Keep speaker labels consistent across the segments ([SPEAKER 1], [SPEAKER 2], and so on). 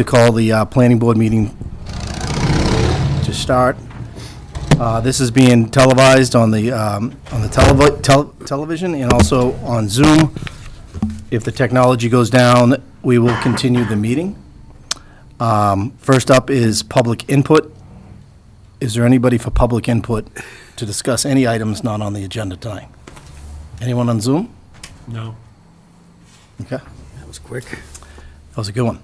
[SPEAKER 1] to call the planning board meeting to start. This is being televised on the television and also on Zoom. If the technology goes down, we will continue the meeting. First up is public input. Is there anybody for public input to discuss any items not on the agenda tonight? Anyone on Zoom?
[SPEAKER 2] No.
[SPEAKER 1] Okay.
[SPEAKER 3] That was quick.
[SPEAKER 1] That was a good one.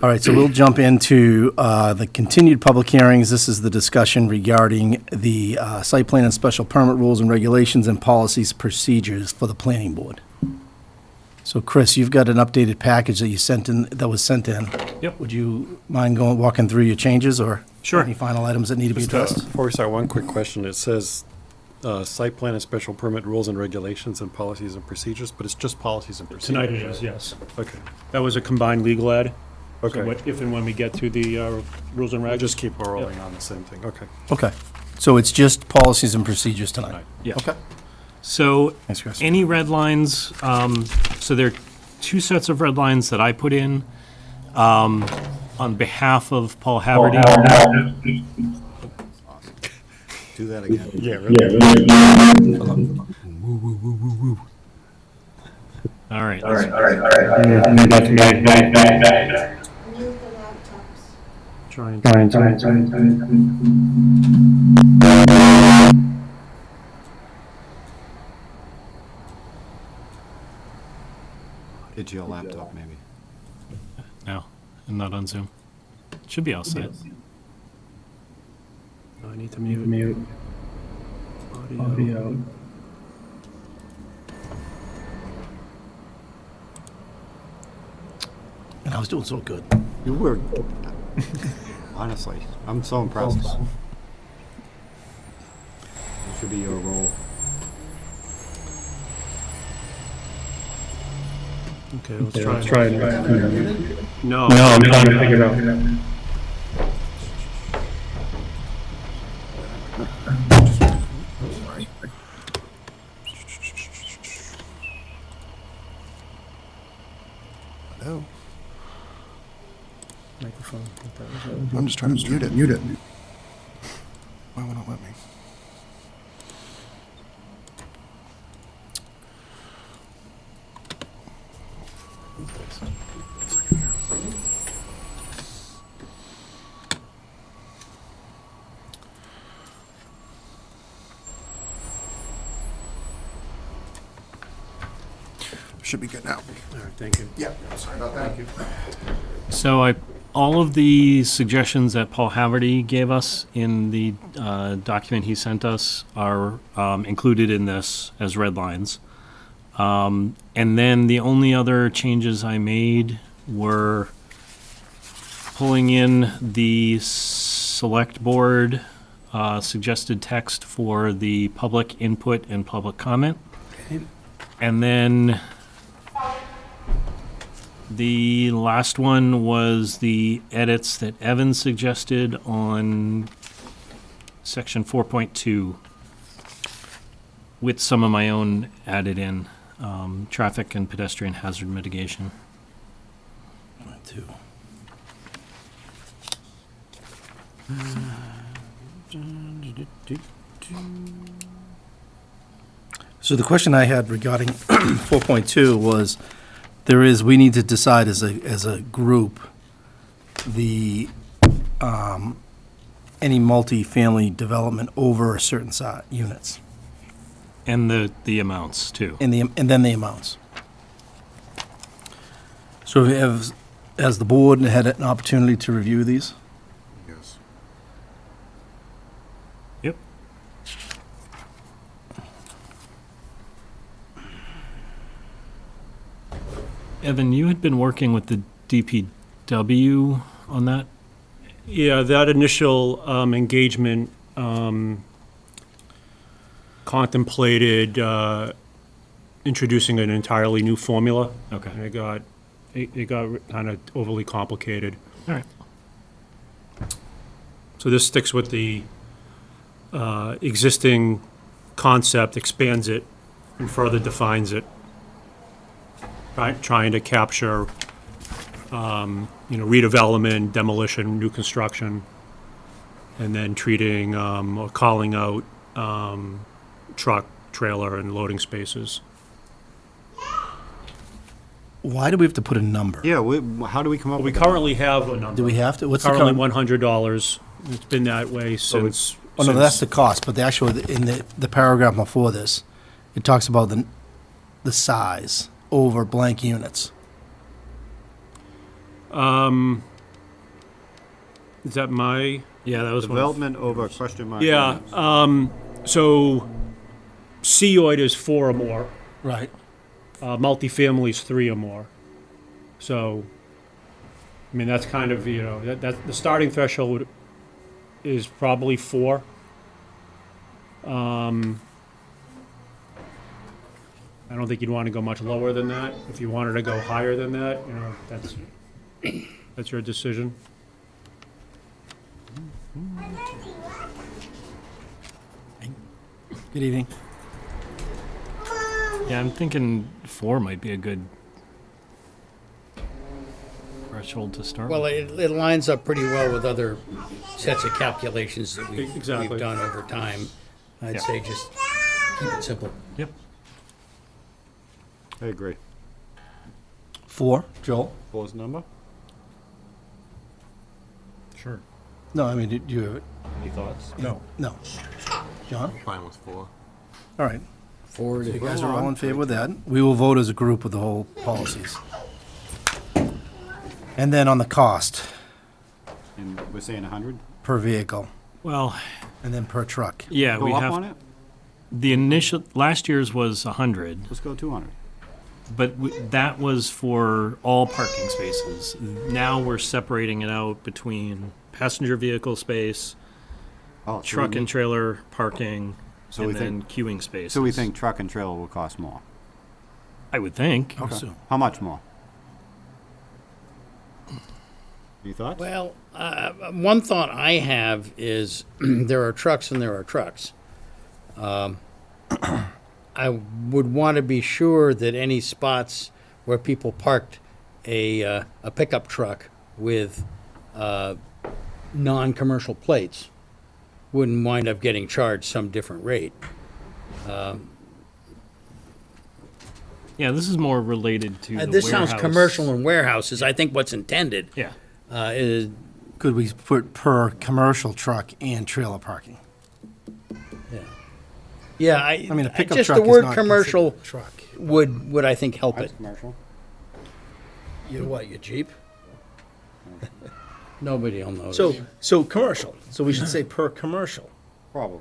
[SPEAKER 1] All right, so we'll jump into the continued public hearings. This is the discussion regarding the site plan and special permit rules and regulations and policies, procedures for the planning board. So Chris, you've got an updated package that you sent in, that was sent in.
[SPEAKER 2] Yep.
[SPEAKER 1] Would you mind walking through your changes or
[SPEAKER 2] Sure.
[SPEAKER 1] any final items that need to be addressed?
[SPEAKER 4] Before we start, one quick question. It says site plan and special permit rules and regulations and policies and procedures, but it's just policies and procedures.
[SPEAKER 2] Tonight it is, yes.
[SPEAKER 4] Okay,
[SPEAKER 2] That was a combined legal ad. So
[SPEAKER 4] okay.
[SPEAKER 2] if and when we get to the rules and
[SPEAKER 4] We'll
[SPEAKER 2] regs.
[SPEAKER 4] just keep rolling on the same thing, okay.
[SPEAKER 1] Okay, so it's just policies and procedures tonight?
[SPEAKER 2] Tonight, yeah.
[SPEAKER 1] Okay,
[SPEAKER 2] So
[SPEAKER 1] thanks, Chris.
[SPEAKER 2] any red lines, so there are two sets of red lines that I put in on behalf of Paul Haverty.
[SPEAKER 3] Do that again.
[SPEAKER 4] Yeah, really?
[SPEAKER 2] All right.
[SPEAKER 4] Trying.
[SPEAKER 3] It's your laptop, maybe.
[SPEAKER 2] No, I'm not on Zoom. Should be all set.
[SPEAKER 4] I need to mute. Audio.
[SPEAKER 1] And I was doing so good.
[SPEAKER 3] You were, honestly, I'm so impressed. It should be your role.
[SPEAKER 4] Okay, let's try it.
[SPEAKER 2] No.
[SPEAKER 4] I'm trying to figure it out.
[SPEAKER 5] Hello?
[SPEAKER 4] Microphone.
[SPEAKER 5] I'm just trying to mute it. Why won't it let me? Second here. Should be good now.
[SPEAKER 4] All right, thank you.
[SPEAKER 5] Yeah, sorry about that.
[SPEAKER 2] So all of the suggestions that Paul Haverty gave us in the document he sent us are included in this as red lines. And then the only other changes I made were pulling in the select board suggested text for the public input and public comment. And then the last one was the edits that Evan suggested on section 4.2 with some of my own added in, traffic and pedestrian hazard mitigation.
[SPEAKER 1] Two. So the question I had regarding 4.2 was, we need to decide as a group, the, any multifamily development over a certain size, units,
[SPEAKER 2] And the amounts too.
[SPEAKER 1] and then the amounts. So has the board had an opportunity to review these?
[SPEAKER 5] Yes.
[SPEAKER 2] Yep. Evan, you had been working with the DPW on that?
[SPEAKER 6] Yeah, that initial engagement contemplated introducing an entirely new formula.
[SPEAKER 2] Okay.
[SPEAKER 6] And it got kind of overly complicated.
[SPEAKER 2] All right.
[SPEAKER 6] So this sticks with the existing concept, expands it, and further defines it, right? Trying to capture redevelopment, demolition, new construction, and then treating, or calling out, truck, trailer, and loading spaces.
[SPEAKER 1] Why do we have to put a number?
[SPEAKER 3] Yeah, how do we come up
[SPEAKER 6] We
[SPEAKER 3] with that?
[SPEAKER 6] currently have a number.
[SPEAKER 1] Do we have to? What's the
[SPEAKER 6] Currently
[SPEAKER 1] current?
[SPEAKER 6] $100. It's been that way since.
[SPEAKER 1] Oh, no,
[SPEAKER 6] since-
[SPEAKER 1] that's the cost, but the actual, in the paragraph before this, it talks about the size over blank units.
[SPEAKER 6] Is that my?
[SPEAKER 2] Yeah, that was one of-
[SPEAKER 3] Development over question mark.
[SPEAKER 6] Yeah,
[SPEAKER 3] units.
[SPEAKER 6] so COID is 4 or more.
[SPEAKER 1] Right.
[SPEAKER 6] Multifamily is 3 or more. So, I mean, that's kind of, that the starting threshold is probably 4. I don't think you'd want to go much lower than that. If you wanted to go higher than that, that's your decision.
[SPEAKER 1] Good evening.
[SPEAKER 2] Yeah, I'm thinking 4 might be a good threshold to start
[SPEAKER 7] Well,
[SPEAKER 2] with.
[SPEAKER 7] it lines up pretty well with other sets of calculations that
[SPEAKER 6] Exactly.
[SPEAKER 7] we've done over time. I'd
[SPEAKER 2] Yeah.
[SPEAKER 7] say just keep it simple.
[SPEAKER 2] Yep.
[SPEAKER 3] I agree.
[SPEAKER 1] 4, Joel?
[SPEAKER 3] Four's number?
[SPEAKER 6] Sure.
[SPEAKER 1] No, I mean, do you,
[SPEAKER 2] Any thoughts?
[SPEAKER 6] No.
[SPEAKER 1] no. John?
[SPEAKER 8] Fine with 4.
[SPEAKER 1] All right.
[SPEAKER 7] Forward.
[SPEAKER 1] You guys are all in favor with that. We will vote as a group with the whole policies. And then on the cost
[SPEAKER 3] And we're saying 100?
[SPEAKER 1] per vehicle,
[SPEAKER 2] Well,
[SPEAKER 1] and then per truck.
[SPEAKER 2] yeah,
[SPEAKER 3] Go
[SPEAKER 2] we
[SPEAKER 3] up
[SPEAKER 2] have,
[SPEAKER 3] on it?
[SPEAKER 2] the initial, last year's was 100,
[SPEAKER 3] Let's go 200.
[SPEAKER 2] but that was for all parking spaces. Now we're separating it out between passenger vehicle space,
[SPEAKER 3] Oh, so
[SPEAKER 2] truck
[SPEAKER 3] we-
[SPEAKER 2] and trailer parking,
[SPEAKER 3] So
[SPEAKER 2] and
[SPEAKER 3] we
[SPEAKER 2] then
[SPEAKER 3] think-
[SPEAKER 2] queuing spaces.
[SPEAKER 3] So we think truck and trailer will cost more?
[SPEAKER 2] I would think.
[SPEAKER 1] So-
[SPEAKER 3] How much more? Any thoughts?
[SPEAKER 7] Well, one thought I have is there are trucks and there are trucks. I would want to be sure that any spots where people parked a pickup truck with non-commercial plates wouldn't wind up getting charged some different rate.
[SPEAKER 2] Yeah, this is more related to the
[SPEAKER 7] This sounds
[SPEAKER 2] warehouse.
[SPEAKER 7] commercial and warehouses. I think what's intended
[SPEAKER 2] Yeah.
[SPEAKER 7] is,
[SPEAKER 1] Could we put per commercial truck and trailer parking?
[SPEAKER 7] yeah,
[SPEAKER 1] I mean, a pickup
[SPEAKER 7] just
[SPEAKER 1] truck
[SPEAKER 7] the
[SPEAKER 1] is
[SPEAKER 7] word
[SPEAKER 1] not
[SPEAKER 7] commercial
[SPEAKER 1] considered a truck.
[SPEAKER 7] would I think help it.
[SPEAKER 3] That's commercial.
[SPEAKER 7] You what, you Jeep? Nobody will know.
[SPEAKER 1] So commercial, so we should say per commercial
[SPEAKER 3] Probably.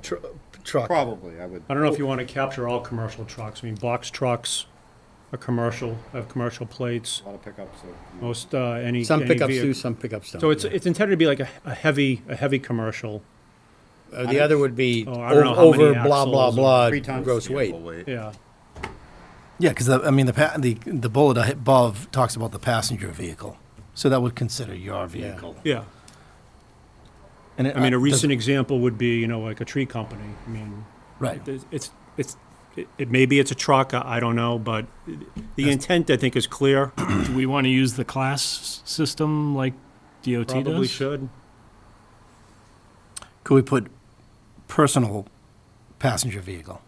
[SPEAKER 1] truck.
[SPEAKER 3] Probably, I would.
[SPEAKER 6] I don't know if you want to capture all commercial trucks. I mean, box trucks are commercial, have commercial plates.
[SPEAKER 3] A lot of pickups.
[SPEAKER 6] Most, any.
[SPEAKER 7] Some
[SPEAKER 6] any
[SPEAKER 7] pickups
[SPEAKER 6] vehicle-
[SPEAKER 7] do, some pickups don't.
[SPEAKER 6] So it's,
[SPEAKER 7] yeah.
[SPEAKER 6] it's intended to be like a heavy commercial.
[SPEAKER 7] The other would be
[SPEAKER 6] Oh, I don't know how many
[SPEAKER 7] over blah, blah,
[SPEAKER 6] axles or-
[SPEAKER 7] blah,
[SPEAKER 3] 3 tons
[SPEAKER 7] gross weight.
[SPEAKER 6] Yeah.
[SPEAKER 1] Yeah, because I mean, the bullet above talks about the passenger vehicle, so that would consider your vehicle.
[SPEAKER 6] Yeah.
[SPEAKER 1] And it,
[SPEAKER 6] I mean, a
[SPEAKER 1] does-
[SPEAKER 6] recent example would be, like a tree company. I mean,
[SPEAKER 1] Right.
[SPEAKER 6] maybe it's a truck, I don't know, but the intent, I think, is clear.
[SPEAKER 2] Do we want to use the class system like DOT
[SPEAKER 6] Probably
[SPEAKER 2] does?
[SPEAKER 6] should.
[SPEAKER 1] Could we put personal passenger vehicle?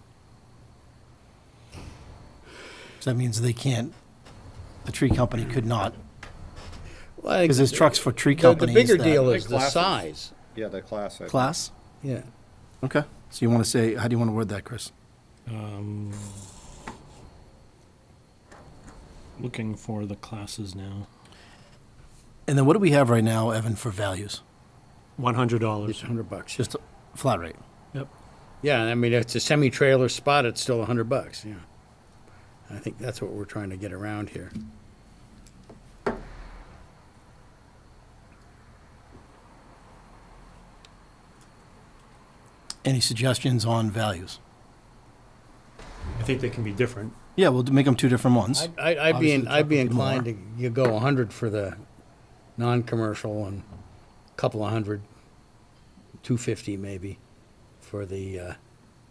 [SPEAKER 1] So that means they can't, the tree company could not,
[SPEAKER 7] Well, I think
[SPEAKER 1] because there's trucks for tree
[SPEAKER 7] the
[SPEAKER 1] companies.
[SPEAKER 7] bigger
[SPEAKER 1] that-
[SPEAKER 7] deal
[SPEAKER 3] Like
[SPEAKER 7] is the
[SPEAKER 3] classes.
[SPEAKER 7] size.
[SPEAKER 3] Yeah, the class.
[SPEAKER 1] Class?
[SPEAKER 7] Yeah.
[SPEAKER 1] Okay. So you want to say, how do you want to word that, Chris?
[SPEAKER 2] Looking for the classes now.
[SPEAKER 1] And then what do we have right now, Evan, for values?
[SPEAKER 6] $100.
[SPEAKER 7] It's $100.
[SPEAKER 1] Just a flat rate.
[SPEAKER 6] Yep.
[SPEAKER 7] Yeah, I mean, if it's a semi-trailer spot, it's still $100, yeah. I think that's what we're trying to get around here.
[SPEAKER 1] Any suggestions on values?
[SPEAKER 6] I think they can be different.
[SPEAKER 1] Yeah, we'll make them two different ones.
[SPEAKER 7] I'd be,
[SPEAKER 1] Obviously, the
[SPEAKER 7] I'd
[SPEAKER 1] truck
[SPEAKER 7] be
[SPEAKER 1] would be
[SPEAKER 7] inclined to, you go 100 for the non-commercial and a couple of hundred, 250 maybe, for the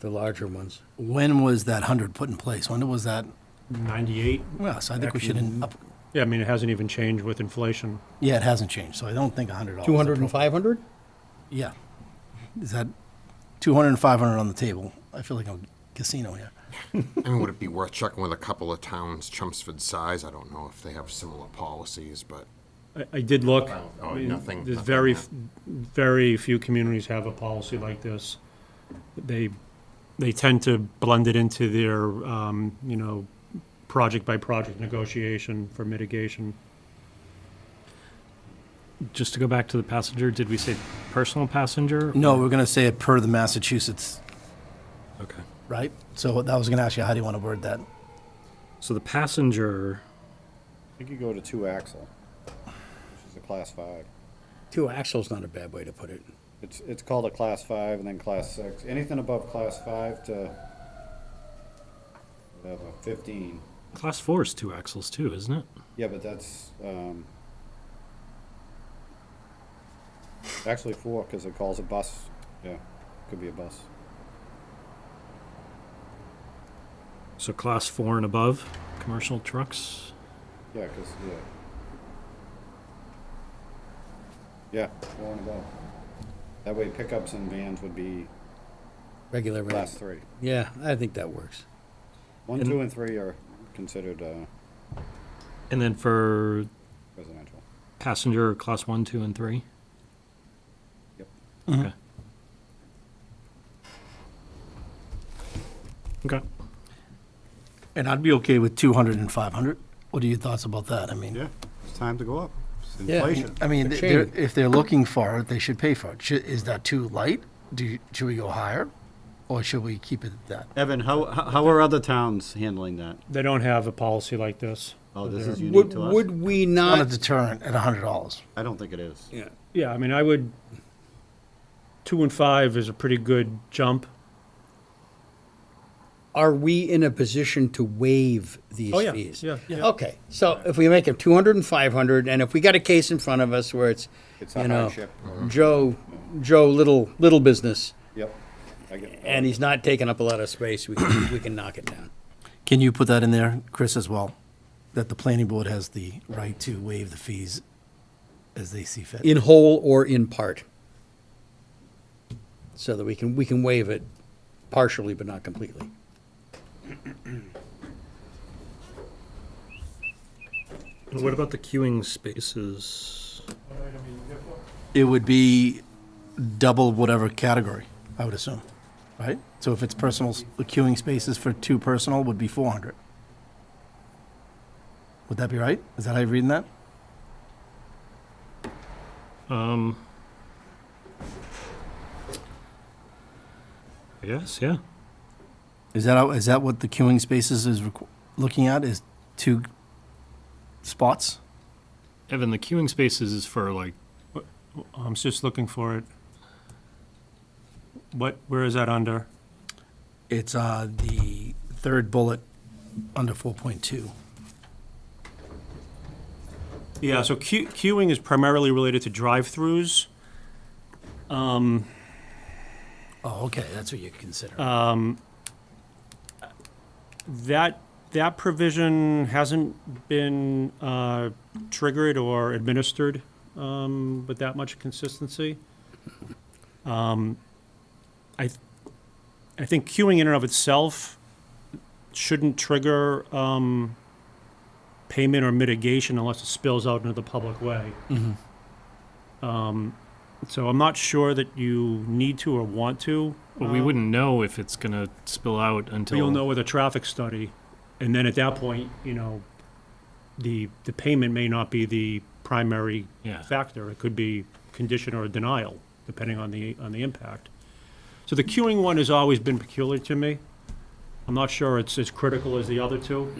[SPEAKER 7] larger ones.
[SPEAKER 1] When was that 100 put in place? When was that?
[SPEAKER 6] 98.
[SPEAKER 1] Well, so I think we should,
[SPEAKER 6] Actually,
[SPEAKER 1] up.
[SPEAKER 6] Yeah, I mean, it hasn't even changed with inflation.
[SPEAKER 1] Yeah, it hasn't changed, so I don't think $100.
[SPEAKER 7] 200 and 500?
[SPEAKER 1] Yeah. Is that 200 and 500 on the table? I feel like I'm a casino here.
[SPEAKER 8] I mean, would it be worth checking with a couple of towns, Chelmsford size? I don't know if they have similar policies, but
[SPEAKER 6] I did look.
[SPEAKER 8] Oh,
[SPEAKER 6] I mean,
[SPEAKER 8] nothing-
[SPEAKER 6] There's
[SPEAKER 8] nothing
[SPEAKER 6] very few communities have a policy like this. They tend to blend it into their, you know, project-by-project negotiation for mitigation.
[SPEAKER 2] Just to go back to the passenger, did we say personal passenger?
[SPEAKER 1] No, we're going to say it per the Massachusetts,
[SPEAKER 2] Okay.
[SPEAKER 1] right? So that was going to ask you, how do you want to word that?
[SPEAKER 2] So the passenger,
[SPEAKER 3] I think you go to 2-axle, which is a class 5.
[SPEAKER 7] 2 axles not a bad way to put it.
[SPEAKER 3] It's called a class 5 and then class 6. Anything above class 5 to whatever, 15.
[SPEAKER 2] class 4 is 2 axles too, isn't it?
[SPEAKER 3] Yeah, but that's actually 4 because it calls a bus. Yeah, could be a bus.
[SPEAKER 2] So class 4 and above, commercial trucks.
[SPEAKER 3] Yeah, because yeah, 4 and above. That way, pickups and vans would be
[SPEAKER 7] Regular
[SPEAKER 3] class
[SPEAKER 7] rate.
[SPEAKER 3] 3.
[SPEAKER 7] Yeah, I think that works.
[SPEAKER 3] 1,
[SPEAKER 2] And-
[SPEAKER 3] 2, and 3 are considered
[SPEAKER 2] And then for
[SPEAKER 3] residential.
[SPEAKER 2] passenger, class 1, 2, and 3?
[SPEAKER 3] Yep.
[SPEAKER 2] Okay. Okay.
[SPEAKER 1] And I'd be okay with 200 and 500. What are your thoughts about that? I mean,
[SPEAKER 3] Yeah, it's time to go up. It's
[SPEAKER 7] Yeah.
[SPEAKER 3] inflation.
[SPEAKER 1] I mean,
[SPEAKER 7] Good
[SPEAKER 1] they're-
[SPEAKER 7] change.
[SPEAKER 1] if they're looking for it, they should pay for it. Is that too light? Should we go higher? Or should we keep it at that?
[SPEAKER 3] Evan, how are other towns handling that?
[SPEAKER 6] They don't have a policy like this.
[SPEAKER 3] Oh, this
[SPEAKER 6] They're-
[SPEAKER 3] is unique
[SPEAKER 7] Would,
[SPEAKER 3] to us?
[SPEAKER 7] would we
[SPEAKER 1] Not a
[SPEAKER 7] not?
[SPEAKER 1] deterrent at $100.
[SPEAKER 3] I don't think it is.
[SPEAKER 7] Yeah.
[SPEAKER 6] Yeah, I mean, I would, 2 and 5 is a pretty good jump.
[SPEAKER 7] Are we in a position to waive these
[SPEAKER 6] Oh, yeah,
[SPEAKER 7] fees?
[SPEAKER 6] yeah, yeah.
[SPEAKER 7] Okay, so if we make it 200 and 500, and if we got a case in front of us where it's,
[SPEAKER 3] It's
[SPEAKER 7] you
[SPEAKER 3] a
[SPEAKER 7] know,
[SPEAKER 3] hardship.
[SPEAKER 7] Joe, little business,
[SPEAKER 3] Yep. I get
[SPEAKER 7] and he's not taking up a lot of space, we can knock it down.
[SPEAKER 1] Can you put that in there, Chris, as well? That the planning board has the right to waive the fees as they see fit?
[SPEAKER 7] In whole or in part. So that we can waive it partially, but not completely.
[SPEAKER 2] And what about the queuing spaces?
[SPEAKER 1] It would be double whatever category, I would assume, right? So if it's personal, the queuing spaces for 2 personal would be 400. Would that be right? Is that how you're reading that?
[SPEAKER 2] I guess, yeah.
[SPEAKER 1] Is that what the queuing spaces is looking at, is 2 spots?
[SPEAKER 2] Evan, the queuing spaces is for like,
[SPEAKER 6] I'm just looking for it. Where is that under?
[SPEAKER 1] It's the 3rd bullet under 4.2.
[SPEAKER 6] Yeah, so queuing is primarily related to drive-throughs.
[SPEAKER 1] Oh, okay, that's what you consider.
[SPEAKER 6] That provision hasn't been triggered or administered with that much consistency. I think queuing in and of itself shouldn't trigger payment or mitigation unless it spills out into the public way. So I'm not sure that you need to or want to.
[SPEAKER 2] well, we wouldn't know if it's gonna spill out until.
[SPEAKER 6] You'll know with a traffic study, and then at that point, you know, the payment may not be the primary
[SPEAKER 2] Yeah.
[SPEAKER 6] factor. It could be condition or denial, depending on the impact. So the queuing one has always been peculiar to me. I'm not sure it's as critical as the other two.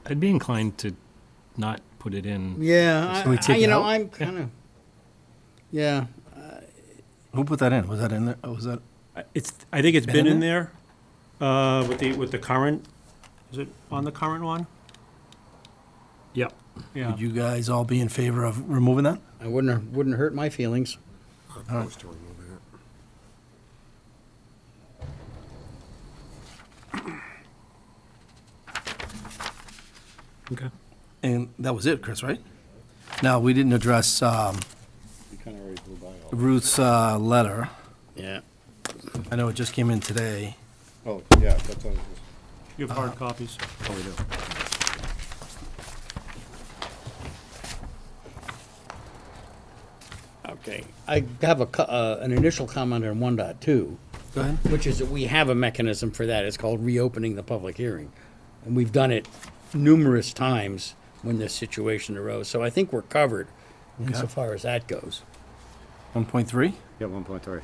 [SPEAKER 2] I'd be inclined to not put it in.
[SPEAKER 7] Yeah,
[SPEAKER 1] Should we take it out?
[SPEAKER 7] I'm kind of, yeah.
[SPEAKER 1] Who put that in? Was that in there? Was that?
[SPEAKER 6] I think it's
[SPEAKER 1] Been
[SPEAKER 6] been
[SPEAKER 1] in
[SPEAKER 6] in there with the current. Is it on the current one?
[SPEAKER 2] Yep.
[SPEAKER 6] Yeah.
[SPEAKER 1] Would you guys all be in favor of removing that?
[SPEAKER 7] I wouldn't hurt my feelings.
[SPEAKER 8] opposed to removing it.
[SPEAKER 2] Okay.
[SPEAKER 1] And that was it, Chris, right? Now, we didn't address
[SPEAKER 3] You kind of already blew by all.
[SPEAKER 1] Ruth's letter.
[SPEAKER 7] Yeah.
[SPEAKER 1] I know it just came in today.
[SPEAKER 3] Oh, yeah, that's all.
[SPEAKER 6] You have hard copies?
[SPEAKER 3] Oh, we do.
[SPEAKER 7] Okay. I have an initial comment on 1.2,
[SPEAKER 1] Go ahead.
[SPEAKER 7] which is that we have a mechanism for that. It's called reopening the public hearing. And we've done it numerous times when this situation arose. So I think we're covered insofar as that goes.
[SPEAKER 1] 1.3?
[SPEAKER 3] Yeah, 1.3.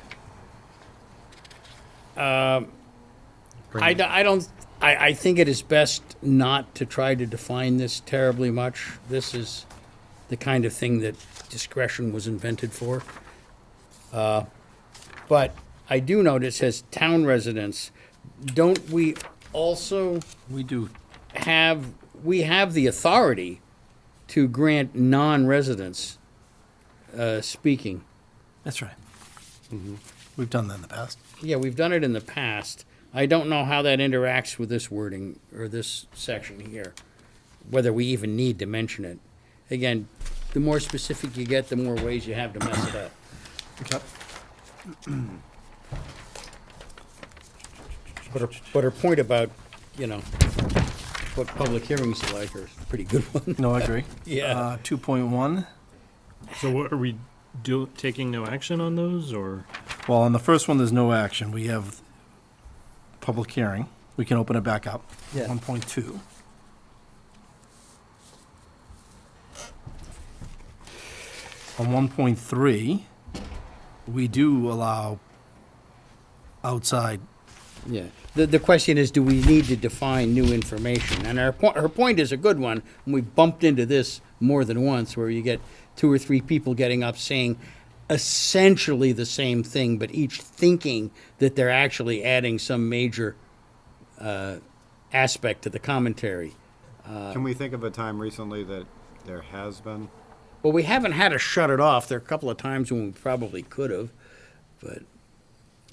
[SPEAKER 7] I think it is best not to try to define this terribly much. This is the kind of thing that discretion was invented for. But I do note it says town residents. Don't we also
[SPEAKER 1] We do.
[SPEAKER 7] we have the authority to grant non-residents speaking?
[SPEAKER 1] That's right. We've done that in the past.
[SPEAKER 7] Yeah, we've done it in the past. I don't know how that interacts with this wording or this section here, whether we even need to mention it. Again, the more specific you get, the more ways you have to mess it up.
[SPEAKER 1] Okay.
[SPEAKER 7] But her point about, what public hearings are like are a pretty good one.
[SPEAKER 1] No, I agree.
[SPEAKER 7] Yeah.
[SPEAKER 1] 2.1.
[SPEAKER 2] So what are we taking no action on those, or?
[SPEAKER 1] Well, on the first one, there's no action. We have public hearing. We can open it back up.
[SPEAKER 7] Yeah.
[SPEAKER 1] 1.2. On 1.3, we do allow outside.
[SPEAKER 7] Yeah. The question is, do we need to define new information? And her point is a good one, and we bumped into this more than once, where you get 2 or 3 people getting up saying essentially the same thing, but each thinking that they're actually adding some major aspect to the commentary.
[SPEAKER 3] Can we think of a time recently that there has been?
[SPEAKER 7] Well, we haven't had to shut it off. There are a couple of times when we probably could have, but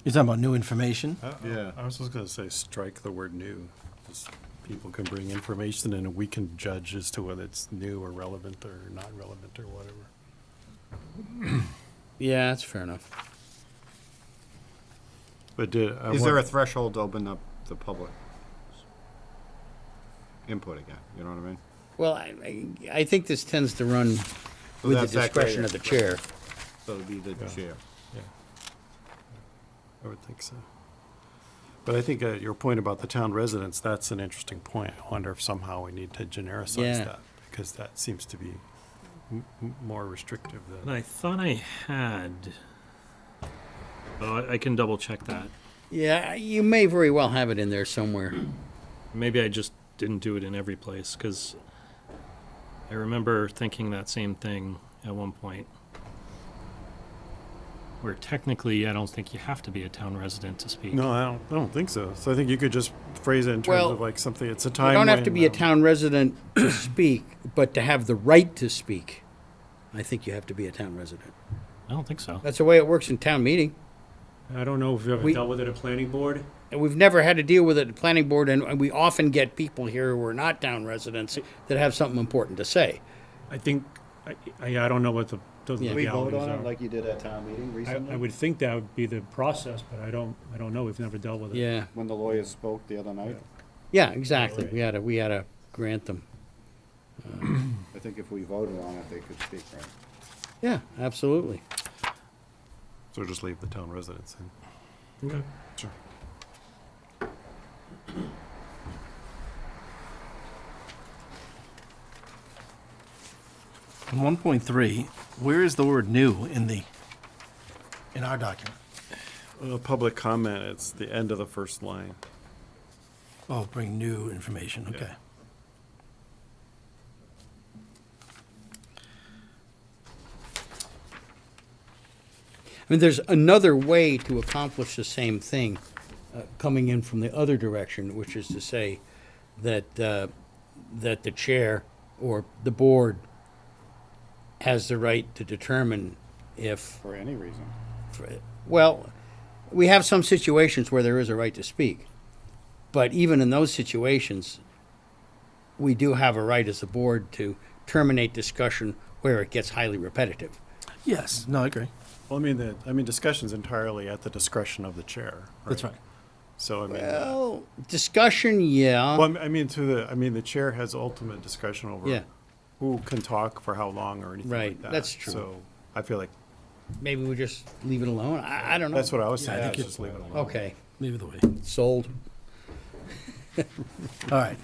[SPEAKER 1] You're talking about new information?
[SPEAKER 3] Yeah.
[SPEAKER 4] I was just gonna say, strike the word new. Just people can bring information in and we can judge as to whether it's new or relevant or not relevant or whatever.
[SPEAKER 7] yeah, that's fair enough.
[SPEAKER 4] But
[SPEAKER 3] Is there a threshold to open up the public input again? You know what I mean?
[SPEAKER 7] Well, I think this tends to run
[SPEAKER 3] So
[SPEAKER 7] with the
[SPEAKER 3] that's that
[SPEAKER 7] discretion of the chair.
[SPEAKER 3] So it'd be the chair.
[SPEAKER 4] I would think so. But I think your point about the town residents, that's an interesting point. I wonder if somehow we need to genericize
[SPEAKER 7] Yeah.
[SPEAKER 4] that, because that seems to be more restrictive
[SPEAKER 2] And
[SPEAKER 4] than.
[SPEAKER 2] I thought I had. Oh, I can double check that.
[SPEAKER 7] Yeah, you may very well have it in there somewhere.
[SPEAKER 2] Maybe I just didn't do it in every place, because I remember thinking that same thing at one point. Where technically, I don't think you have to be a town resident to speak.
[SPEAKER 4] No, I don't think so. So I think you could just phrase it in terms
[SPEAKER 7] Well,
[SPEAKER 4] of like something, it's a
[SPEAKER 7] You
[SPEAKER 4] time
[SPEAKER 7] don't have
[SPEAKER 4] when,
[SPEAKER 7] to be a town resident to speak, but to have the right to speak, I think you have to be a town resident.
[SPEAKER 2] I don't think so.
[SPEAKER 7] That's the way it works in town meeting.
[SPEAKER 6] I don't know if you've ever
[SPEAKER 7] We-
[SPEAKER 6] dealt with it at planning board.
[SPEAKER 7] And we've never had to deal with it at planning board, and we often get people here who are not town residents that have something important to say.
[SPEAKER 6] I think, I don't know what the
[SPEAKER 7] Yeah.
[SPEAKER 3] We vote
[SPEAKER 6] legalities
[SPEAKER 3] on it
[SPEAKER 6] are.
[SPEAKER 3] like you did at town meeting recently?
[SPEAKER 6] I would think that would be the process, but I don't know. We've never dealt with it.
[SPEAKER 7] Yeah,
[SPEAKER 3] When the lawyers spoke the other night?
[SPEAKER 7] yeah, exactly. We had to grant them.
[SPEAKER 3] I think if we voted on it, they could speak, right?
[SPEAKER 7] Yeah, absolutely.
[SPEAKER 4] So just leave the town residents in.
[SPEAKER 6] Okay.
[SPEAKER 4] Sure.
[SPEAKER 1] In 1.3, where is the word new in our document?
[SPEAKER 4] Public comment, it's the end of the first line.
[SPEAKER 1] Oh, bring new information, okay.
[SPEAKER 7] I mean, there's another way to accomplish the same thing coming in from the other direction, which is to say that that the chair or the board has the right to determine if,
[SPEAKER 3] For any reason.
[SPEAKER 7] well, we have some situations where there is a right to speak, but even in those situations, we do have a right as a board to terminate discussion where it gets highly repetitive.
[SPEAKER 1] Yes, no, I agree.
[SPEAKER 4] Well, I mean, discussion's entirely at the discretion of the chair.
[SPEAKER 1] That's right.
[SPEAKER 4] So, I mean,
[SPEAKER 7] Well, discussion, yeah.
[SPEAKER 4] well, I mean, the chair has ultimate discretion over
[SPEAKER 7] Yeah.
[SPEAKER 4] who can talk for how long or anything
[SPEAKER 7] Right,
[SPEAKER 4] like that.
[SPEAKER 7] that's true.
[SPEAKER 4] So, I feel like
[SPEAKER 7] Maybe we just leave it alone. I don't know.
[SPEAKER 4] that's what I was saying.
[SPEAKER 1] I think
[SPEAKER 4] Just leave it alone.
[SPEAKER 7] Okay,
[SPEAKER 1] Maybe the way.
[SPEAKER 7] sold.
[SPEAKER 1] All right,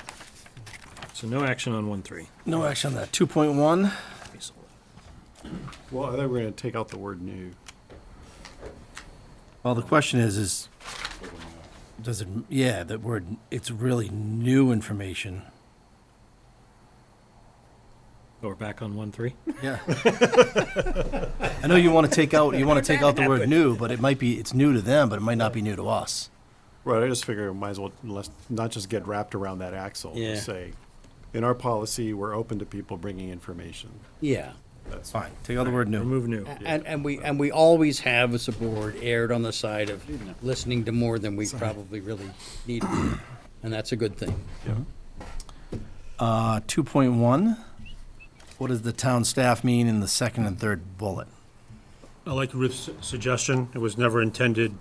[SPEAKER 2] So no action on 1.3.
[SPEAKER 1] no action on that. 2.1,
[SPEAKER 4] Well, I thought we were going to take out the word new.
[SPEAKER 1] well, the question is, does it, yeah, that word, it's really new information.
[SPEAKER 2] Oh, we're back on 1.3?
[SPEAKER 1] Yeah. I know you want to take out the word new, but it might be, it's new to them, but it might not be new to us.
[SPEAKER 4] Right, I just figure we might as well not just get wrapped around that axle.
[SPEAKER 7] Yeah.
[SPEAKER 4] Just say, in our policy, we're open to people bringing information.
[SPEAKER 7] Yeah.
[SPEAKER 4] That's
[SPEAKER 1] Fine, take out the word new.
[SPEAKER 2] Remove new.
[SPEAKER 7] And we always have, as a board, erred on the side of listening to more than we probably really need to. And that's a good thing.
[SPEAKER 1] 2.1, what does the town staff mean in the second and third bullet?
[SPEAKER 6] I like Ruth's suggestion. It was never intended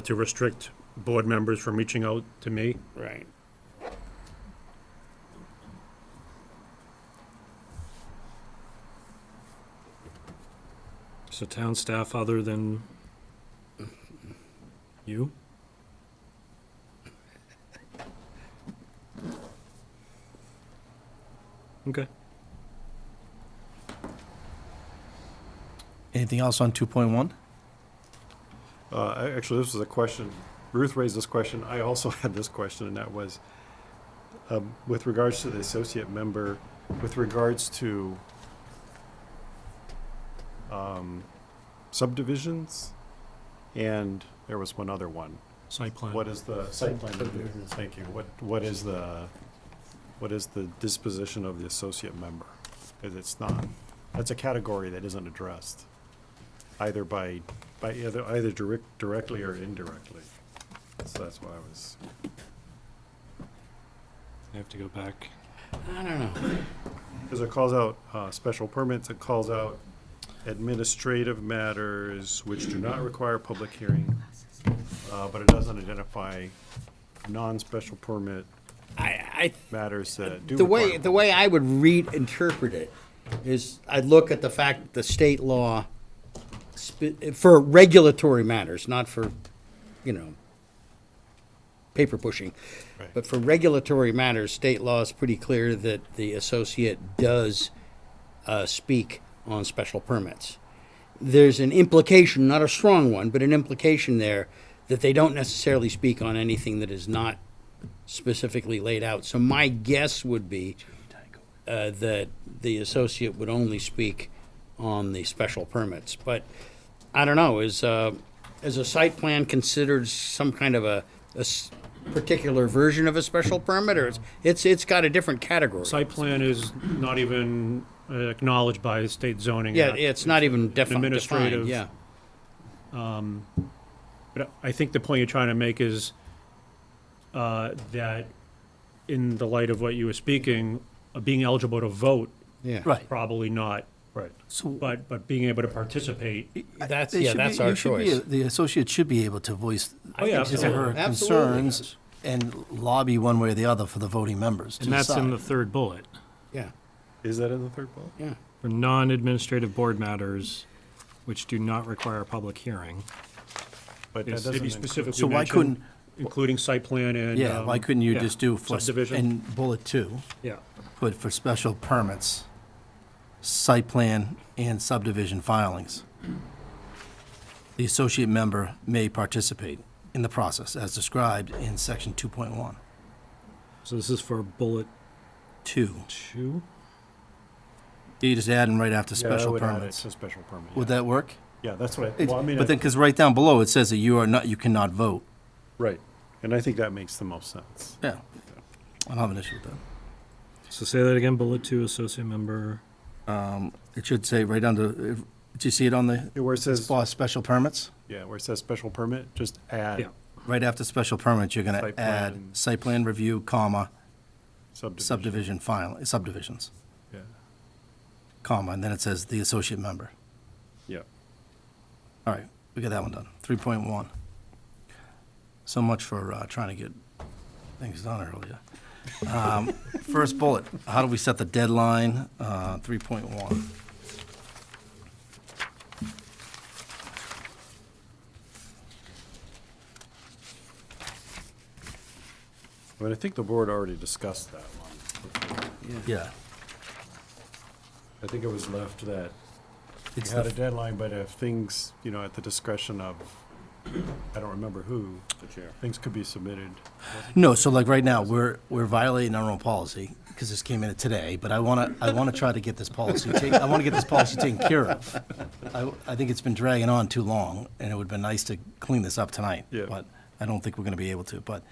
[SPEAKER 6] to restrict board members from reaching out to me.
[SPEAKER 7] Right.
[SPEAKER 2] So town staff other than you? Okay.
[SPEAKER 1] Anything else on 2.1?
[SPEAKER 4] Actually, this was a question, Ruth raised this question, I also had this question, and that was, with regards to the associate member, with regards to subdivisions, and there was one other one.
[SPEAKER 6] Site plan.
[SPEAKER 4] What is the site plan? Thank you. What is the disposition of the associate member? Because it's not, that's a category that isn't addressed, either by either directly or indirectly. So that's why I was.
[SPEAKER 2] I have to go back.
[SPEAKER 7] I don't know.
[SPEAKER 4] Because it calls out special permits, it calls out administrative matters which do not require public hearing, but it doesn't identify non-special permit
[SPEAKER 7] I
[SPEAKER 4] matters that do
[SPEAKER 7] the
[SPEAKER 4] require.
[SPEAKER 7] way I would interpret it is I'd look at the fact that the state law for regulatory matters, not for, paper pushing.
[SPEAKER 4] Right.
[SPEAKER 7] But for regulatory matters, state law is pretty clear that the associate does speak on special permits. There's an implication, not a strong one, but an implication there that they don't necessarily speak on anything that is not specifically laid out. So my guess would be that the associate would only speak on the special permits. But I don't know, is a site plan some kind of a particular version of a special permit, or it's got a different category?
[SPEAKER 6] Site plan is not even acknowledged by state zoning.
[SPEAKER 7] Yeah,
[SPEAKER 6] Act.
[SPEAKER 7] it's not even defined,
[SPEAKER 6] Administrative.
[SPEAKER 7] yeah.
[SPEAKER 6] But I think the point you're trying to make is that in the light of what you were speaking, being eligible to vote,
[SPEAKER 7] Yeah.
[SPEAKER 1] Right.
[SPEAKER 6] probably not.
[SPEAKER 4] Right.
[SPEAKER 1] So
[SPEAKER 6] But being able to participate,
[SPEAKER 7] That's,
[SPEAKER 1] they
[SPEAKER 7] yeah,
[SPEAKER 1] should
[SPEAKER 7] that's
[SPEAKER 1] be-
[SPEAKER 7] our
[SPEAKER 1] you should be-
[SPEAKER 7] choice.
[SPEAKER 1] The associate should be able to voice
[SPEAKER 6] Oh, yeah,
[SPEAKER 1] his or her
[SPEAKER 7] absolutely.
[SPEAKER 1] concerns and lobby one way or the other for the voting members to
[SPEAKER 2] And that's in the
[SPEAKER 1] decide.
[SPEAKER 2] third bullet.
[SPEAKER 7] Yeah,
[SPEAKER 4] Is that in the third bullet?
[SPEAKER 7] yeah.
[SPEAKER 2] For non-administrative board matters which do not require a public hearing.
[SPEAKER 4] But that
[SPEAKER 6] it's
[SPEAKER 4] doesn't
[SPEAKER 6] maybe
[SPEAKER 4] include-
[SPEAKER 6] specifically
[SPEAKER 1] So why
[SPEAKER 6] mention,
[SPEAKER 1] couldn't,
[SPEAKER 6] including site plan and.
[SPEAKER 1] yeah, why couldn't you
[SPEAKER 6] yeah,
[SPEAKER 1] just do for,
[SPEAKER 6] subdivision.
[SPEAKER 1] in bullet 2,
[SPEAKER 2] Yeah.
[SPEAKER 1] put for special permits, site plan and subdivision filings? The associate member may participate in the process as described in section 2.1.
[SPEAKER 2] So this is for bullet
[SPEAKER 1] 2.
[SPEAKER 2] 2?
[SPEAKER 1] You just add in right after
[SPEAKER 4] Yeah, I
[SPEAKER 1] special
[SPEAKER 4] would add it
[SPEAKER 1] permits.
[SPEAKER 4] to special permit.
[SPEAKER 1] Would
[SPEAKER 4] yeah.
[SPEAKER 1] that work?
[SPEAKER 4] Yeah, that's what I,
[SPEAKER 1] It's-
[SPEAKER 4] well, I mean.
[SPEAKER 1] But then, because right down below, it says that you cannot vote.
[SPEAKER 4] Right, and I think that makes the most sense.
[SPEAKER 1] Yeah. I don't have an issue with that.
[SPEAKER 2] So say that again, bullet 2, associate member.
[SPEAKER 1] It should say right under, do you see it on the,
[SPEAKER 4] Where it says,
[SPEAKER 1] special permits?
[SPEAKER 4] yeah, where it says special permit, just add
[SPEAKER 2] Yeah.
[SPEAKER 1] Right after special permits, you're gonna
[SPEAKER 4] Site
[SPEAKER 1] add
[SPEAKER 4] plan.
[SPEAKER 1] site plan review, comma, subdivisions,
[SPEAKER 4] Yeah.
[SPEAKER 1] comma, and then it says the associate member.
[SPEAKER 4] Yeah.
[SPEAKER 1] All right, we got that one done. 3.1. So much for trying to get things done earlier. First bullet, how do we set the deadline? 3.1.
[SPEAKER 4] I mean, I think the board already discussed that one.
[SPEAKER 1] Yeah.
[SPEAKER 4] I think it was left that
[SPEAKER 1] It's
[SPEAKER 4] you had
[SPEAKER 1] the
[SPEAKER 4] a deadline, but if things, at the discretion of, I don't remember who,
[SPEAKER 3] The chair.
[SPEAKER 4] things could be submitted.
[SPEAKER 1] No, so like right now, we're violating our own policy, because this came in today, but I wanna try to get this policy, I wanna get this policy taken care of. I think it's been dragging on too long, and it would've been nice to clean this up tonight.
[SPEAKER 4] Yeah.
[SPEAKER 1] But I don't think we're gonna be able to, but,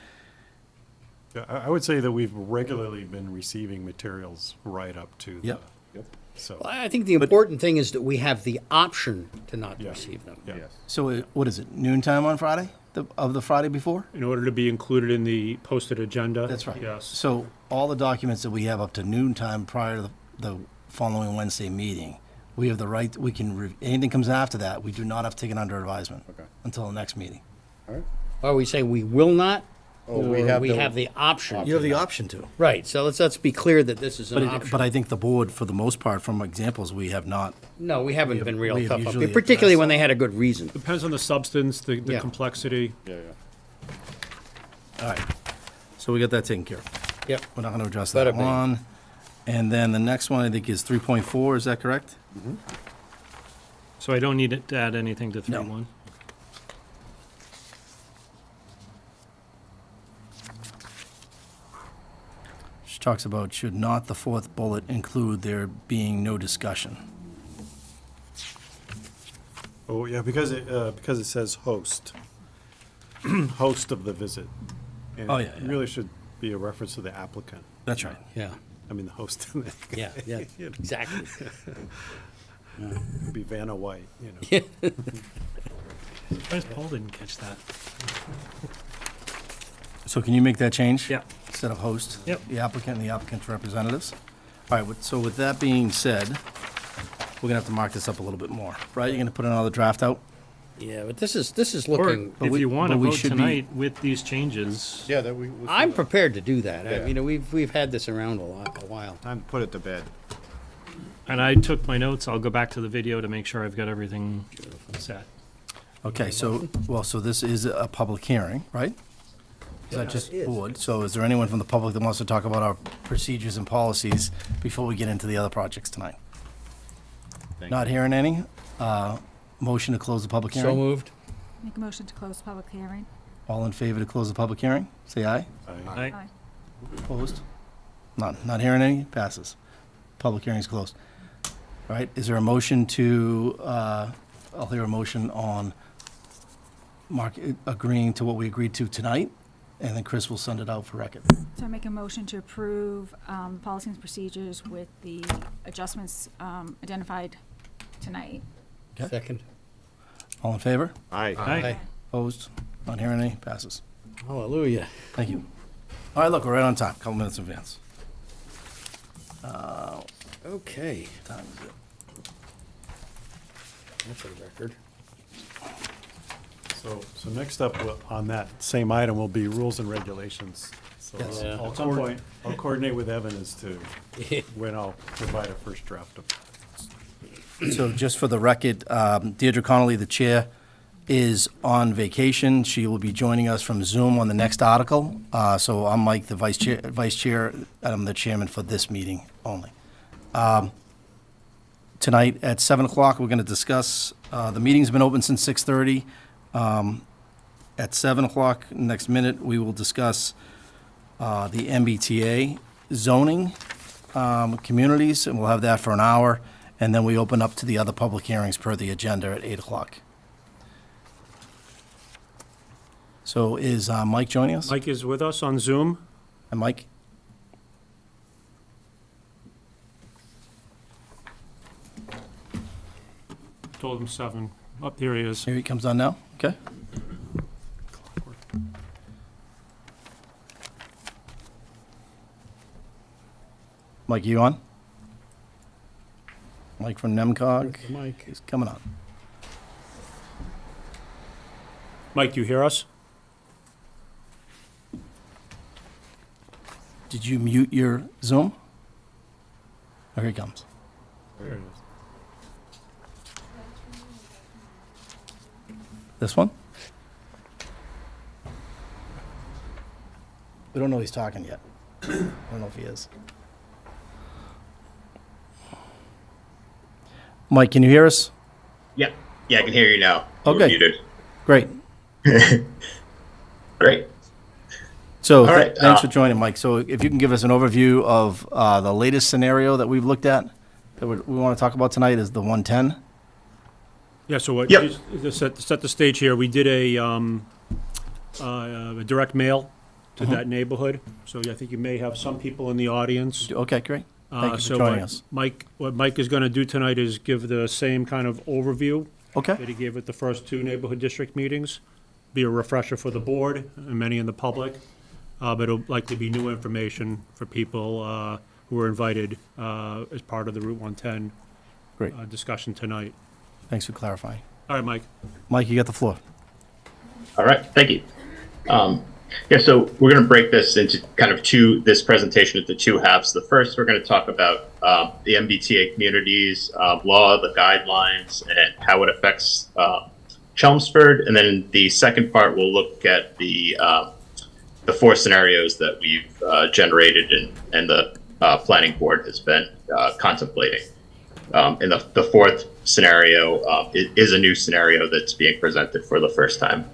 [SPEAKER 4] Yeah, I would say that we've regularly been receiving materials right up to the.
[SPEAKER 1] Yep.
[SPEAKER 3] Yep.
[SPEAKER 4] So,
[SPEAKER 7] Well, I think the important thing is that we have the option to not
[SPEAKER 4] Yeah.
[SPEAKER 7] receive them.
[SPEAKER 4] yeah.
[SPEAKER 3] Yes.
[SPEAKER 1] so what is it, noon time on Friday, of the Friday before?
[SPEAKER 6] In order to be included in the posted agenda?
[SPEAKER 1] That's right.
[SPEAKER 6] Yes.
[SPEAKER 1] So all the documents that we have up to noon time prior to the following Wednesday meeting, we have the right, we can, anything comes after that, we do not have to take it under advisement
[SPEAKER 3] Okay.
[SPEAKER 1] until the next meeting.
[SPEAKER 3] All right.
[SPEAKER 7] Or we say we will not,
[SPEAKER 3] Oh,
[SPEAKER 7] or
[SPEAKER 3] we have
[SPEAKER 7] we
[SPEAKER 3] the-
[SPEAKER 7] have the option.
[SPEAKER 1] You have the option to.
[SPEAKER 7] Right, so let's be clear that this is
[SPEAKER 1] But
[SPEAKER 7] an
[SPEAKER 1] it,
[SPEAKER 7] option.
[SPEAKER 1] but I think the board, for the most part, from examples, we have not,
[SPEAKER 7] No, we haven't
[SPEAKER 1] we
[SPEAKER 7] been
[SPEAKER 1] have-
[SPEAKER 7] real
[SPEAKER 1] we have
[SPEAKER 7] tough up
[SPEAKER 1] usually
[SPEAKER 7] here, particularly
[SPEAKER 1] addressed-
[SPEAKER 7] when they had a good reason.
[SPEAKER 6] Depends on the substance, the
[SPEAKER 7] Yeah.
[SPEAKER 6] complexity.
[SPEAKER 3] Yeah, yeah.
[SPEAKER 1] all right. So we got that taken care of.
[SPEAKER 7] Yep.
[SPEAKER 1] We're not gonna address
[SPEAKER 7] Bada
[SPEAKER 1] that
[SPEAKER 7] bing.
[SPEAKER 1] one. And then the next one, I think, is 3.4, is that correct?
[SPEAKER 2] So I don't need to add anything to
[SPEAKER 1] No.
[SPEAKER 2] 3.1?
[SPEAKER 1] Which talks about, should not the fourth bullet include there being no discussion?
[SPEAKER 4] Oh, yeah, because it says host, host of the visit. And
[SPEAKER 1] Oh, yeah,
[SPEAKER 4] it
[SPEAKER 1] yeah.
[SPEAKER 4] really should be a reference to the applicant.
[SPEAKER 1] That's right.
[SPEAKER 7] Yeah,
[SPEAKER 4] I mean, the host,
[SPEAKER 7] yeah, yeah, exactly.
[SPEAKER 4] it'd be Vanna White, you know.
[SPEAKER 2] Surprised Paul didn't catch that.
[SPEAKER 1] So can you make that change?
[SPEAKER 2] Yeah.
[SPEAKER 1] Instead of host?
[SPEAKER 2] Yep.
[SPEAKER 1] The applicant and the applicant's representatives? All right, so with that being said, we're gonna have to mark this up a little bit more, right? You're gonna put another draft out?
[SPEAKER 7] Yeah, but this is
[SPEAKER 2] Or
[SPEAKER 7] looking,
[SPEAKER 1] But
[SPEAKER 2] if
[SPEAKER 1] we-
[SPEAKER 2] you want to
[SPEAKER 1] but we
[SPEAKER 2] vote
[SPEAKER 1] should be-
[SPEAKER 2] tonight with these changes,
[SPEAKER 3] Yeah, that we. we'll see
[SPEAKER 7] I'm
[SPEAKER 3] that.
[SPEAKER 7] prepared to do that.
[SPEAKER 3] Yeah.
[SPEAKER 7] You know, we've had this around a while.
[SPEAKER 3] Time to put it to bed.
[SPEAKER 2] and I took my notes, I'll go back to the video to make sure I've got everything set.
[SPEAKER 1] Okay, so, well, so this is a public hearing, right? Is that just board? So is there anyone from the public that wants to talk about our procedures and policies before we get into the other projects tonight?
[SPEAKER 3] Thank
[SPEAKER 1] Not hearing any? Motion to close the public
[SPEAKER 7] So
[SPEAKER 1] hearing?
[SPEAKER 7] moved.
[SPEAKER 9] Make a motion to close the public hearing.
[SPEAKER 1] All in favor to close the public hearing? Say aye.
[SPEAKER 2] Aye.
[SPEAKER 9] Aye.
[SPEAKER 1] Opposed? None. Not hearing any? Passes. Public hearing's closed. All right, is there a motion to, I'll hear a motion on Mark agreeing to what we agreed to tonight, and then Chris will send it out for record.
[SPEAKER 9] So I make a motion to approve policies and procedures with the adjustments identified tonight.
[SPEAKER 1] Okay.
[SPEAKER 7] Second.
[SPEAKER 1] All in favor?
[SPEAKER 3] Aye.
[SPEAKER 2] Aye.
[SPEAKER 1] Opposed? Not hearing any? Passes.
[SPEAKER 7] Hallelujah.
[SPEAKER 1] Thank you. All right, look, we're right on time, couple minutes in advance.
[SPEAKER 7] Okay,
[SPEAKER 1] Time is it?
[SPEAKER 7] that's a record.
[SPEAKER 4] So next up on that same item will be rules and regulations. So
[SPEAKER 1] Yes.
[SPEAKER 7] Yeah.
[SPEAKER 4] I'll coordinate with Evan as to when I'll provide a first draft of.
[SPEAKER 1] So just for the record, Deirdre Connolly, the chair, is on vacation. She will be joining us from Zoom on the next article. So I'm Mike, the vice chair, and I'm the chairman for this meeting only. Tonight at 7 o'clock, we're going to discuss, the meeting's been open since 6:30. At 7 o'clock, next minute, we will discuss the MBTA zoning communities, and we'll have that for an hour. And then we open up to the other public hearings per the agenda at 8 o'clock. So is Mike joining us?
[SPEAKER 6] Mike is with us on Zoom.
[SPEAKER 1] And Mike?
[SPEAKER 6] Told him 7. Up there he is.
[SPEAKER 1] Here he comes on now, okay? Mike, you on? Mike from NEMCOG
[SPEAKER 7] Mike.
[SPEAKER 1] is coming on.
[SPEAKER 6] Mike, do you hear us?
[SPEAKER 1] Did you mute your Zoom? Oh, here he comes.
[SPEAKER 6] There it is.
[SPEAKER 1] This one? We don't know he's talking yet. I don't know if he is. Mike, can you hear us?
[SPEAKER 10] Yeah, I can hear you now. You were
[SPEAKER 1] Okay.
[SPEAKER 10] muted.
[SPEAKER 1] Great.
[SPEAKER 10] Great.
[SPEAKER 1] So
[SPEAKER 10] All right,
[SPEAKER 1] thanks for joining, Mike. So if you can give us an overview of the latest scenario that we've looked at, that we want to talk about tonight is the 110.
[SPEAKER 6] Yeah, so what,
[SPEAKER 10] Yep.
[SPEAKER 6] just to set the stage here, we did a direct mail to that neighborhood. So I think you may have some people in the audience.
[SPEAKER 1] Okay, great. Thank you for
[SPEAKER 6] So
[SPEAKER 1] joining
[SPEAKER 6] what
[SPEAKER 1] us.
[SPEAKER 6] what Mike is going to do tonight is give the same kind of overview
[SPEAKER 1] Okay,
[SPEAKER 6] that he gave at the first two neighborhood district meetings. Be a refresher for the board and many in the public, but it'll likely be new information for people who were invited as part of the Route 110
[SPEAKER 1] great.
[SPEAKER 6] discussion tonight.
[SPEAKER 1] Thanks for clarifying.
[SPEAKER 6] All right, Mike.
[SPEAKER 1] Mike, you got the floor.
[SPEAKER 10] All right, thank you. Yeah, so we're going to break this into kind of this presentation into two halves. The first, we're going to talk about the MBTA communities law, the guidelines, and how it affects Chelmsford. And then the second part, we'll look at the four scenarios that we've generated and the planning board has been contemplating. And the fourth scenario is a new scenario that's being presented for the first time.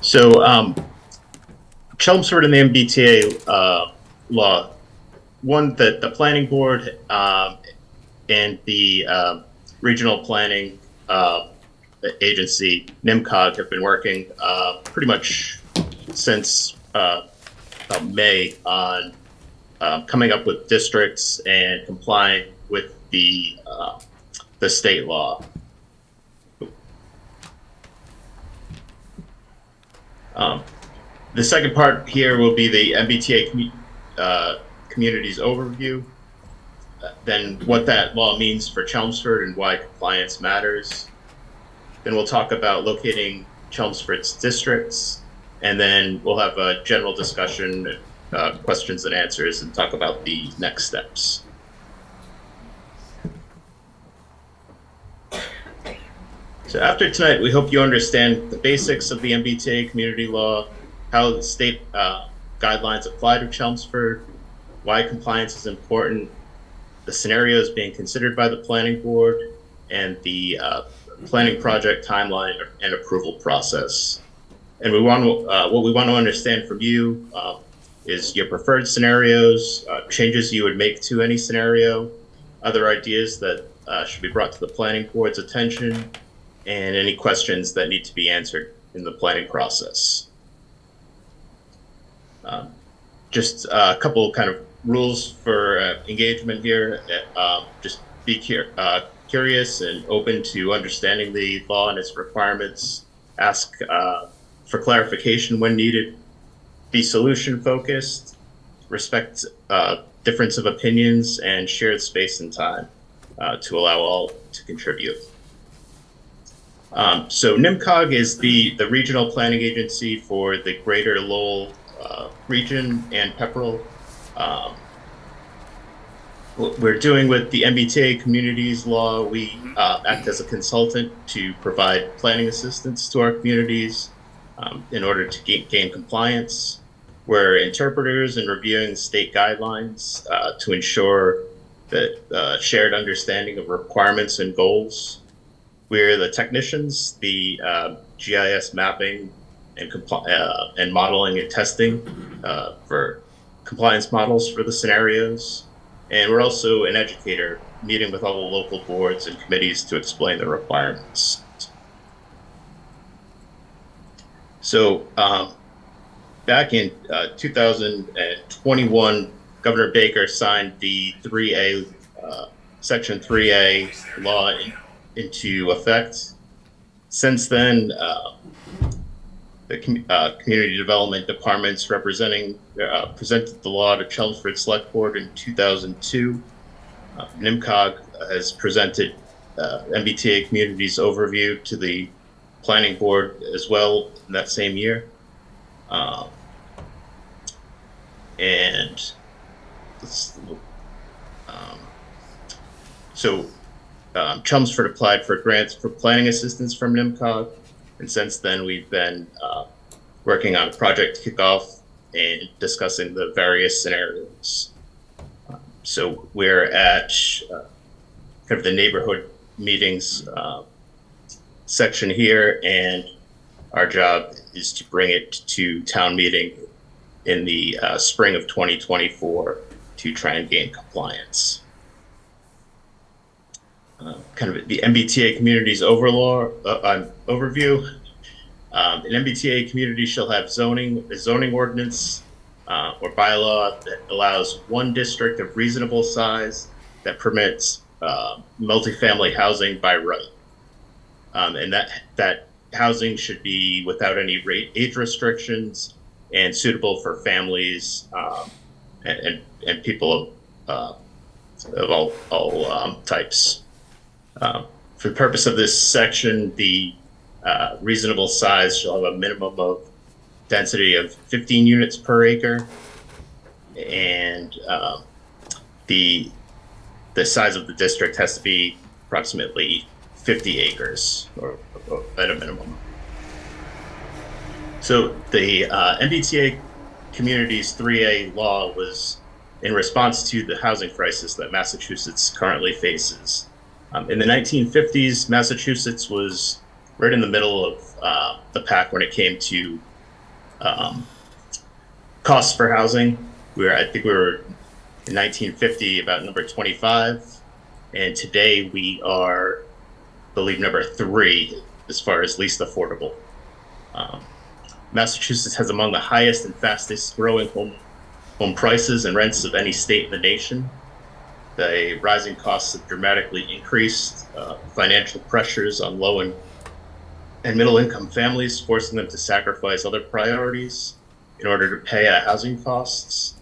[SPEAKER 10] So Chelmsford and the MBTA law, one that the planning board and the regional planning agency, NIMCOG, have been working pretty much since May on coming up with districts and complying with the state law. The second part here will be the MBTA communities overview, then what that law means for Chelmsford and why compliance matters. Then we'll talk about locating Chelmsford's districts, and then we'll have a general discussion, questions and answers, and talk about the next steps. So after tonight, we hope you understand the basics of the MBTA community law, how the state guidelines apply to Chelmsford, why compliance is important, the scenarios being considered by the planning board, and the planning project timeline and approval process. And what we want to understand from you is your preferred scenarios, changes you would make to any scenario, other ideas that should be brought to the planning board's attention, and any questions that need to be answered in the planning process. Just a couple kind of rules for engagement here. Just be curious and open to understanding the law and its requirements. Ask for clarification when needed. Be solution focused. Respect difference of opinions and shared space and time to allow all to contribute. So NIMCOG is the regional planning agency for the greater Lowell region and Pepperell. What we're doing with the MBTA communities law, we act as a consultant to provide planning assistance to our communities in order to gain compliance. We're interpreters and reviewing state guidelines to ensure that shared understanding of requirements and goals. We're the technicians, the GIS mapping and modeling and testing for compliance models for the scenarios. And we're also an educator, meeting with all the local boards and committees to explain the requirements. So back in 2021, Governor Baker signed the 3A, Section 3A law into effect. Since then, the community development departments representing presented the law to Chelmsford Select Board in 2002. NIMCOG has presented MBTA communities overview to the planning board as well in that same year. And Chelmsford applied for grants for planning assistance from NIMCOG, and since then we've been working on a project kickoff and discussing the various scenarios. So we're at kind of the neighborhood meetings section here, and our job is to bring it to town meeting in the spring of 2024 to try and gain compliance. Kind of the MBTA communities overview. An MBTA community shall have a zoning ordinance or bylaw that allows one district of reasonable size that permits multifamily housing by right. And that housing should be without any age restrictions and suitable for families and people of all types. For the purpose of this section, the reasonable size shall have a minimum of density of 15 units per acre, and the size of the district has to be approximately 50 acres or at a minimum. So the MBTA Communities 3A law was in response to the housing crisis that Massachusetts currently faces. In the 1950s, Massachusetts was right in the middle of the pack when it came to costs for housing. I think we were in 1950 about number 25, and today we are, I believe, number 3 as far as least affordable. Massachusetts has among the highest and fastest growing home prices and rents of any state in the nation. The rising costs have dramatically increased financial pressures on low and middle income families, forcing them to sacrifice other priorities in order to pay housing costs.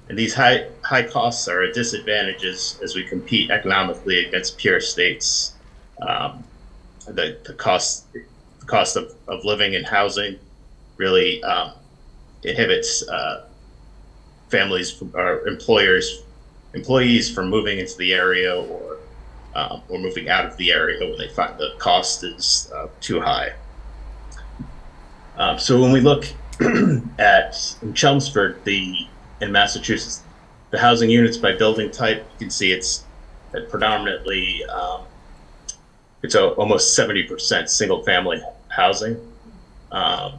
[SPEAKER 10] And these high costs are a disadvantage as we compete economically against peer states. The cost of living and housing really inhibits families or employees from moving into the area or moving out of the area when they find the cost is too high. So when we look at in Chelmsford, in Massachusetts, the housing units by building type, you can see it's predominantly it's almost 70% single family housing, and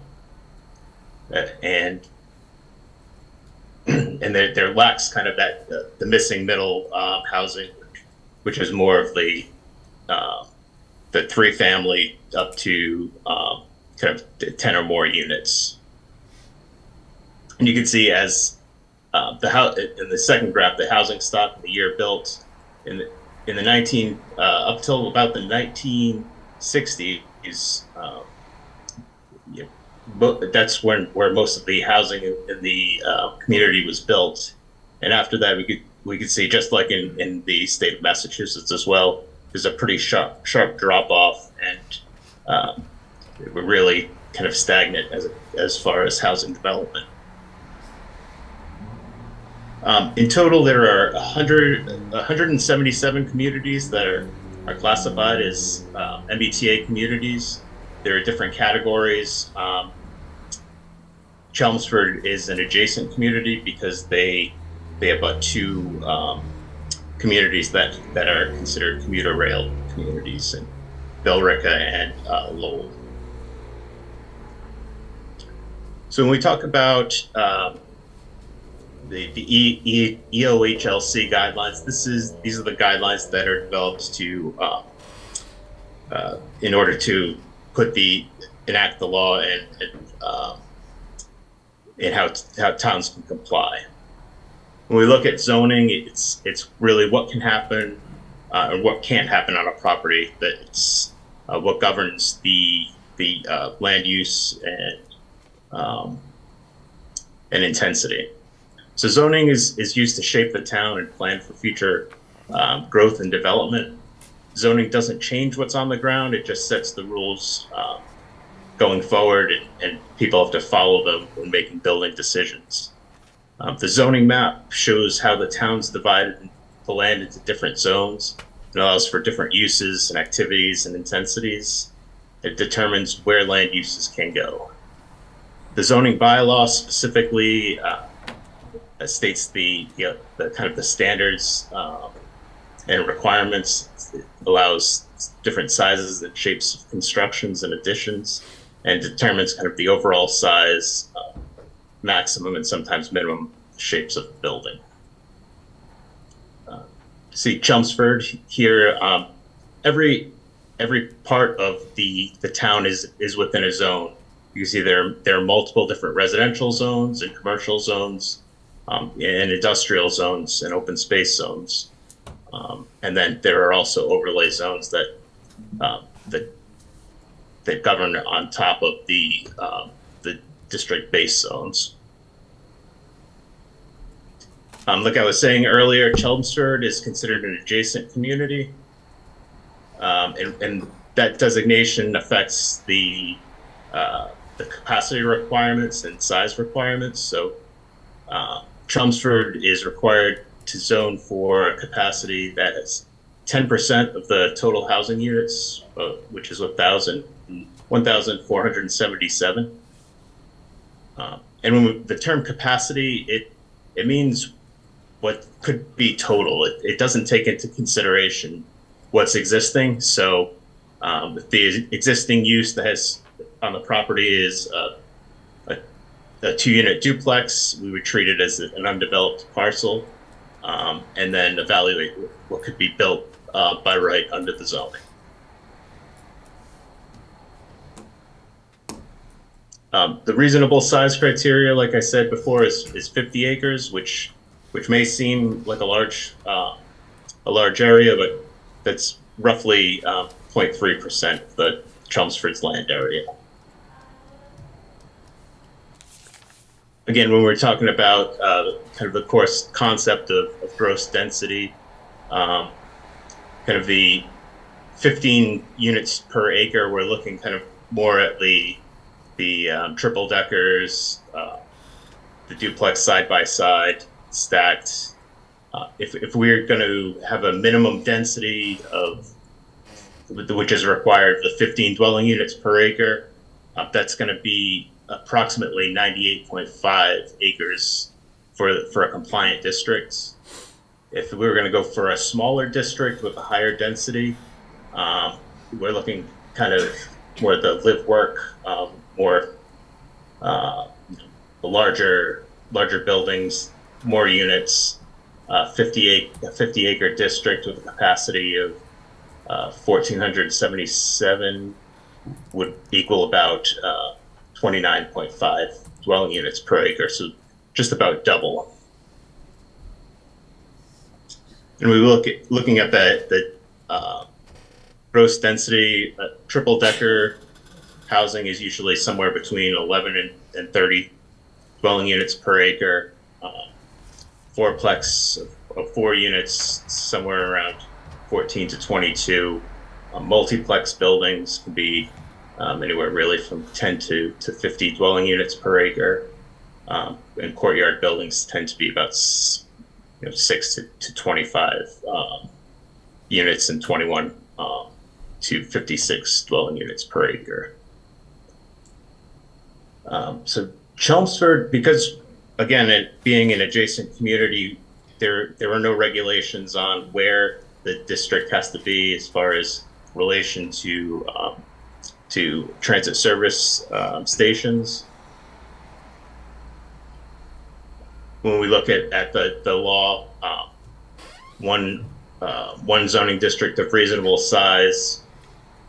[SPEAKER 10] there lacks kind of that the missing middle housing, which is more of the 3 family up to kind of 10 or more units. And you can see as in the second graph, the housing stock in the year built in the up till about the 1960s. That's where most of the housing in the community was built, and after that we could see, just like in the state of Massachusetts as well, there's a pretty sharp drop off, and we're really kind of stagnant as far as housing development. In total, there are 177 communities that are classified as MBTA communities. There are different categories. Chelmsford is an adjacent community because they have about 2 communities that are considered commuter rail communities, in Billerica and Lowell. So when we talk about the EOHLC guidelines, these are the guidelines that are developed to in order to enact the law and how towns can comply. When we look at zoning, it's really what can happen and what can't happen on a property. That's what governs the land use and and intensity. So zoning is used to shape the town and plan for future growth and development. Zoning doesn't change what's on the ground, it just sets the rules going forward, and people have to follow them when making building decisions. The zoning map shows how the town's divided the land into different zones. It allows for different uses and activities and intensities. It determines where land uses can go. The zoning bylaw specifically states the kind of the standards and requirements. It allows different sizes and shapes of constructions and additions, and determines kind of the overall size, maximum and sometimes minimum shapes of the building. See Chelmsford here. Every part of the town is within a zone. You can see there are multiple different residential zones and commercial zones, and industrial zones and open space zones, and then there are also overlay zones that govern on top of the district-based zones. Like I was saying earlier, Chelmsford is considered an adjacent community, and that designation affects the capacity requirements and size requirements. So Chelmsford is required to zone for a capacity that is 10% of the total housing units, which is 1,477. And when the term capacity, it means what could be total. It doesn't take into consideration what's existing. So if the existing use that has on the property is a 2-unit duplex, we would treat it as an undeveloped parcel, and then evaluate what could be built by right under the zoning. The reasonable size criteria, like I said before, is 50 acres, which may seem like a large area, but that's roughly 0.3% of the Chelmsford's land area. Again, when we're talking about kind of the course concept of gross density, kind of the 15 units per acre, we're looking kind of more at the triple deckers, the duplex side by side, stacked. If we're going to have a minimum density of, which is required, the 15 dwelling units per acre, that's going to be approximately 98.5 acres for a compliant district. If we were going to go for a smaller district with a higher density, we're looking kind of more the live work, more larger buildings, more units. 50 acre district with a capacity of 1,477 would equal about 29.5 dwelling units per acre, so just about double. And we looking at the gross density. Triple decker housing is usually somewhere between 11 and 30 dwelling units per acre. Fourplex of 4 units, somewhere around 14 to 22. Multiplex buildings can be anywhere really from 10 to 50 dwelling units per acre. And courtyard buildings tend to be about 6 to 25 units and 21 to 56 dwelling units per acre. So Chelmsford, because again, it being an adjacent community, there are no regulations on where the district has to be as far as relation to transit service stations. When we look at the law, one zoning district of reasonable size,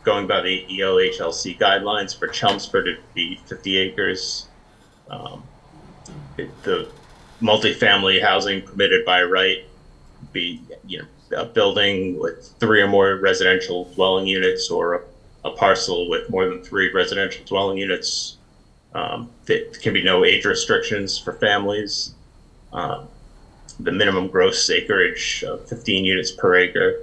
[SPEAKER 10] going by the ELHLC guidelines for Chelmsford, it'd be 50 acres. The multifamily housing permitted by right would be a building with 3 or more residential dwelling units, or a parcel with more than 3 residential dwelling units, There can be no age restrictions for families. The minimum gross acreage of 15 units per acre,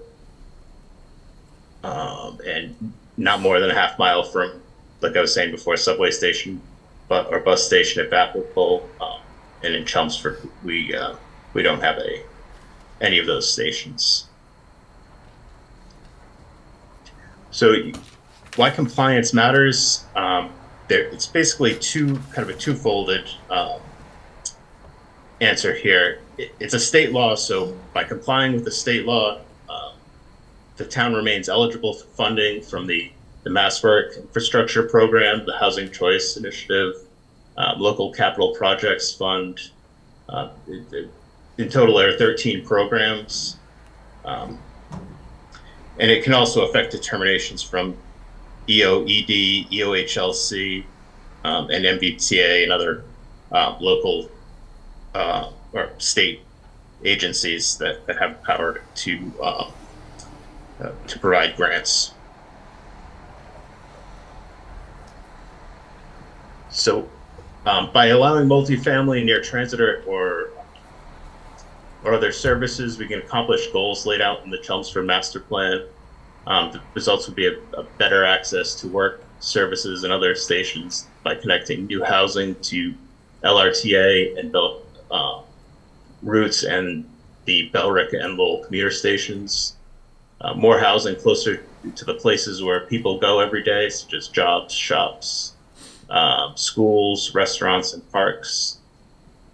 [SPEAKER 10] and not more than a half mile from, like I was saying before, subway station, or bus station if applicable. And in Chelmsford, we don't have any of those stations. So why compliance matters? It's basically kind of a two-folded answer here. It's a state law, so by complying with the state law, the town remains eligible for funding from the Mass Work Infrastructure Program, the Housing Choice Initiative, Local Capital Projects Fund. In total, there are 13 programs. And it can also affect determinations from EOED, EOHLC, and MBTA and other local or state agencies that have power to provide grants. So by allowing multifamily near transit or other services, we can accomplish goals laid out in the Chelmsford Master Plan. The results would be a better access to work, services, and other stations by connecting new housing to LRTA and routes and the Bellrick and Lowell commuter stations. More housing closer to the places where people go every day, such as jobs, shops, schools, restaurants, and parks.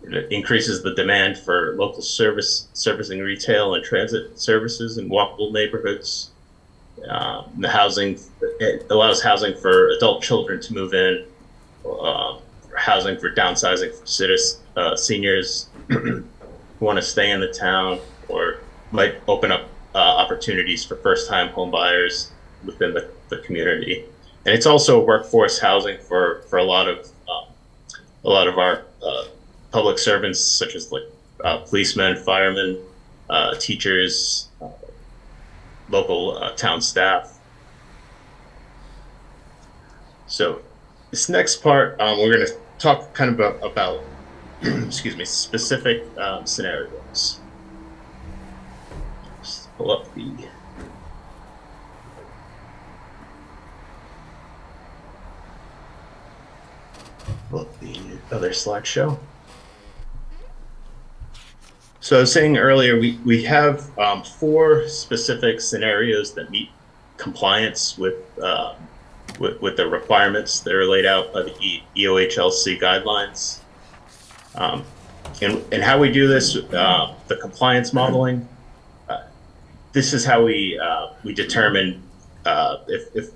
[SPEAKER 10] It increases the demand for local servicing retail and transit services in walkable neighborhoods. The housing, it allows housing for adult children to move in, housing for downsizing for seniors who want to stay in the town, or might open up opportunities for first-time home buyers within the community. And it's also workforce housing for a lot of our public servants, such as like policemen, firemen, teachers, local town staff. So this next part, we're going to talk kind of about excuse me, specific scenarios. Just pull up the other slideshow. So I was saying earlier, we have 4 specific scenarios that meet compliance with the requirements that are laid out by the EOHLC guidelines. And how we do this, the compliance modeling, this is how we determine if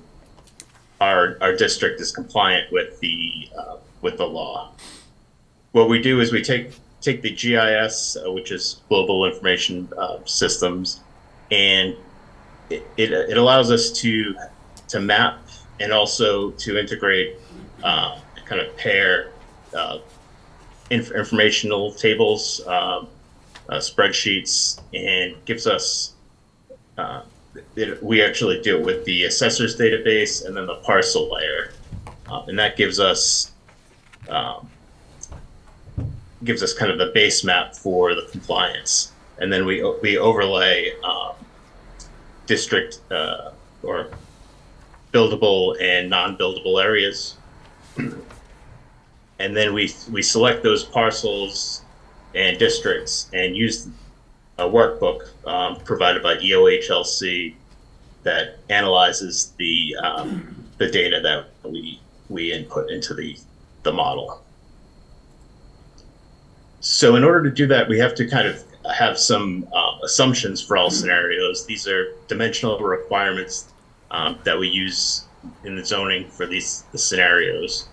[SPEAKER 10] our district is compliant with the law. What we do is we take the GIS, which is Global Information Systems, and it allows us to map and also to integrate, kind of pair informational tables, spreadsheets, and gives us, we actually do it with the assessor's database and then the parcel layer. And that gives us kind of the base map for the compliance. And then we overlay district or buildable and non-buildable areas. And then we select those parcels and districts and use a workbook provided by EOHLC that analyzes the data that we input into the model. So in order to do that, we have to kind of have some assumptions for all scenarios. These are dimensional requirements that we use in the zoning for the scenarios.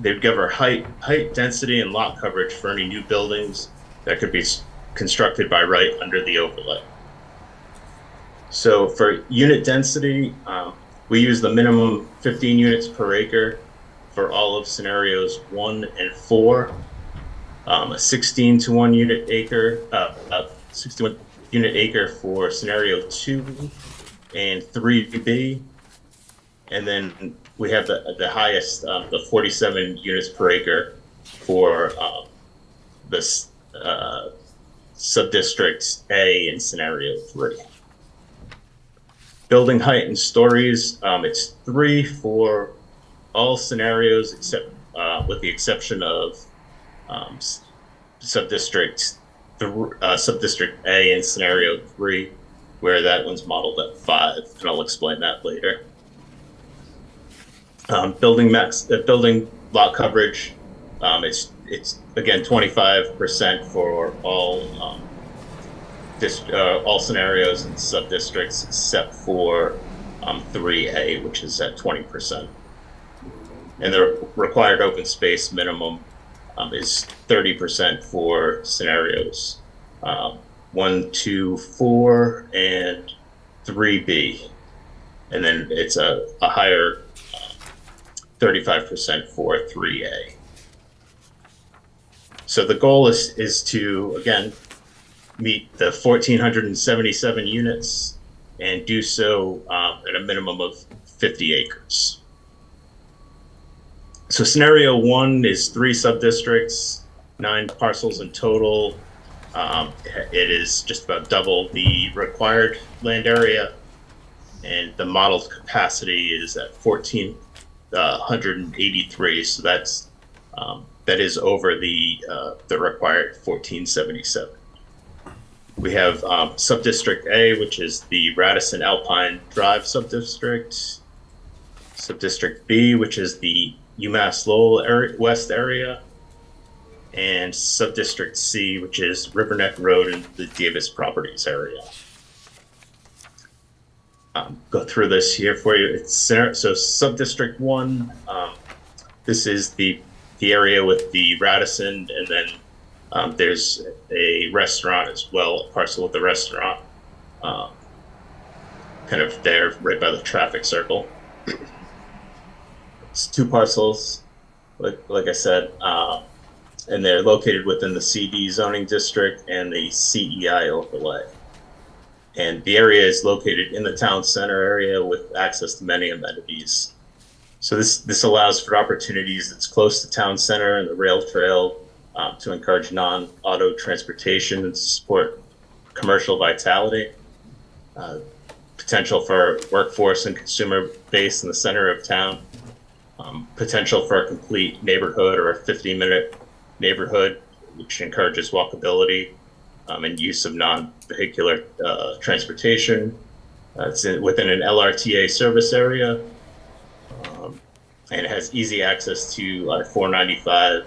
[SPEAKER 10] They cover height, density, and lot coverage for any new buildings that could be constructed by right under the overlay. So for unit density, we use the minimum 15 units per acre for all of scenarios 1 and 4. A 16 to 1 unit acre, 61 unit acre for scenario 2 and 3B, and then we have the highest, the 47 units per acre for this subdistrict A in scenario 3. Building height and stories, it's 3 for all scenarios except with the exception of subdistrict A in scenario 3, where that one's modeled at 5, and I'll explain that later. Building lot coverage, it's again 25% for all scenarios and sub-districts except for 3A, which is at 20%. And the required open space minimum is 30% for scenarios 1, 2, 4, and 3B. And then it's a higher 35% for 3A. So the goal is to, again, meet the 1,477 units and do so at a minimum of 50 acres. So scenario 1 is 3 sub-districts, 9 parcels in total. It is just about double the required land area, and the modeled capacity is at 1,483. So that is over the required 1,477. We have Subdistrict A, which is the Radisson Alpine Drive Subdistrict. Subdistrict B, which is the UMass Lowell West area. And Subdistrict C, which is Riverneck Road and the Davis Properties area. Go through this here for you. So Subdistrict 1, this is the area with the Radisson, and then there's a restaurant as well, a parcel with the restaurant, kind of there right by the traffic circle. It's 2 parcels, like I said, and they're located within the CD zoning district and the CEI overlay. And the area is located in the town center area with access to many amenities. So this allows for opportunities that's close to town center and the rail trail, to encourage non-auto transportation and support commercial vitality, potential for workforce and consumer base in the center of town, potential for a complete neighborhood or a 15-minute neighborhood, which encourages walkability and use of non-vehicular transportation. It's within an LRTA service area, and it has easy access to 495,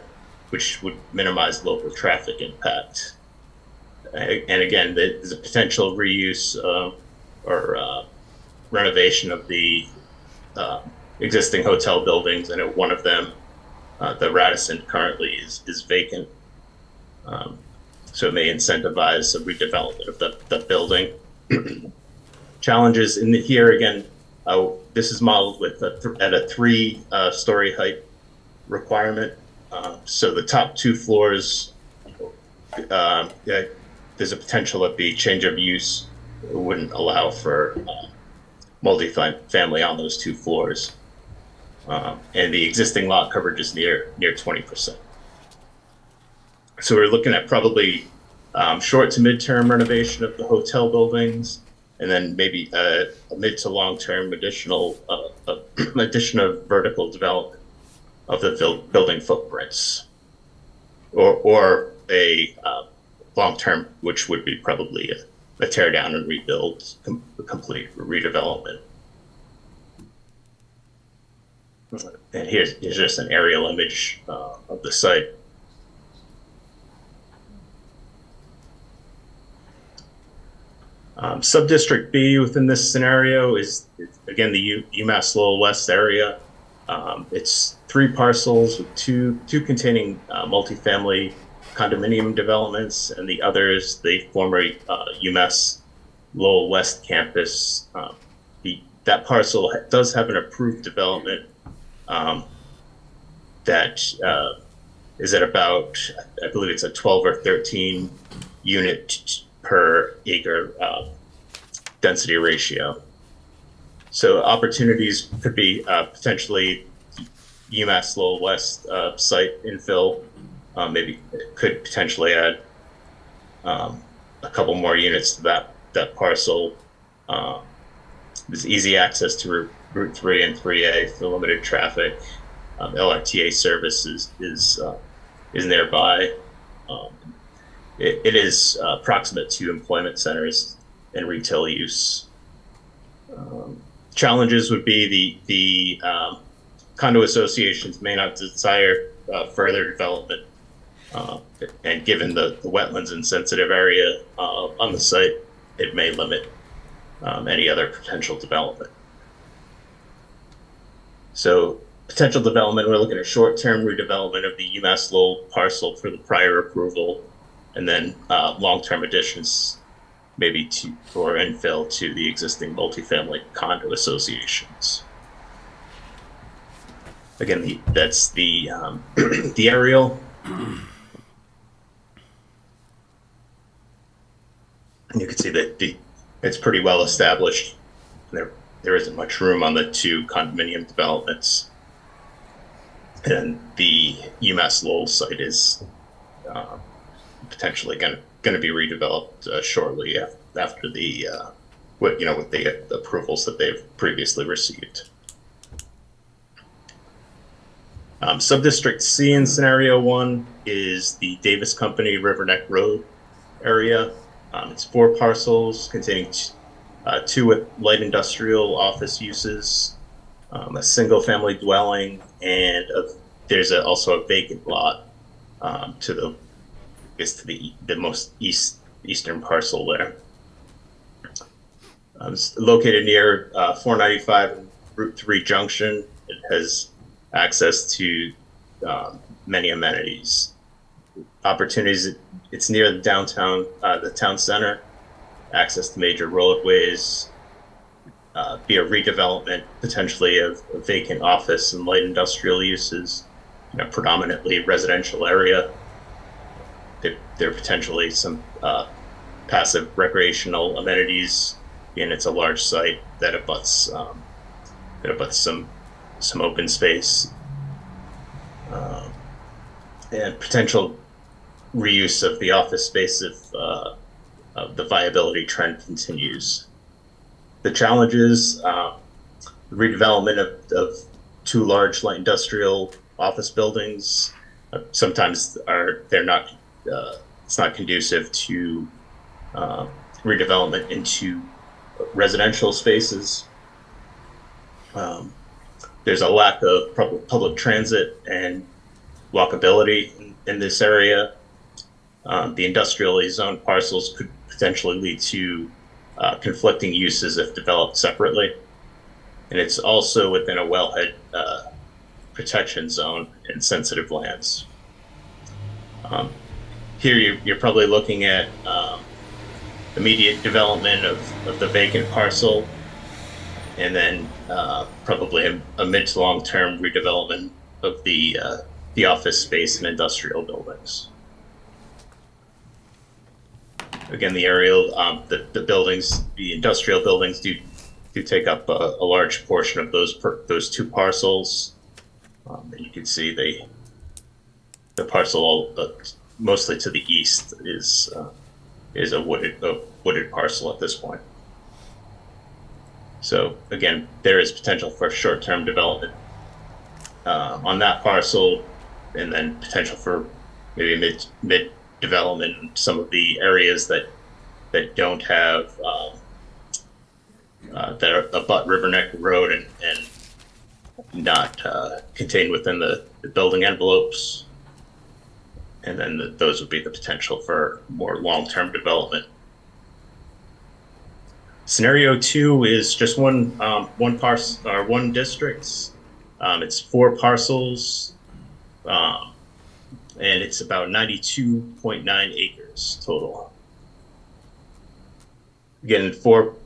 [SPEAKER 10] which would minimize local traffic impact. And again, there's a potential reuse or renovation of the existing hotel buildings, and one of them, the Radisson, currently is vacant. So it may incentivize a redevelopment of the building. Challenges in here again, this is modeled with at a 3-story height requirement. So the top 2 floors, there's a potential that the change of use wouldn't allow for multi-family on those 2 floors. And the existing lot coverage is near 20%. So we're looking at probably short to mid-term renovation of the hotel buildings, and then maybe a mid to long-term addition of vertical development of the building footprints, or a long-term, which would be probably a tear down and rebuild, complete redevelopment. And here's just an aerial image of the site. Subdistrict B within this scenario is again the UMass Lowell West area. It's 3 parcels with two containing multifamily condominium developments, and the others the former UMass Lowell West campus. That parcel does have an approved development that is at about, I believe it's a 12 or 13 unit per acre density ratio. So opportunities could be potentially UMass Lowell West site infill. Maybe could potentially add a couple more units to that parcel. There's easy access to Route 3 and 3A for limited traffic. LRTA service is nearby. It is proximate to employment centers and retail use. Challenges would be the condo associations may not desire further development, and given the wetlands and sensitive area on the site, it may limit any other potential development. So potential development, we're looking at short-term redevelopment of the UMass Lowell parcel for the prior approval, and then long-term additions maybe or infill to the existing multifamily condo associations. Again, that's the the aerial. And you can see that it's pretty well established. There isn't much room on the two condominium developments. And the UMass Lowell site is potentially going to be redeveloped shortly after the with the approvals that they've previously received. Subdistrict C in scenario 1 is the Davis Company Riverneck Road area. It's 4 parcels containing 2 with light industrial office uses, a single family dwelling, and there's also a vacant lot to the most eastern parcel there. It's located near 495 and Route 3 junction. It has access to many amenities. Opportunities, it's near the downtown, the town center, access to major roadways, be a redevelopment potentially of vacant office and light industrial uses, predominantly residential area. There are potentially some passive recreational amenities, and it's a large site that abuts some open space, and potential reuse of the office space if the viability trend continues. The challenges, redevelopment of 2 large light industrial office buildings sometimes it's not conducive to redevelopment into residential spaces. There's a lack of public transit and walkability in this area. The industrially zoned parcels could potentially lead to conflicting uses if developed separately. And it's also within a wellhead protection zone in sensitive lands. Here you're probably looking at immediate development of the vacant parcel, and then probably a mid to long term redevelopment of the office space and industrial buildings. Again, the aerial, the buildings, the industrial buildings do take up a large portion of those 2 parcels. And you can see the parcel mostly to the east is a wooded parcel at this point. So again, there is potential for short-term development on that parcel, and then potential for maybe mid development in some of the areas that don't have that abut Riverneck Road and not contained within the building envelopes. And then those would be the potential for more long-term development. Scenario 2 is just one parcel or one district. It's 4 parcels, and it's about 92.9 acres total. Again, four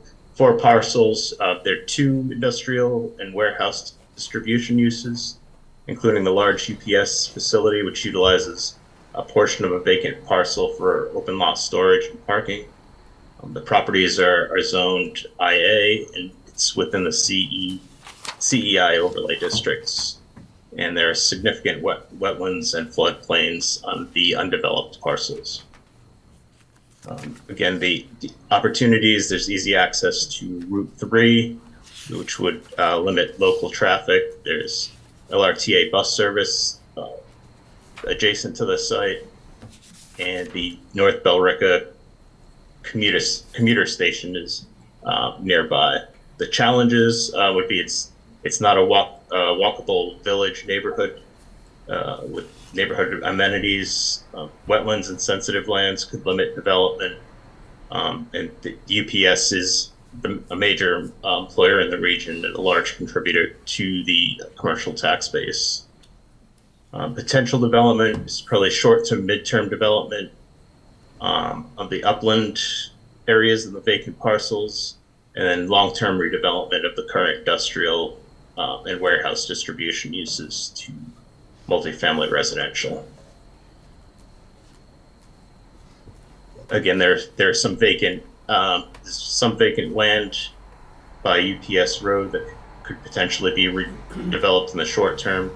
[SPEAKER 10] parcels. There are 2 industrial and warehouse distribution uses, including the large UPS facility, which utilizes a portion of a vacant parcel for open lot storage and parking. The properties are zoned IA and it's within the CEI overlay districts, and there are significant wetlands and floodplains on the undeveloped parcels. Again, the opportunities, there's easy access to Route 3, which would limit local traffic. There's LRTA bus service adjacent to the site, and the North Bellrica commuter station is nearby. The challenges would be it's not a walkable village neighborhood with neighborhood amenities. Wetlands and sensitive lands could limit development, and the UPS is a major employer in the region and a large contributor to the commercial tax base. Potential development is probably short to midterm development of the upland areas and the vacant parcels, and then long-term redevelopment of the current industrial and warehouse distribution uses to multifamily residential. Again, there's some vacant land by UPS Road that could potentially be redeveloped in the short term.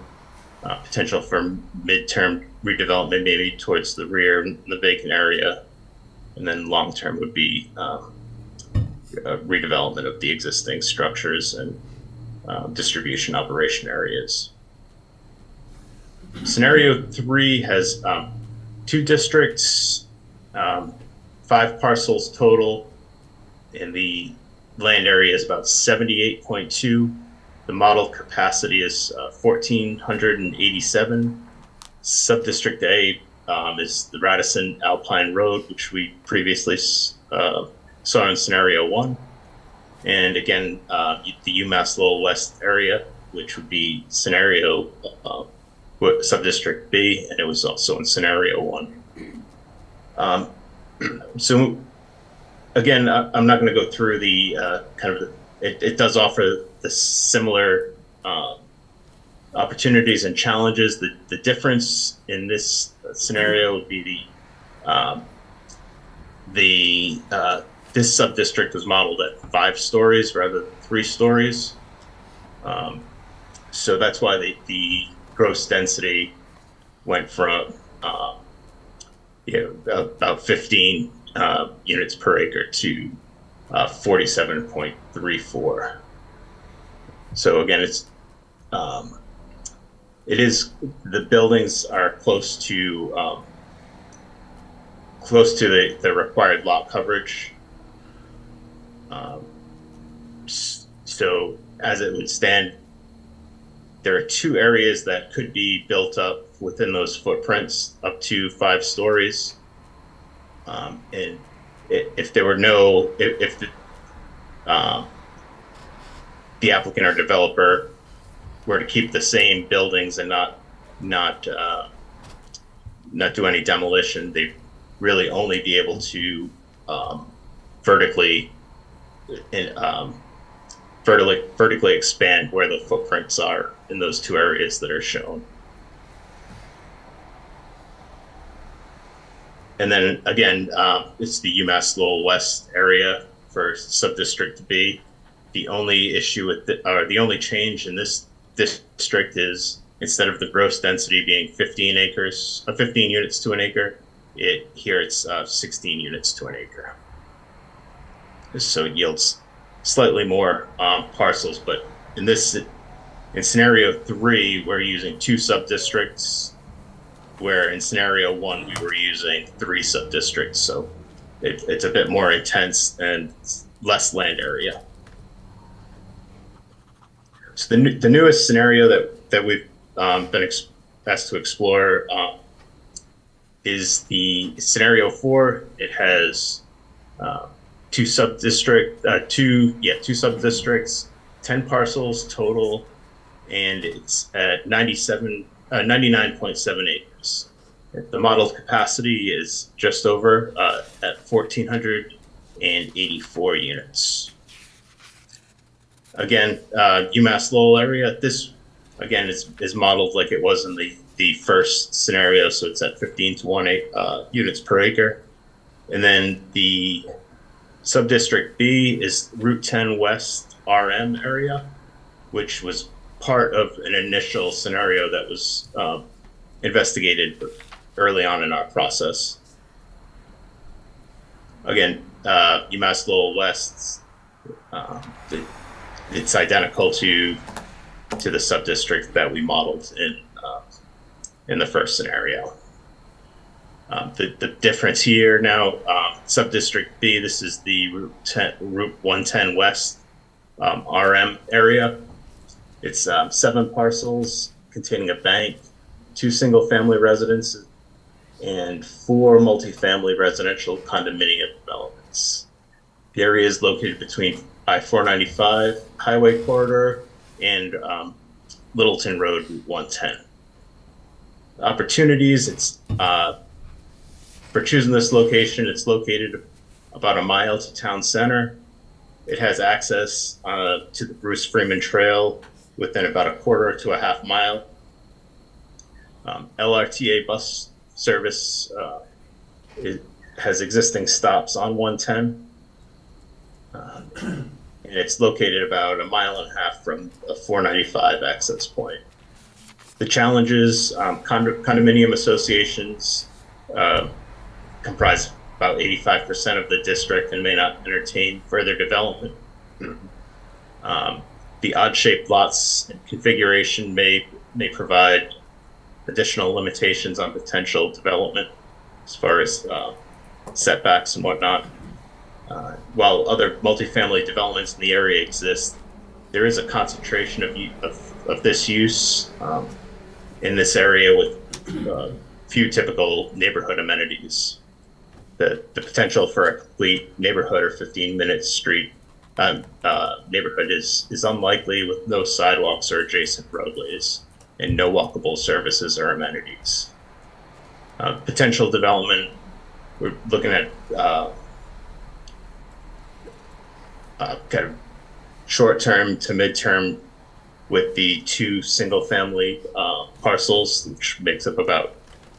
[SPEAKER 10] Potential for midterm redevelopment maybe towards the rear in the vacant area, and then long term would be redevelopment of the existing structures and distribution operation areas. Scenario 3 has 2 districts, 5 parcels total, and the land area is about 78.2. The model capacity is 1,487. Subdistrict A is the Radisson Alpine Road, which we previously saw in scenario 1. And again, the UMass Lowell West area, which would be scenario subdistrict B, and it was also in scenario 1. So again, I'm not going to go through the it does offer the similar opportunities and challenges. The difference in this scenario would be this sub-district was modeled at 5 stories rather than 3 stories. So that's why the gross density went from about 15 units per acre to 47.34. So again, the buildings are close to the required lot coverage. So as it would stand, there are 2 areas that could be built up within those footprints up to 5 stories. And if there were if the applicant or developer were to keep the same buildings and not do any demolition, they'd really only be able to vertically expand where the footprints are in those 2 areas that are shown. And then again, it's the UMass Lowell West area for subdistrict B. The only issue with the only change in this district is instead of the gross density being 15 units to an acre, here it's 16 units to an acre. So it yields slightly more parcels, but in scenario 3, we're using 2 sub-districts, where in scenario 1 we were using 3 sub-districts. So it's a bit more intense and less land area. So the newest scenario that we've been asked to explore is the scenario 4. It has 2 sub-districts, 10 parcels total, and it's at 99.7 acres. The modeled capacity is just over at 1,484 units. Again, UMass Lowell area, this again is modeled like it was in the first scenario, so it's at 15 to 1 units per acre. And then the subdistrict B is Route 10 West, RM area, which was part of an initial scenario that was investigated early on in our process. Again, UMass Lowell West, it's identical to the sub-district that we modeled in the first scenario. The difference here now, sub-district B, this is the Route 110 West RM area. It's 7 parcels containing a bank, 2 single-family residences, and 4 multifamily residential condominium developments. The area is located between I-495 highway corridor and Littleton Road, Route 110. Opportunities, it's for choosing this location, it's located about a mile to town center. It has access to the Bruce Freeman Trail within about a quarter to a half mile. LRTA bus service it has existing stops on 110. And it's located about a mile and a half from a 495 access point. The challenges, condominium associations comprise about 85% of the district and may not entertain further development. The odd-shaped lots and configuration may provide additional limitations on potential development as far as setbacks and whatnot. While other multifamily developments in the area exist, there is a concentration of this use in this area with few typical neighborhood amenities. The potential for a complete neighborhood or 15-minute street neighborhood is unlikely, with no sidewalks or adjacent roadways and no walkable services or amenities. Potential development, we're looking at kind of short-term to mid-term with the 2 single-family parcels, which makes up about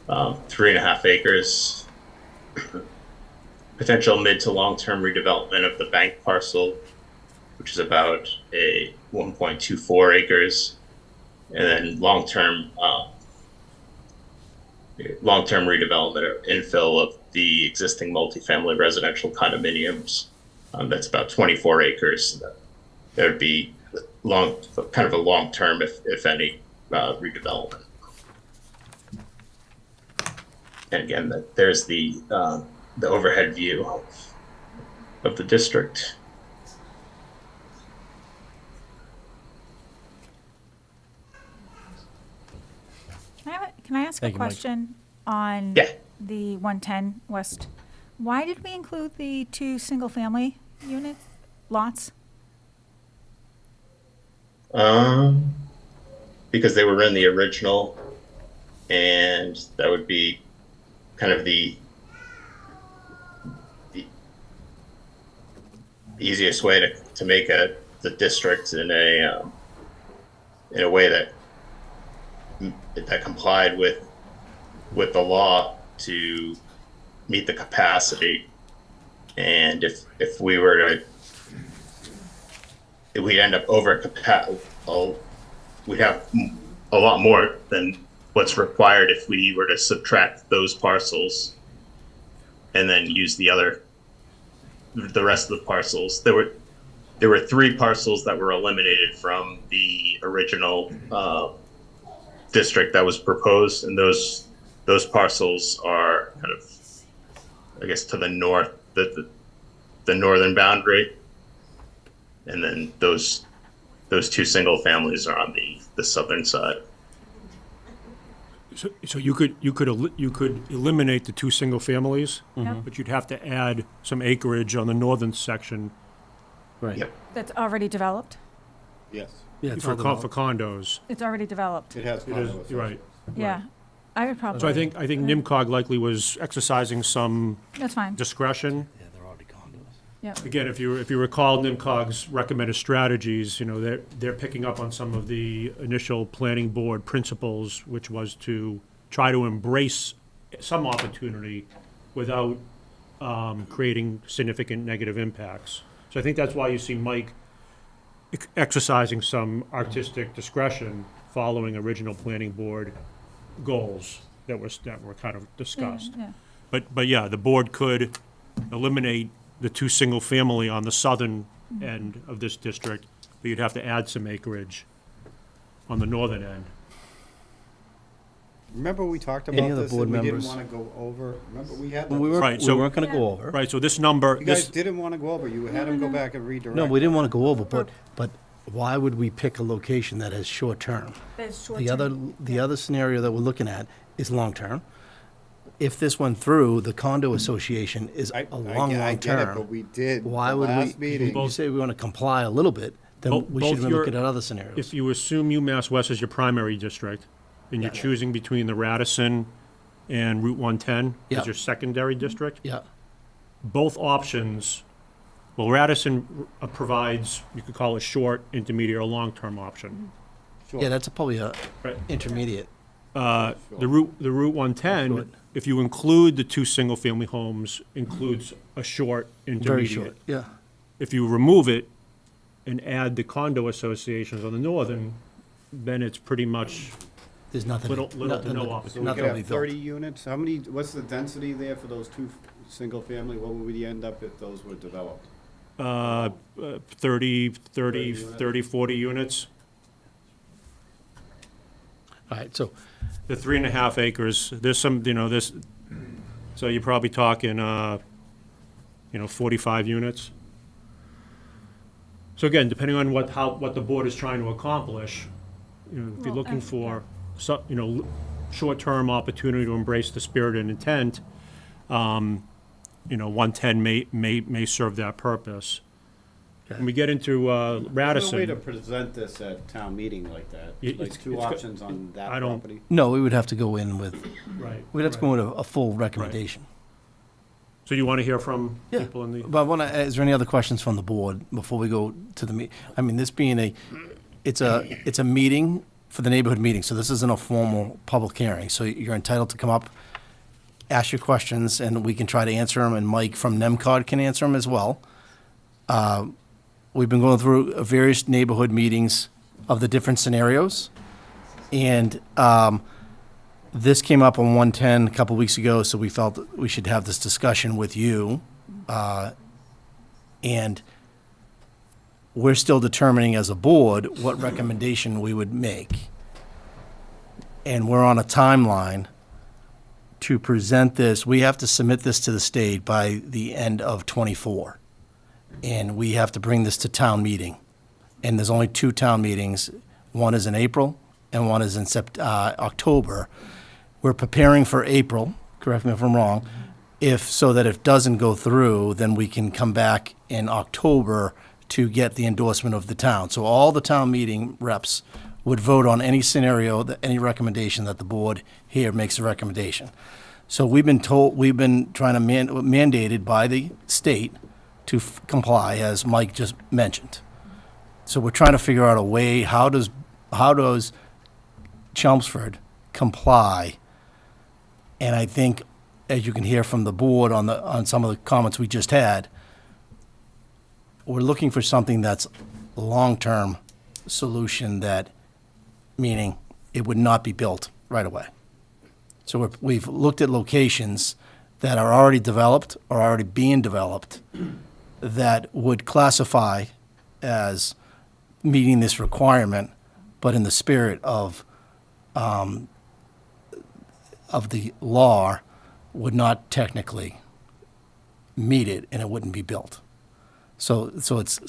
[SPEAKER 10] 3.5 acres. Potential mid to long-term redevelopment of the bank parcel, which is about a 1.24 acres, and then long-term redevelopment or infill of the existing multifamily residential condominiums. That's about 24 acres. That would be kind of a long-term, if any, redevelopment. And again, there's the overhead view of the district.
[SPEAKER 9] Can I ask a
[SPEAKER 1] Thank you, Mike.
[SPEAKER 9] question on
[SPEAKER 10] Yeah.
[SPEAKER 9] the 110 West? Why did we include the 2 single-family unit lots?
[SPEAKER 10] Because they were in the original, and that would be kind of the easiest way to make the district in a way that complied with the law to meet the capacity. And if we were to, we'd end up we'd have a lot more than what's required if we were to subtract those parcels and then use the rest of the parcels. There were 3 parcels that were eliminated from the original district that was proposed, and those parcels are kind of, I guess, to the north, the northern boundary, and then those 2 single families are on the southern side.
[SPEAKER 6] So you could eliminate the 2 single families,
[SPEAKER 9] Yep.
[SPEAKER 6] but you'd have to add some acreage on the northern section
[SPEAKER 1] Right.
[SPEAKER 10] Yep.
[SPEAKER 9] That's already developed?
[SPEAKER 3] Yes,
[SPEAKER 1] Yeah, it's
[SPEAKER 6] for
[SPEAKER 1] all developed.
[SPEAKER 6] condos.
[SPEAKER 9] It's already developed,
[SPEAKER 3] it has.
[SPEAKER 6] It is,
[SPEAKER 3] condo
[SPEAKER 6] you're right.
[SPEAKER 9] yeah. I would probably.
[SPEAKER 6] So I think NIMCOG likely was exercising some
[SPEAKER 9] That's fine,
[SPEAKER 6] discretion.
[SPEAKER 1] Yeah, they're already condos.
[SPEAKER 9] yep.
[SPEAKER 6] Again, if you recall NIMCOG's recommended strategies, they're picking up on some of the initial planning board principles, which was to try to embrace some opportunity without creating significant negative impacts. So I think that's why you see Mike exercising some artistic discretion following original planning board goals that were kind of discussed.
[SPEAKER 9] Yeah.
[SPEAKER 6] But yeah, the board could eliminate the two single-family on the southern end of this district, but you'd have to add some acreage on the northern end.
[SPEAKER 3] Remember we talked
[SPEAKER 1] Any
[SPEAKER 3] about
[SPEAKER 1] other
[SPEAKER 3] this
[SPEAKER 1] board
[SPEAKER 3] and we didn't
[SPEAKER 1] members?
[SPEAKER 3] wanna go over, remember we had,
[SPEAKER 1] We
[SPEAKER 3] the-
[SPEAKER 6] Right,
[SPEAKER 1] we
[SPEAKER 6] so-
[SPEAKER 1] weren't gonna go over.
[SPEAKER 6] Right, so this number,
[SPEAKER 3] you guys
[SPEAKER 6] this,
[SPEAKER 3] didn't wanna go over, you had them go back and redirect.
[SPEAKER 1] No, we didn't want to go over, but why would we pick a location that has short-term?
[SPEAKER 9] There's short
[SPEAKER 1] The other,
[SPEAKER 9] term.
[SPEAKER 1] the other scenario that we're looking at is long-term. If this went through, the condo association is
[SPEAKER 3] I
[SPEAKER 1] a
[SPEAKER 3] get-
[SPEAKER 1] long,
[SPEAKER 3] I
[SPEAKER 1] long
[SPEAKER 3] get it,
[SPEAKER 1] term.
[SPEAKER 3] but we did,
[SPEAKER 1] Why
[SPEAKER 3] the
[SPEAKER 1] would we,
[SPEAKER 3] last meeting.
[SPEAKER 1] you say we want to comply a little bit, then
[SPEAKER 6] Both-
[SPEAKER 1] we should
[SPEAKER 6] both
[SPEAKER 1] be
[SPEAKER 6] your-
[SPEAKER 1] looking at other scenarios.
[SPEAKER 6] if you assume UMass West is your primary district, and you're choosing between the Radisson and Route 110
[SPEAKER 1] Yeah.
[SPEAKER 6] as your secondary district,
[SPEAKER 1] Yeah,
[SPEAKER 6] both options, well, Radisson provides, you could call it short, intermediate, or long-term option.
[SPEAKER 3] Sure.
[SPEAKER 1] yeah, that's probably a
[SPEAKER 6] Right.
[SPEAKER 1] intermediate.
[SPEAKER 6] The Route 110,
[SPEAKER 1] Short.
[SPEAKER 6] if you include the two single-family homes, includes a short,
[SPEAKER 1] Very
[SPEAKER 6] intermediate.
[SPEAKER 1] short, yeah.
[SPEAKER 6] If you remove it and add the condo associations on the northern, then it's pretty much
[SPEAKER 1] There's nothing.
[SPEAKER 6] little to
[SPEAKER 1] nothing
[SPEAKER 6] no
[SPEAKER 1] to-
[SPEAKER 6] opportunity.
[SPEAKER 3] So we
[SPEAKER 1] nothing
[SPEAKER 3] could
[SPEAKER 1] to be
[SPEAKER 3] have
[SPEAKER 1] built.
[SPEAKER 3] 30 units, how many, what's the density there for those two single family, what would we end up if those were developed?
[SPEAKER 6] 40 units.
[SPEAKER 1] All right, so,
[SPEAKER 6] The 3.5 acres, there's some, this, so you're probably talking, 45 units. So again, depending on what the board is trying to accomplish, if you're
[SPEAKER 9] Well,
[SPEAKER 6] looking for, short-term opportunity to embrace the spirit and intent, 110 may serve that purpose. When we get into
[SPEAKER 3] There's no way to
[SPEAKER 6] Radisson,
[SPEAKER 3] present this at town meeting like that,
[SPEAKER 6] It-
[SPEAKER 3] like
[SPEAKER 6] it's-
[SPEAKER 3] two
[SPEAKER 6] it's go-
[SPEAKER 3] options on that
[SPEAKER 6] I don't-
[SPEAKER 3] property.
[SPEAKER 1] no, we would have to go in with,
[SPEAKER 6] right.
[SPEAKER 1] we'd have to go in with a full recommendation.
[SPEAKER 6] So you want to hear from
[SPEAKER 1] Yeah.
[SPEAKER 6] people in the?
[SPEAKER 1] But is there any other questions from the board before we go to the I mean, this being it's a meeting for the neighborhood meeting, so this isn't a formal public hearing. So you're entitled to come up, ask your questions, and we can try to answer them, and Mike from NEMCOG can answer them as well. We've been going through various neighborhood meetings of the different scenarios, and this came up on 110 a couple weeks ago, so we felt that we should have this discussion with you. And we're still determining as a board what recommendation we would make. And we're on a timeline to present this. We have to submit this to the state by the end of '24. And we have to bring this to town meeting. And there's only two town meetings. One is in April and one is in October. We're preparing for April, correct me if I'm wrong, so that if it doesn't go through, then we can come back in October to get the endorsement of the town. So all the town meeting reps would vote on any scenario, any recommendation that the board here makes a recommendation. So we've been trying to mandated by the state to comply, as Mike just mentioned. So we're trying to figure out a way, how does Chelmsford comply? And I think, as you can hear from the board on some of the comments we just had, we're looking for something that's a long-term solution, meaning it would not be built right away. So we've looked at locations that are already developed or already being developed that would classify as meeting this requirement, but in the spirit of the law, would not technically meet it, and it wouldn't be built. So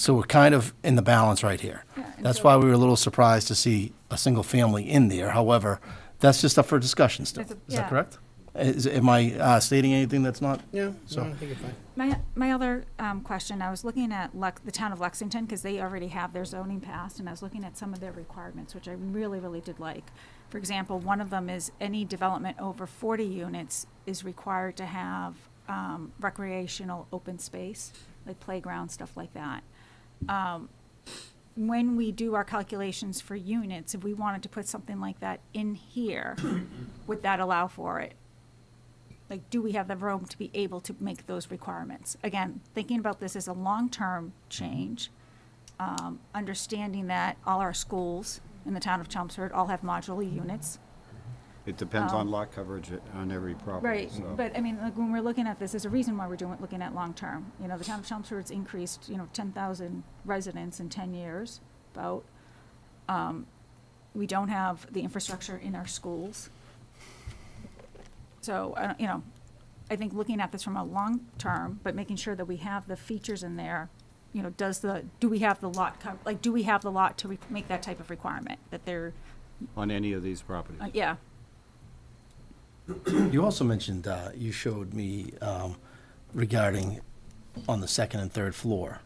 [SPEAKER 1] we're kind of in the balance right here.
[SPEAKER 9] Yeah, and
[SPEAKER 1] That's
[SPEAKER 9] so-
[SPEAKER 1] why we were a little surprised to see a single family in there. However, that's just up for discussion still.
[SPEAKER 9] That's
[SPEAKER 1] Is that
[SPEAKER 9] yeah.
[SPEAKER 1] correct? Am I stating anything that's not?
[SPEAKER 7] Yeah,
[SPEAKER 1] So-
[SPEAKER 7] I think you're fine.
[SPEAKER 9] My other question, I was looking at the town of Lexington, because they already have their zoning passed, and I was looking at some of their requirements, which I really, really did like. For example, one of them is any development over 40 units is required to have recreational open space, like playground, stuff like that. When we do our calculations for units, if we wanted to put something like that in here, would that allow for it? Like, do we have the room to be able to make those requirements? Again, thinking about this as a long-term change, understanding that all our schools in the town of Chelmsford all have modular units.
[SPEAKER 3] It depends on lot coverage on every property,
[SPEAKER 9] Right,
[SPEAKER 3] so.
[SPEAKER 9] but I mean, like, when we're looking at this, there's a reason why we're looking at long-term. You know, the town of Chelmsford's increased, 10,000 residents in 10 years, about. We don't have the infrastructure in our schools. So, I think looking at this from a long-term, but making sure that we have the features in there, do we have the lot, do we have the lot to make that type of requirement, that they're,
[SPEAKER 3] On any of these properties.
[SPEAKER 9] yeah.
[SPEAKER 1] You also mentioned, you showed me regarding on the second and third floor.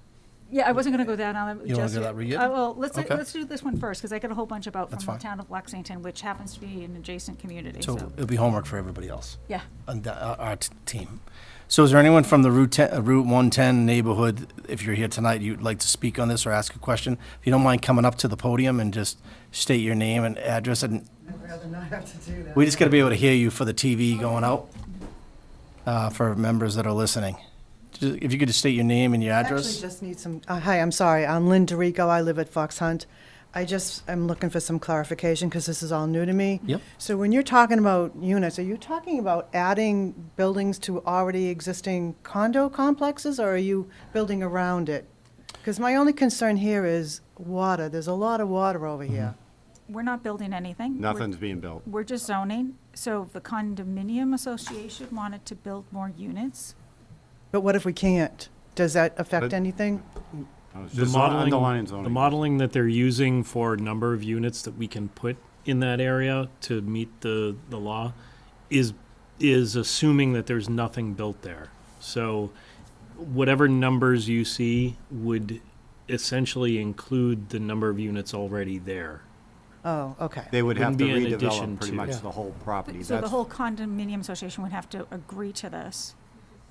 [SPEAKER 9] Yeah, I wasn't gonna go down on it.
[SPEAKER 1] You wanna
[SPEAKER 9] just
[SPEAKER 1] go
[SPEAKER 9] yet.
[SPEAKER 1] that route yet?
[SPEAKER 9] Well, let's
[SPEAKER 1] Okay.
[SPEAKER 9] let's do this one first, because I got a whole bunch about from
[SPEAKER 1] That's
[SPEAKER 9] the
[SPEAKER 1] fine.
[SPEAKER 9] town of Lexington, which happens to be an adjacent community,
[SPEAKER 1] So
[SPEAKER 9] so,
[SPEAKER 1] it'll be homework for everybody else,
[SPEAKER 9] yeah.
[SPEAKER 1] on our team. So is there anyone from the Route 110 neighborhood, if you're here tonight, you'd like to speak on this or ask a question? If you don't mind coming up to the podium and just state your name and address, and
[SPEAKER 11] I'd rather not have to do that.
[SPEAKER 1] we just gotta be able to hear you for the TV going out, for members that are listening. If you could just state your name and your
[SPEAKER 11] Actually,
[SPEAKER 1] address?
[SPEAKER 11] just need some, hi, I'm sorry, I'm Lynn DeRico, I live at Fox Hunt. I'm looking for some clarification, because this is all new to me.
[SPEAKER 1] Yep.
[SPEAKER 11] So when you're talking about units, are you talking about adding buildings to already existing condo complexes, or are you building around it? Because my only concern here is water, there's a lot of water over here.
[SPEAKER 9] We're not building anything.
[SPEAKER 3] Nothing's being built.
[SPEAKER 9] We're just zoning, so if the condominium association wanted to build more units,
[SPEAKER 11] But what if we can't? Does that affect
[SPEAKER 3] But-
[SPEAKER 11] anything?
[SPEAKER 3] It's
[SPEAKER 2] The
[SPEAKER 3] just underlying zoning.
[SPEAKER 2] the modeling that they're using for number of units that we can put in that area to meet the law is assuming that there's nothing built there. So whatever numbers you see would essentially include the number of units already there.
[SPEAKER 11] Oh, okay.
[SPEAKER 3] They would have
[SPEAKER 2] Wouldn't
[SPEAKER 3] to
[SPEAKER 2] be in addition
[SPEAKER 3] redevelop pretty
[SPEAKER 2] to-
[SPEAKER 3] much
[SPEAKER 2] Yeah.
[SPEAKER 3] the whole property.
[SPEAKER 9] so the
[SPEAKER 3] That's-
[SPEAKER 9] whole condominium association would have to agree to this,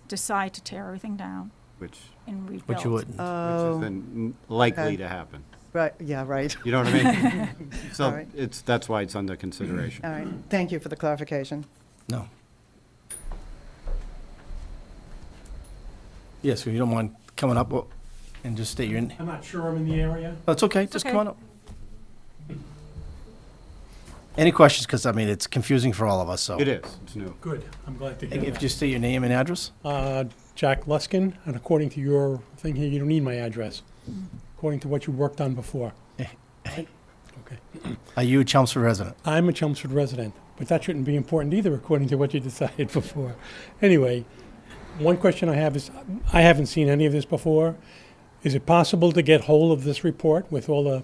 [SPEAKER 9] decide to tear everything down
[SPEAKER 3] Which
[SPEAKER 9] and rebuild.
[SPEAKER 1] But you wouldn't.
[SPEAKER 11] Oh,
[SPEAKER 3] is then likely
[SPEAKER 11] okay.
[SPEAKER 3] to happen.
[SPEAKER 11] right, yeah, right.
[SPEAKER 3] You know what I mean? So
[SPEAKER 11] All right.
[SPEAKER 3] that's why it's under consideration.
[SPEAKER 11] All right, thank you for the clarification.
[SPEAKER 1] No. Yes, if you don't mind coming up and just state your name.
[SPEAKER 6] I'm not sure I'm in the area.
[SPEAKER 1] That's okay, just come
[SPEAKER 9] okay.
[SPEAKER 1] on up. Any questions? Because, I mean, it's confusing for all of us, so.
[SPEAKER 3] It is, it's new.
[SPEAKER 6] Good, I'm glad to hear
[SPEAKER 1] If you
[SPEAKER 6] that.
[SPEAKER 1] just state your name and address?
[SPEAKER 6] Jack Luskin, and according to your thing here, you don't need my address, according to what you worked on before. Okay.
[SPEAKER 1] Are you a Chelmsford resident?
[SPEAKER 6] I'm a Chelmsford resident, but that shouldn't be important either, according to what you decided before. Anyway, one question I have is, I haven't seen any of this before. Is it possible to get hold of this report with all the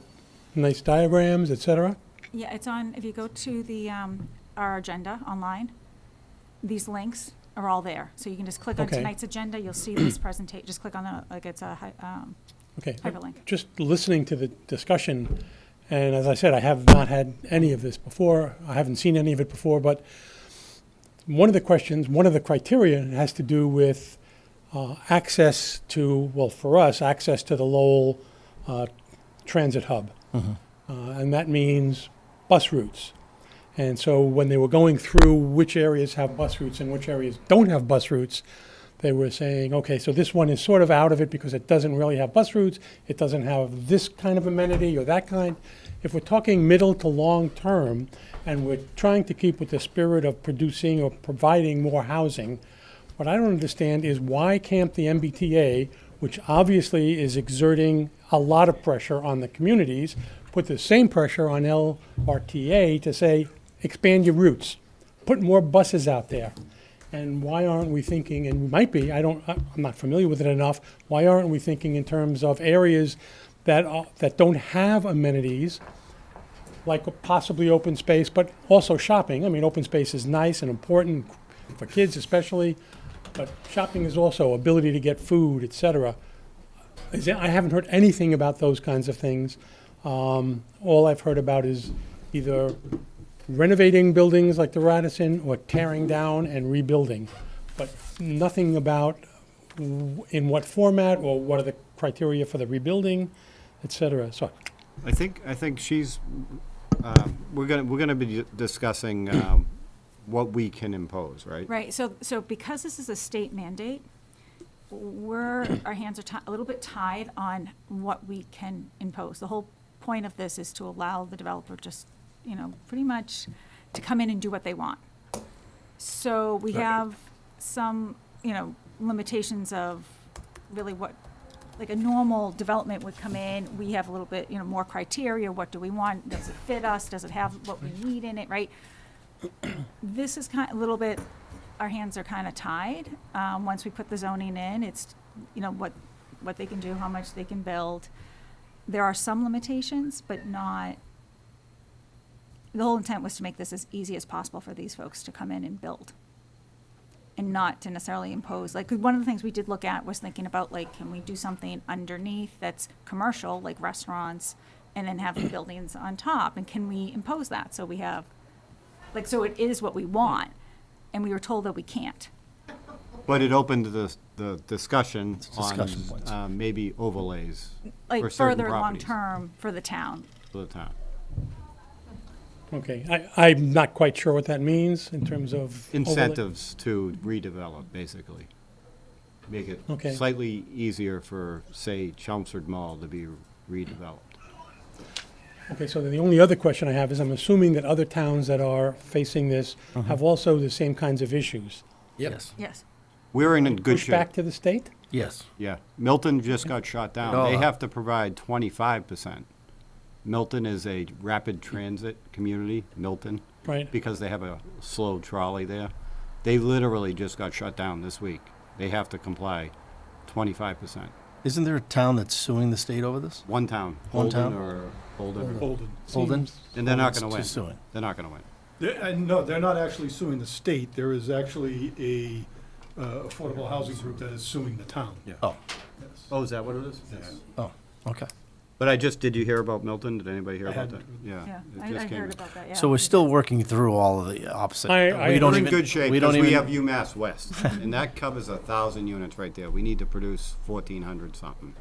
[SPEAKER 6] nice diagrams, et cetera?
[SPEAKER 9] Yeah, it's on, if you go to the, our agenda online, these links are all there. So you can just click on
[SPEAKER 6] Okay.
[SPEAKER 9] tonight's agenda, you'll see this presentation, just click on the, like, it's a,
[SPEAKER 6] Okay.
[SPEAKER 9] hyperlink.
[SPEAKER 6] Just listening to the discussion, and as I said, I have not had any of this before. I haven't seen any of it before, but one of the questions, one of the criteria has to do with access to, well, for us, access to the Lowell transit hub. And that means bus routes. And so when they were going through which areas have bus routes and which areas don't have bus routes, they were saying, okay, so this one is sort of out of it because it doesn't really have bus routes. It doesn't have this kind of amenity or that kind. If we're talking middle to long term, and we're trying to keep with the spirit of producing or providing more housing, what I don't understand is why can't the MBTA, which obviously is exerting a lot of pressure on the communities, put the same pressure on LRTA to say, expand your routes, put more buses out there. And why aren't we thinking, and we might be, I'm not familiar with it enough, why aren't we thinking in terms of areas that don't have amenities, like possibly open space, but also shopping? I mean, open space is nice and important for kids especially, but shopping is also ability to get food, et cetera. I haven't heard anything about those kinds of things. All I've heard about is either renovating buildings like the Radisson or tearing down and rebuilding, but nothing about in what format or what are the criteria for the rebuilding, et cetera. So
[SPEAKER 3] I think she's, we're gonna be discussing what we can impose, right?
[SPEAKER 9] Right, so because this is a state mandate, our hands are a little bit tied on what we can impose. The whole point of this is to allow the developer just, pretty much to come in and do what they want. So we have some, limitations of really what, like a normal development would come in. We have a little bit, more criteria. What do we want? Does it fit us? Does it have what we need in it, right? This is kind of a little bit, our hands are kind of tied. Once we put the zoning in, it's, what they can do, how much they can build. There are some limitations, but not, the whole intent was to make this as easy as possible for these folks to come in and build. And not to necessarily impose, like, 'cause one of the things we did look at was thinking about, like, can we do something underneath that's commercial, like restaurants, and then have the buildings on top? And can we impose that? So we have, like, so it is what we want, and we were told that we can't.
[SPEAKER 3] But it opened the discussion
[SPEAKER 1] discussion points.
[SPEAKER 3] on maybe overlays
[SPEAKER 9] Like,
[SPEAKER 3] for certain
[SPEAKER 9] further
[SPEAKER 3] properties
[SPEAKER 9] long-term for the town.
[SPEAKER 3] for the town.
[SPEAKER 6] Okay, I'm not quite sure what that means in terms of. overlay.
[SPEAKER 3] Incentives to redevelop, basically. Make it
[SPEAKER 6] Okay.
[SPEAKER 3] slightly easier for, say, Chelmsford Mall to be redeveloped.
[SPEAKER 6] Okay, so then the only other question I have is I'm assuming that other towns that are facing this have also the same kinds of issues.
[SPEAKER 1] Yes.
[SPEAKER 9] Yes.
[SPEAKER 3] We're in good
[SPEAKER 6] Push back
[SPEAKER 3] shape.
[SPEAKER 6] to the state?
[SPEAKER 1] Yes.
[SPEAKER 3] Yeah. Milton just got shot down.
[SPEAKER 1] Oh,
[SPEAKER 3] They
[SPEAKER 1] uh,
[SPEAKER 3] have to provide 25%. Milton is a rapid transit community, Milton,
[SPEAKER 6] Right.
[SPEAKER 3] because they have a slow trolley there. They literally just got shut down this week. They have to comply 25%.
[SPEAKER 1] Isn't there a town that's suing the state over this?
[SPEAKER 3] One town,
[SPEAKER 1] One
[SPEAKER 3] Holden
[SPEAKER 1] town?
[SPEAKER 3] or Holden.
[SPEAKER 5] Holden.
[SPEAKER 1] Holden?
[SPEAKER 3] And they're not
[SPEAKER 1] Holden's
[SPEAKER 3] gonna win.
[SPEAKER 1] suing.
[SPEAKER 3] They're not gonna win.
[SPEAKER 5] No, they're not actually suing the state. There is actually a affordable housing group that is suing the town.
[SPEAKER 1] Oh,
[SPEAKER 5] Yes.
[SPEAKER 3] Oh, is that what it is?
[SPEAKER 1] oh, okay.
[SPEAKER 3] But did you hear about Milton? Did anybody hear
[SPEAKER 5] I
[SPEAKER 3] about that?
[SPEAKER 5] hadn't.
[SPEAKER 3] Yeah.
[SPEAKER 9] Yeah,
[SPEAKER 3] it
[SPEAKER 9] I
[SPEAKER 3] just came
[SPEAKER 9] heard
[SPEAKER 3] in.
[SPEAKER 9] about that, yeah.
[SPEAKER 1] So we're still working through all of the opposite.
[SPEAKER 6] I-
[SPEAKER 1] We don't
[SPEAKER 3] We're in
[SPEAKER 1] even-
[SPEAKER 3] good shape
[SPEAKER 1] we don't
[SPEAKER 3] because we
[SPEAKER 1] even-
[SPEAKER 3] have UMass West, and that covers 1,000 units right there. We need to produce 1,400 something.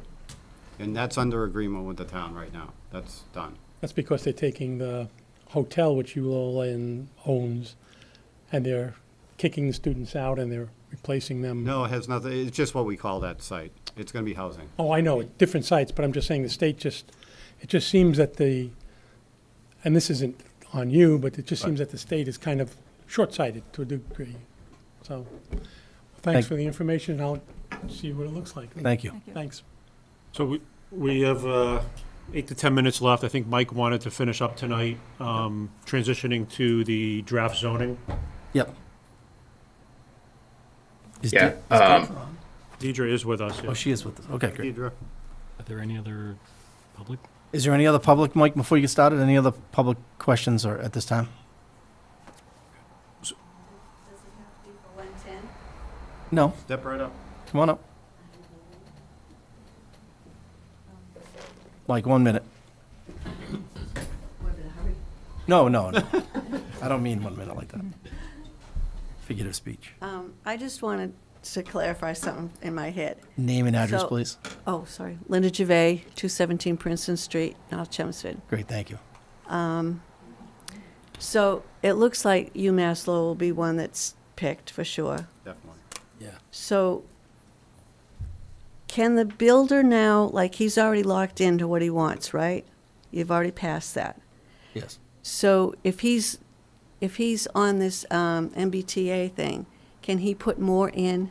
[SPEAKER 3] And that's under agreement with the town right now. That's done.
[SPEAKER 6] That's because they're taking the hotel, which ULN owns, and they're kicking the students out and they're replacing them.
[SPEAKER 3] No, it has nothing, it's just what we call that site. It's gonna be housing.
[SPEAKER 6] Oh, I know, different sites, but I'm just saying the state it just seems that and this isn't on you, but it just seems that the state is kind of short-sighted to a degree. So, thanks
[SPEAKER 1] Thank-
[SPEAKER 6] for the information, and I'll see what it looks like.
[SPEAKER 1] Thank you.
[SPEAKER 9] Thank you.
[SPEAKER 6] Thanks.
[SPEAKER 2] So we have 8 to 10 minutes left. I think Mike wanted to finish up tonight, transitioning to the draft zoning.
[SPEAKER 1] Yep. Is
[SPEAKER 10] Yeah,
[SPEAKER 1] Dee- is Deidre on?
[SPEAKER 2] Deidre is with us.
[SPEAKER 1] Oh, she is with us. Okay, great.
[SPEAKER 3] Deidre?
[SPEAKER 2] Are there any other public?
[SPEAKER 1] Is there any other public, Mike, before you get started? Any other public questions or at this time?
[SPEAKER 12] Does it have to be for 110?
[SPEAKER 1] No,
[SPEAKER 3] Step right up.
[SPEAKER 1] come on up. Mike, 1 minute.
[SPEAKER 12] What, in a hurry?
[SPEAKER 1] No, no, no. I don't mean 1 minute like that. Figurative speech.
[SPEAKER 12] I just wanted to clarify something in my head.
[SPEAKER 1] Name and address,
[SPEAKER 12] So-
[SPEAKER 1] please.
[SPEAKER 12] Oh, sorry. Linda Gervais, 217 Princeton Street, North Chelmsford.
[SPEAKER 1] Great, thank you.
[SPEAKER 12] So it looks like UMass Lowell will be one that's picked for sure.
[SPEAKER 3] Definitely.
[SPEAKER 1] Yeah.
[SPEAKER 12] So can the builder now, like he's already locked into what he wants, right? You've already passed that.
[SPEAKER 1] Yes.
[SPEAKER 12] So if he's on this MBTA thing, can he put more in?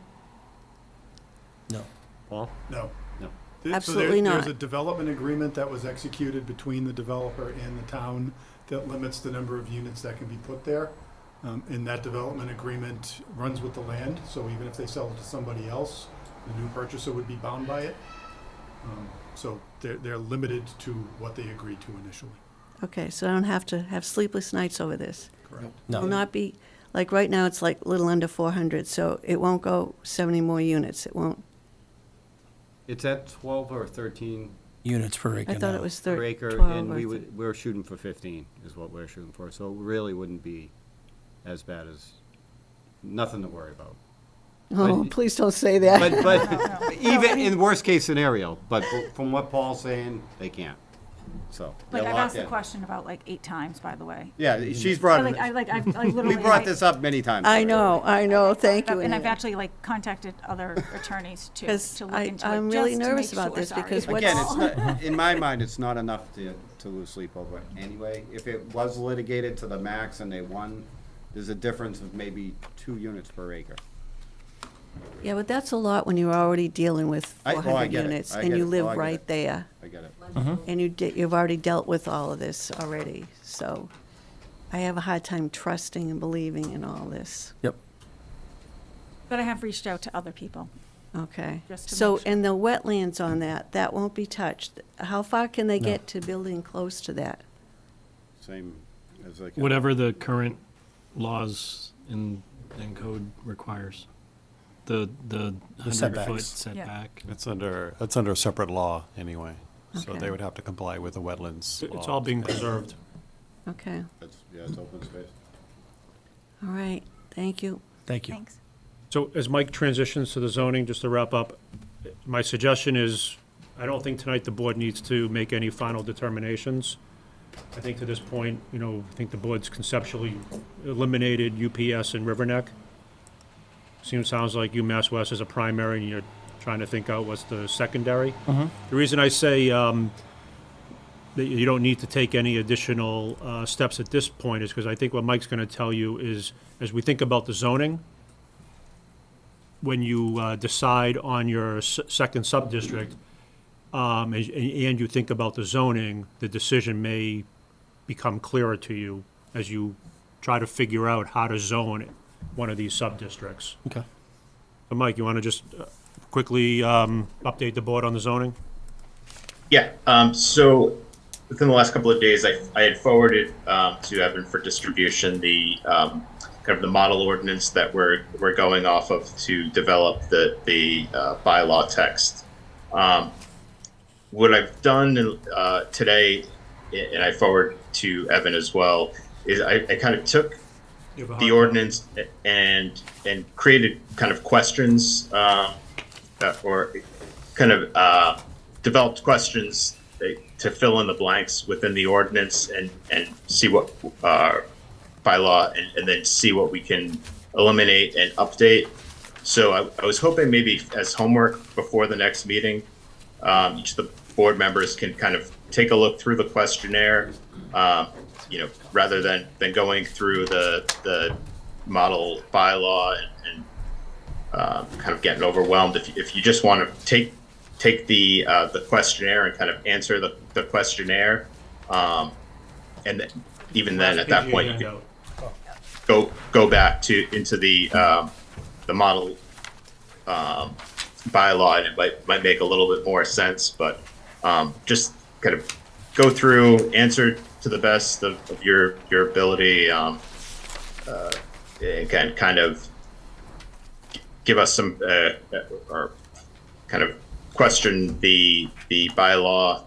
[SPEAKER 1] No.
[SPEAKER 3] Paul?
[SPEAKER 5] No.
[SPEAKER 3] No.
[SPEAKER 12] Absolutely
[SPEAKER 5] There's
[SPEAKER 12] not.
[SPEAKER 5] a development agreement that was executed between the developer and the town that limits the number of units that can be put there. And that development agreement runs with the land, so even if they sell it to somebody else, the new purchaser would be bound by it. So they're limited to what they agreed to initially.
[SPEAKER 12] Okay, so I don't have to have sleepless nights over this.
[SPEAKER 5] Correct.
[SPEAKER 1] No.
[SPEAKER 12] Will not be, like right now, it's like a little under 400, so it won't go 70 more units. It won't.
[SPEAKER 3] It's at 12 or 13
[SPEAKER 1] Units per acre
[SPEAKER 12] I thought
[SPEAKER 1] now.
[SPEAKER 12] it was
[SPEAKER 3] per acre,
[SPEAKER 12] 12
[SPEAKER 3] and
[SPEAKER 12] or
[SPEAKER 3] we're shooting for 15 is what we're shooting for. So it really wouldn't be as bad as, nothing to worry about.
[SPEAKER 12] Oh,
[SPEAKER 3] But-
[SPEAKER 12] please don't say that.
[SPEAKER 3] But even in worst case scenario, but from what Paul's saying, they can't. So,
[SPEAKER 9] Like,
[SPEAKER 3] they're
[SPEAKER 9] I've
[SPEAKER 3] locked
[SPEAKER 9] asked the
[SPEAKER 3] in.
[SPEAKER 9] question about like 8 times, by the way.
[SPEAKER 3] Yeah, she's brought,
[SPEAKER 9] I've
[SPEAKER 3] we
[SPEAKER 9] literally.
[SPEAKER 3] brought this up many times.
[SPEAKER 12] I know, thank you.
[SPEAKER 9] And I've
[SPEAKER 12] Anita.
[SPEAKER 9] actually like contacted other attorneys too,
[SPEAKER 12] Because
[SPEAKER 9] to look into it.
[SPEAKER 12] I'm really
[SPEAKER 9] just to
[SPEAKER 12] nervous
[SPEAKER 9] make
[SPEAKER 12] about
[SPEAKER 9] sure,
[SPEAKER 12] this
[SPEAKER 9] sorry.
[SPEAKER 12] because what's.
[SPEAKER 3] Again, it's not, in my mind, it's not enough to lose sleep over anyway. If it was litigated to the max and they won, there's a difference of maybe 2 units per acre.
[SPEAKER 12] Yeah, but that's a lot when you're already dealing with
[SPEAKER 3] I
[SPEAKER 12] 400
[SPEAKER 3] get it.
[SPEAKER 12] units
[SPEAKER 3] I
[SPEAKER 12] and
[SPEAKER 3] get
[SPEAKER 12] you
[SPEAKER 3] it. Oh,
[SPEAKER 12] live
[SPEAKER 3] I get
[SPEAKER 12] right
[SPEAKER 3] it.
[SPEAKER 12] there.
[SPEAKER 3] I get it.
[SPEAKER 12] And you've already dealt with all of this already. So I have a hard time trusting and believing in all this.
[SPEAKER 1] Yep.
[SPEAKER 9] But I have reached out to other people.
[SPEAKER 12] Okay.
[SPEAKER 9] Just to
[SPEAKER 12] So,
[SPEAKER 9] make sure.
[SPEAKER 12] and the wetlands on that won't be touched. How far can they get to building close to that?
[SPEAKER 3] Same as like.
[SPEAKER 2] Whatever the current laws and code requires. The 100-foot
[SPEAKER 1] setbacks.
[SPEAKER 2] setback.
[SPEAKER 4] That's under a separate law anyway. So
[SPEAKER 12] Okay.
[SPEAKER 4] they would have to comply with the wetlands law.
[SPEAKER 6] It's all being preserved.
[SPEAKER 12] Okay.
[SPEAKER 3] Yeah, it's open space.
[SPEAKER 12] All right. Thank you.
[SPEAKER 1] Thank you.
[SPEAKER 9] Thanks.
[SPEAKER 6] So as Mike transitions to the zoning, just to wrap up, my suggestion is, I don't think tonight the board needs to make any final determinations. I think to this point, I think the board's conceptually eliminated UPS and Riverneck. Sounds like UMass West is a primary and you're trying to think out what's the secondary. The reason I say that you don't need to take any additional steps at this point is because I think what Mike's going to tell you is, as we think about the zoning, when you decide on your second sub-district, and you think about the zoning, the decision may become clearer to you as you try to figure out how to zone one of these sub-districts.
[SPEAKER 1] Okay.
[SPEAKER 6] So Mike, you want to just quickly update the board on the zoning?
[SPEAKER 10] Yeah, so within the last couple of days, I had forwarded to Evan for distribution the kind of the model ordinance that we're going off of to develop the bylaw text. What I've done today, and I forward to Evan as well, is I kind of took the ordinance and created kind of questions or kind of developed questions to fill in the blanks within the ordinance and see what bylaw and then see what we can eliminate and update. So I was hoping maybe as homework before the next meeting, each of the board members can kind of take a look through the questionnaire, rather than going through the model bylaw and kind of getting overwhelmed. If you just want to take the questionnaire and kind of answer the questionnaire, and then, even then at that point you can go back into the model bylaw, and it might make a little bit more sense, but just kind of go through, answer to the best of your ability, again, kind of give us some or kind of question the bylaw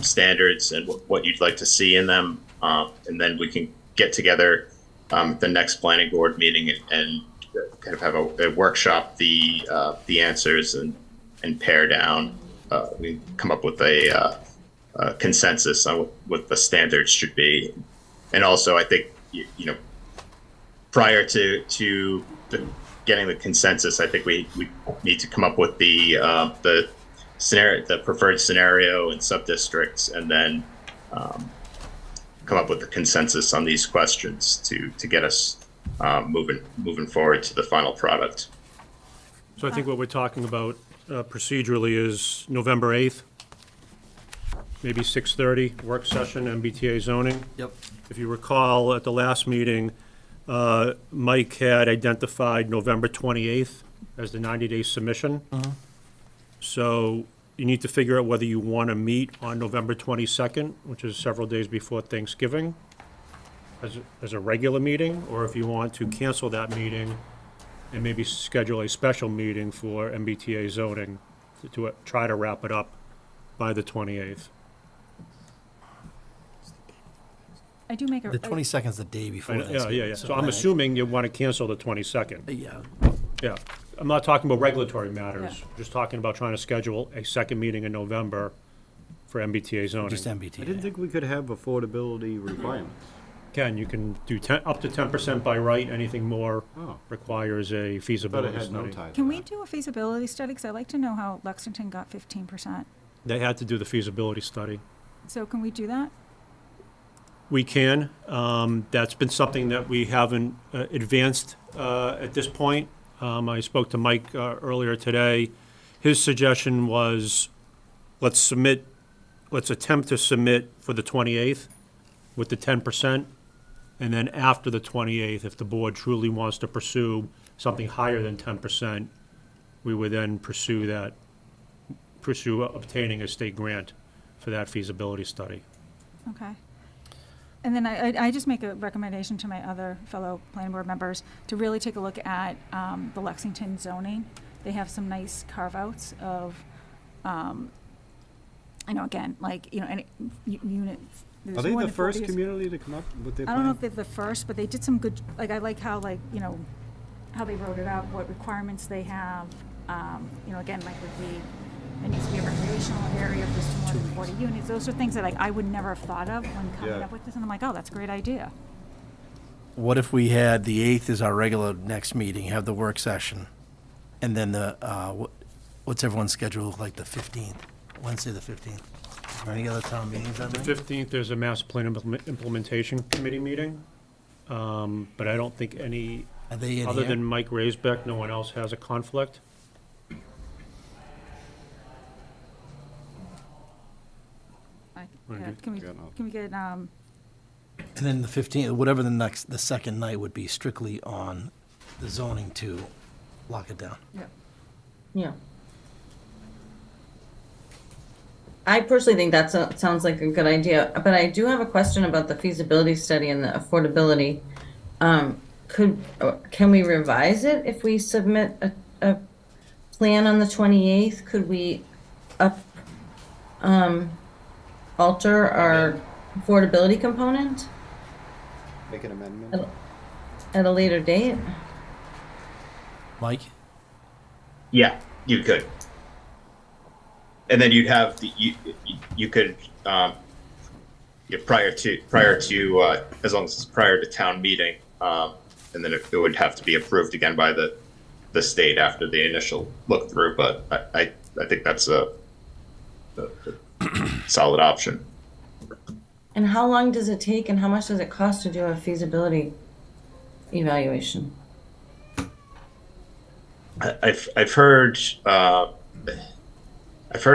[SPEAKER 10] standards and what you'd like to see in them, and then we can get together at the next planning board meeting and kind of have a workshop the answers and pare down. We come up with a consensus on what the standards should be, and also I think prior to getting the consensus, I think we need to come up with the scenario, the preferred scenario and sub-districts, and then come up with the consensus on these questions to get us moving forward to the final product.
[SPEAKER 6] So I think what we're talking about procedurally is November 8th, maybe 6:30, work session, MBTA zoning.
[SPEAKER 1] Yep.
[SPEAKER 6] If you recall, at the last meeting, Mike had identified November 28th as the 90-day submission. So you need to figure out whether you want to meet on November 22nd, which is several days before Thanksgiving, as a regular meeting, or if you want to cancel that meeting and maybe schedule a special meeting for MBTA zoning to try to wrap it up by the 28th.
[SPEAKER 9] I do make a.
[SPEAKER 1] The 22nd is the day before
[SPEAKER 6] Yeah,
[SPEAKER 1] Thanksgiving.
[SPEAKER 6] yeah. So I'm assuming you want to cancel the 22nd.
[SPEAKER 1] Yeah.
[SPEAKER 6] Yeah. I'm not talking about regulatory matters, just talking about trying to schedule a second meeting in November for MBTA zoning.
[SPEAKER 1] Just
[SPEAKER 4] I didn't
[SPEAKER 1] MBTA.
[SPEAKER 4] think we could have affordability requirements.
[SPEAKER 6] Ken, you can do up to 10% by right, anything more
[SPEAKER 4] Oh,
[SPEAKER 6] requires a
[SPEAKER 4] I thought it
[SPEAKER 6] feasibility
[SPEAKER 4] had no
[SPEAKER 6] study.
[SPEAKER 4] tie to
[SPEAKER 9] Can we
[SPEAKER 4] that.
[SPEAKER 9] do a feasibility study? Because I'd like to know how Lexington got 15%.
[SPEAKER 6] They had to do the feasibility study.
[SPEAKER 9] So can we do that?
[SPEAKER 6] We can. That's been something that we haven't advanced at this point. I spoke to Mike earlier today. His suggestion was, let's attempt to submit for the 28th with the 10%, and then after the 28th, if the board truly wants to pursue something higher than 10%, we would then pursue obtaining a state grant for that feasibility study.
[SPEAKER 9] Okay. And then I just make a recommendation to my other fellow planning board members to really take a look at the Lexington zoning. They have some nice carve-outs of, I know, again, like, any unit.
[SPEAKER 4] Are they the first community to come up with their
[SPEAKER 9] I
[SPEAKER 4] plan?
[SPEAKER 9] don't know if they're the first, but they did some good, like, I like how, how they wrote it up, what requirements they have. Again, like with there needs to be a recreational area of just more than 40 units. Those are things that I would never have thought of when coming
[SPEAKER 4] Yeah.
[SPEAKER 9] up with this, and I'm like, oh, that's a great idea.
[SPEAKER 1] What if we had the 8th is our regular next meeting, have the work session, and then what's everyone's schedule look like the 15th? Wednesday the 15th? Are any other town meetings that
[SPEAKER 6] The
[SPEAKER 1] night?
[SPEAKER 6] 15th, there's a master plan implementation committee meeting, but I don't think any,
[SPEAKER 1] Are they in
[SPEAKER 6] other
[SPEAKER 1] here?
[SPEAKER 6] than Mike Raisbeck, no one else has a conflict.
[SPEAKER 9] Yeah, can we get,
[SPEAKER 1] And then the 15th, whatever the second night would be strictly on the zoning to lock it down.
[SPEAKER 13] Yeah. I personally think that sounds like a good idea, but I do have a question about the feasibility study and the affordability. Can we revise it if we submit a plan on the 28th? Could we alter our affordability component
[SPEAKER 3] Make an amendment?
[SPEAKER 13] at a later date?
[SPEAKER 1] Mike?
[SPEAKER 10] Yeah, you could. And then you'd have you could prior to as long as it's prior to town meeting, and then it would have to be approved again by the state after the initial look through. But I think that's a solid option.
[SPEAKER 13] And how long does it take and how much does it cost to do a feasibility evaluation?
[SPEAKER 10] I've heard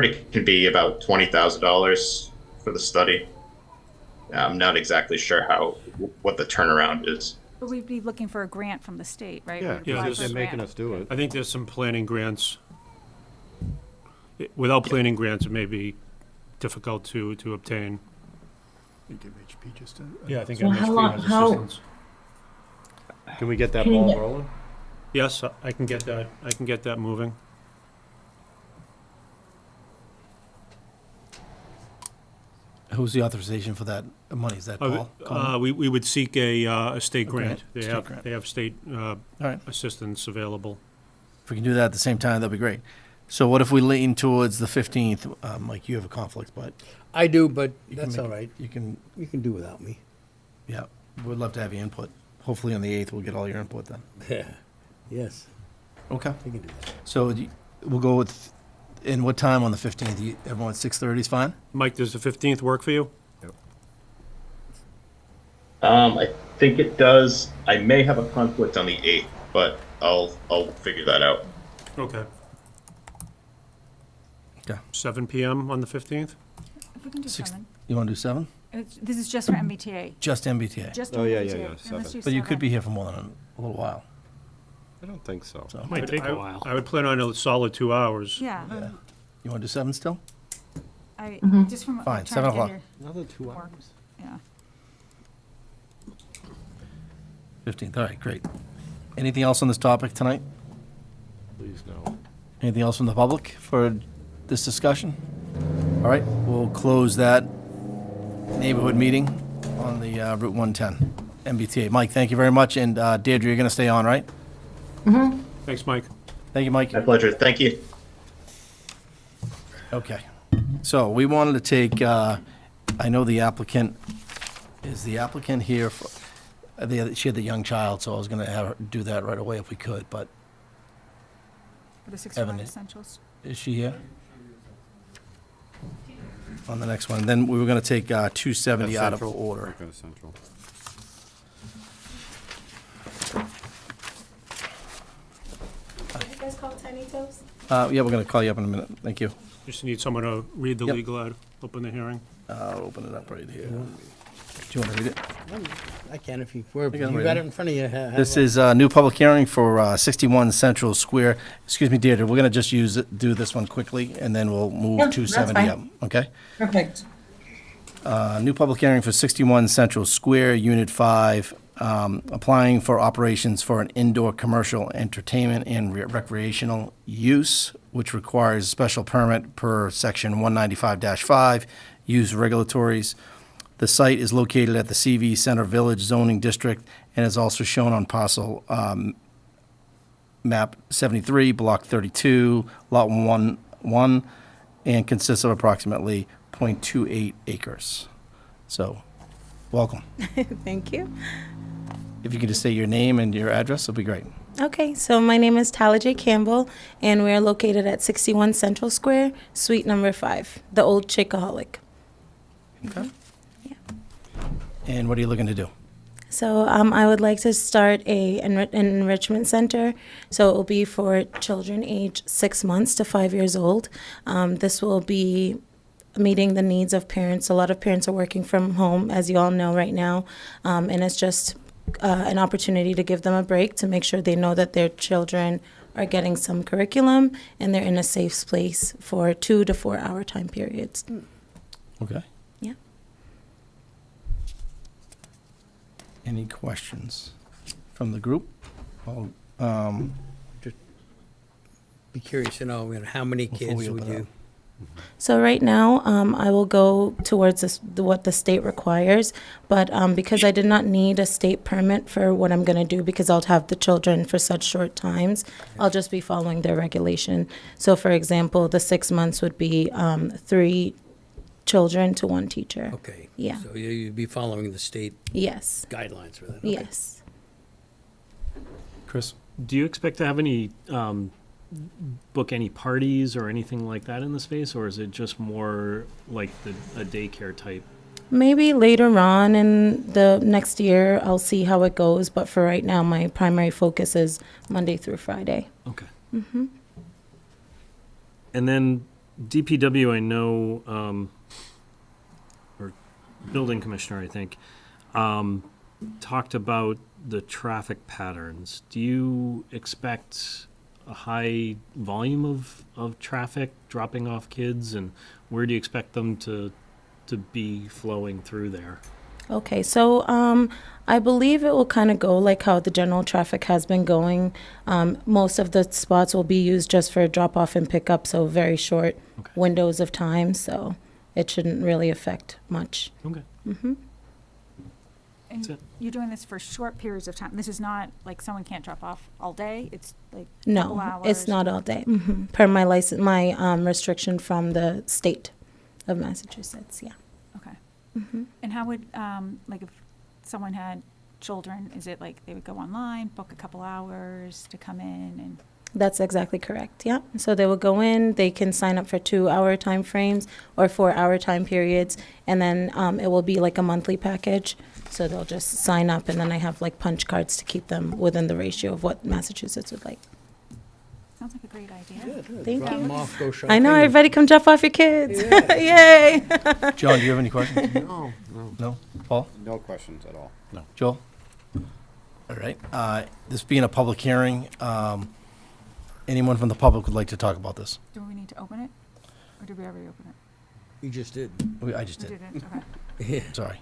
[SPEAKER 10] it can be about $20,000 for the study. I'm not exactly sure what the turnaround is.
[SPEAKER 9] but we'd be looking for a grant from the state, right?
[SPEAKER 4] Yeah,
[SPEAKER 9] We'd
[SPEAKER 6] Yeah,
[SPEAKER 9] apply
[SPEAKER 6] there's-
[SPEAKER 9] for a
[SPEAKER 4] they're making
[SPEAKER 9] grant.
[SPEAKER 4] us do it.
[SPEAKER 6] I think there's some planning grants. Without planning grants, it may be difficult to obtain.
[SPEAKER 5] You give HP just a.
[SPEAKER 6] Yeah, I think
[SPEAKER 13] Well,
[SPEAKER 6] MSP has
[SPEAKER 13] how-
[SPEAKER 6] assistance.
[SPEAKER 4] Can we get that
[SPEAKER 13] Can you
[SPEAKER 4] ball
[SPEAKER 13] get-
[SPEAKER 4] rolling?
[SPEAKER 6] Yes, I can get that moving.
[SPEAKER 1] Who's the authorization for that money? Is that Paul? Coleman?
[SPEAKER 6] We would seek a state grant.
[SPEAKER 1] grant, state grant.
[SPEAKER 6] They have state
[SPEAKER 1] All right.
[SPEAKER 6] assistance available.
[SPEAKER 1] If we can do that at the same time, that'd be great. So what if we lean towards the 15th? Mike, you have a conflict, but
[SPEAKER 7] I do, but
[SPEAKER 1] you can
[SPEAKER 7] that's
[SPEAKER 1] make-
[SPEAKER 7] all right.
[SPEAKER 1] You can,
[SPEAKER 7] You can do without me.
[SPEAKER 1] yeah, we'd love to have your input. Hopefully on the 8th, we'll get all your input then.
[SPEAKER 7] Yeah. Yes,
[SPEAKER 1] Okay.
[SPEAKER 7] we can do that.
[SPEAKER 1] So we'll go with, in what time on the 15th? Everyone, 6:30 is fine?
[SPEAKER 6] Mike, does the 15th work for you?
[SPEAKER 10] I think it does. I may have a conflict on the 8th, but I'll figure that out.
[SPEAKER 6] Okay.
[SPEAKER 1] Okay.
[SPEAKER 6] 7 PM on the 15th?
[SPEAKER 9] If we can do
[SPEAKER 1] Six-
[SPEAKER 9] 7.
[SPEAKER 1] You want to do 7?
[SPEAKER 9] This is just for MBTA.
[SPEAKER 1] Just MBTA?
[SPEAKER 9] Just
[SPEAKER 4] Oh, yeah,
[SPEAKER 9] MBTA.
[SPEAKER 4] yeah, yeah,
[SPEAKER 9] Then
[SPEAKER 4] 7.
[SPEAKER 9] let's do
[SPEAKER 1] But you could
[SPEAKER 9] 7.
[SPEAKER 1] be here for more than a little while,
[SPEAKER 4] I don't think so.
[SPEAKER 1] so.
[SPEAKER 2] Might take a while.
[SPEAKER 6] I would plan on a solid 2 hours.
[SPEAKER 9] Yeah.
[SPEAKER 1] Yeah. You want to do 7 still?
[SPEAKER 9] Just from.
[SPEAKER 1] Fine,
[SPEAKER 9] trying to
[SPEAKER 1] 7
[SPEAKER 9] get
[SPEAKER 1] o'clock.
[SPEAKER 9] here.
[SPEAKER 4] Another 2
[SPEAKER 9] Work.
[SPEAKER 4] hours?
[SPEAKER 9] Yeah.
[SPEAKER 1] 15th, all right, great. Anything else on this topic tonight?
[SPEAKER 4] Please no.
[SPEAKER 1] Anything else from the public for this discussion? All right, we'll close that neighborhood meeting on the Route 110, MBTA. Mike, thank you very much, and Deirdre, you're going to stay on, right?
[SPEAKER 6] Thanks, Mike.
[SPEAKER 1] Thank you, Mike.
[SPEAKER 10] My pleasure. Thank you.
[SPEAKER 1] Okay. So we wanted to take, I know the applicant, is the applicant here for, she had the young child, so I was gonna have her do that right away if we could, but
[SPEAKER 9] For the 61
[SPEAKER 1] Evan,
[SPEAKER 9] essentials.
[SPEAKER 1] is she here? On the next one, then we were gonna take 270 out of
[SPEAKER 3] Central.
[SPEAKER 1] order.
[SPEAKER 3] Go to Central.
[SPEAKER 14] You guys call Tiny Toes?
[SPEAKER 1] Yeah, we're gonna call you up in a minute, thank you.
[SPEAKER 6] Just need someone to read the
[SPEAKER 1] Yep.
[SPEAKER 6] legal ad, open the hearing.
[SPEAKER 1] I'll open it up right here. Do you wanna read it?
[SPEAKER 7] I can if you, where,
[SPEAKER 1] got it
[SPEAKER 7] you
[SPEAKER 1] right
[SPEAKER 7] got
[SPEAKER 1] here.
[SPEAKER 7] it in front of you.
[SPEAKER 1] This is a new public hearing for 61 Central Square. Excuse me, Deirdre, we're going to just do this one quickly, and then we'll move
[SPEAKER 13] Yeah, that's
[SPEAKER 1] 270 up,
[SPEAKER 13] fine.
[SPEAKER 1] okay?
[SPEAKER 13] Perfect.
[SPEAKER 1] New public hearing for 61 Central Square, Unit 5, applying for operations for an indoor commercial entertainment and recreational use, which requires a special permit per Section 195-5, use regulatories. The site is located at the CV Center Village zoning district and is also shown on parcel map 73, block 32, lot 1, and consists of approximately .28 acres. So, welcome.
[SPEAKER 14] Thank you.
[SPEAKER 1] If you could just say your name and your address, it'd be great.
[SPEAKER 14] Okay, so my name is Tala J. Campbell, and we're located at 61 Central Square, Suite number 5, the old Chickaholic.
[SPEAKER 1] Okay.
[SPEAKER 14] Yeah.
[SPEAKER 1] And what are you looking to do?
[SPEAKER 14] So I would like to start an enrichment center. So it will be for children aged 6 months to 5 years old. This will be meeting the needs of parents. A lot of parents are working from home, as you all know right now, and it's just an opportunity to give them a break to make sure they know that their children are getting some curriculum and they're in a safe place for 2 to 4 hour time periods.
[SPEAKER 1] Okay.
[SPEAKER 14] Yeah.
[SPEAKER 1] Any questions from the group? Well,
[SPEAKER 7] Be curious to know, how many
[SPEAKER 1] Before
[SPEAKER 7] kids
[SPEAKER 1] we
[SPEAKER 7] would
[SPEAKER 1] open it
[SPEAKER 7] you?
[SPEAKER 1] up.
[SPEAKER 14] So right now, I will go towards what the state requires, but because I did not need a state permit for what I'm going to do, because I'll have the children for such short times, I'll just be following their regulation. So for example, the 6 months would be 3 children to 1 teacher.
[SPEAKER 7] Okay.
[SPEAKER 14] Yeah.
[SPEAKER 7] So you'd be following the state
[SPEAKER 14] Yes.
[SPEAKER 7] guidelines for that? Okay.
[SPEAKER 14] Yes.
[SPEAKER 1] Chris?
[SPEAKER 2] Do you expect to have any, book any parties or anything like that in the space, or is it just more like a daycare type?
[SPEAKER 14] Maybe later on in the next year, I'll see how it goes, but for right now, my primary focus is Monday through Friday.
[SPEAKER 2] Okay.
[SPEAKER 14] Mm-hmm.
[SPEAKER 2] And then DPW, I know, or building commissioner, I think, talked about the traffic patterns. Do you expect a high volume of traffic dropping off kids, and where do you expect them to be flowing through there?
[SPEAKER 14] Okay, so I believe it will kind of go like how the general traffic has been going. Most of the spots will be used just for drop off and pickup, so very short
[SPEAKER 2] Okay.
[SPEAKER 14] windows of time, so it shouldn't really affect much.
[SPEAKER 2] Okay.
[SPEAKER 14] Hmm.
[SPEAKER 9] And
[SPEAKER 2] That's it.
[SPEAKER 9] you're doing this for short periods of time. This is not like someone can't drop off all day. It's like a couple
[SPEAKER 14] No,
[SPEAKER 9] hours.
[SPEAKER 14] it's not all day. Per my license, my restriction from the state of Massachusetts. Yeah.
[SPEAKER 9] Okay.
[SPEAKER 14] Hmm.
[SPEAKER 9] And how would, like if someone had children, is it like they would go online, book a couple hours to come in and?
[SPEAKER 14] That's exactly correct. Yeah. So they will go in, they can sign up for 2 hour time frames or 4 hour time periods. And then it will be like a monthly package. So they'll just sign up, and then I have like punch cards to keep them within the ratio of what Massachusetts would like.
[SPEAKER 9] Sounds like a great idea.
[SPEAKER 14] Thank
[SPEAKER 7] Drop 'em
[SPEAKER 14] you.
[SPEAKER 7] off, go shopping.
[SPEAKER 14] I know,
[SPEAKER 7] and-
[SPEAKER 14] everybody come drop off your kids. Yay.
[SPEAKER 1] John, do you have any questions?
[SPEAKER 8] No, no.
[SPEAKER 1] No? Paul?
[SPEAKER 3] No questions at all.
[SPEAKER 1] Joel? All right. This being a public hearing, anyone from the public would like to talk about this?
[SPEAKER 9] Do we need to open it? Or did we already open it?
[SPEAKER 7] You just did.
[SPEAKER 1] I just
[SPEAKER 9] We
[SPEAKER 1] did.
[SPEAKER 9] didn't, okay.
[SPEAKER 1] Sorry.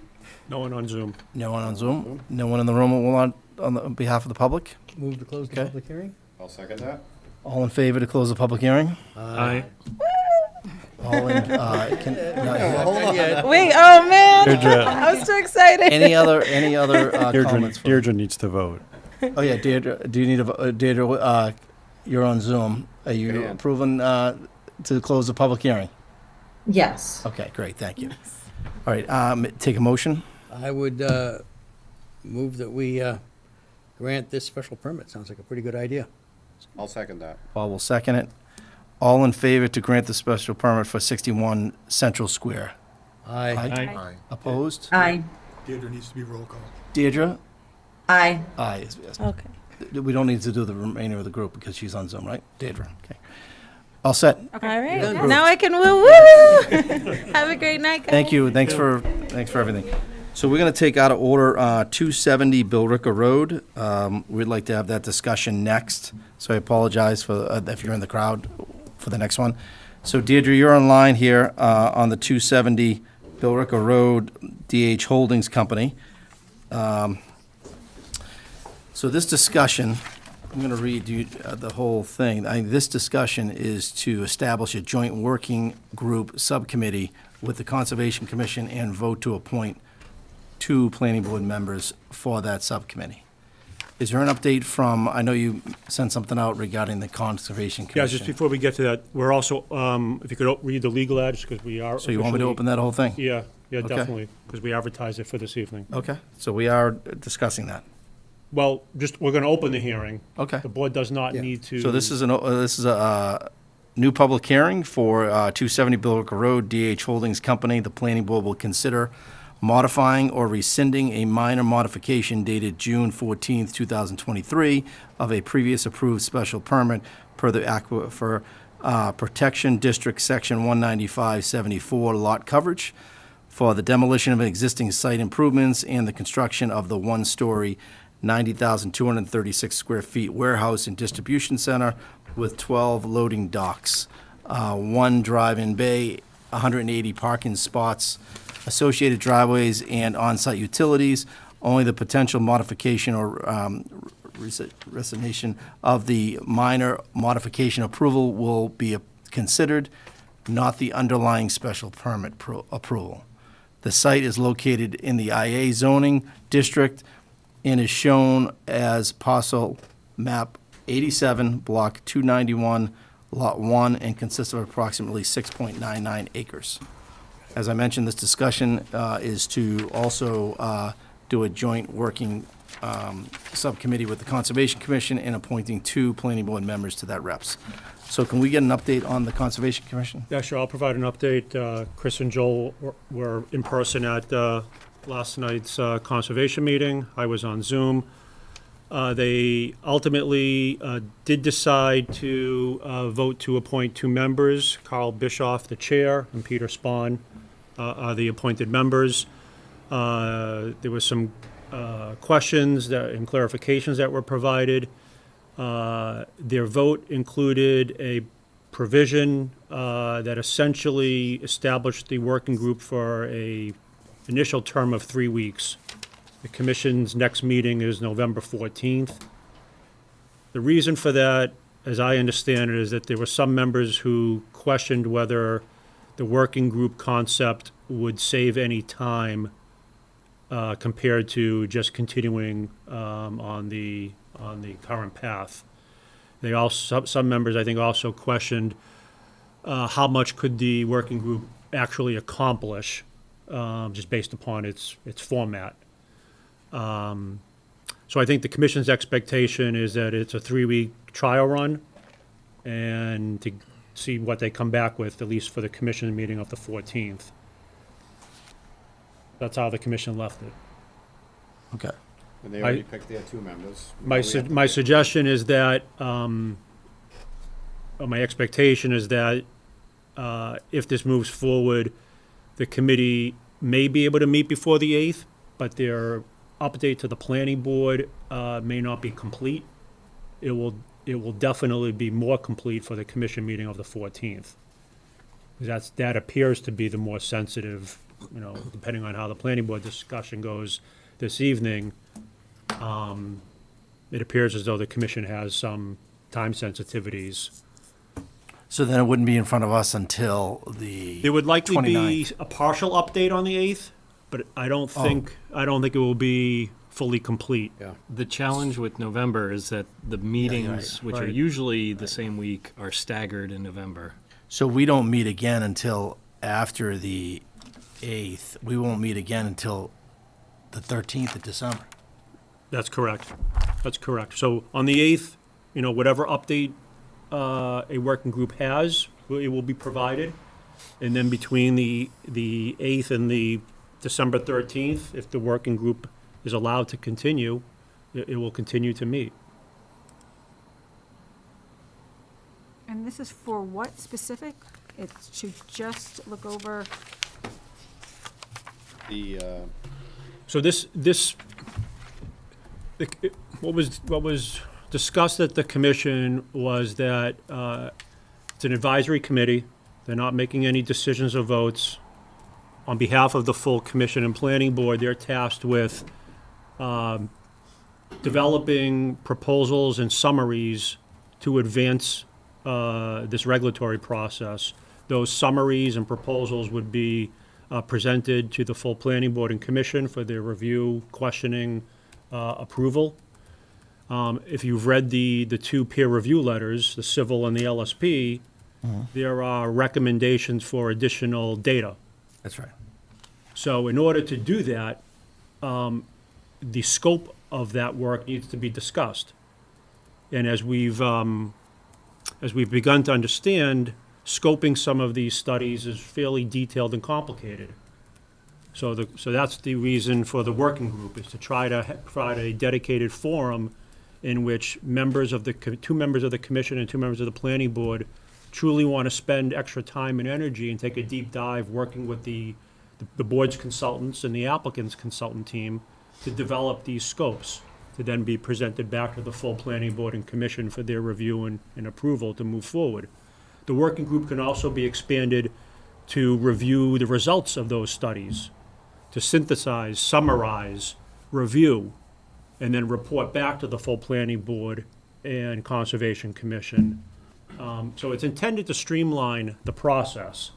[SPEAKER 6] No one on Zoom.
[SPEAKER 1] No one on Zoom? No one in the room on behalf of the public?
[SPEAKER 7] Move to close the
[SPEAKER 1] Okay.
[SPEAKER 7] public hearing?
[SPEAKER 3] I'll second that.
[SPEAKER 1] All in favor to close the public hearing?
[SPEAKER 2] Aye.
[SPEAKER 1] All in,
[SPEAKER 14] Wait, oh man.
[SPEAKER 4] Deirdre,
[SPEAKER 14] I was too excited.
[SPEAKER 1] any other
[SPEAKER 4] Deirdre,
[SPEAKER 1] comments? from-
[SPEAKER 4] Deirdre needs to vote.
[SPEAKER 1] Oh, yeah, Deirdre, do you need Deirdre, you're on Zoom. Are you
[SPEAKER 3] Yeah.
[SPEAKER 1] approving, to close the public hearing?
[SPEAKER 13] Yes.
[SPEAKER 1] Okay, great, thank you. All right, take a motion.
[SPEAKER 7] I would move that we grant this special permit. Sounds like a pretty good idea.
[SPEAKER 3] I'll second that.
[SPEAKER 1] Paul will second it. All in favor to grant the special permit for 61 Central Square?
[SPEAKER 7] Aye.
[SPEAKER 8] Aye.
[SPEAKER 1] Opposed?
[SPEAKER 13] Aye.
[SPEAKER 5] Deirdre needs to be roll call.
[SPEAKER 1] Deirdre?
[SPEAKER 13] Aye.
[SPEAKER 1] Aye. Yes.
[SPEAKER 14] Okay.
[SPEAKER 1] We don't need to do the remainder of the group because she's on Zoom, right? Deirdre, okay. All set.
[SPEAKER 14] All right.
[SPEAKER 7] Yeah.
[SPEAKER 14] Now I can woo-woo. Have a great night, guys.
[SPEAKER 1] Thank you, thanks for everything. So we're going to take out of order 270 Billrica Road. We'd like to have that discussion next, so I apologize for if you're in the crowd for the next one. So Deirdre, you're online here on the 270 Billrica Road, DH Holdings Company. So this discussion, I'm going to read you the whole thing. This discussion is to establish a joint working group subcommittee with the Conservation Commission and vote to appoint 2 planning board members for that subcommittee. Is there an update from, I know you sent something out regarding the Conservation
[SPEAKER 6] Yeah,
[SPEAKER 1] Commission.
[SPEAKER 6] just before we get to that, we're also, if you could read the legal ads, because we are.
[SPEAKER 1] So you want me to
[SPEAKER 6] officially-
[SPEAKER 1] open that whole thing?
[SPEAKER 6] Yeah,
[SPEAKER 1] Okay.
[SPEAKER 6] definitely, because we advertised it for this evening.
[SPEAKER 1] Okay, so we are discussing that.
[SPEAKER 6] Well, we're going to open the hearing.
[SPEAKER 1] Okay.
[SPEAKER 6] The board does not
[SPEAKER 7] Yeah.
[SPEAKER 6] need to.
[SPEAKER 1] So this is a new public hearing for 270 Billrica Road, DH Holdings Company. The planning board will consider modifying or rescinding a minor modification dated June 14th, 2023 of a previous approved special permit per the Aquifer Protection District Section 195-74 lot coverage for the demolition of existing site improvements and the construction of the one-story 90,236 square feet warehouse and distribution center with 12 loading docks, 1 drive-in bay, 180 parking spots, associated driveways, and on-site utilities. Only the potential modification or resignation of the minor modification approval will be considered, not the underlying special permit approval. The site is located in the IA zoning district and is shown as parcel map 87, block 291, lot 1, and consists of approximately 6.99 acres. As I mentioned, this discussion is to also do a joint working subcommittee with the Conservation Commission and appointing 2 planning board members to that reps. So can we get an update on the Conservation Commission?
[SPEAKER 6] Yeah, sure, I'll provide an update. Chris and Joel were in person at last night's conservation meeting. I was on Zoom. They ultimately did decide to vote to appoint 2 members, Carl Bischoff, the chair, and Peter Spahn are the appointed members. There were some questions and clarifications that were provided. Their vote included a provision that essentially established the working group for a initial term of 3 weeks. The commission's next meeting is November 14th. The reason for that, as I understand it, is that there were some members who questioned whether the working group concept would save any time compared to just continuing on the current path. They also, some members, I think, also questioned how much could the working group actually accomplish, just based upon its format. So I think the commission's expectation is that it's a 3-week trial run, and to see what they come back with, at least for the commission meeting of the 14th. That's how the commission left it.
[SPEAKER 1] Okay.
[SPEAKER 3] And they already picked their 2 members.
[SPEAKER 6] My suggestion is that, or my expectation is that if this moves forward, the committee may be able to meet before the 8th, but their update to the planning board may not be complete. It will definitely be more complete for the commission meeting of the 14th. That appears to be the more sensitive, depending on how the planning board discussion goes this evening. It appears as though the commission has some time sensitivities.
[SPEAKER 1] So then it wouldn't be in front of us until the 29th?
[SPEAKER 6] There would likely be a partial update on the 8th, but I don't think it will be fully complete.
[SPEAKER 7] Yeah.
[SPEAKER 2] The challenge with November is that the meetings, which are
[SPEAKER 6] Right.
[SPEAKER 2] usually the same week, are staggered in November.
[SPEAKER 1] So we don't meet again until after the 8th, we won't meet again until the 13th of December.
[SPEAKER 6] That's correct. That's correct. So on the 8th, you know, whatever update a working group has, it will be provided. And then between the 8th and the December 13th, if the working group is allowed to continue, it will continue to meet.
[SPEAKER 9] And this is for what specific? It's to just look over,
[SPEAKER 3] The,
[SPEAKER 6] So what was discussed at the commission was that it's an advisory committee. They're not making any decisions or votes. On behalf of the full commission and planning board, they're tasked with developing proposals and summaries to advance this regulatory process. Those summaries and proposals would be presented to the full planning board and commission for their review, questioning, approval. If you've read the two peer review letters, the civil and the LSP, there are recommendations for additional data.
[SPEAKER 1] That's right.
[SPEAKER 6] So in order to do that, the scope of that work needs to be discussed. And as we've begun to understand, scoping some of these studies is fairly detailed and complicated. So that's the reason for the working group, is to try to provide a dedicated forum in which members of two members of the commission and two members of the planning board truly want to spend extra time and energy and take a deep dive working with the board's consultants and the applicant's consultant team to develop these scopes, to then be presented back to the full planning board and commission for their review and approval to move forward. The working group can also be expanded to review the results of those studies, to synthesize, summarize, review, and then report back to the full planning board and conservation commission. So it's intended to streamline the process.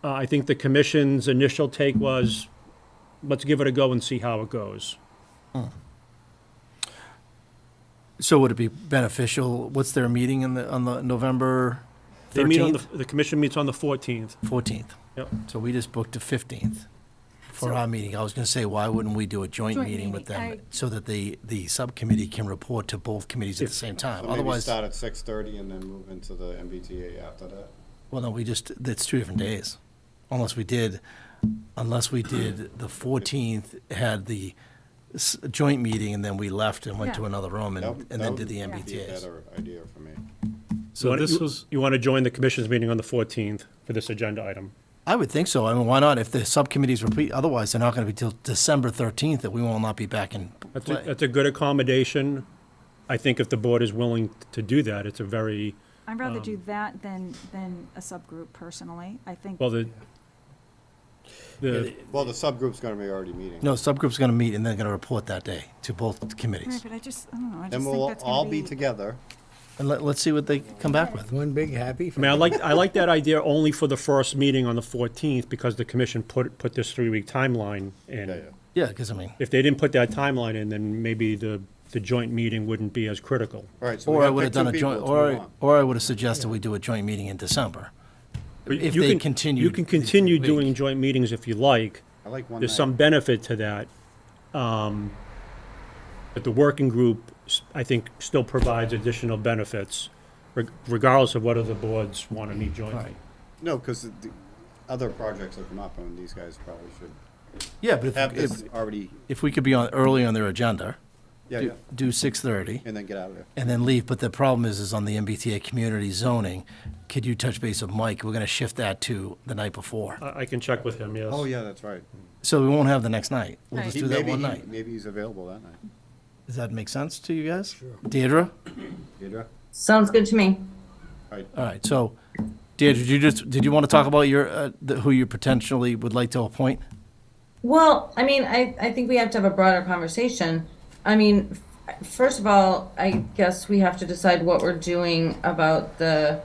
[SPEAKER 6] I think the commission's initial take was, let's give it a go and see how it goes.
[SPEAKER 1] So would it be beneficial, what's their meeting on the November 13th?
[SPEAKER 6] They meet on the commission meets on the 14th.
[SPEAKER 1] 14th.
[SPEAKER 6] Yep.
[SPEAKER 1] So we just booked the 15th for our meeting. I was going to say, why wouldn't we do a joint
[SPEAKER 9] Joint
[SPEAKER 1] meeting with
[SPEAKER 9] meeting.
[SPEAKER 1] them so that the subcommittee can report to both committees at the same time?
[SPEAKER 3] so maybe
[SPEAKER 1] Otherwise,
[SPEAKER 3] start at 6:30 and then move into the MBTA after that.
[SPEAKER 1] well, no, that's 2 different days. Unless we did the 14th, had the joint meeting, and then we left and went to
[SPEAKER 9] Yeah.
[SPEAKER 1] another room and
[SPEAKER 3] That
[SPEAKER 1] then
[SPEAKER 3] would
[SPEAKER 1] did the
[SPEAKER 3] be a
[SPEAKER 1] MBTA's.
[SPEAKER 3] better idea for me.
[SPEAKER 2] So this was,
[SPEAKER 6] You want to join the commission's meeting on the 14th for this agenda item?
[SPEAKER 1] I would think so. I mean, why not? If the subcommittees repeat, otherwise they're not going to be till December 13th that we will not be back in play.
[SPEAKER 6] That's a good accommodation. I think if the board is willing to do that, it's a very,
[SPEAKER 9] I'd rather do that than a subgroup personally. I think.
[SPEAKER 6] well, the
[SPEAKER 3] Well, the subgroup's gonna be already meeting.
[SPEAKER 1] No, subgroup's going to meet and they're going to report that day to both
[SPEAKER 9] Right,
[SPEAKER 1] committees.
[SPEAKER 9] but I don't know, I just
[SPEAKER 3] Then
[SPEAKER 9] think
[SPEAKER 3] we'll
[SPEAKER 9] that's
[SPEAKER 3] all
[SPEAKER 9] gonna
[SPEAKER 3] be together.
[SPEAKER 1] And let's see what they come back with.
[SPEAKER 7] One big happy
[SPEAKER 6] I mean, I like that idea only for the first meeting on the 14th, because the commission put this 3-week timeline in.
[SPEAKER 3] Yeah.
[SPEAKER 1] Yeah, because I mean,
[SPEAKER 6] If they didn't put that timeline in, then maybe the joint meeting wouldn't be as critical.
[SPEAKER 3] All right, so we
[SPEAKER 1] or I
[SPEAKER 3] gotta
[SPEAKER 1] would
[SPEAKER 3] pick
[SPEAKER 1] have done
[SPEAKER 3] two
[SPEAKER 1] a
[SPEAKER 3] people
[SPEAKER 1] joint,
[SPEAKER 3] to move on.
[SPEAKER 1] or I would have suggested we do a joint meeting in December.
[SPEAKER 6] But
[SPEAKER 1] If
[SPEAKER 6] you
[SPEAKER 1] they
[SPEAKER 6] can-
[SPEAKER 1] continue.
[SPEAKER 6] You can continue doing joint meetings if you like.
[SPEAKER 3] I like one
[SPEAKER 6] There's
[SPEAKER 3] night.
[SPEAKER 6] some benefit to that. But the working group, I think, still provides additional benefits, regardless of whether the boards want to meet jointly.
[SPEAKER 1] Right.
[SPEAKER 3] No, because the other projects that come up, and these guys probably should
[SPEAKER 1] Yeah, but
[SPEAKER 3] have this already,
[SPEAKER 1] if we could be early on their agenda,
[SPEAKER 3] yeah,
[SPEAKER 1] do 6:30.
[SPEAKER 3] and then get out of there.
[SPEAKER 1] And then leave, but the problem is on the MBTA community zoning, could you touch base with Mike? We're gonna shift that to the night before.
[SPEAKER 6] I can check with him, yes.
[SPEAKER 3] Oh, yeah, that's right.
[SPEAKER 1] So we won't have the next night. We'll just
[SPEAKER 9] Right.
[SPEAKER 1] do that
[SPEAKER 3] Maybe
[SPEAKER 1] one
[SPEAKER 3] he-
[SPEAKER 1] night.
[SPEAKER 3] Maybe he's available that night.
[SPEAKER 1] Does that make sense to you guys? Sure. Deirdre?
[SPEAKER 3] Deirdre?
[SPEAKER 13] Sounds good to me.
[SPEAKER 3] All right.
[SPEAKER 1] All right, so Deirdre, did you want to talk about who you potentially would like to appoint?
[SPEAKER 13] Well, I mean, I think we have to have a broader conversation. I mean, first of all, I guess we have to decide what we're doing about the,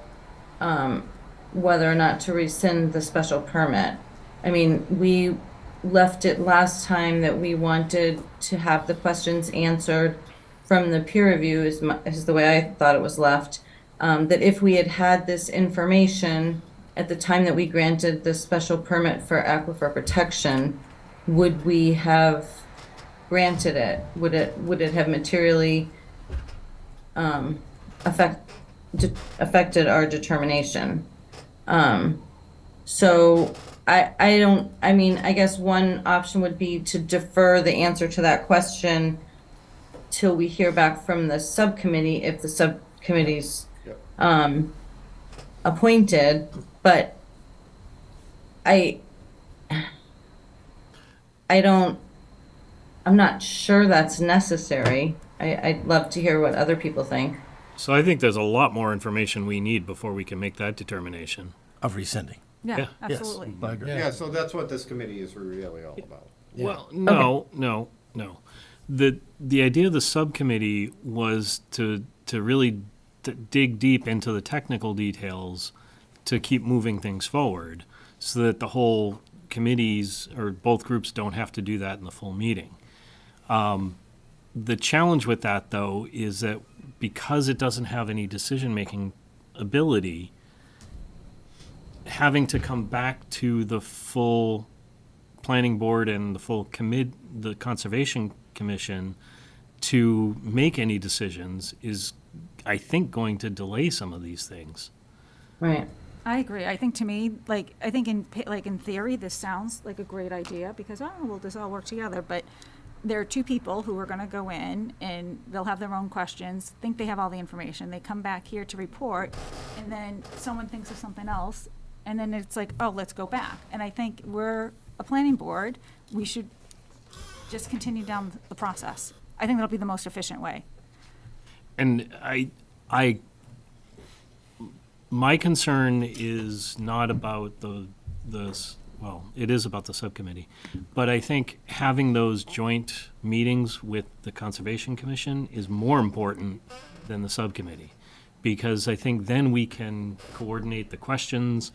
[SPEAKER 13] whether or not to rescind the special permit. I mean, we left it last time that we wanted to have the questions answered from the peer review is the way I thought it was left. That if we had had this information at the time that we granted the special permit for aquifer protection, would we have granted it? Would it have materially affected our determination? So I guess one option would be to defer the answer to that question till we hear back from the subcommittee, if the subcommittee's appointed, but I'm not sure that's necessary. I'd love to hear what other people think.
[SPEAKER 2] So I think there's a lot more information we need before we can make that determination.
[SPEAKER 1] Of rescinding.
[SPEAKER 9] Yeah,
[SPEAKER 2] Yeah.
[SPEAKER 9] absolutely.
[SPEAKER 1] I agree.
[SPEAKER 3] Yeah, so that's what this committee is really all about.
[SPEAKER 2] Well, no. The idea of the subcommittee was to really dig deep into the technical details to keep moving things forward, so that the whole committees or both groups don't have to do that in the full meeting. The challenge with that, though, is that because it doesn't have any decision-making ability, having to come back to the full planning board and the full the conservation commission to make any decisions is, I think, going to delay some of these things.
[SPEAKER 13] Right.
[SPEAKER 9] I agree. I think to me, I think in theory, this sounds like a great idea because, we'll just all work together. But there are two people who are going to go in and they'll have their own questions, think they have all the information. They come back here to report and then someone thinks of something else. And then it's like, oh, let's go back. And I think we're a planning board. We should just continue down the process. I think that'll be the most efficient way.
[SPEAKER 2] And my concern is not about it is about the subcommittee, but I think having those joint meetings with the Conservation Commission is more important than the subcommittee, because I think then we can coordinate the questions,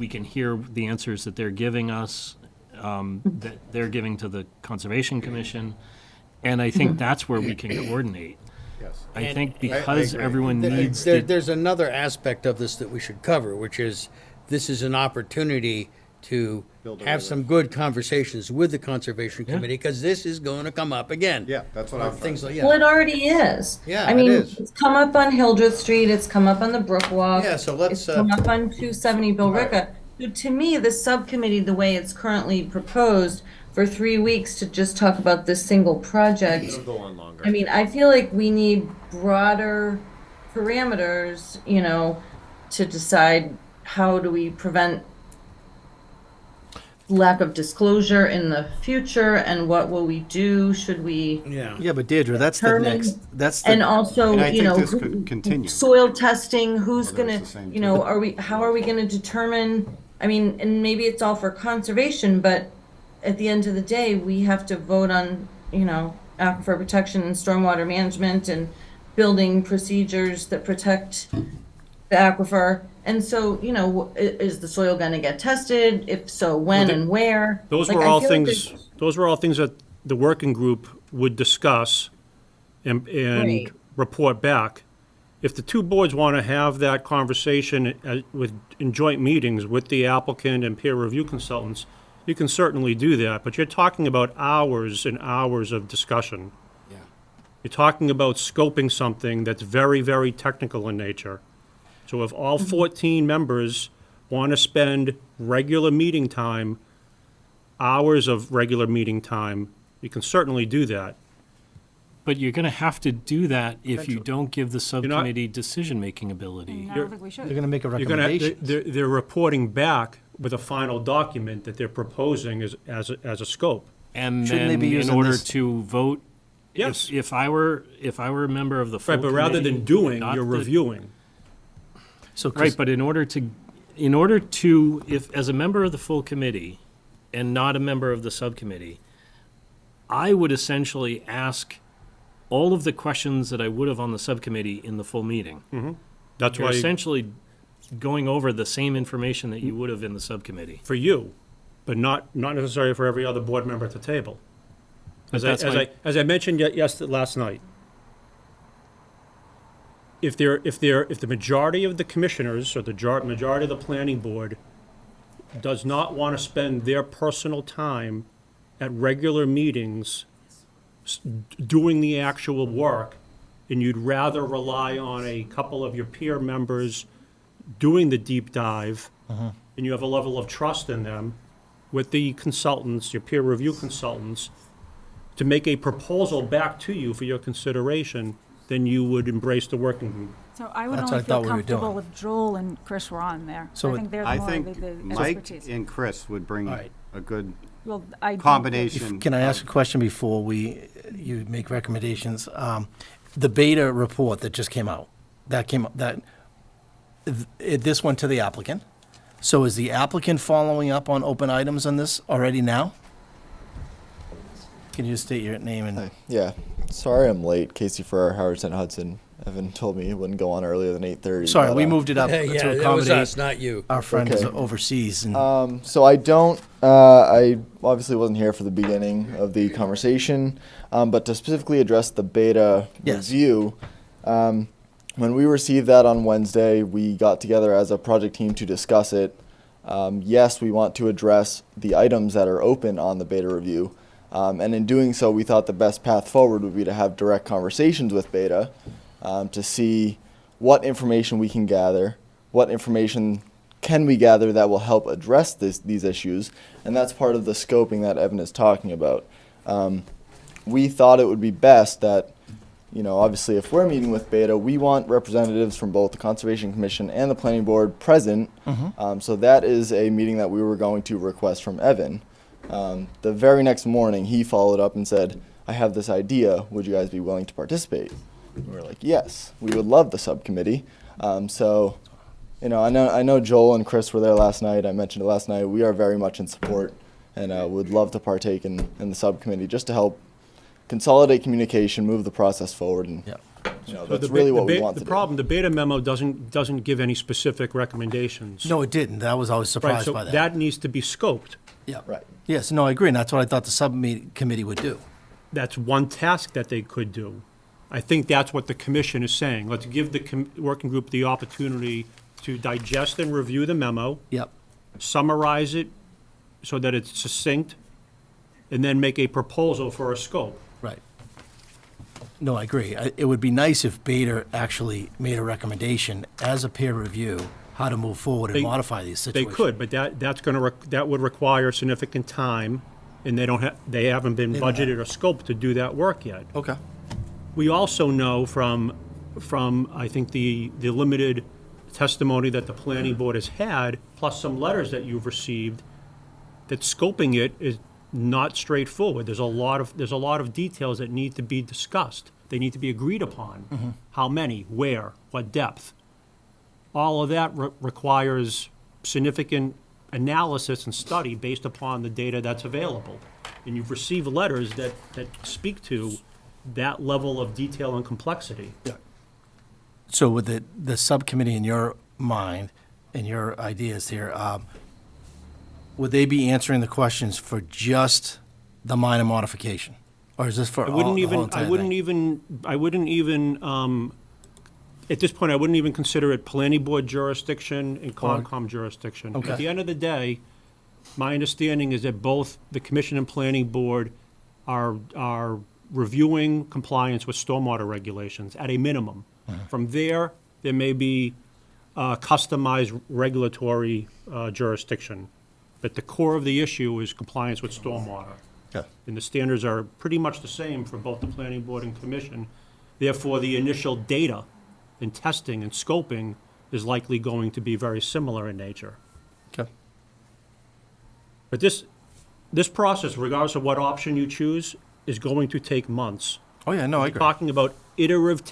[SPEAKER 2] we can hear the answers that they're giving us, that they're giving to the Conservation Commission, and I think that's where we can coordinate.
[SPEAKER 3] Yes.
[SPEAKER 2] I think
[SPEAKER 3] I
[SPEAKER 2] because
[SPEAKER 3] agree.
[SPEAKER 2] everyone needs
[SPEAKER 7] There's another aspect of this that we should cover, which is this is an opportunity to
[SPEAKER 3] Build a
[SPEAKER 7] have some good conversations with the Conservation
[SPEAKER 2] Yeah.
[SPEAKER 7] Committee, because this is going to come up again.
[SPEAKER 3] Yeah, that's what I'm
[SPEAKER 7] Things
[SPEAKER 3] trying
[SPEAKER 7] like,
[SPEAKER 13] Well,
[SPEAKER 7] yeah.
[SPEAKER 13] it already is.
[SPEAKER 7] Yeah,
[SPEAKER 13] I
[SPEAKER 7] it
[SPEAKER 13] mean,
[SPEAKER 7] is.
[SPEAKER 13] it's come up on Hildreth Street, it's come up on the Brook Walk.
[SPEAKER 7] Yeah, so let's,
[SPEAKER 13] It's come up on 270 Billerica. So to me, the subcommittee, the way it's currently proposed, for 3 weeks to just talk about this single project.
[SPEAKER 4] It'll go on longer.
[SPEAKER 13] I mean, I feel like we need broader parameters, to decide how do we prevent lack of disclosure in the future, and what will we do? Should we?
[SPEAKER 7] Yeah.
[SPEAKER 1] Yeah, but Deirdre, that's the
[SPEAKER 13] Determine-
[SPEAKER 1] next, that's
[SPEAKER 13] And
[SPEAKER 1] the,
[SPEAKER 13] also,
[SPEAKER 3] And I think this could continue.
[SPEAKER 13] soil testing, who's
[SPEAKER 3] Whether
[SPEAKER 13] gonna,
[SPEAKER 3] it's the same
[SPEAKER 13] how are we gonna determine, I mean, and maybe it's all for conservation, but at the end of the day, we have to vote on, aquifer protection and stormwater management and building procedures that protect the aquifer. And so, is the soil gonna get tested? If so, when and where?
[SPEAKER 6] Those
[SPEAKER 13] Like,
[SPEAKER 6] were
[SPEAKER 13] I
[SPEAKER 6] all
[SPEAKER 13] feel like
[SPEAKER 6] things,
[SPEAKER 13] there's-
[SPEAKER 6] those were all things that the working group would discuss and
[SPEAKER 13] Right.
[SPEAKER 6] report back. If the two boards want to have that conversation in joint meetings with the applicant and peer review consultants, you can certainly do that, but you're talking about hours and hours of discussion.
[SPEAKER 7] Yeah.
[SPEAKER 6] You're talking about scoping something that's very, very technical in nature. So if all 14 members want to spend regular meeting time, hours of regular meeting time, you can certainly do that.
[SPEAKER 2] But you're going to have to do that if you don't give the subcommittee decision-making ability.
[SPEAKER 9] I don't think we should.
[SPEAKER 1] they're gonna make a
[SPEAKER 6] You're gonna,
[SPEAKER 1] recommendation.
[SPEAKER 6] they're reporting back with a final document that they're proposing as a scope.
[SPEAKER 2] And
[SPEAKER 1] Shouldn't they
[SPEAKER 2] then
[SPEAKER 1] be
[SPEAKER 2] in
[SPEAKER 1] using
[SPEAKER 2] order
[SPEAKER 1] this-
[SPEAKER 2] to vote,
[SPEAKER 6] Yes.
[SPEAKER 2] if I were a member of the full
[SPEAKER 6] Right, but rather
[SPEAKER 2] committee,
[SPEAKER 6] than doing,
[SPEAKER 2] not
[SPEAKER 6] you're
[SPEAKER 2] the-
[SPEAKER 6] reviewing.
[SPEAKER 1] So,
[SPEAKER 2] Right, but in order to, if, as a member of the full committee and not a member of the subcommittee, I would essentially ask all of the questions that I would have on the subcommittee in the full meeting.
[SPEAKER 6] That's
[SPEAKER 2] You're
[SPEAKER 6] why,
[SPEAKER 2] essentially going over the same information that you would have in the subcommittee.
[SPEAKER 6] for you, but not necessarily for every other board member at the table.
[SPEAKER 2] But that's my-
[SPEAKER 6] As I mentioned last night, if the majority of the commissioners or the majority of the planning board does not want to spend their personal time at regular meetings doing the actual work, and you'd rather rely on a couple of your peer members doing the deep dive, and you have a level of trust in them with the consultants, your peer review consultants, to make a proposal back to you for your consideration, then you would embrace the working group.
[SPEAKER 9] So I would
[SPEAKER 1] That's
[SPEAKER 9] only
[SPEAKER 1] what I thought
[SPEAKER 9] feel
[SPEAKER 1] we were doing.
[SPEAKER 9] comfortable if Joel and Chris were on there.
[SPEAKER 1] So
[SPEAKER 9] I think they're
[SPEAKER 3] I
[SPEAKER 9] more
[SPEAKER 3] think
[SPEAKER 9] the
[SPEAKER 3] Mike
[SPEAKER 9] expertise.
[SPEAKER 3] and Chris would bring
[SPEAKER 1] All right.
[SPEAKER 3] a good
[SPEAKER 9] Well, I do-
[SPEAKER 3] combination.
[SPEAKER 1] Can I ask a question before you make recommendations? The beta report that just came out, this went to the applicant. So is the applicant following up on open items on this already now? Can you just state your name and?
[SPEAKER 15] Yeah, sorry I'm late. Casey Ferrer, Howard St. Hudson. Evan told me he wouldn't go on earlier than 8:30.
[SPEAKER 1] Sorry,
[SPEAKER 15] but,
[SPEAKER 1] we moved it up
[SPEAKER 7] Yeah,
[SPEAKER 1] to
[SPEAKER 7] that was
[SPEAKER 1] accommodate
[SPEAKER 7] us, not you.
[SPEAKER 1] our friends
[SPEAKER 15] Okay.
[SPEAKER 1] overseas. And
[SPEAKER 15] So I don't, I obviously wasn't here for the beginning of the conversation, but to specifically address the beta
[SPEAKER 1] Yes.
[SPEAKER 15] review, when we received that on Wednesday, we got together as a project team to discuss it. Yes, we want to address the items that are open on the beta review. And in doing so, we thought the best path forward would be to have direct conversations with beta to see what information we can gather, what information can we gather that will help address these issues, and that's part of the scoping that Evan is talking about. We thought it would be best that, obviously if we're meeting with beta, we want representatives from both the Conservation Commission and the Planning Board present. So that is a meeting that we were going to request from Evan. The very next morning, he followed up and said, I have this idea, would you guys be willing to participate? And we were like, yes, we would love the subcommittee. So, I know Joel and Chris were there last night. I mentioned it last night. We are very much in support and would love to partake in the subcommittee just to help consolidate communication, move the process forward, and that's really what we want to do.
[SPEAKER 6] The problem, the beta memo doesn't give any specific recommendations.
[SPEAKER 1] no, it didn't. I was always
[SPEAKER 6] Right,
[SPEAKER 1] surprised
[SPEAKER 6] so
[SPEAKER 1] by that.
[SPEAKER 6] that needs to be scoped.
[SPEAKER 1] Yeah.
[SPEAKER 15] Right.
[SPEAKER 1] Yes, no, I agree, and that's what I thought the subcommittee would do.
[SPEAKER 6] That's one task that they could do. I think that's what the commission is saying. Let's give the working group the opportunity to digest and review the memo,
[SPEAKER 1] Yep.
[SPEAKER 6] summarize it so that it's succinct, and then make a proposal for a scope.
[SPEAKER 1] Right. No, I agree. It would be nice if Beta actually made a recommendation as a peer review, how to move forward and
[SPEAKER 6] They-
[SPEAKER 1] modify these
[SPEAKER 6] They
[SPEAKER 1] situations.
[SPEAKER 6] could, but that would require significant time, and they haven't been
[SPEAKER 1] They don't have-
[SPEAKER 6] budgeted or scoped to do that work yet.
[SPEAKER 1] Okay.
[SPEAKER 6] We also know from I think the limited testimony that the planning board has had, plus some letters that you've received, that scoping it is not straightforward. There's a lot of details that need to be discussed. They need to be agreed upon. How many, where, what depth. All of that requires significant analysis and study based upon the data that's available. And you've received letters that speak to that level of detail and complexity.
[SPEAKER 1] So with the subcommittee in your mind and your ideas here, would they be answering the questions for just the minor modification? Or is this for
[SPEAKER 6] I
[SPEAKER 1] all,
[SPEAKER 6] wouldn't
[SPEAKER 1] the whole
[SPEAKER 6] even,
[SPEAKER 1] entire
[SPEAKER 6] I wouldn't
[SPEAKER 1] thing?
[SPEAKER 6] even, at this point, I wouldn't even consider it planning board jurisdiction and Concom jurisdiction.
[SPEAKER 1] Okay.
[SPEAKER 6] At the end of the day, my understanding is that both the commission and planning board are reviewing compliance with stormwater regulations at a minimum. From there may be customized regulatory jurisdiction. But the core of the issue is compliance with stormwater.
[SPEAKER 1] Okay.
[SPEAKER 6] And the standards are pretty much the same for both the planning board and commission. Therefore, the initial data and testing and scoping is likely going to be very similar in nature.
[SPEAKER 1] Okay.
[SPEAKER 6] But this process, regardless of what option you choose, is going to take months.
[SPEAKER 1] Oh, yeah, no, I
[SPEAKER 6] We're
[SPEAKER 1] agree.
[SPEAKER 6] talking about iterative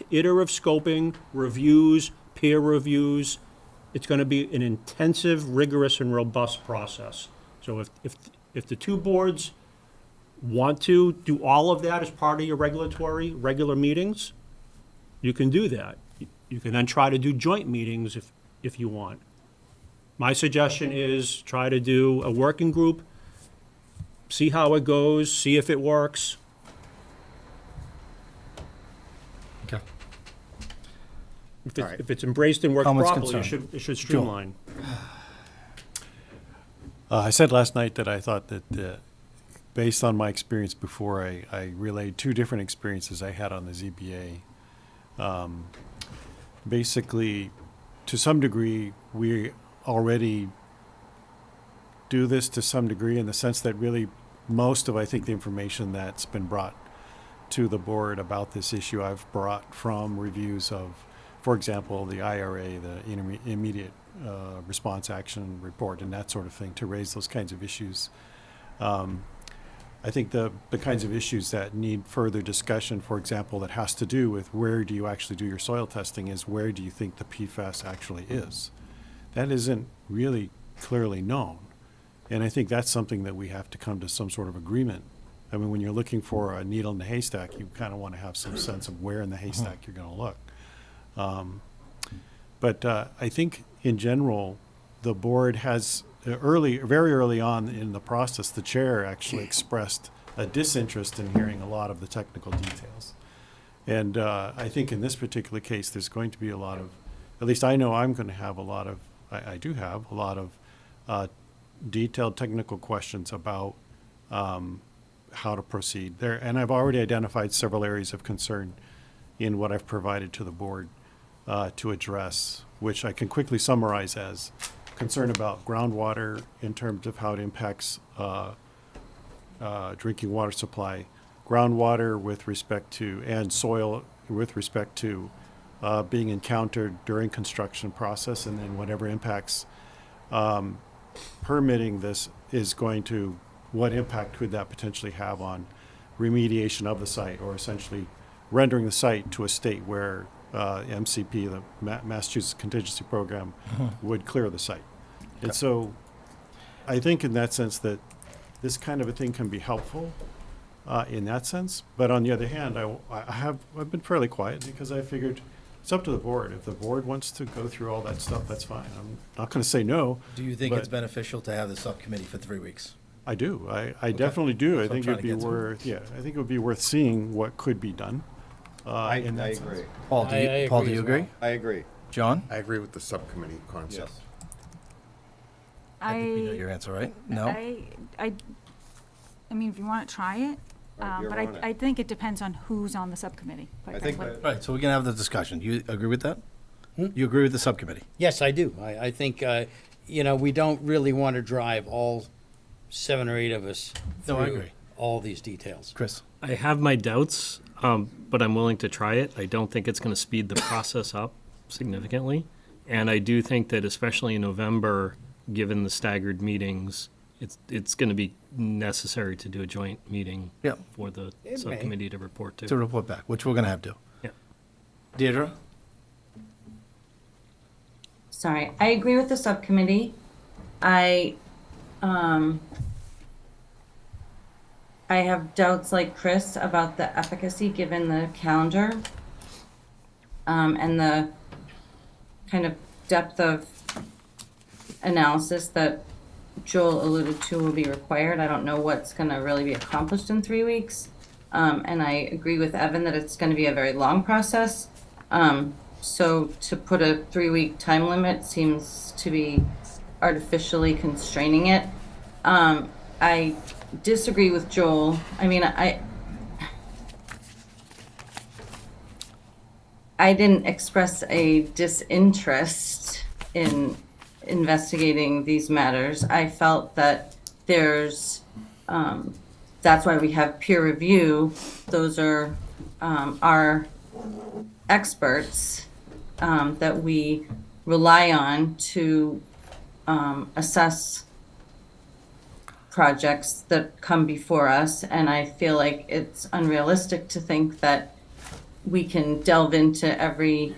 [SPEAKER 6] scoping, reviews, peer reviews. It's going to be an intensive, rigorous, and robust process. So if the two boards want to do all of that as part of your regular meetings, you can do that. You can then try to do joint meetings if you want. My suggestion is try to do a working group, see how it goes, see if it works.
[SPEAKER 1] Okay.
[SPEAKER 6] If it's embraced and works
[SPEAKER 1] Comments,
[SPEAKER 6] properly,
[SPEAKER 1] concern?
[SPEAKER 6] it should streamline.
[SPEAKER 4] I said last night that I thought that, based on my experience before, I relayed two different experiences I had on the ZBA. Basically, to some degree, we already do this to some degree in the sense that really most of, I think, the information that's been brought to the board about this issue I've brought from reviews of, for example, the IRA, the immediate response action report, and that sort of thing, to raise those kinds of issues. I think the kinds of issues that need further discussion, for example, that has to do with where do you actually do your soil testing, is where do you think the PFAS actually is. That isn't really clearly known. And I think that's something that we have to come to some sort of agreement. I mean, when you're looking for a needle in the haystack, you kind of want to have some sense of where in the haystack you're going to look. But I think in general, the board has very early on in the process, the chair actually expressed a disinterest in hearing a lot of the technical details. And I think in this particular case, there's going to be a lot of, at least I know I'm going to have a lot of, I do have a lot of detailed technical questions about how to proceed there. And I've already identified several areas of concern in what I've provided to the board to address, which I can quickly summarize as concern about groundwater in terms of how it impacts drinking water supply, groundwater with respect to, and soil with respect to being encountered during construction process, and then whatever impacts permitting this is going to, what impact could that potentially have on remediation of the site, or essentially rendering the site to a state where MCP, the Massachusetts Contingency Program, would clear the site. And so I think in that sense that this kind of a thing can be helpful in that sense. But on the other hand, I've been fairly quiet because I figured it's up to the board. If the board wants to go through all that stuff, that's fine. I'm not going to say no.
[SPEAKER 1] Do you think it's
[SPEAKER 4] but
[SPEAKER 1] beneficial to have the subcommittee for 3 weeks?
[SPEAKER 4] I do. I definitely do. I
[SPEAKER 1] That's what I'm
[SPEAKER 4] think
[SPEAKER 1] trying
[SPEAKER 4] it'd
[SPEAKER 1] to
[SPEAKER 4] be
[SPEAKER 1] get to.
[SPEAKER 4] worth, I think it would be worth seeing what could be done.
[SPEAKER 3] I
[SPEAKER 4] in that sense.
[SPEAKER 3] agree.
[SPEAKER 1] Paul, do you, Paul, do you agree?
[SPEAKER 3] I agree.
[SPEAKER 1] John?
[SPEAKER 8] I agree with the subcommittee concept.
[SPEAKER 3] Yes.
[SPEAKER 1] I think we know your answer, right? No?
[SPEAKER 9] I mean, if you want to try it,
[SPEAKER 3] Right, you're
[SPEAKER 9] but
[SPEAKER 3] on it.
[SPEAKER 9] I think it depends on who's on the subcommittee. quite
[SPEAKER 3] I think
[SPEAKER 9] frankly.
[SPEAKER 3] that-
[SPEAKER 1] Right, so we can have the discussion. You agree with that? You agree with the subcommittee?
[SPEAKER 7] Yes, I do. I think, we don't really want to drive all 7 or 8 of us
[SPEAKER 1] No, I
[SPEAKER 7] through
[SPEAKER 1] agree.
[SPEAKER 7] all these details.
[SPEAKER 1] Chris?
[SPEAKER 2] I have my doubts, but I'm willing to try it. I don't think it's going to speed the process up significantly. And I do think that especially in November, given the staggered meetings, it's going to be necessary to do a joint meeting
[SPEAKER 1] Yep.
[SPEAKER 2] for the
[SPEAKER 7] It may.
[SPEAKER 2] subcommittee to report to.
[SPEAKER 1] To report back, which we're going to have to.
[SPEAKER 2] Yeah.
[SPEAKER 1] Deirdre?
[SPEAKER 13] Sorry, I agree with the subcommittee. I have doubts like Chris about the efficacy given the calendar, and the kind of depth of analysis that Joel alluded to will be required. I don't know what's gonna really be accomplished in 3 weeks. And I agree with Evan that it's gonna be a very long process. So to put a 3-week time limit seems to be artificially constraining it. I disagree with Joel. I mean, I didn't express a disinterest in investigating these matters. I felt that that's why we have peer review. Those are our experts that we rely on to assess projects that come before us. And I feel like it's unrealistic to think that we can delve into every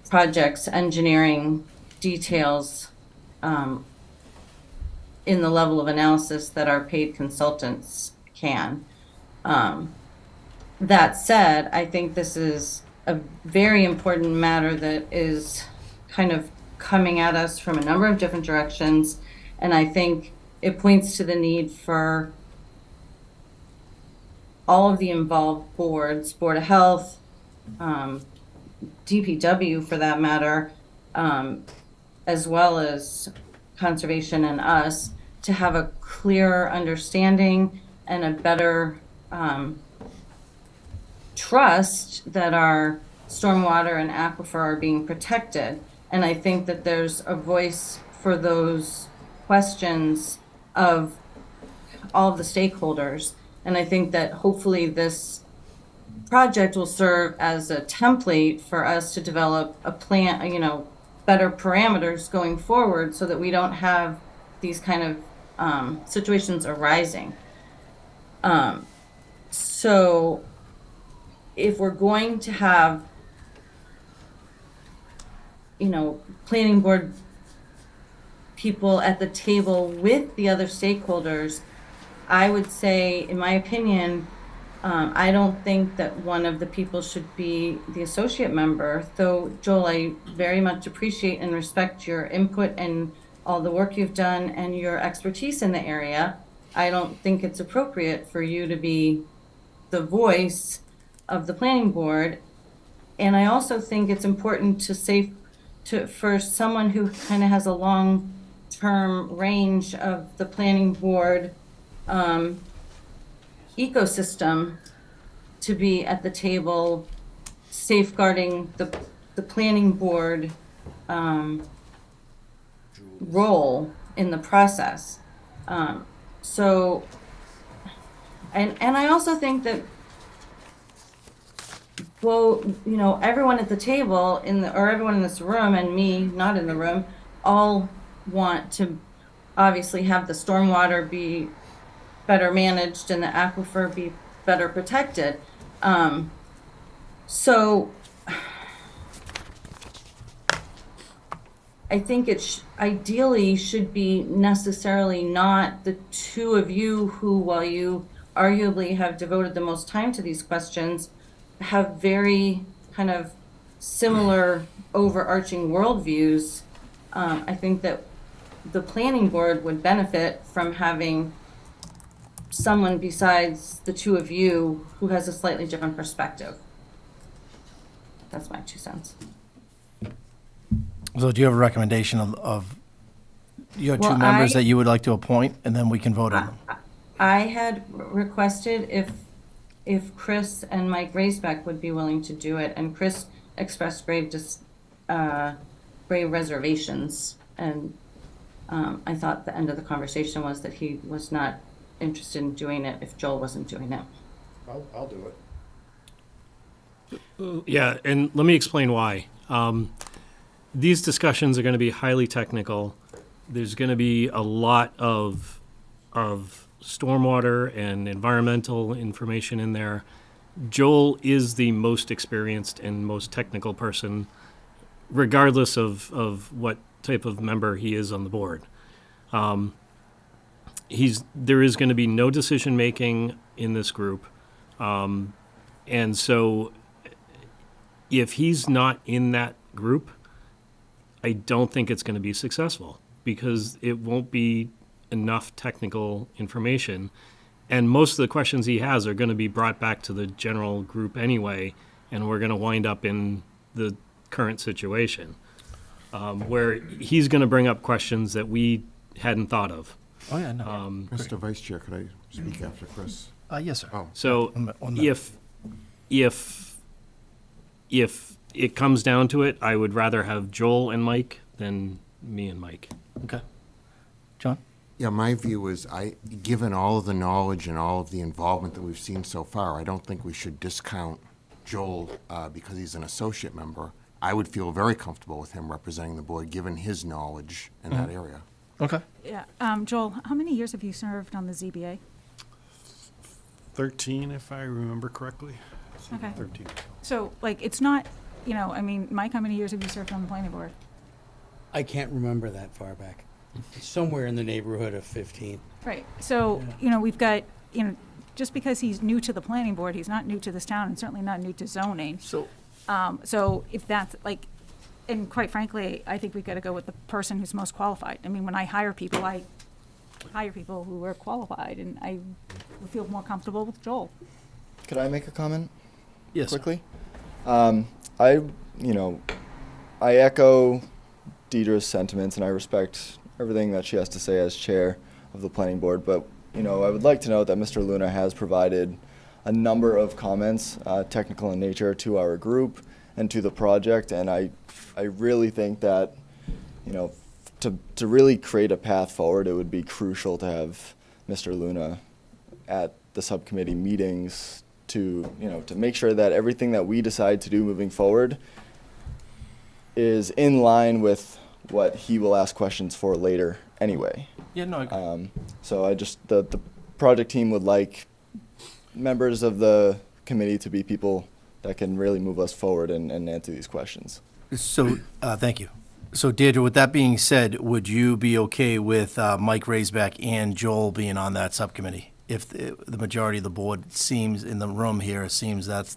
[SPEAKER 13] project's engineering details in the level of analysis that our paid consultants can. That said, I think this is a very important matter that is kind of coming at us from a number of different directions. And I think it points to the need for all of the involved boards, Board of Health, DPW for that matter, as well as conservation and us, to have a clearer understanding and a better trust that our stormwater and aquifer are being protected. And I think that there's a voice for those questions of all of the stakeholders. And I think that hopefully this project will serve as a template for us to develop a plan, better parameters going forward so that we don't have these kind of situations arising. So if we're going to have, planning board people at the table with the other stakeholders, I would say, in my opinion, I don't think that one of the people should be the associate member, though, Joel, I very much appreciate and respect your input and all the work you've done and your expertise in the area. I don't think it's appropriate for you to be the voice of the planning board. And I also think it's important for someone who kind of has a long-term range of the planning board ecosystem to be at the table safeguarding the planning board role in the process. And I also think that, well, everyone at the table or everyone in this room and me not in the room all want to obviously have the stormwater be better managed and the aquifer be better protected. So I think it ideally should be necessarily not the two of you who, while you arguably have devoted the most time to these questions, have very kind of similar overarching worldviews. I think that the planning board would benefit from having someone besides the two of you who has a slightly different perspective. That's my 2 cents.
[SPEAKER 1] So do you have a recommendation of your two
[SPEAKER 13] Well,
[SPEAKER 1] members that you would like to appoint, and then we can vote on them?
[SPEAKER 13] I had requested if Chris and Mike Raisbeck would be willing to do it, and Chris expressed grave reservations, and I thought the end of the conversation was that he was not interested in doing it if Joel wasn't doing it.
[SPEAKER 3] I'll do it.
[SPEAKER 2] Yeah, and let me explain why. These discussions are going to be highly technical. There's going to be a lot of stormwater and environmental information in there. Joel is the most experienced and most technical person, regardless of what type of member he is on the board. There is going to be no decision making in this group, and so if he's not in that group, I don't think it's going to be successful because it won't be enough technical information. And most of the questions he has are going to be brought back to the general group anyway, and we're going to wind up in the current situation where he's going to bring up questions that we hadn't thought of.
[SPEAKER 1] Oh, yeah, no.
[SPEAKER 8] Mr. Vice Chair, could I speak after Chris?
[SPEAKER 1] Yes, sir.
[SPEAKER 8] Oh.
[SPEAKER 2] So
[SPEAKER 1] On that.
[SPEAKER 2] if it comes down to it, I would rather have Joel and Mike than me and Mike.
[SPEAKER 1] Okay. John?
[SPEAKER 8] Yeah, my view is, given all of the knowledge and all of the involvement that we've seen so far, I don't think we should discount Joel because he's an associate member. I would feel very comfortable with him representing the board, given his knowledge in that area.
[SPEAKER 1] Okay.
[SPEAKER 9] Yeah, Joel, how many years have you served on the ZBA?
[SPEAKER 4] 13, if I remember correctly.
[SPEAKER 9] Okay.
[SPEAKER 4] 13.
[SPEAKER 9] So, it's not, Mike, how many years have you served on the planning board?
[SPEAKER 7] I can't remember that far back. Somewhere in the neighborhood of 15.
[SPEAKER 9] Right, so, we've got, just because he's new to the planning board, he's not new to this town and certainly not new to zoning. So if that's and quite frankly, I think we've got to go with the person who's most qualified. I mean, when I hire people who are qualified, and I would feel more comfortable with Joel.
[SPEAKER 15] Could I make a comment?
[SPEAKER 1] Yes.
[SPEAKER 15] Quickly? you know, I echo Deidre's sentiments and I respect everything that she has to say as chair of the planning board, but, you know, I would like to note that Mr. Luna has provided a number of comments, technical in nature, to our group and to the project, and I really think that, you know, to really create a path forward, it would be crucial to have Mr. Luna at the subcommittee meetings to, you know, to make sure that everything that we decide to do moving forward is in line with what he will ask questions for later anyway.
[SPEAKER 1] Yeah, no, I agree.
[SPEAKER 15] So I just, the project team would like members of the committee to be people that can really move us forward and answer these questions.
[SPEAKER 1] So, thank you. So Deirdre, with that being said, would you be okay with Mike Raisback and Joel being on that subcommittee? If the majority of the board seems, in the room here, seems that's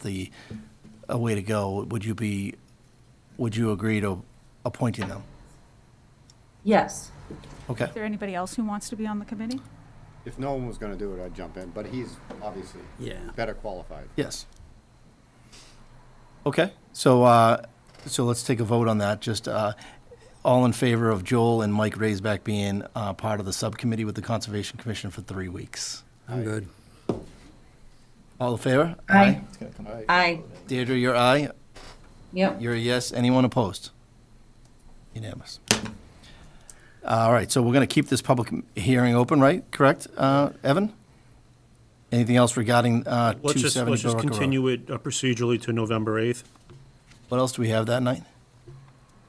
[SPEAKER 1] a way to go, would you agree to appointing them?
[SPEAKER 13] Yes.
[SPEAKER 1] Okay.
[SPEAKER 9] Is there anybody else who wants to be on the committee?
[SPEAKER 3] If no one was gonna do it, I'd jump in, but he's obviously better qualified.
[SPEAKER 1] Yes. Okay, so let's take a vote on that. Just all in favor of Joel and Mike Raisback being part of the subcommittee with the Conservation Commission for 3 weeks.
[SPEAKER 7] I'm good.
[SPEAKER 1] All in favor?
[SPEAKER 13] Aye. Aye.
[SPEAKER 1] Deirdre, you're aye.
[SPEAKER 13] Yep.
[SPEAKER 1] You're a yes. Anyone opposed? Unanimous. All right, so we're going to keep this public hearing open, right? Correct, Evan? Anything else regarding 270
[SPEAKER 6] Let's just
[SPEAKER 1] Billerica Road?
[SPEAKER 6] continue it procedurally to November 8th.
[SPEAKER 1] What else do we have that night?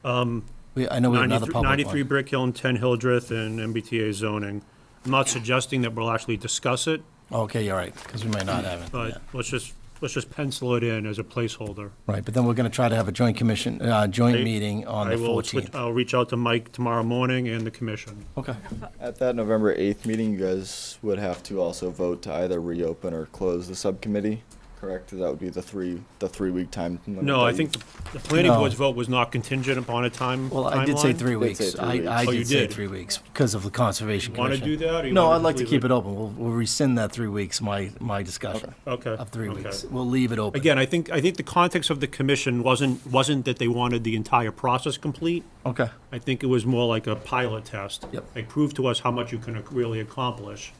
[SPEAKER 1] I know we have another public
[SPEAKER 6] 93
[SPEAKER 1] one.
[SPEAKER 6] Brick Hill and 10 Hildreth and MBTA zoning. I'm not suggesting that we'll actually discuss it,
[SPEAKER 1] Okay, you're right, because we might not have it.
[SPEAKER 6] but
[SPEAKER 1] yeah.
[SPEAKER 6] let's just pencil it in as a placeholder.
[SPEAKER 1] Right, but then we're going to try to have a joint joint
[SPEAKER 6] I-
[SPEAKER 1] meeting on the
[SPEAKER 6] I will
[SPEAKER 1] 14th.
[SPEAKER 6] I'll reach out to Mike tomorrow morning and the commission.
[SPEAKER 1] Okay.
[SPEAKER 15] At that November 8th meeting, you guys would have to also vote to either reopen or close the subcommittee, correct? That would be the 3-week time limit.
[SPEAKER 6] No,
[SPEAKER 15] that
[SPEAKER 6] I
[SPEAKER 15] you-
[SPEAKER 6] think the planning
[SPEAKER 1] No.
[SPEAKER 6] board's vote was not contingent upon a timeline.
[SPEAKER 1] Well, I did say 3
[SPEAKER 15] Did
[SPEAKER 1] weeks.
[SPEAKER 15] say 3 weeks.
[SPEAKER 1] I
[SPEAKER 6] Oh, you
[SPEAKER 1] did say
[SPEAKER 6] did?
[SPEAKER 1] 3 weeks because of the Conservation
[SPEAKER 6] Want to
[SPEAKER 1] Commission.
[SPEAKER 6] do that? Or you
[SPEAKER 1] No,
[SPEAKER 6] wanna
[SPEAKER 1] I'd like to
[SPEAKER 6] leave
[SPEAKER 1] keep it open. We'll rescind that 3 weeks, my discussion
[SPEAKER 6] Okay.
[SPEAKER 1] of 3
[SPEAKER 6] okay.
[SPEAKER 1] weeks. We'll leave it open.
[SPEAKER 6] Again, I think the context of the commission wasn't that they wanted the entire process complete.
[SPEAKER 1] Okay.
[SPEAKER 6] I think it was more like a pilot test.
[SPEAKER 1] Yep.
[SPEAKER 6] Like, prove to us how much you can really accomplish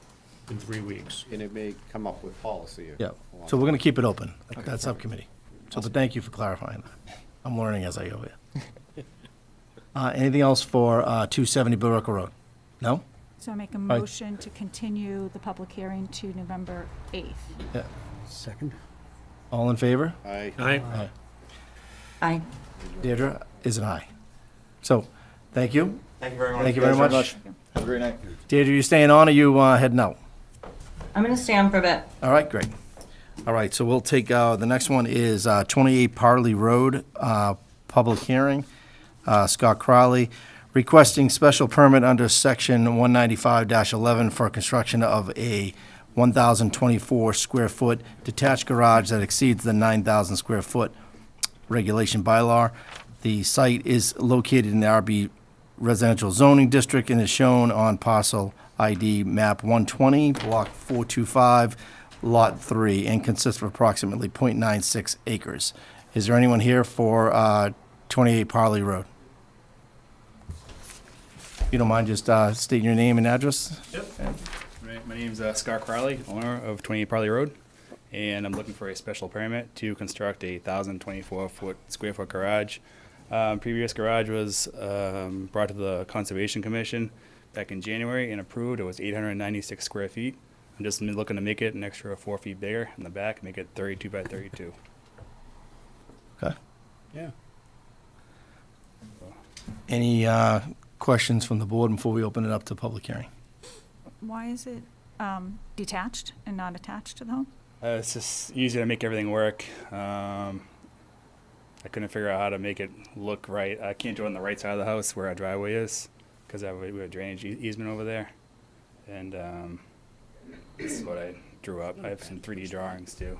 [SPEAKER 6] in 3 weeks.
[SPEAKER 3] And it may come up with policy.
[SPEAKER 1] Yeah, so we're going to keep it open, that subcommittee. So, but thank you for clarifying that. I'm learning as I go here. Anything else for 270 Billerica Road? No?
[SPEAKER 9] So I make a
[SPEAKER 1] right.
[SPEAKER 9] motion to continue the public hearing to November 8th.
[SPEAKER 1] Yeah.
[SPEAKER 7] Second.
[SPEAKER 1] All in favor?
[SPEAKER 3] Aye.
[SPEAKER 1] Aye.
[SPEAKER 13] Aye.
[SPEAKER 1] Deirdre is an aye. So, thank you.
[SPEAKER 8] Thank you very much.
[SPEAKER 1] Thank you very
[SPEAKER 15] Guys,
[SPEAKER 1] much.
[SPEAKER 15] Have a great night.
[SPEAKER 1] Deirdre, you staying on or you heading out?
[SPEAKER 13] I'm gonna stay on for a bit.
[SPEAKER 1] All right, great. All right, so we'll take, the next one is 28 Parley Road, public hearing. Scott Crowley requesting special permit under section 195-11 for construction of a 1,024 square foot detached garage that exceeds the 9,000 square foot regulation bylaw. The site is located in the RB residential zoning district and is shown on parcel ID map 120, block 425, lot 3, and consists of approximately .96 acres. Is there anyone here for 28 Parley Road? If you don't mind just stating your name and address?
[SPEAKER 16] Yep. Right. My name's Scott Crowley, owner of 28 Parley Road, and I'm looking for a special permit to construct a 1,024 square foot garage. Previous garage was brought to the Conservation Commission back in January and approved. It was 896 square feet. I'm just looking to make it an extra 4 feet bigger in the back, make it 32 by 32.
[SPEAKER 1] Okay.
[SPEAKER 16] Yeah.
[SPEAKER 1] Any questions from the board before we open it up to public hearing?
[SPEAKER 9] Why is it detached and not attached to the home?
[SPEAKER 16] It's just easier to make everything work. I couldn't figure out how to make it look right. I can't do it on the right side of the house where our driveway is because we have a drainage easement over there. And this is what I drew up. I have some 3D drawings too.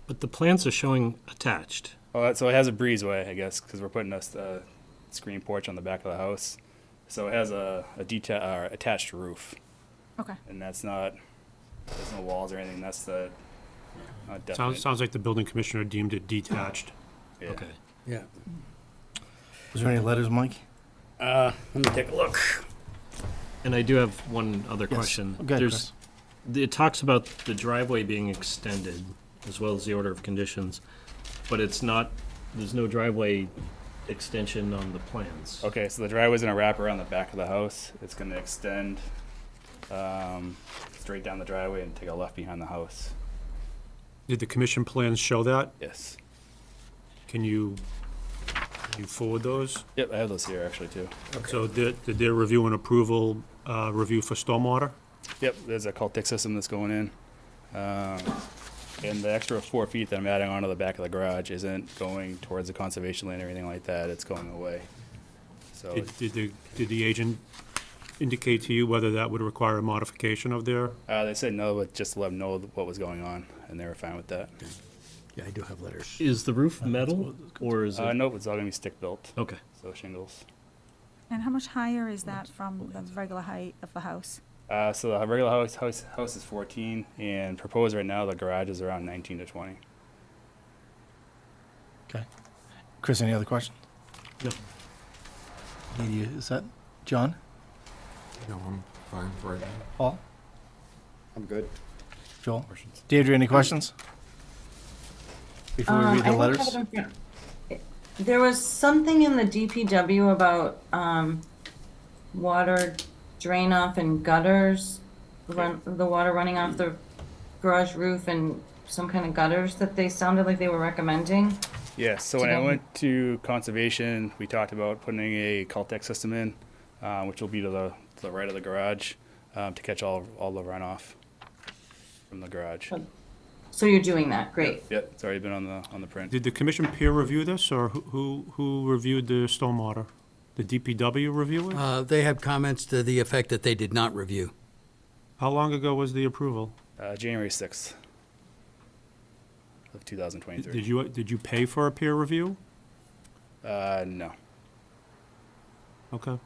[SPEAKER 2] But the plans are showing attached.
[SPEAKER 16] Oh, so it has a breezeway, I guess, because we're putting a screen porch on the back of the house. So it has a attached roof.
[SPEAKER 9] Okay.
[SPEAKER 16] And there's no walls or anything. That's the definite.
[SPEAKER 6] Sounds like the building commissioner deemed it detached.
[SPEAKER 16] Yeah.
[SPEAKER 2] Okay.
[SPEAKER 7] Yeah.
[SPEAKER 1] Was there any letters, Mike?
[SPEAKER 7] Let me take a look.
[SPEAKER 2] And I do have one other
[SPEAKER 1] Yes.
[SPEAKER 2] question.
[SPEAKER 1] Go ahead,
[SPEAKER 2] There's, it talks about the driveway being extended, as well as the order of conditions, but it's not, there's no driveway extension on the plans.
[SPEAKER 16] Okay, so the driveway's gonna wrap around the back of the house. It's gonna extend straight down the driveway and take a left behind the house.
[SPEAKER 6] Did the commission plans show that?
[SPEAKER 16] Yes.
[SPEAKER 6] Can you forward those?
[SPEAKER 16] Yep, I have those here actually too.
[SPEAKER 6] So did their review and approval, review for stormwater?
[SPEAKER 16] Yep, there's a cultic system that's going in. And the extra 4 feet that I'm adding onto the back of the garage isn't going towards the conservation land or anything like that. It's going away. So
[SPEAKER 6] Did the agent indicate to you whether that would require a modification of their?
[SPEAKER 16] they said no, but just to let them know what was going on, and they were fine with that.
[SPEAKER 7] Yeah, I do have letters.
[SPEAKER 2] Is the roof metal, or is it?
[SPEAKER 16] Nope, it's all gonna be stick built.
[SPEAKER 2] Okay.
[SPEAKER 16] So shingles.
[SPEAKER 9] And how much higher is that from the regular height of the house?
[SPEAKER 16] So the regular house is 14, and proposed right now the garage is around 19 to 20.
[SPEAKER 1] Okay. Chris, any other questions?
[SPEAKER 2] No.
[SPEAKER 1] Is that John?
[SPEAKER 8] No, I'm fine for right now.
[SPEAKER 1] Paul?
[SPEAKER 3] I'm good.
[SPEAKER 1] Joel? Deirdre, any questions? Before we read the
[SPEAKER 13] I don't
[SPEAKER 1] letters?
[SPEAKER 13] have it in front. There was something in the DPW about water drain off and gutters, the water running off the garage roof and some kind of gutters that they sounded like they were recommending.
[SPEAKER 16] Yeah, so when I went to conservation, we talked about putting a cultic system in, which will be to the right of the garage, to catch all the runoff from the garage.
[SPEAKER 13] So you're doing that, great.
[SPEAKER 16] Yep, it's already been on the print.
[SPEAKER 6] Did the commission peer review this, or who reviewed the stormwater? The DPW review it?
[SPEAKER 7] They have comments to the effect that they did not review.
[SPEAKER 6] How long ago was the approval?
[SPEAKER 16] January 6th of 2023.
[SPEAKER 6] Did you pay for a peer review?
[SPEAKER 16] No.
[SPEAKER 6] Okay.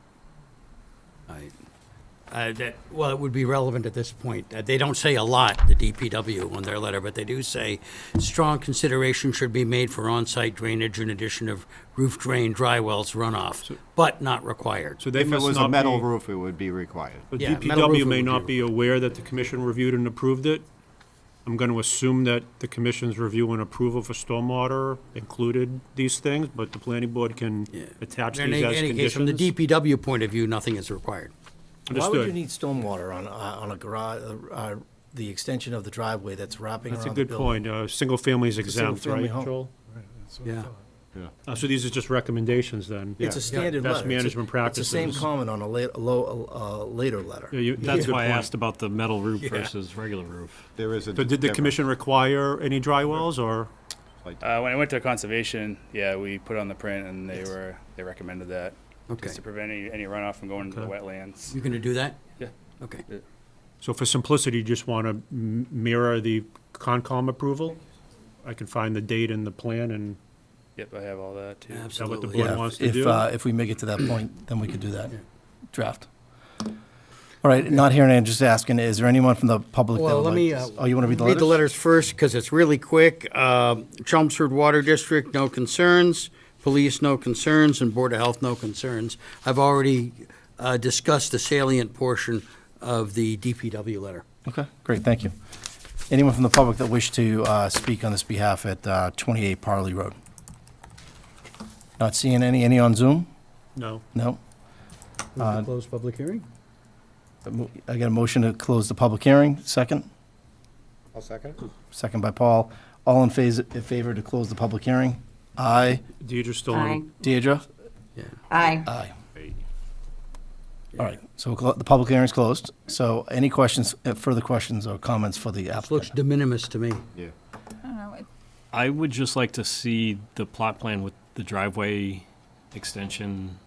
[SPEAKER 7] Well, it would be relevant at this point. They don't say a lot, the DPW, on their letter, but they do say strong consideration should be made for on-site drainage in addition of roof drain, dry wells, runoff, but not required.
[SPEAKER 6] So they
[SPEAKER 3] If it
[SPEAKER 6] must
[SPEAKER 3] was a
[SPEAKER 6] not
[SPEAKER 3] metal
[SPEAKER 6] be,
[SPEAKER 3] roof, it would be required.
[SPEAKER 6] the
[SPEAKER 7] Yeah, metal roof
[SPEAKER 6] DPW may
[SPEAKER 7] would
[SPEAKER 6] not
[SPEAKER 7] be
[SPEAKER 6] be aware that the commission reviewed and approved it. I'm going to assume that the commission's review and approval for stormwater included these things, but the planning board can attach
[SPEAKER 7] In
[SPEAKER 6] these as
[SPEAKER 7] any case, from the
[SPEAKER 6] conditions.
[SPEAKER 7] DPW point of view, nothing is required.
[SPEAKER 1] Why would you
[SPEAKER 6] Understood.
[SPEAKER 1] need stormwater on a garage, the extension of the driveway that's wrapping around
[SPEAKER 6] That's
[SPEAKER 1] the
[SPEAKER 6] a
[SPEAKER 1] building?
[SPEAKER 6] good point. Single family is
[SPEAKER 1] a
[SPEAKER 6] exempt,
[SPEAKER 1] single-family
[SPEAKER 6] right,
[SPEAKER 1] home.
[SPEAKER 6] Joel?
[SPEAKER 7] Yeah.
[SPEAKER 6] So these are just recommendations then?
[SPEAKER 1] It's a standard
[SPEAKER 6] Best
[SPEAKER 1] letter.
[SPEAKER 6] management
[SPEAKER 1] It's the same
[SPEAKER 6] practices.
[SPEAKER 1] comment on a later letter.
[SPEAKER 6] Yeah, you-
[SPEAKER 2] That's
[SPEAKER 6] good
[SPEAKER 2] why I
[SPEAKER 6] point.
[SPEAKER 2] asked about the metal roof versus regular roof.
[SPEAKER 3] There is a.
[SPEAKER 6] So did the
[SPEAKER 3] difference.
[SPEAKER 6] commission require any dry wells, or?
[SPEAKER 16] When I went to conservation, we put on the print and they recommended that.
[SPEAKER 7] Okay.
[SPEAKER 16] Just to prevent any runoff from going into the wetlands.
[SPEAKER 7] You gonna do that?
[SPEAKER 16] Yeah.
[SPEAKER 7] Okay.
[SPEAKER 6] So for simplicity, you just want to mirror the Concom approval? I can find the date in the plan and
[SPEAKER 16] Yep, I have all that too.
[SPEAKER 6] is that what the
[SPEAKER 7] Absolutely.
[SPEAKER 6] board
[SPEAKER 1] Yeah,
[SPEAKER 6] wants to
[SPEAKER 1] if,
[SPEAKER 6] do?
[SPEAKER 1] if we make it to that point, then we could do that. Draft. All right, not hearing it, just asking, is there anyone from the public that
[SPEAKER 7] Well,
[SPEAKER 1] would
[SPEAKER 7] let me,
[SPEAKER 1] like? Oh, you want to read the
[SPEAKER 7] read
[SPEAKER 1] letters?
[SPEAKER 7] the letters first, because it's really quick. Chelmsford Water District, no concerns. Police, no concerns, and Board of Health, no concerns. I've already discussed the salient portion of the DPW letter.
[SPEAKER 1] Okay, great, thank you. Anyone from the public that wish to speak on this behalf at 28 Parley Road? Not seeing any on Zoom?
[SPEAKER 6] No.
[SPEAKER 1] No?
[SPEAKER 7] Close public hearing?
[SPEAKER 1] I got a motion to close the public hearing, second?
[SPEAKER 3] I'll second it.
[SPEAKER 1] Second by Paul. All in favor to close the public hearing? Aye.
[SPEAKER 6] Deirdre's still
[SPEAKER 13] Aye.
[SPEAKER 6] on.
[SPEAKER 1] Deirdre?
[SPEAKER 13] Aye.
[SPEAKER 1] Aye. All right, so the public hearing's closed. So any questions, further questions or comments for the
[SPEAKER 7] This looks
[SPEAKER 1] applicant?
[SPEAKER 7] de minimis to me.
[SPEAKER 3] Yeah.
[SPEAKER 9] I don't know,
[SPEAKER 2] I would just like to see the plot plan with the driveway extension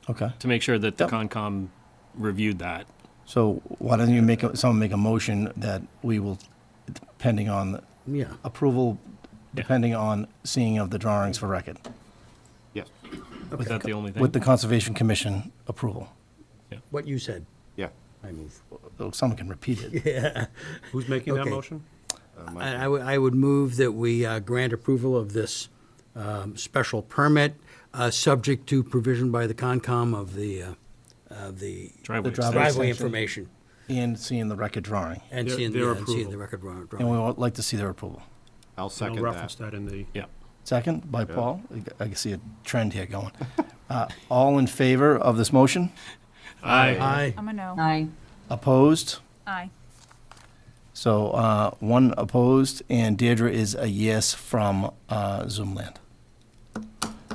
[SPEAKER 1] Okay,
[SPEAKER 2] to make sure that the
[SPEAKER 1] Yep.
[SPEAKER 2] Concom reviewed that.
[SPEAKER 1] so why don't you someone make a motion that we will, depending on
[SPEAKER 7] Yeah.
[SPEAKER 1] approval,
[SPEAKER 2] Yeah.
[SPEAKER 1] depending on seeing of the drawings for record,
[SPEAKER 3] Yes.
[SPEAKER 2] Was that the only thing?
[SPEAKER 1] with the Conservation Commission approval.
[SPEAKER 7] What you said,
[SPEAKER 3] Yeah.
[SPEAKER 7] I move.
[SPEAKER 1] Oh, someone can repeat it.
[SPEAKER 7] Yeah.
[SPEAKER 6] Who's making that
[SPEAKER 7] Okay.
[SPEAKER 6] motion?
[SPEAKER 7] I would move that we grant approval of this special permit subject to provision by the Concom of the
[SPEAKER 2] Driveway
[SPEAKER 1] driveway
[SPEAKER 7] driveway
[SPEAKER 1] section.
[SPEAKER 7] information
[SPEAKER 1] And seeing the record drawing.
[SPEAKER 7] and
[SPEAKER 6] Their-
[SPEAKER 7] seeing
[SPEAKER 6] their
[SPEAKER 7] the, and seeing
[SPEAKER 6] approval.
[SPEAKER 7] the record drawing.
[SPEAKER 1] And we would like to see their approval.
[SPEAKER 3] I'll
[SPEAKER 6] I'll
[SPEAKER 3] second
[SPEAKER 6] reference
[SPEAKER 3] that.
[SPEAKER 6] that in the,
[SPEAKER 2] Yeah.
[SPEAKER 1] Second by Paul. I can see a trend here going. All in favor of this motion?
[SPEAKER 7] Aye.
[SPEAKER 9] I'm a no.
[SPEAKER 13] Aye.
[SPEAKER 1] Opposed?
[SPEAKER 9] Aye.
[SPEAKER 1] So one opposed, and Deirdre is a yes from Zoomland.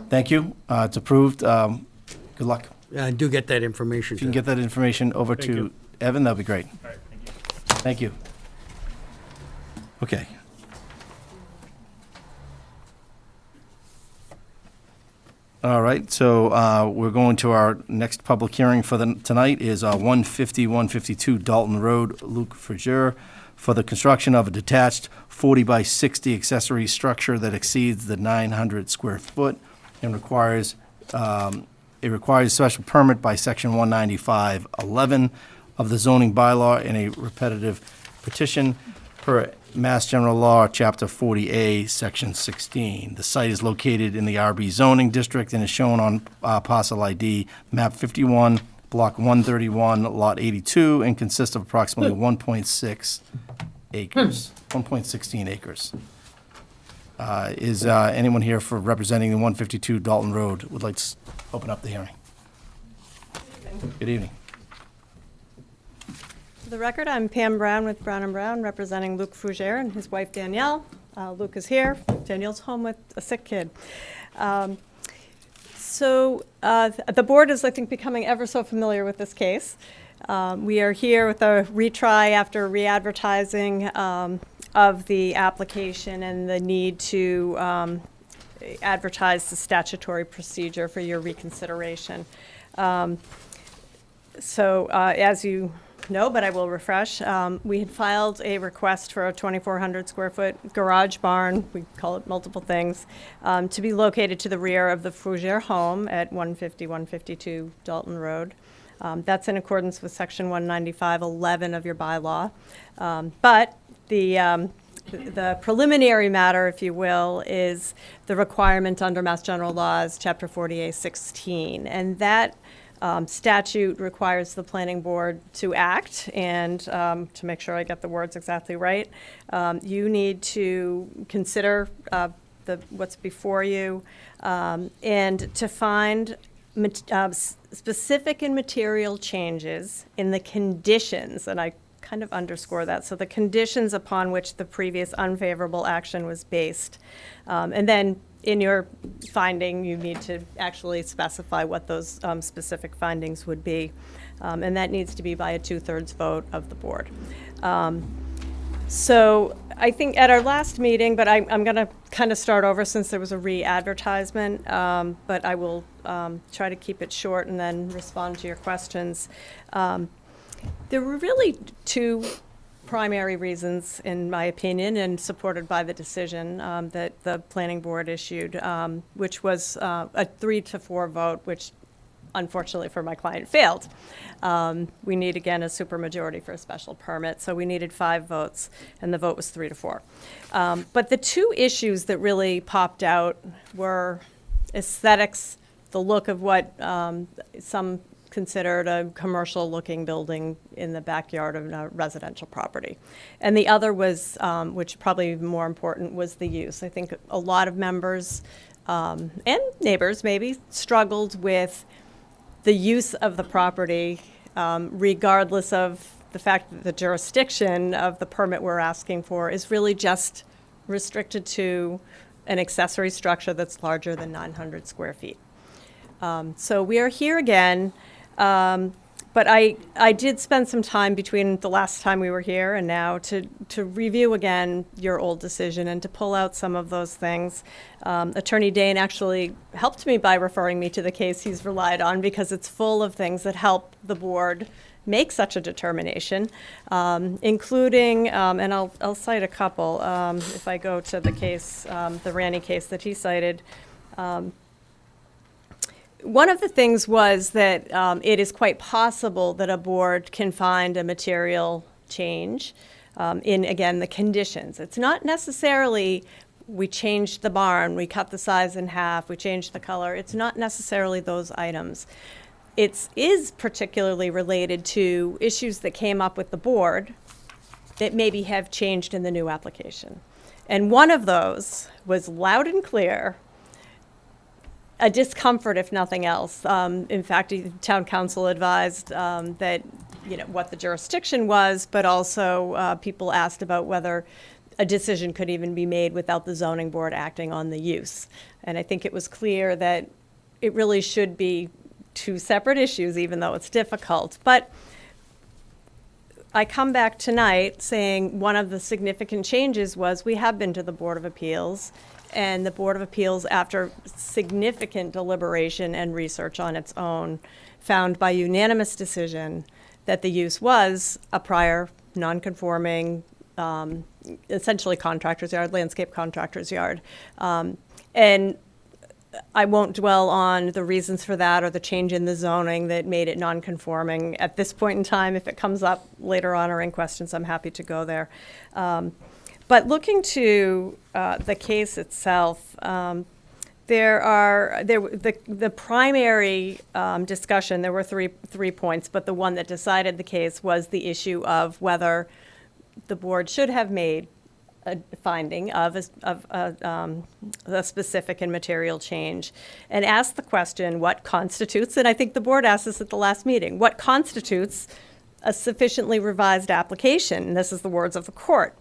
[SPEAKER 1] Thank you. It's approved. Good luck.
[SPEAKER 7] Yeah, do get that information.
[SPEAKER 1] If you can get that information over
[SPEAKER 6] Thank
[SPEAKER 1] to
[SPEAKER 6] you.
[SPEAKER 1] Evan, that'd be great.
[SPEAKER 2] All right, thank you.
[SPEAKER 1] Thank you. Okay. All right, so we're going to our next public hearing for tonight is 15152 Dalton Road, Luc Frazier, for the construction of a detached 40 by 60 accessory structure that exceeds the 900 square foot and requires special permit by section 195-11 of the zoning bylaw in a repetitive petition per Mass General Law, Chapter 40A, Section 16. The site is located in the RB zoning district and is shown on parcel ID, map 51, block 131, lot 82, and consists of approximately 1.6 acres, 1.16 acres. Is anyone here for representing the 152 Dalton Road would like to open up the hearing? Good evening.
[SPEAKER 17] For the record, I'm Pam Brown with Brown & Brown, representing Luc Fougere and his wife Danielle. Luc is here. Danielle's home with a sick kid. The board is, I think, becoming ever so familiar with this case. We are here with a retry after re-advertising of the application and the need to advertise the statutory procedure for your reconsideration. As you know, but I will refresh, we had filed a request for a 2,400 square foot garage barn, we call it multiple things, to be located to the rear of the Fougere home at 152 Dalton Road. That's in accordance with section 195-11 of your bylaw. But the preliminary matter, if you will, is the requirement under Mass General Laws, Chapter 40A-16. And that statute requires the planning board to act, and to make sure I get the words exactly right, you need to consider what's before you and to find specific and material changes in the conditions, and I kind of underscore that, so the conditions upon which the previous unfavorable action was based. And then in your finding, you need to actually specify what those specific findings would be. And that needs to be by a 2/3 vote of the board. So I think at our last meeting, but I'm going to kind of start over since there was a re-advertisement, but I will try to keep it short and then respond to your questions. There were really two primary reasons, in my opinion, and supported by the decision that the planning board issued, which was a 3-4 vote, which unfortunately for my client failed. We need, again, a supermajority for a special permit, so we needed 5 votes, and the vote was 3-4. But the two issues that really popped out were aesthetics, the look of what some considered a commercial-looking building in the backyard of a residential property. And the other was, which probably even more important, was the use. I think a lot of members and neighbors maybe struggled with the use of the property, regardless of the fact that the jurisdiction of the permit we're asking for is really just restricted to an accessory structure that's larger than 900 square feet. So we are here again. But I did spend some time between the last time we were here and now to review again your old decision and to pull out some of those things. Attorney Dane actually helped me by referring me to the case he's relied on because it's full of things that help the board make such a determination, including, and I'll cite a couple. If I go to the case, the Ranny case that he cited, one of the things was that it is quite possible that a board can find a material change in, again, the conditions. It's not necessarily we changed the barn, we cut the size in half, we changed the color. It's not necessarily those items. It is particularly related to issues that came up with the board that maybe have changed in the new application. And one of those was loud and clear, a discomfort if nothing else. In fact, the town council advised that, what the jurisdiction was, but also people asked about whether a decision could even be made without the zoning board acting on the use. And I think it was clear that it really should be two separate issues, even though it's difficult. But I come back tonight saying one of the significant changes was we have been to the Board of Appeals, and the Board of Appeals, after significant deliberation and research on its own, found by unanimous decision that the use was a prior non-conforming, essentially contractor's yard, landscape contractor's yard. And I won't dwell on the reasons for that or the change in the zoning that made it non-conforming at this point in time. If it comes up later on or in questions, I'm happy to go there. But looking to the case itself, the primary discussion, there were three points, but the one that decided the case was the issue of whether the board should have made a finding of a specific and material change, and asked the question, what constitutes, and I think the board asked this at the last meeting, what constitutes a sufficiently revised application? And this is the words of the court.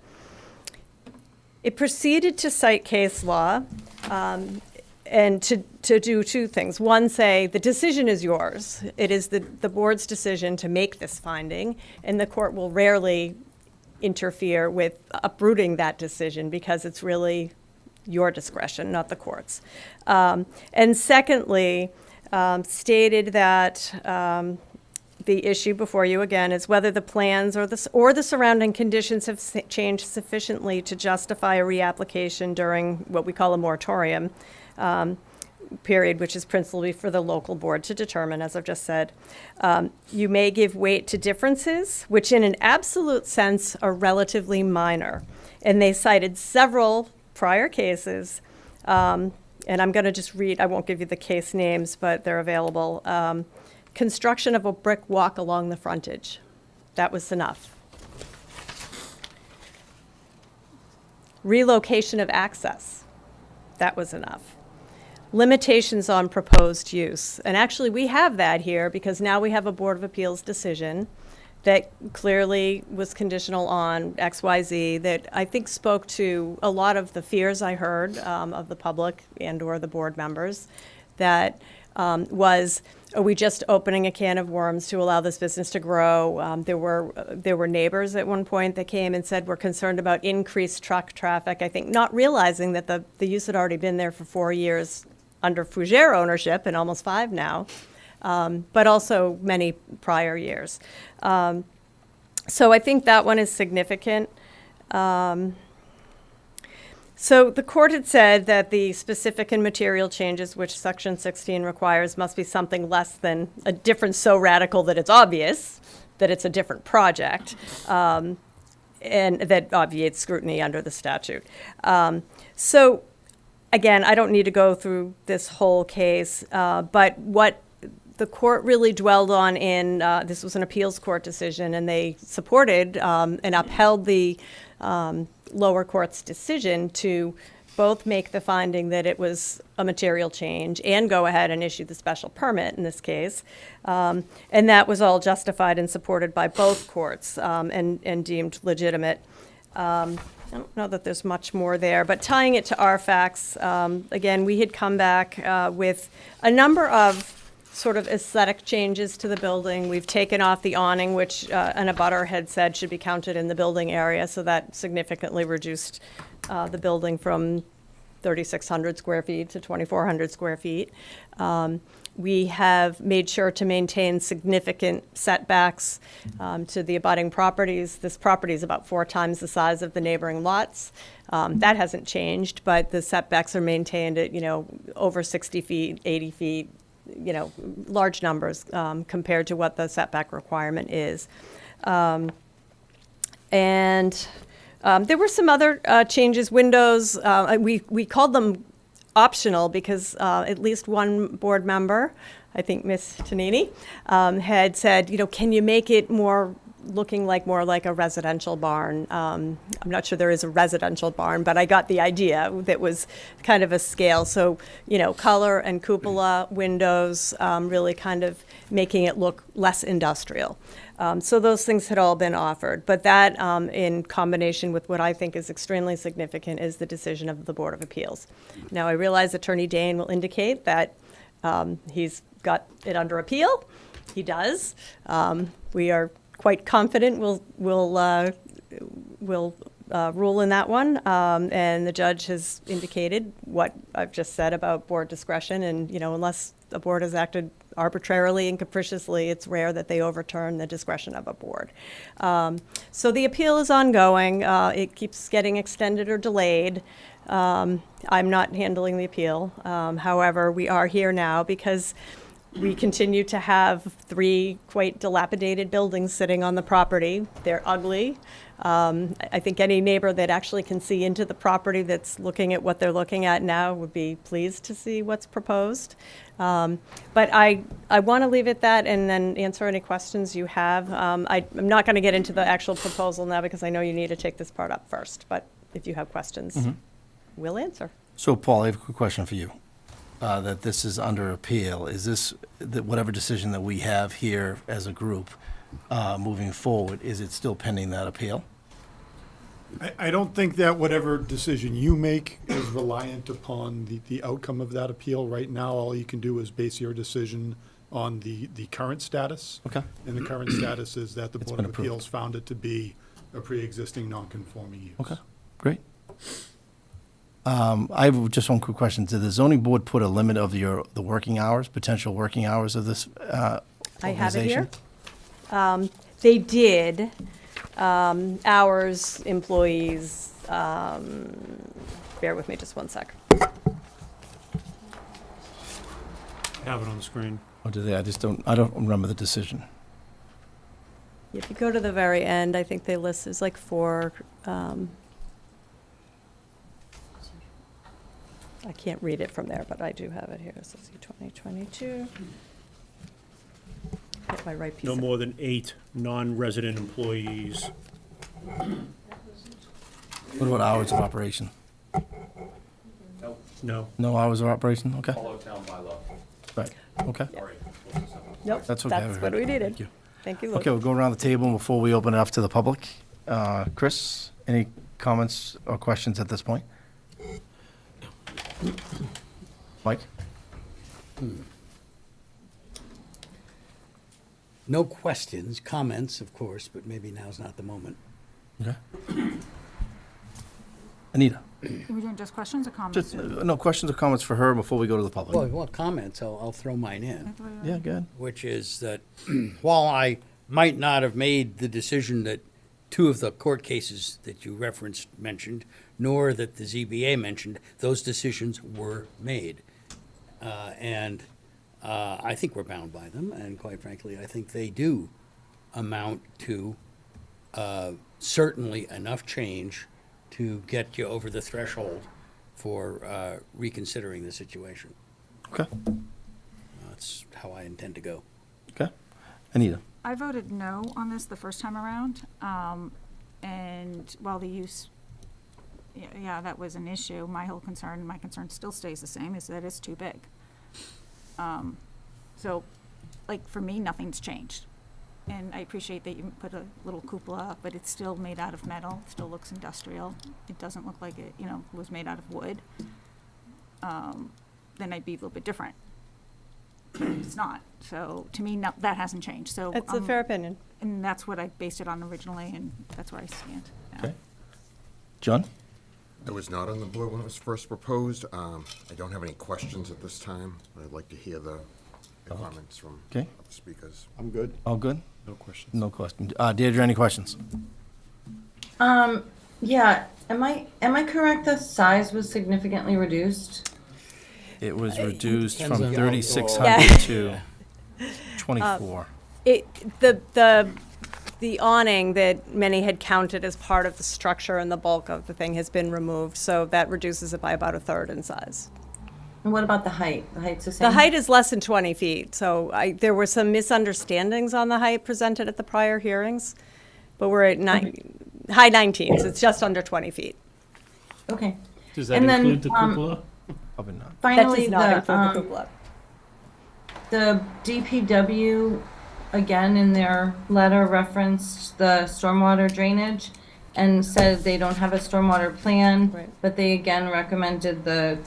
[SPEAKER 17] It proceeded to cite case law and to do two things. One, say the decision is yours. It is the board's decision to make this finding, and the court will rarely interfere with uprooting that decision because it's really your discretion, not the court's. And secondly, stated that the issue before you again is whether the plans or the surrounding conditions have changed sufficiently to justify a reapplication during what we call a moratorium period, which is principally for the local board to determine, as I've just said. You may give weight to differences, which in an absolute sense are relatively minor. And they cited several prior cases, and I'm going to just read, I won't give you the case names, but they're available. Construction of a brick walk along the frontage. That was enough. Relocation of access. That was enough. Limitations on proposed use. And actually, we have that here because now we have a Board of Appeals decision that clearly was conditional on XYZ that I think spoke to a lot of the fears I heard of the public and or the board members that was, are we just opening a can of worms to allow this business to grow? There were neighbors at one point that came and said we're concerned about increased truck traffic. I think not realizing that the use had already been there for 4 years under Fougere ownership and almost 5 now, but also many prior years. So I think that one is significant. So the court had said that the specific and material changes which Section 16 requires must be something less than a difference so radical that it's obvious that it's a different project, and that obviates scrutiny under the statute. So again, I don't need to go through this whole case, but what the court really dwelled on in, this was an appeals court decision, and they supported and upheld the lower court's decision to both make the finding that it was a material change and go ahead and issue the special permit in this case. And that was all justified and supported by both courts and deemed legitimate. I don't know that there's much more there, but tying it to our facts, again, we had come back with a number of sort of aesthetic changes to the building. We've taken off the awning, which an abutter had said should be counted in the building area, so that significantly reduced the building from 3,600 square feet to 2,400 square feet. We have made sure to maintain significant setbacks to the abutting properties. This property is about 4 times the size of the neighboring lots. That hasn't changed, but the setbacks are maintained at, over 60 feet, 80 feet, large numbers compared to what the setback requirement is. And There were some other changes, windows, we called them optional because at least one board member, I think Ms. Tonini, had said, can you make it more more like a residential barn? I'm not sure there is a residential barn, but I got the idea that was kind of a scale. So, color and cupola windows, really kind of making it look less industrial. So those things had all been offered. But that, in combination with what I think is extremely significant, is the decision of the Board of Appeals. Now, I realize Attorney Dane will indicate that he's got it under appeal. He does. We are quite confident we'll rule in that one. And the judge has indicated what I've just said about board discretion. And, unless a board has acted arbitrarily and capriciously, it's rare that they overturn the discretion of a board. So the appeal is ongoing. It keeps getting extended or delayed. I'm not handling the appeal. However, we are here now because we continue to have 3 quite dilapidated buildings sitting on the property. They're ugly. I think any neighbor that actually can see into the property that's looking at what they're looking at now would be pleased to see what's proposed. But I want to leave it that and then answer any questions you have. I'm not going to get into the actual proposal now because I know you need to take this part up first. But if you have questions, we'll answer.
[SPEAKER 1] So, Paul, I have a quick question for you. That this is under appeal. Is this, whatever decision that we have here as a group moving forward, is it still pending that appeal?
[SPEAKER 5] I don't think that whatever decision you make is reliant upon the outcome of that appeal. Right now, all you can do is base your decision on the current status.
[SPEAKER 1] Okay.
[SPEAKER 5] And the current status is that the
[SPEAKER 1] It's
[SPEAKER 5] Board
[SPEAKER 1] been
[SPEAKER 5] of
[SPEAKER 1] approved.
[SPEAKER 5] Appeals found it to be a pre-existing non-conforming use.
[SPEAKER 1] Okay, great. I have just one quick question. Did the zoning board put a limit of the working hours, potential working hours of this
[SPEAKER 17] I have it
[SPEAKER 1] organization?
[SPEAKER 17] here. They did. Hours, employees, bear with me just one sec.
[SPEAKER 6] Have it on the screen.
[SPEAKER 1] Or did they? I don't remember the decision.
[SPEAKER 17] If you go to the very end, I think they list, there's like 4, I can't read it from there, but I do have it here. So see 2022. Get my right piece.
[SPEAKER 6] No
[SPEAKER 17] of-
[SPEAKER 6] more than 8 non-resident employees.
[SPEAKER 1] What about hours of operation?
[SPEAKER 6] No.
[SPEAKER 1] No hours of operation? Okay.
[SPEAKER 18] Follow town bylaw.
[SPEAKER 1] Right, okay.
[SPEAKER 17] Nope,
[SPEAKER 1] That's okay.
[SPEAKER 17] that's what we needed.
[SPEAKER 1] Thank you.
[SPEAKER 17] Thank you, Luke.
[SPEAKER 1] Okay, we'll go around the table before we open it up to the public. Chris, any comments or questions at this point? Mike?
[SPEAKER 7] No questions, comments, of course, but maybe now's not the moment.
[SPEAKER 1] Okay. Anita?
[SPEAKER 9] Are we doing just questions or comments?
[SPEAKER 1] Just, no questions or comments for her before we go to the public?
[SPEAKER 7] Well, if you want comments, I'll throw mine in.
[SPEAKER 1] Yeah, go ahead.
[SPEAKER 7] Which is that while I might not have made the decision that 2 of the court cases that you referenced mentioned, nor that the ZBA mentioned, those decisions were made. And I think we're bound by them, and quite frankly, I think they do amount to certainly enough change to get you over the threshold for reconsidering the situation.
[SPEAKER 1] Okay.
[SPEAKER 7] That's how I intend to go.
[SPEAKER 1] Okay. Anita?
[SPEAKER 9] I voted no on this the first time around, and while the use, yeah, that was an issue, my concern still stays the same, is that it's too big. So, like, for me, nothing's changed. And I appreciate that you put a little cupola up, but it's still made out of metal, it still looks industrial. It doesn't look like it, was made out of wood. Then I'd be a little bit different. But it's not. So, to me, no, that hasn't changed. So
[SPEAKER 17] It's a fair opinion.
[SPEAKER 9] And that's what I based it on originally, and that's where I stand now.
[SPEAKER 1] Okay. John?
[SPEAKER 8] I was not on the board when it was first proposed. I don't have any questions at this time, but I'd like to hear the comments from
[SPEAKER 1] Okay.
[SPEAKER 8] other speakers.
[SPEAKER 5] I'm good.
[SPEAKER 1] All good?
[SPEAKER 4] No questions.
[SPEAKER 1] No question. Deirdre, any questions?
[SPEAKER 13] Yeah, am I correct the size was significantly reduced?
[SPEAKER 1] It was reduced
[SPEAKER 7] depends
[SPEAKER 1] from
[SPEAKER 7] on-
[SPEAKER 1] 3,600 to 24.
[SPEAKER 17] The the awning that many had counted as part of the structure and the bulk of the thing has been removed, so that reduces it by about a third in size.
[SPEAKER 13] And what about the height? The height's the same?
[SPEAKER 17] The height is less than 20 feet, so there were some misunderstandings on the height presented at the prior hearings, but we're at high 19s, it's just under 20 feet.
[SPEAKER 13] Okay.
[SPEAKER 2] Does that
[SPEAKER 13] And then,
[SPEAKER 2] include the cupola?
[SPEAKER 1] Probably not.
[SPEAKER 13] Finally,
[SPEAKER 17] That does not include the cupola.
[SPEAKER 13] the DPW, again, in their letter referenced the stormwater drainage and said they don't have a stormwater plan,
[SPEAKER 17] Right.
[SPEAKER 13] but they again recommended the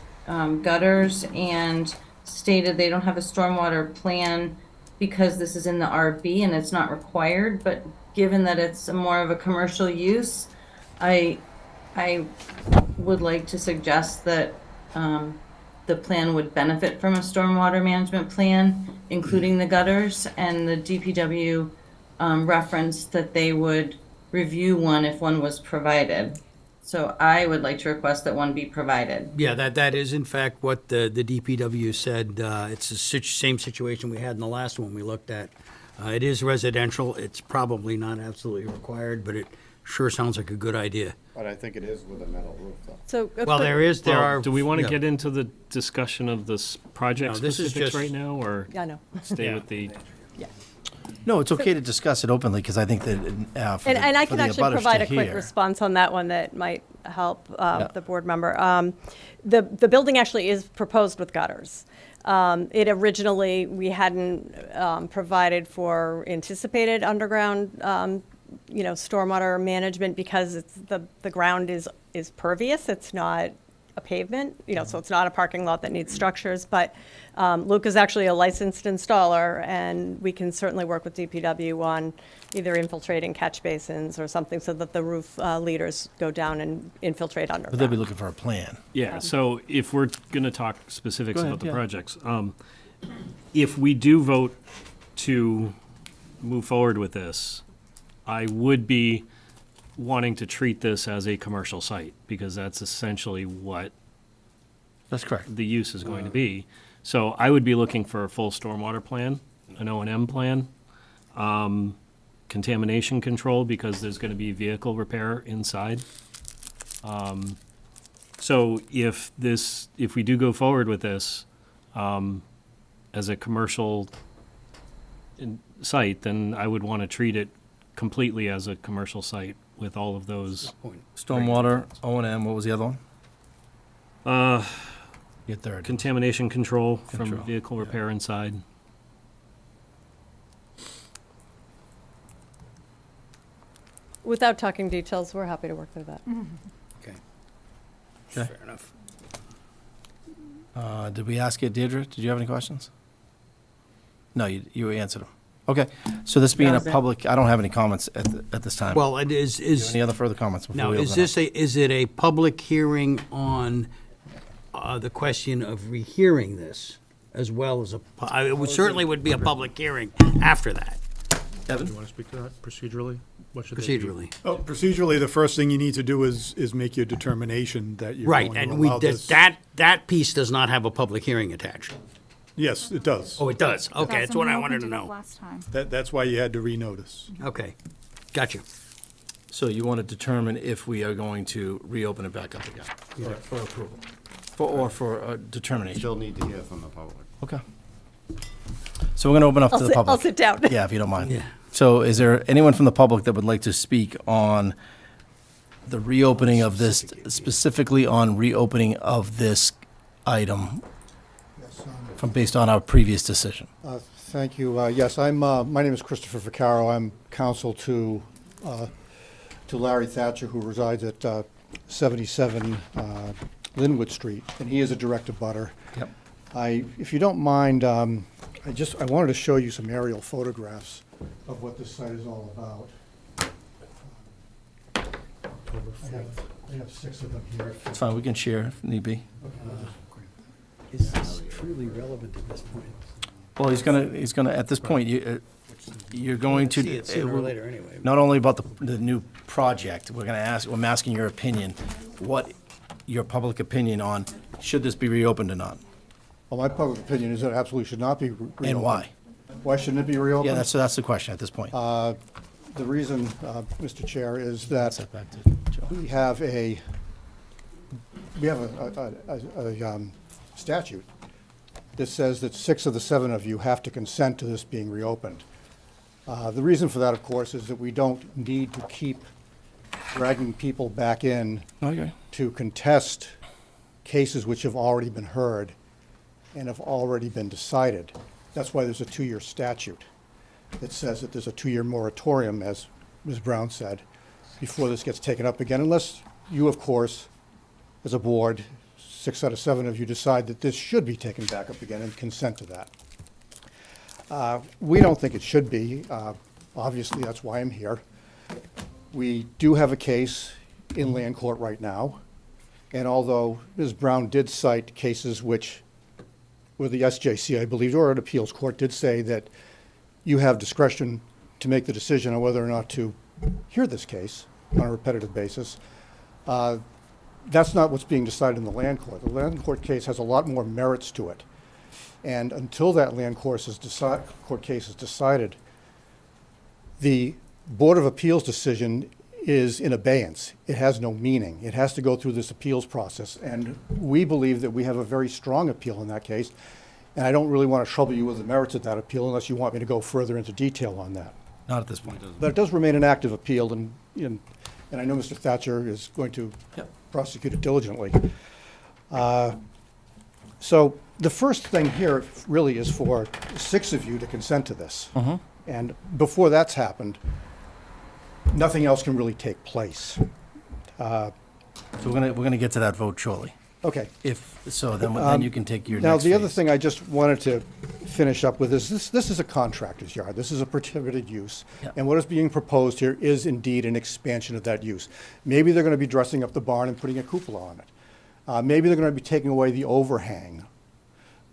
[SPEAKER 13] gutters and stated they don't have a stormwater plan because this is in the RB and it's not required, but given that it's more of a commercial use, I would like to suggest that the plan would benefit from a stormwater management plan, including the gutters, and the DPW referenced that they would review one if one was provided. So I would like to request that one be provided.
[SPEAKER 7] Yeah, that is in fact what the DPW said. It's the same situation we had in the last one we looked at. It is residential. It's probably not absolutely required, but it sure sounds like a good idea.
[SPEAKER 3] But I think it is with a metal roof, though.
[SPEAKER 17] So,
[SPEAKER 7] Well, there
[SPEAKER 2] Well,
[SPEAKER 7] are.
[SPEAKER 2] do we want to
[SPEAKER 7] yeah.
[SPEAKER 2] get into the discussion of this project
[SPEAKER 7] No, this is
[SPEAKER 2] specifics
[SPEAKER 7] just-
[SPEAKER 2] right now, or
[SPEAKER 17] Yeah, I know.
[SPEAKER 2] stay with the?
[SPEAKER 1] No, it's okay to discuss it openly, because I think that for
[SPEAKER 17] And I
[SPEAKER 1] for
[SPEAKER 17] can
[SPEAKER 1] the
[SPEAKER 17] actually
[SPEAKER 1] abutters
[SPEAKER 17] provide
[SPEAKER 1] to
[SPEAKER 17] a quick
[SPEAKER 1] hear-
[SPEAKER 17] response on that one that might help
[SPEAKER 1] Yeah.
[SPEAKER 17] the board member. The building actually is proposed with gutters. It originally, we hadn't provided for anticipated underground, stormwater management because the ground is pervious. It's not a pavement, so it's not a parking lot that needs structures. But Luke is actually a licensed installer, and we can certainly work with DPW on either infiltrating catch basins or something so that the roof leaders go down and infiltrate
[SPEAKER 1] But they'll be
[SPEAKER 17] underground.
[SPEAKER 1] looking for a plan.
[SPEAKER 2] Yeah, so if we're going to talk specifics
[SPEAKER 1] Go ahead,
[SPEAKER 2] about the
[SPEAKER 1] yeah.
[SPEAKER 2] projects, if we do vote to move forward with this, I would be wanting to treat this as a commercial site, because that's essentially what
[SPEAKER 1] That's correct.
[SPEAKER 2] the use is going to be. So I would be looking for a full stormwater plan, an O&M plan, contamination control, because there's going to be vehicle repair inside. So if we do go forward with this as a commercial site, then I would want to treat it completely as a commercial site with all of those.
[SPEAKER 1] Stormwater, O&M, what was the other one? Get there.
[SPEAKER 2] Contamination control from
[SPEAKER 1] Control,
[SPEAKER 2] vehicle
[SPEAKER 1] yeah.
[SPEAKER 2] repair inside.
[SPEAKER 17] Without talking details, we're happy to work through that.
[SPEAKER 7] Okay.
[SPEAKER 1] Okay.
[SPEAKER 7] Fair enough.
[SPEAKER 1] Did we ask it, Deirdre? Did you have any questions? No, you answered them. Okay, so this being a public, I don't have any comments at this time.
[SPEAKER 7] Well, it
[SPEAKER 1] Do you have
[SPEAKER 7] is,
[SPEAKER 1] any other further comments before
[SPEAKER 7] now,
[SPEAKER 1] we
[SPEAKER 7] is
[SPEAKER 1] open
[SPEAKER 7] this is it a public hearing on the question of rehearing this, as well as it would certainly would be a public hearing after that,
[SPEAKER 6] Do you want to speak to that procedurally? What should they do?
[SPEAKER 7] procedurally?
[SPEAKER 5] Oh, procedurally, the first thing you need to do is make your determination that you're
[SPEAKER 7] Right,
[SPEAKER 5] going to
[SPEAKER 7] and we,
[SPEAKER 5] allow this.
[SPEAKER 7] that piece does not have a public hearing attached.
[SPEAKER 5] Yes, it does.
[SPEAKER 7] Oh, it does? Okay, that's what I wanted to know.
[SPEAKER 9] Last time.
[SPEAKER 5] That's why you had to renotice.
[SPEAKER 7] Okay, gotcha.
[SPEAKER 1] So you want to determine if we are going to reopen it back up again for approval, or for determination?
[SPEAKER 3] Still need to hear from the public.
[SPEAKER 1] Okay. So we're going to open up to the public.
[SPEAKER 17] I'll sit down.
[SPEAKER 1] Yeah, if you don't mind.
[SPEAKER 7] Yeah.
[SPEAKER 1] So is there anyone from the public that would like to speak on the reopening of this, specifically on reopening of this item based on our previous decision?
[SPEAKER 18] Thank you. Yes, my name is Christopher Vaccaro. I'm counsel to Larry Thatcher, who resides at 77 Linwood Street, and he is a direct abutter.
[SPEAKER 1] Yep.
[SPEAKER 18] If you don't mind, I wanted to show you some aerial photographs of what this site is all about. I have 6 of them here.
[SPEAKER 1] It's fine, we can share if need be.
[SPEAKER 7] Is this truly relevant at this point?
[SPEAKER 1] Well, he's gonna, at this point, you're going to.
[SPEAKER 7] See it sooner or later anyway.
[SPEAKER 1] Not only about the new project, I'm asking your opinion, what your public opinion on, should this be reopened or not?
[SPEAKER 18] Well, my public opinion is that it absolutely should not be reopened.
[SPEAKER 1] And why?
[SPEAKER 18] Why shouldn't it be reopened?
[SPEAKER 1] Yeah, that's the question at this point.
[SPEAKER 18] The reason, Mr. Chair, is that
[SPEAKER 1] Back to Joe.
[SPEAKER 18] we have a statute that says that 6 of the 7 of you have to consent to this being reopened. The reason for that, of course, is that we don't need to keep dragging people back in
[SPEAKER 1] Okay.
[SPEAKER 18] to contest cases which have already been heard and have already been decided. That's why there's a 2-year statute that says that there's a 2-year moratorium, as Ms. Brown said, before this gets taken up again, unless you, of course, as a board, 6 out of 7 of you decide that this should be taken back up again and consent to that. We don't think it should be. Obviously, that's why I'm here. We do have a case in land court right now, and although Ms. Brown did cite cases which, where the SJC, I believe, or an appeals court did say that you have discretion to make the decision on whether or not to hear this case on a repetitive basis, that's not what's being decided in the land court. The land court case has a lot more merits to it. And until that land court case is decided, the Board of Appeals decision is in abeyance. It has no meaning. It has to go through this appeals process. And we believe that we have a very strong appeal in that case. And I don't really want to trouble you with the merits of that appeal unless you want me to go further into detail on that.
[SPEAKER 1] Not at this point.
[SPEAKER 18] But it does remain an active appeal, and I know Mr. Thatcher is going to prosecute it diligently. So the first thing here really is for 6 of you to consent to this. And before that's happened, nothing else can really take place.
[SPEAKER 1] So we're gonna get to that vote shortly.
[SPEAKER 18] Okay.
[SPEAKER 1] If so, then you can take your
[SPEAKER 18] Now,
[SPEAKER 1] next
[SPEAKER 18] the other
[SPEAKER 1] phase.
[SPEAKER 18] thing I just wanted to finish up with is this is a contractor's yard. This is a prohibited use.
[SPEAKER 1] Yeah.
[SPEAKER 18] And what is being proposed here is indeed an expansion of that use. Maybe they're going to be dressing up the barn and putting a cupola on it. Maybe they're going to be taking away the overhang.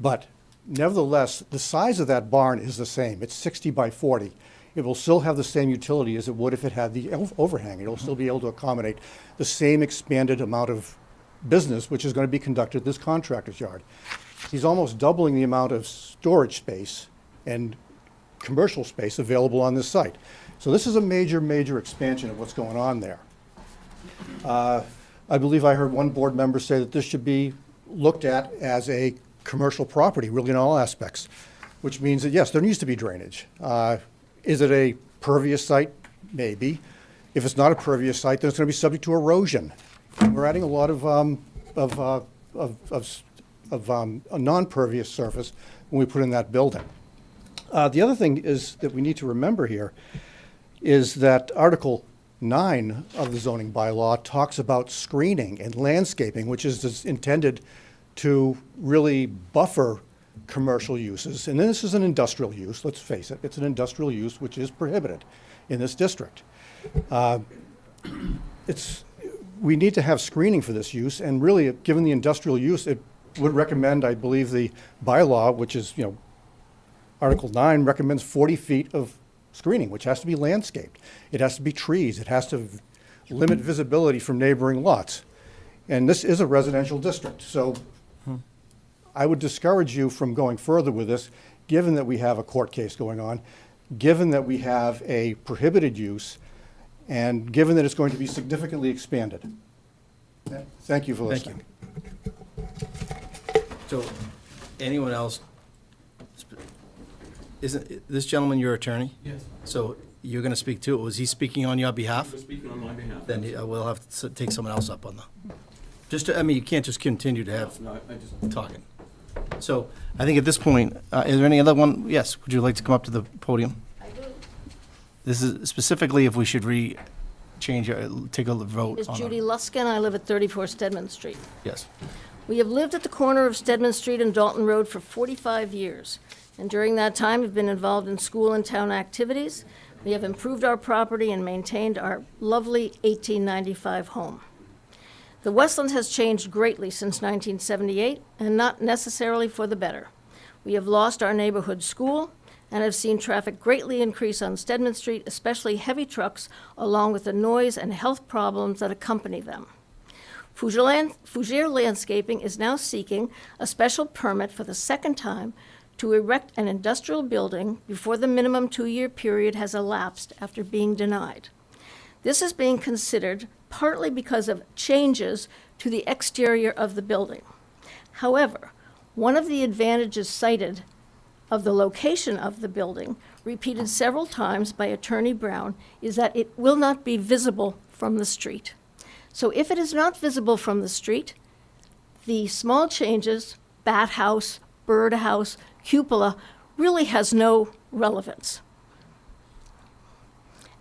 [SPEAKER 18] But nevertheless, the size of that barn is the same. It's 60 by 40. It will still have the same utility as it would if it had the overhang. It will still be able to accommodate the same expanded amount of business which is going to be conducted at this contractor's yard. He's almost doubling the amount of storage space and commercial space available on this site. So this is a major, major expansion of what's going on there. I believe I heard one board member say that this should be looked at as a commercial property, really in all aspects, which means that, yes, there needs to be drainage. Is it a pervious site? Maybe. If it's not a pervious site, then it's going to be subject to erosion. We're adding a lot of a non-pervious surface when we put in that building. The other thing is that we need to remember here is that Article 9 of the zoning bylaw talks about screening and landscaping, which is intended to really buffer commercial uses. And this is an industrial use, let's face it. It's an industrial use which is prohibited in this district. We need to have screening for this use, and really, given the industrial use, it would recommend, I believe, the bylaw, which is, Article 9 recommends 40 feet of screening, which has to be landscaped. It has to be trees. It has to limit visibility from neighboring lots. And this is a residential district, so I would discourage you from going further with this, given that we have a court case going on, given that we have a prohibited use, and given that it's going to be significantly expanded. Thank you for listening.
[SPEAKER 1] So, anyone else? Isn't this gentleman your attorney?
[SPEAKER 19] Yes.
[SPEAKER 1] So you're going to speak too? Was he speaking on your behalf?
[SPEAKER 19] He was speaking on my behalf.
[SPEAKER 1] Then we'll have to take someone else up on the. You can't just continue to have
[SPEAKER 19] No, I just.
[SPEAKER 1] talking. So I think at this point, is there any other one? Yes, would you like to come up to the podium?
[SPEAKER 20] I do.
[SPEAKER 1] This is specifically if we should take a vote
[SPEAKER 20] It's
[SPEAKER 1] on
[SPEAKER 20] Judy
[SPEAKER 1] it.
[SPEAKER 20] Luskin. I live at 34 Stedman Street.
[SPEAKER 1] Yes.
[SPEAKER 20] We have lived at the corner of Stedman Street and Dalton Road for 45 years. And during that time, we've been involved in school and town activities. We have improved our property and maintained our lovely 1895 home. The Westland has changed greatly since 1978, and not necessarily for the better. We have lost our neighborhood school and have seen traffic greatly increase on Stedman Street, especially heavy trucks, along with the noise and health problems that accompany them. Fougere Landscaping is now seeking a special permit for the second time to erect an industrial building before the minimum 2-year period has elapsed after being denied. This is being considered partly because of changes to the exterior of the building. However, one of the advantages cited of the location of the building, repeated several times by Attorney Brown, is that it will not be visible from the street. So if it is not visible from the street, the small changes, bat house, bird house, cupola, really has no relevance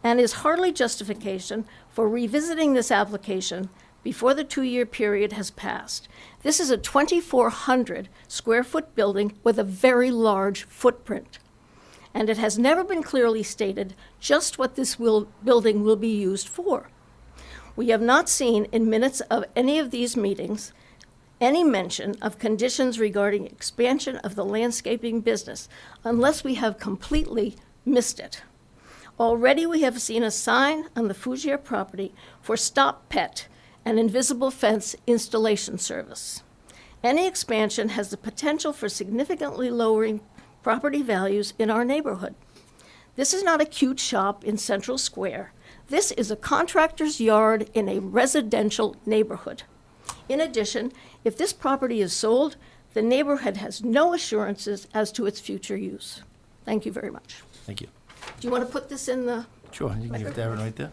[SPEAKER 20] and is hardly justification for revisiting this application before the 2-year period has passed. This is a 2,400 square foot building with a very large footprint, and it has never been clearly stated just what this building will be used for. We have not seen in minutes of any of these meetings any mention of conditions regarding expansion of the landscaping business, unless we have completely missed it. Already we have seen a sign on the Fougere property for Stop Pet, an invisible fence installation service. Any expansion has the potential for significantly lowering property values in our neighborhood. This is not a cute shop in Central Square. This is a contractor's yard in a residential neighborhood. In addition, if this property is sold, the neighborhood has no assurances as to its future use. Thank you very much.
[SPEAKER 1] Thank you.
[SPEAKER 20] Do you want to put this in the?
[SPEAKER 1] Sure, you can give Darren right there.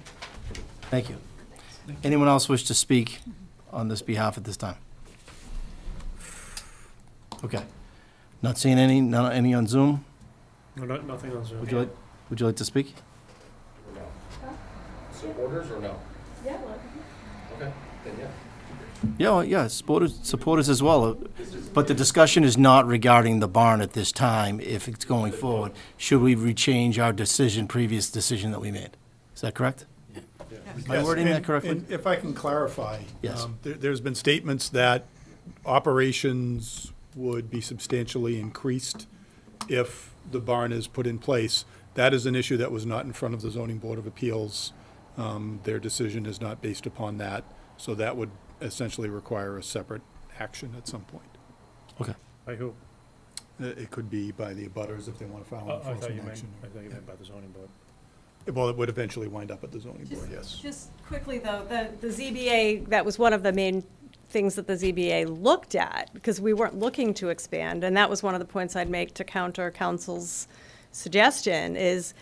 [SPEAKER 1] Thank you. Anyone else wish to speak on this behalf at this time? Okay. Not seeing any, any on Zoom?
[SPEAKER 6] No, nothing on Zoom.
[SPEAKER 1] Would you like to speak?
[SPEAKER 19] Supporters or no?
[SPEAKER 20] Yeah.
[SPEAKER 19] Okay, then yeah.
[SPEAKER 1] Yeah, well, yeah, supporters as well. But the discussion is not regarding the barn at this time, if it's going forward. Should we rechange our previous decision that we made? Is that correct? Am I wording that correctly?
[SPEAKER 5] And if I can clarify.
[SPEAKER 1] Yes.
[SPEAKER 5] There's been statements that operations would be substantially increased if the barn is put in place. That is an issue that was not in front of the Zoning Board of Appeals. Their decision is not based upon that, so that would essentially require a separate action at some point.
[SPEAKER 1] Okay.
[SPEAKER 6] By who?
[SPEAKER 5] It could be by the abutters if they want to file
[SPEAKER 6] I thought
[SPEAKER 5] enforcement
[SPEAKER 6] you
[SPEAKER 5] action.
[SPEAKER 6] meant by the zoning board.
[SPEAKER 5] Well, it would eventually wind up at the zoning board, yes.
[SPEAKER 17] Just quickly, though, the ZBA, that was one of the main things that the ZBA looked at, because we weren't looking to expand, and that was one of the points I'd make to counter council's suggestion, is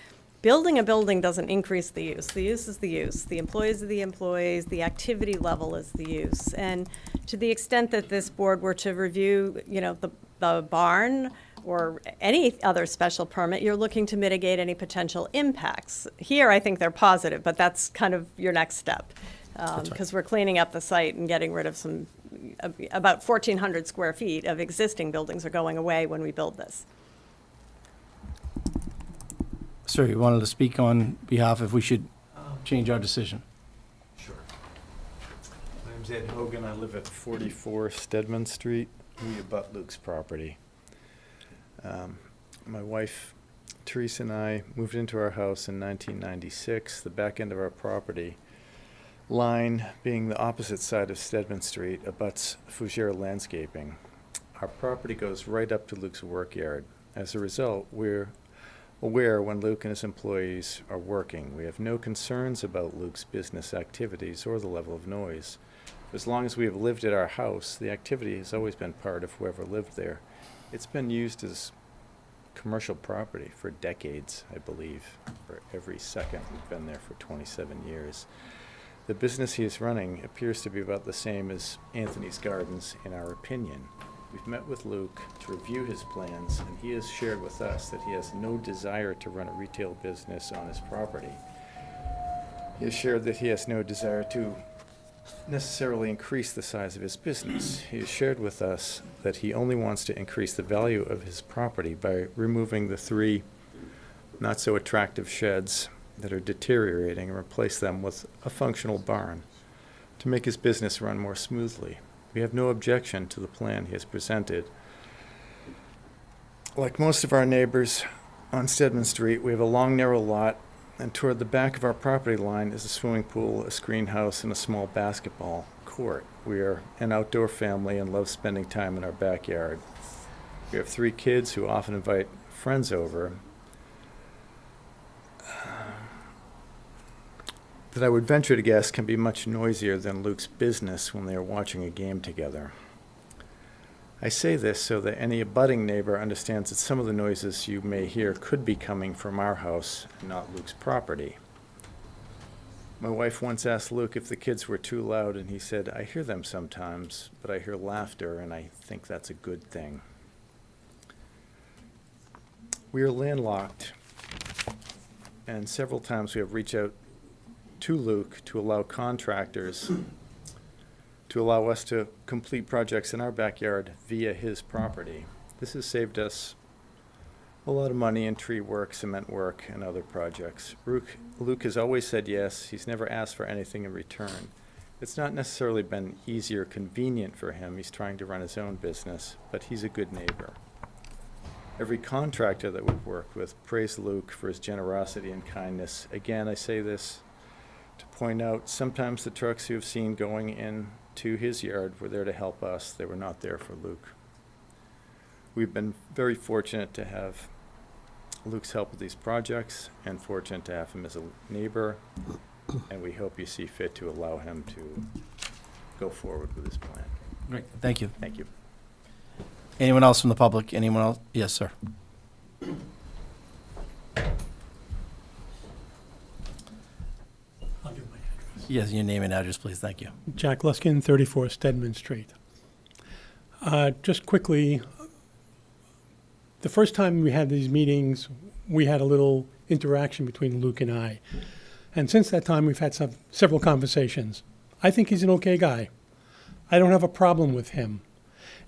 [SPEAKER 17] building a building doesn't increase the use. The use is the use. The employees are the employees. The activity level is the use. And to the extent that this board were to review, the barn or any other special permit, you're looking to mitigate any potential impacts. Here, I think they're positive, but that's kind of your next step. Because we're cleaning up the site and getting rid of about 1,400 square feet of existing buildings are going away when we build this.
[SPEAKER 1] Sir, you wanted to speak on behalf if we should change our decision?
[SPEAKER 4] Sure. My name's Ed Hogan. I live at 44 Stedman Street. We abut Luke's property. My wife, Teresa, and I moved into our house in 1996. The back end of our property line, being the opposite side of Stedman Street, abuts Fougere Landscaping. Our property goes right up to Luke's work yard. As a result, we're aware when Luke and his employees are working. We have no concerns about Luke's business activities or the level of noise. As long as we have lived at our house, the activity has always been part of whoever lived there. It's been used as commercial property for decades, I believe, for every second. We've been there for 27 years. The business he is running appears to be about the same as Anthony's Gardens, in our opinion. We've met with Luke to review his plans, and he has shared with us that he has no desire to run a retail business on his property. He has shared that he has no desire to necessarily increase the size of his business. He has shared with us that he only wants to increase the value of his property by removing the 3 not so attractive sheds that are deteriorating and replace them with a functional barn to make his business run more smoothly. We have no objection to the plan he has presented. Like most of our neighbors on Stedman Street, we have a long, narrow lot, and toward the back of our property line is a swimming pool, a screen house, and a small basketball court. We are an outdoor family and love spending time in our backyard. We have 3 kids who often invite friends over. That I would venture to guess can be much noisier than Luke's business when they are watching a game together. I say this so that any abutting neighbor understands that some of the noises you may hear could be coming from our house and not Luke's property. My wife once asked Luke if the kids were too loud, and he said, "I hear them sometimes, but I hear laughter, and I think that's a good thing." We are landlocked, and several times we have reached out to Luke to allow contractors to allow us to complete projects in our backyard via his property. This has saved us a lot of money in tree work, cement work, and other projects. Luke has always said yes. He's never asked for anything in return. It's not necessarily been easy or convenient for him. He's trying to run his own business, but he's a good neighbor. Every contractor that we've worked with praised Luke for his generosity and kindness. Again, I say this to point out, sometimes the trucks you have seen going into his yard were there to help us. They were not there for Luke. We've been very fortunate to have Luke's help with these projects and fortunate to have him as a neighbor, and we hope you see fit to allow him to go forward with his plan.
[SPEAKER 1] Great, thank you.
[SPEAKER 4] Thank you.
[SPEAKER 1] Anyone else from the public? Anyone else? Yes, sir.
[SPEAKER 6] I'll give my address.
[SPEAKER 1] Yes, your name and address, please. Thank you.
[SPEAKER 6] Jack Luskin, 34 Stedman Street. Just quickly, the first time we had these meetings, we had a little interaction between Luke and I. And since that time, we've had several conversations. I think he's an okay guy. I don't have a problem with him.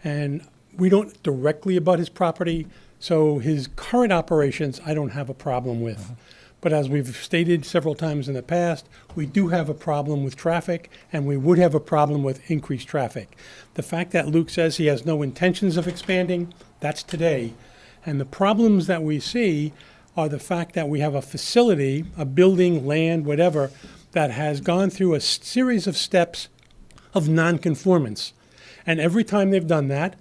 [SPEAKER 6] And we don't directly abut his property, so his current operations I don't have a problem with. But as we've stated several times in the past, we do have a problem with traffic, and we would have a problem with increased traffic. The fact that Luke says he has no intentions of expanding, that's today. And the problems that we see are the fact that we have a facility, a building, land, whatever, that has gone through a series of steps of nonconformance. And every time they've done that,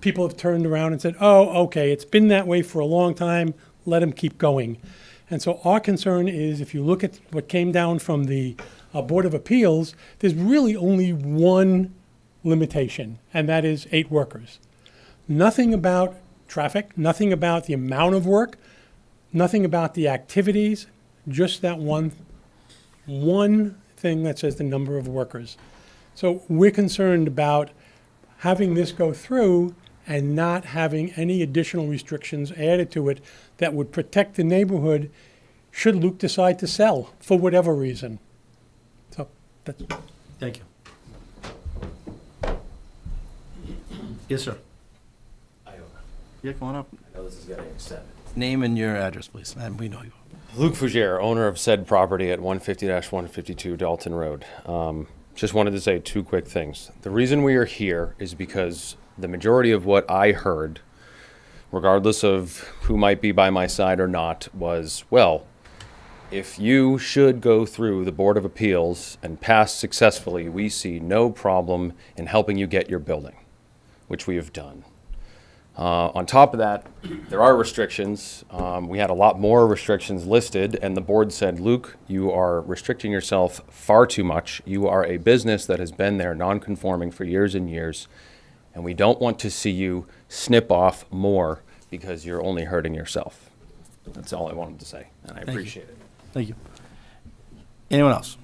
[SPEAKER 6] people have turned around and said, oh, okay, it's been that way for a long time, let him keep going. And so our concern is, if you look at what came down from the Board of Appeals, there's really only one limitation, and that is 8 workers. Nothing about traffic, nothing about the amount of work, nothing about the activities, just that one thing that says the number of workers. So we're concerned about having this go through and not having any additional restrictions added to it that would protect the neighborhood should Luke decide to sell for whatever reason. So that's.
[SPEAKER 1] Thank you. Yes, sir. Yeah, come on up.
[SPEAKER 19] I know this is getting extended.
[SPEAKER 1] Name and your address, please, and we know you.
[SPEAKER 19] Luke Fougere, owner of said property at 150-152 Dalton Road. Just wanted to say 2 quick things. The reason we are here is because the majority of what I heard, regardless of who might be by my side or not, was, well, if you should go through the Board of Appeals and pass successfully, we see no problem in helping you get your building, which we have done. On top of that, there are restrictions. We had a lot more restrictions listed, and the board said, Luke, you are restricting yourself far too much. You are a business that has been there non-conforming for years and years, and we don't want to see you snip off more because you're only hurting yourself. That's all I wanted to say, and I appreciate it.
[SPEAKER 1] Thank you. Anyone else?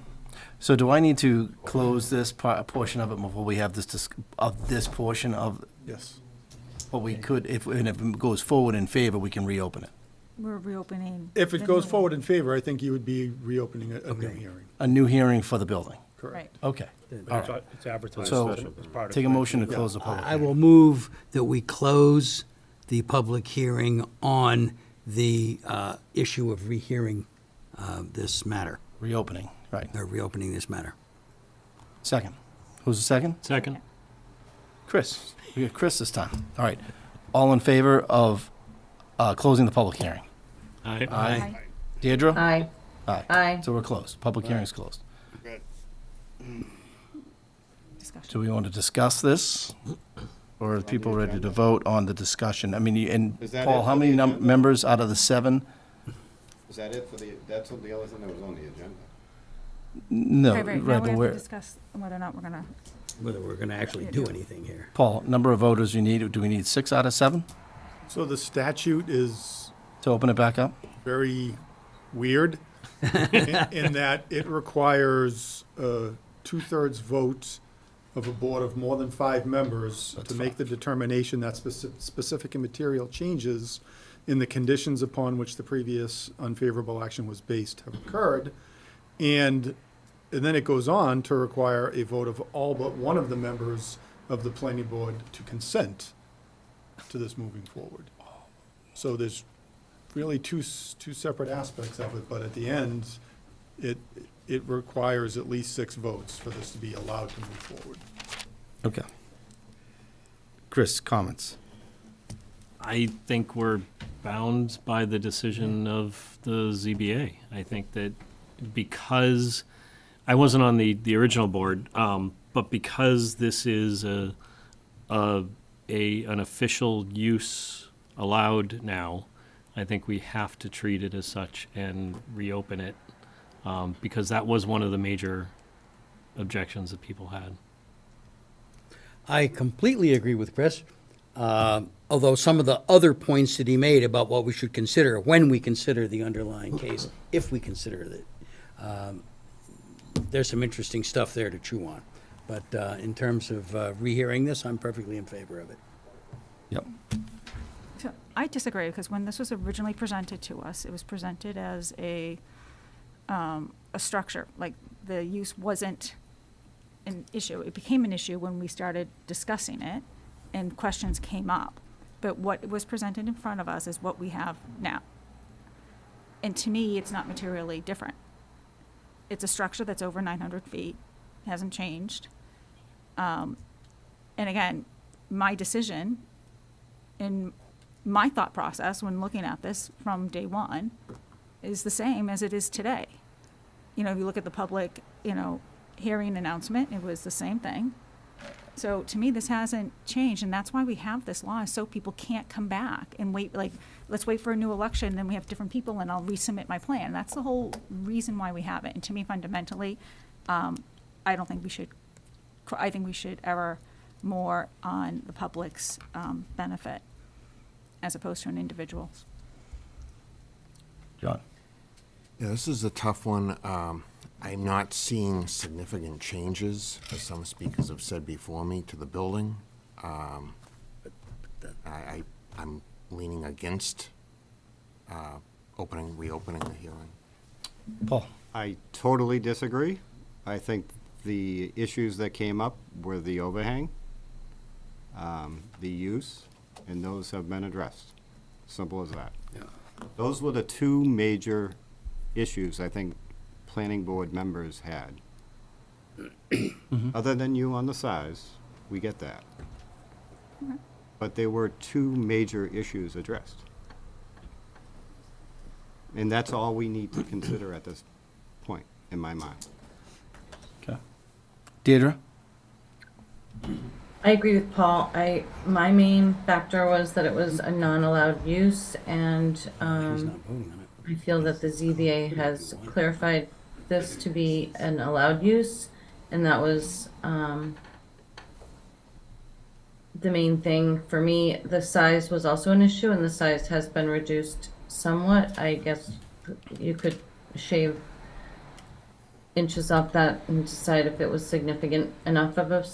[SPEAKER 1] So do I need to close this portion of it before we have this portion of?
[SPEAKER 5] Yes.
[SPEAKER 1] Well, we could, if it goes forward in favor, we can reopen it.
[SPEAKER 9] We're reopening.
[SPEAKER 5] If it
[SPEAKER 9] the
[SPEAKER 5] goes
[SPEAKER 9] new
[SPEAKER 5] forward in favor, I think you would be reopening a new hearing.
[SPEAKER 1] A new hearing for the building.
[SPEAKER 9] Right.
[SPEAKER 1] Okay. All right.
[SPEAKER 6] It's advertised.
[SPEAKER 1] So
[SPEAKER 6] as part of
[SPEAKER 1] take a
[SPEAKER 6] it.
[SPEAKER 1] motion to close the public
[SPEAKER 7] I
[SPEAKER 1] hearing.
[SPEAKER 7] will move that we close the public hearing on the issue of rehearing this matter,
[SPEAKER 1] Reopening, right.
[SPEAKER 7] or reopening this matter.
[SPEAKER 1] Second. Who's the second?
[SPEAKER 2] Second.
[SPEAKER 1] Chris. We got Chris this time. All right. All in favor of closing the public hearing?
[SPEAKER 2] Aye.
[SPEAKER 1] Aye. Deirdre?
[SPEAKER 13] Aye.
[SPEAKER 1] Aye.
[SPEAKER 13] Aye.
[SPEAKER 1] So we're closed. Public hearing's closed.
[SPEAKER 9] Discussion.
[SPEAKER 1] Do we want to discuss this? Or are people ready to vote on the discussion? I mean, and
[SPEAKER 3] Is that
[SPEAKER 1] Paul,
[SPEAKER 3] it
[SPEAKER 1] how
[SPEAKER 3] for
[SPEAKER 1] many
[SPEAKER 3] the agenda?
[SPEAKER 1] members out of the 7?
[SPEAKER 3] Is that it for that's the other thing that was on the agenda?
[SPEAKER 1] No,
[SPEAKER 9] Right, now
[SPEAKER 1] right,
[SPEAKER 9] we
[SPEAKER 1] but
[SPEAKER 9] have to
[SPEAKER 1] where,
[SPEAKER 9] discuss whether or not we're gonna,
[SPEAKER 7] Whether we're gonna actually do anything here.
[SPEAKER 1] Paul, number of voters you need, do we need 6 out of 7
[SPEAKER 5] So the statute is
[SPEAKER 1] to open it back up?
[SPEAKER 5] very weird in that it requires a 2/3 vote of a board of more than 5 members to make the determination that specific and material changes in the conditions upon which the previous unfavorable action was based have occurred. And then it goes on to require a vote of all but one of the members of the planning board to consent to this moving forward. So there's really two separate aspects of it, but at the end, it requires at least 6 votes for this to be allowed to move forward.
[SPEAKER 1] Okay. Chris, comments?
[SPEAKER 2] I think we're bound by the decision of the ZBA. I think that because I wasn't on the original board, but because this is an official use allowed now, I think we have to treat it as such and reopen it, because that was one of the major objections that people had.
[SPEAKER 7] I completely agree with Chris, although some of the other points that he made about what we should consider when we consider the underlying case, if we consider it, there's some interesting stuff there to chew on. But in terms of rehearing this, I'm perfectly in favor of it.
[SPEAKER 1] Yep.
[SPEAKER 9] so I disagree, because when this was originally presented to us, it was presented as a structure, like the use wasn't an issue. It became an issue when we started discussing it and questions came up. But what was presented in front of us is what we have now. And to me, it's not materially different. It's a structure that's over 900 feet, hasn't changed. And again, my decision and my thought process when looking at this from day one is the same as it is today. You know, if you look at the public, hearing announcement, it was the same thing. So to me, this hasn't changed, and that's why we have this law, so people can't come back and wait, like, let's wait for a new election, then we have different people, and I'll resubmit my plan. That's the whole reason why we have it. And to me, fundamentally, I don't think we should, I think we should err more on the public's benefit as opposed to an individual's.
[SPEAKER 1] John?
[SPEAKER 8] Yeah, this is a tough one. I'm not seeing significant changes, as some speakers have said before me, to the building. I'm leaning against reopening the hearing.
[SPEAKER 1] Paul?
[SPEAKER 3] I totally disagree. I think the issues that came up were the overhang, the use, and those have been addressed. Simple as that.
[SPEAKER 7] Yeah.
[SPEAKER 3] Those were the 2 major issues I think planning board members had. Other than you on the size, we get that. But there were 2 major issues addressed. And that's all we need to consider at this point, in my mind.
[SPEAKER 1] Okay. Deirdre?
[SPEAKER 13] I agree with Paul. My main factor was that it was a non-allowed use, and
[SPEAKER 7] He's not voting on it.
[SPEAKER 13] I feel that the ZBA has clarified this to be an allowed use, and that was the main thing for me. The size was also an issue, and the size has been reduced somewhat. I guess you could shave inches off that and decide if it was significant enough of a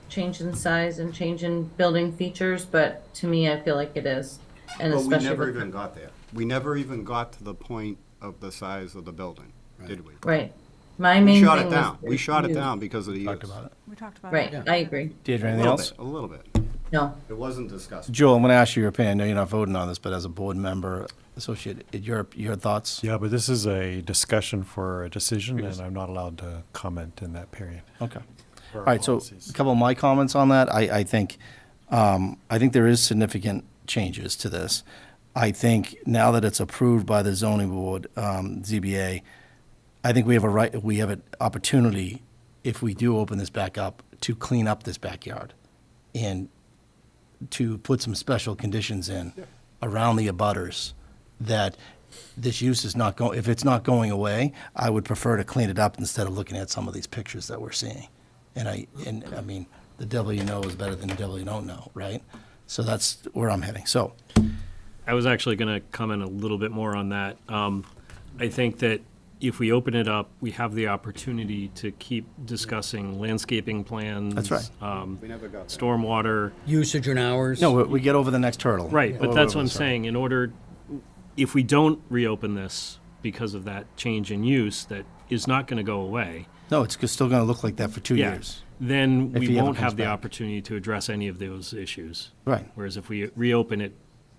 [SPEAKER 13] change in size and change in building features, but to me, I feel like it is. And
[SPEAKER 3] But we
[SPEAKER 13] especially
[SPEAKER 3] never
[SPEAKER 13] with-
[SPEAKER 3] even got there. We never even got to the point of the size of the building, did we?
[SPEAKER 13] Right. My
[SPEAKER 3] We
[SPEAKER 13] main
[SPEAKER 3] shot
[SPEAKER 13] thing
[SPEAKER 3] it
[SPEAKER 13] was
[SPEAKER 3] down. We shot it
[SPEAKER 13] use.
[SPEAKER 3] down because of the use.
[SPEAKER 1] Talked about it.
[SPEAKER 9] We talked about
[SPEAKER 13] Right,
[SPEAKER 9] it.
[SPEAKER 13] I agree.
[SPEAKER 1] Deirdre,
[SPEAKER 3] A
[SPEAKER 1] anything
[SPEAKER 3] little
[SPEAKER 1] else?
[SPEAKER 3] bit, a little bit.
[SPEAKER 13] No.
[SPEAKER 3] It wasn't discussed.
[SPEAKER 1] Joel, I'm going to ask you your opinion. I know you're not voting on this, but as a board member, associate, your thoughts?
[SPEAKER 4] Yeah, but this is a discussion for a decision, and I'm not allowed to comment in that period.
[SPEAKER 1] Okay.
[SPEAKER 4] For
[SPEAKER 1] All
[SPEAKER 4] our
[SPEAKER 1] right, so
[SPEAKER 4] policies.
[SPEAKER 1] a couple of my comments on that. I think there is significant changes to this. I think now that it's approved by the zoning board, ZBA, I think we have an opportunity, if we do open this back up, to clean up this backyard and to put some special conditions in around the abutters, that this use is not going, if it's not going away, I would prefer to clean it up instead of looking at some of these pictures that we're seeing. And I mean, the devil you know is better than the devil you don't know, right? So that's where I'm heading. So,
[SPEAKER 2] I was actually going to comment a little bit more on that. I think that if we open it up, we have the opportunity to keep discussing landscaping plans.
[SPEAKER 1] That's right.
[SPEAKER 3] We never got that.
[SPEAKER 2] Stormwater.
[SPEAKER 7] Usage and hours.
[SPEAKER 1] no, we get over the next hurdle.
[SPEAKER 2] Right, but
[SPEAKER 1] Or
[SPEAKER 2] that's what
[SPEAKER 1] whatever,
[SPEAKER 2] I'm
[SPEAKER 1] sorry.
[SPEAKER 2] saying. In order, if we don't reopen this because of that change in use that is not going to go away,
[SPEAKER 1] No, it's still going to look like that for 2
[SPEAKER 2] yeah,
[SPEAKER 1] years.
[SPEAKER 2] then
[SPEAKER 1] If
[SPEAKER 2] we
[SPEAKER 1] he ever
[SPEAKER 2] won't
[SPEAKER 1] comes
[SPEAKER 2] have the
[SPEAKER 1] back.
[SPEAKER 2] opportunity to address any of those issues.
[SPEAKER 1] Right.
[SPEAKER 2] Whereas if we reopen it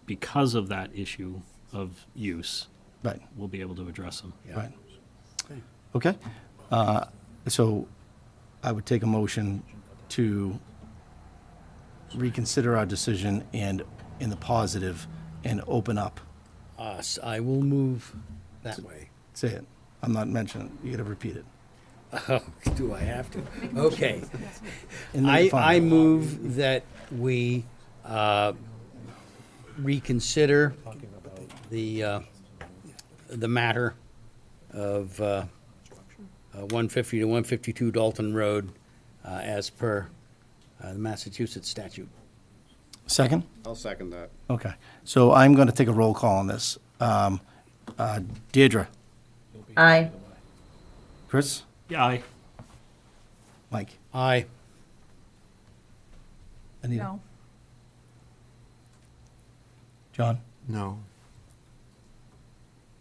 [SPEAKER 2] because of that issue of use,
[SPEAKER 1] Right.
[SPEAKER 2] we'll be able to address them.
[SPEAKER 1] Right. Okay. So I would take a motion to reconsider our decision and, in the positive, and open up.
[SPEAKER 7] I will move that way.
[SPEAKER 1] Say it. I'm not mentioning it. You got to repeat it.
[SPEAKER 7] Oh, do I have to? Okay.
[SPEAKER 1] And then
[SPEAKER 7] I
[SPEAKER 1] final.
[SPEAKER 7] move that we reconsider the matter of 150 to 152 Dalton Road as per the Massachusetts statute.
[SPEAKER 1] Second?
[SPEAKER 3] I'll second that.
[SPEAKER 1] Okay. So I'm going to take a roll call on this. Deirdre?
[SPEAKER 13] Aye.
[SPEAKER 1] Chris?
[SPEAKER 2] Yeah, aye.
[SPEAKER 1] Mike?
[SPEAKER 7] Aye.
[SPEAKER 1] Anita?
[SPEAKER 9] No.
[SPEAKER 1] John?
[SPEAKER 8] No.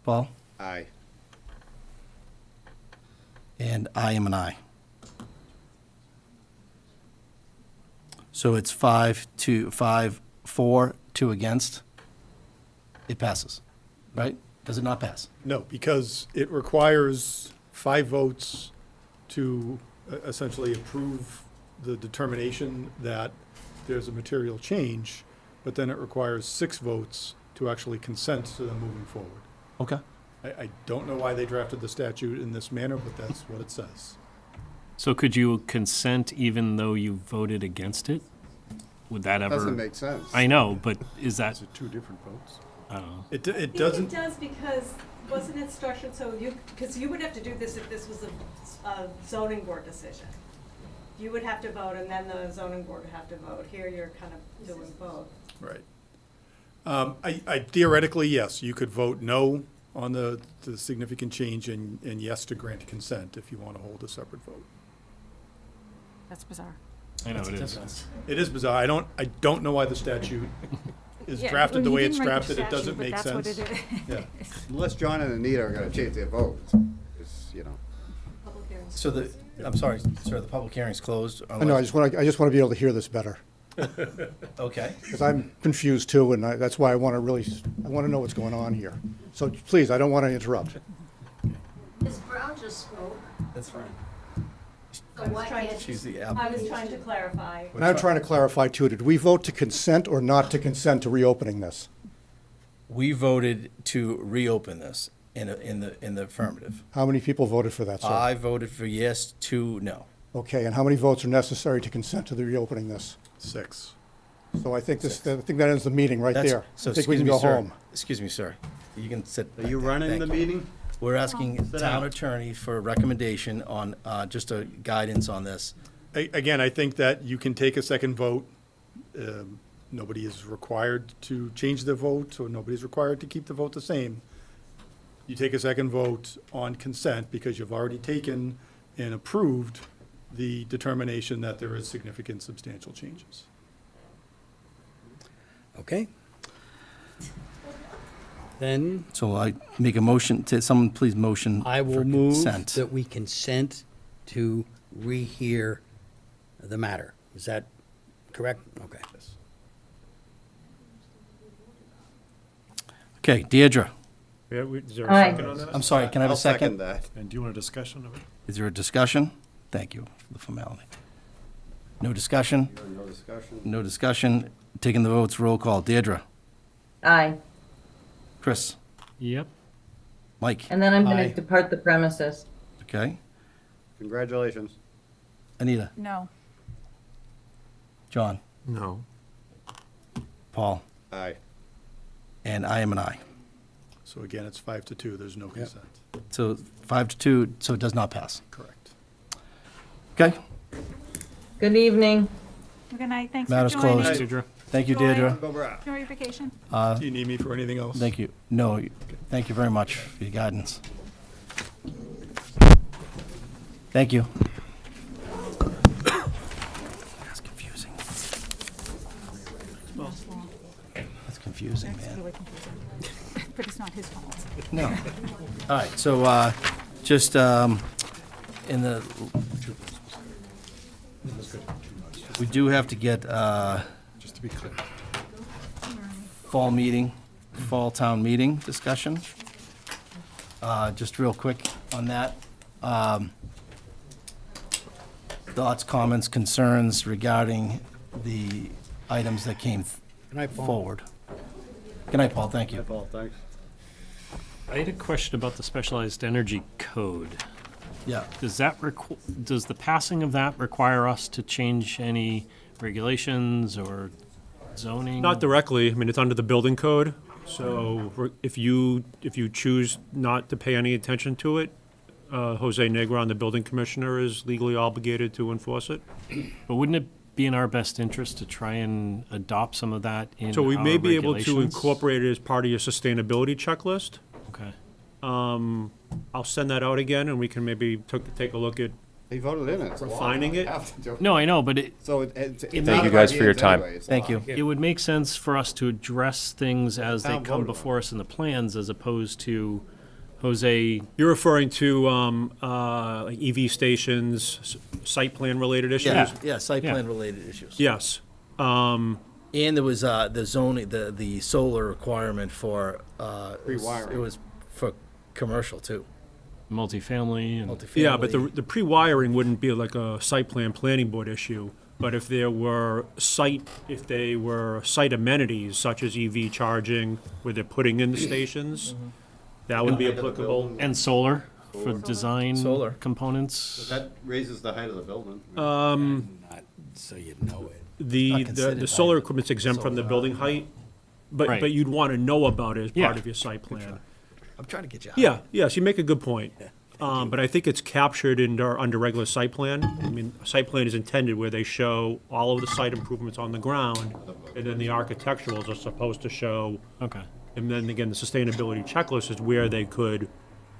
[SPEAKER 1] Paul?
[SPEAKER 3] Aye.
[SPEAKER 1] And I am an aye. So it's 5-4, 2 against. It passes, right? Does it not pass?
[SPEAKER 5] No, because it requires 5 votes to essentially approve the determination that there's a material change, but then it requires 6 votes to actually consent to them moving forward.
[SPEAKER 1] Okay.
[SPEAKER 5] I don't know why they drafted the statute in this manner, but that's what it says.
[SPEAKER 2] So could you consent even though you voted against it? Would that ever?
[SPEAKER 3] Doesn't make sense.
[SPEAKER 2] I know, but is that?
[SPEAKER 4] Is it 2 different votes?
[SPEAKER 2] I don't know.
[SPEAKER 5] It
[SPEAKER 17] It
[SPEAKER 5] doesn't,
[SPEAKER 17] does because, wasn't it structured so because you would have to do this if this was a zoning board decision. You would have to vote and then the zoning board would have to vote. Here you're kind of doing both.
[SPEAKER 5] right. I theoretically, yes, you could vote no on the significant change and yes to grant consent if you want to hold a separate vote.
[SPEAKER 9] That's bizarre.
[SPEAKER 2] I know it is.
[SPEAKER 5] It is bizarre. I don't know why the statute is
[SPEAKER 9] Yeah,
[SPEAKER 5] drafted the
[SPEAKER 9] well,
[SPEAKER 5] way
[SPEAKER 9] he
[SPEAKER 5] it's
[SPEAKER 9] didn't write the
[SPEAKER 5] drafted. It doesn't
[SPEAKER 9] statute, but
[SPEAKER 5] make
[SPEAKER 9] that's what
[SPEAKER 5] sense.
[SPEAKER 9] it is.
[SPEAKER 5] Yeah.
[SPEAKER 3] Unless John and Anita are gonna change their vote, it's, you know.
[SPEAKER 17] Public hearings.
[SPEAKER 1] So I'm sorry, sir, the public hearing's closed?
[SPEAKER 18] I know, I just want to be able to hear this better,
[SPEAKER 1] Okay.
[SPEAKER 18] because I'm confused too, and that's why I want to know what's going on here. So please, I don't want to interrupt.
[SPEAKER 20] Ms. Brown just spoke,
[SPEAKER 1] That's fine.
[SPEAKER 20] so why can't
[SPEAKER 1] She's the
[SPEAKER 17] I
[SPEAKER 1] applicant.
[SPEAKER 17] was trying to clarify.
[SPEAKER 18] And I'm trying to clarify too, did we vote to consent or not to consent to reopening this?
[SPEAKER 1] We voted to reopen this in the affirmative.
[SPEAKER 18] How many people voted for that, sir?
[SPEAKER 1] I voted for yes, 2 no.
[SPEAKER 18] Okay, and how many votes are necessary to consent to the reopening this?
[SPEAKER 5] 6.
[SPEAKER 18] So I think that ends the meeting right
[SPEAKER 1] That's-
[SPEAKER 18] there.
[SPEAKER 1] So
[SPEAKER 18] I think we
[SPEAKER 1] excuse
[SPEAKER 18] can
[SPEAKER 1] me,
[SPEAKER 18] go
[SPEAKER 1] sir.
[SPEAKER 18] home.
[SPEAKER 1] Excuse me, sir. You can sit.
[SPEAKER 3] Are you running the meeting?
[SPEAKER 1] We're asking
[SPEAKER 3] Sit
[SPEAKER 1] town
[SPEAKER 3] down.
[SPEAKER 1] attorney for a recommendation on, just a guidance on this.
[SPEAKER 5] Again, I think that you can take a second vote. Nobody is required to change their vote, or nobody's required to keep the vote the same. You take a second vote on consent because you've already taken and approved the determination that there is significant substantial changes.
[SPEAKER 7] Okay. Then
[SPEAKER 1] So I make a motion, someone please motion
[SPEAKER 7] I will
[SPEAKER 1] for
[SPEAKER 7] move
[SPEAKER 1] consent.
[SPEAKER 7] that we consent to rehear the matter. Is that correct? Okay.
[SPEAKER 1] Okay, Deirdre,
[SPEAKER 6] Yeah, is there a
[SPEAKER 13] Aye.
[SPEAKER 6] second on that?
[SPEAKER 1] I'm sorry, can I have a
[SPEAKER 3] I'll second
[SPEAKER 1] second?
[SPEAKER 3] that.
[SPEAKER 4] And do you want a discussion of it?
[SPEAKER 1] Is there a discussion? Thank you for the formality. No discussion?
[SPEAKER 3] No discussion.
[SPEAKER 1] No discussion. Taking the votes, roll call. Deirdre,
[SPEAKER 13] Aye.
[SPEAKER 1] Chris,
[SPEAKER 2] Yep.
[SPEAKER 1] Mike,
[SPEAKER 13] And then I'm
[SPEAKER 7] Aye.
[SPEAKER 13] gonna depart the premises.
[SPEAKER 1] okay?
[SPEAKER 3] Congratulations.
[SPEAKER 1] Anita,
[SPEAKER 9] No.
[SPEAKER 1] John,
[SPEAKER 8] No.
[SPEAKER 1] Paul,
[SPEAKER 3] Aye.
[SPEAKER 1] and I am an aye.
[SPEAKER 5] So again, it's 5-2, there's no consent.
[SPEAKER 1] So 5-2, so it does not pass.
[SPEAKER 5] Correct.
[SPEAKER 1] Okay,
[SPEAKER 13] Good evening.
[SPEAKER 9] Good night, thanks for
[SPEAKER 1] matters
[SPEAKER 9] joining.
[SPEAKER 1] closed.
[SPEAKER 2] Deirdre.
[SPEAKER 1] Thank you,
[SPEAKER 9] Enjoy.
[SPEAKER 1] Deirdre.
[SPEAKER 9] Enjoy your vacation.
[SPEAKER 5] Do you need me for anything else?
[SPEAKER 1] Thank you. No, thank you very much for your guidance. Thank you. That's confusing. That's confusing,
[SPEAKER 9] That's
[SPEAKER 1] man.
[SPEAKER 9] really confusing. But it's not his fault.
[SPEAKER 1] No. All right, so just in the, we do have to get
[SPEAKER 5] Just to be clear.
[SPEAKER 1] fall town meeting discussion. Just real quick on that. Thoughts, comments, concerns regarding the items that came forward. Good night, Paul, thank you.
[SPEAKER 3] Paul, thanks.
[SPEAKER 2] I had a question about the specialized energy code.
[SPEAKER 1] Yeah.
[SPEAKER 2] Does that does the passing of that require us to change any regulations or zoning?
[SPEAKER 6] Not directly. I mean, it's under the building code. So if you choose not to pay any attention to it, Jose Negron, the building commissioner, is legally obligated to enforce it.
[SPEAKER 2] But wouldn't it be in our best interest to try and adopt some of that in
[SPEAKER 6] So we
[SPEAKER 2] our
[SPEAKER 6] may be able to
[SPEAKER 2] regulations?
[SPEAKER 6] incorporate it as part of your sustainability checklist.
[SPEAKER 2] Okay.
[SPEAKER 6] I'll send that out again, and we can maybe take a look at
[SPEAKER 3] He voted in it. so
[SPEAKER 6] refining
[SPEAKER 3] why
[SPEAKER 6] it.
[SPEAKER 3] not have to do it?
[SPEAKER 2] No, I know, but
[SPEAKER 3] So it's
[SPEAKER 2] Thank
[SPEAKER 3] out
[SPEAKER 19] you
[SPEAKER 3] of
[SPEAKER 19] guys
[SPEAKER 3] our
[SPEAKER 19] for your
[SPEAKER 3] hands
[SPEAKER 19] time.
[SPEAKER 3] anyway, so
[SPEAKER 1] Thank you.
[SPEAKER 2] it would make sense for us to address things as they
[SPEAKER 3] Town
[SPEAKER 2] come
[SPEAKER 3] voted on
[SPEAKER 2] before us in the plans, as opposed to Jose.
[SPEAKER 6] You're referring to like EV stations, site plan related issues?
[SPEAKER 1] Yeah, site
[SPEAKER 2] Yeah.
[SPEAKER 1] plan related issues.
[SPEAKER 6] Yes.
[SPEAKER 1] And there was the zoning, the solar requirement for.
[SPEAKER 3] Rewiring.
[SPEAKER 1] It was for commercial too.
[SPEAKER 2] Multifamily and
[SPEAKER 1] Multifamily.
[SPEAKER 6] Yeah, but the pre-wiring wouldn't be like a site plan planning board issue. But if they were site amenities such as EV charging, where they're putting in the stations, that would be applicable.
[SPEAKER 2] and solar for design
[SPEAKER 1] Solar.
[SPEAKER 2] components.
[SPEAKER 3] That raises the height of the building.
[SPEAKER 7] So you know it.
[SPEAKER 6] The
[SPEAKER 1] considered
[SPEAKER 6] solar
[SPEAKER 1] by
[SPEAKER 6] equipment's exempt from the building height, but
[SPEAKER 2] Right.
[SPEAKER 6] you'd want to know about it as
[SPEAKER 2] Yeah.
[SPEAKER 6] part of your site plan.
[SPEAKER 1] I'm trying to get you out.
[SPEAKER 6] Yeah, yes, you make a good point. But I think it's captured under regular site plan. I mean, site plan is intended where they show all of the site improvements on the ground, and then the architecturals are supposed to show.
[SPEAKER 2] Okay.
[SPEAKER 6] And then again, the sustainability checklist is where they could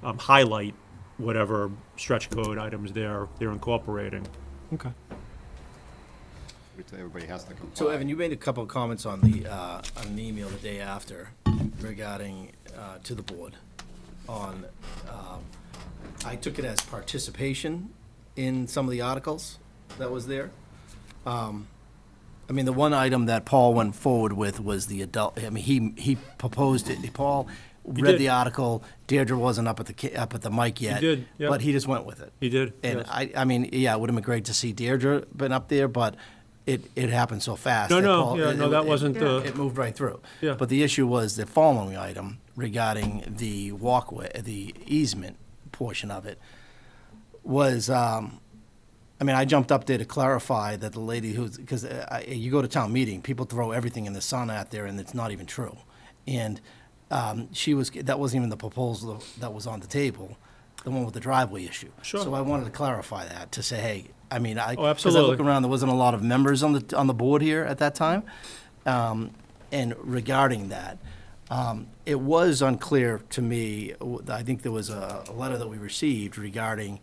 [SPEAKER 6] highlight whatever stretch code items they're incorporating.
[SPEAKER 2] Okay.
[SPEAKER 3] Everybody has to comply.
[SPEAKER 1] So Evan, you made a couple of comments on the on an email the day after regarding to the board on. I took it as participation in some of the articles that was there. I mean, the one item that Paul went forward with was the adult. I mean, he proposed it. Paul read
[SPEAKER 6] did.
[SPEAKER 1] the article. Deirdre wasn't up at the mic yet.
[SPEAKER 6] did, yep.
[SPEAKER 1] But he just went with it.
[SPEAKER 6] He did,
[SPEAKER 1] And
[SPEAKER 6] yes.
[SPEAKER 1] I mean, yeah, it would have been great to see Deirdre been up there, but it happened so fast.
[SPEAKER 6] No,
[SPEAKER 1] that
[SPEAKER 6] no,
[SPEAKER 1] Paul-
[SPEAKER 6] yeah, no, that wasn't the-
[SPEAKER 1] It moved right through.
[SPEAKER 6] Yeah.
[SPEAKER 1] But the issue was the following item regarding the walkway, the easement portion of it, was, I mean, I jumped up there to clarify that the lady who's, because you go to town meeting, people throw everything in the sun out there, and it's not even true. And that wasn't even the proposal that was on the table, the one with the driveway issue.
[SPEAKER 6] Sure.
[SPEAKER 1] So I wanted to clarify that, to say, hey, I mean, because I
[SPEAKER 6] absolutely.
[SPEAKER 1] look around, there wasn't a lot of members on the board here at that time. And regarding that, it was unclear to me, I think there was a letter that we received regarding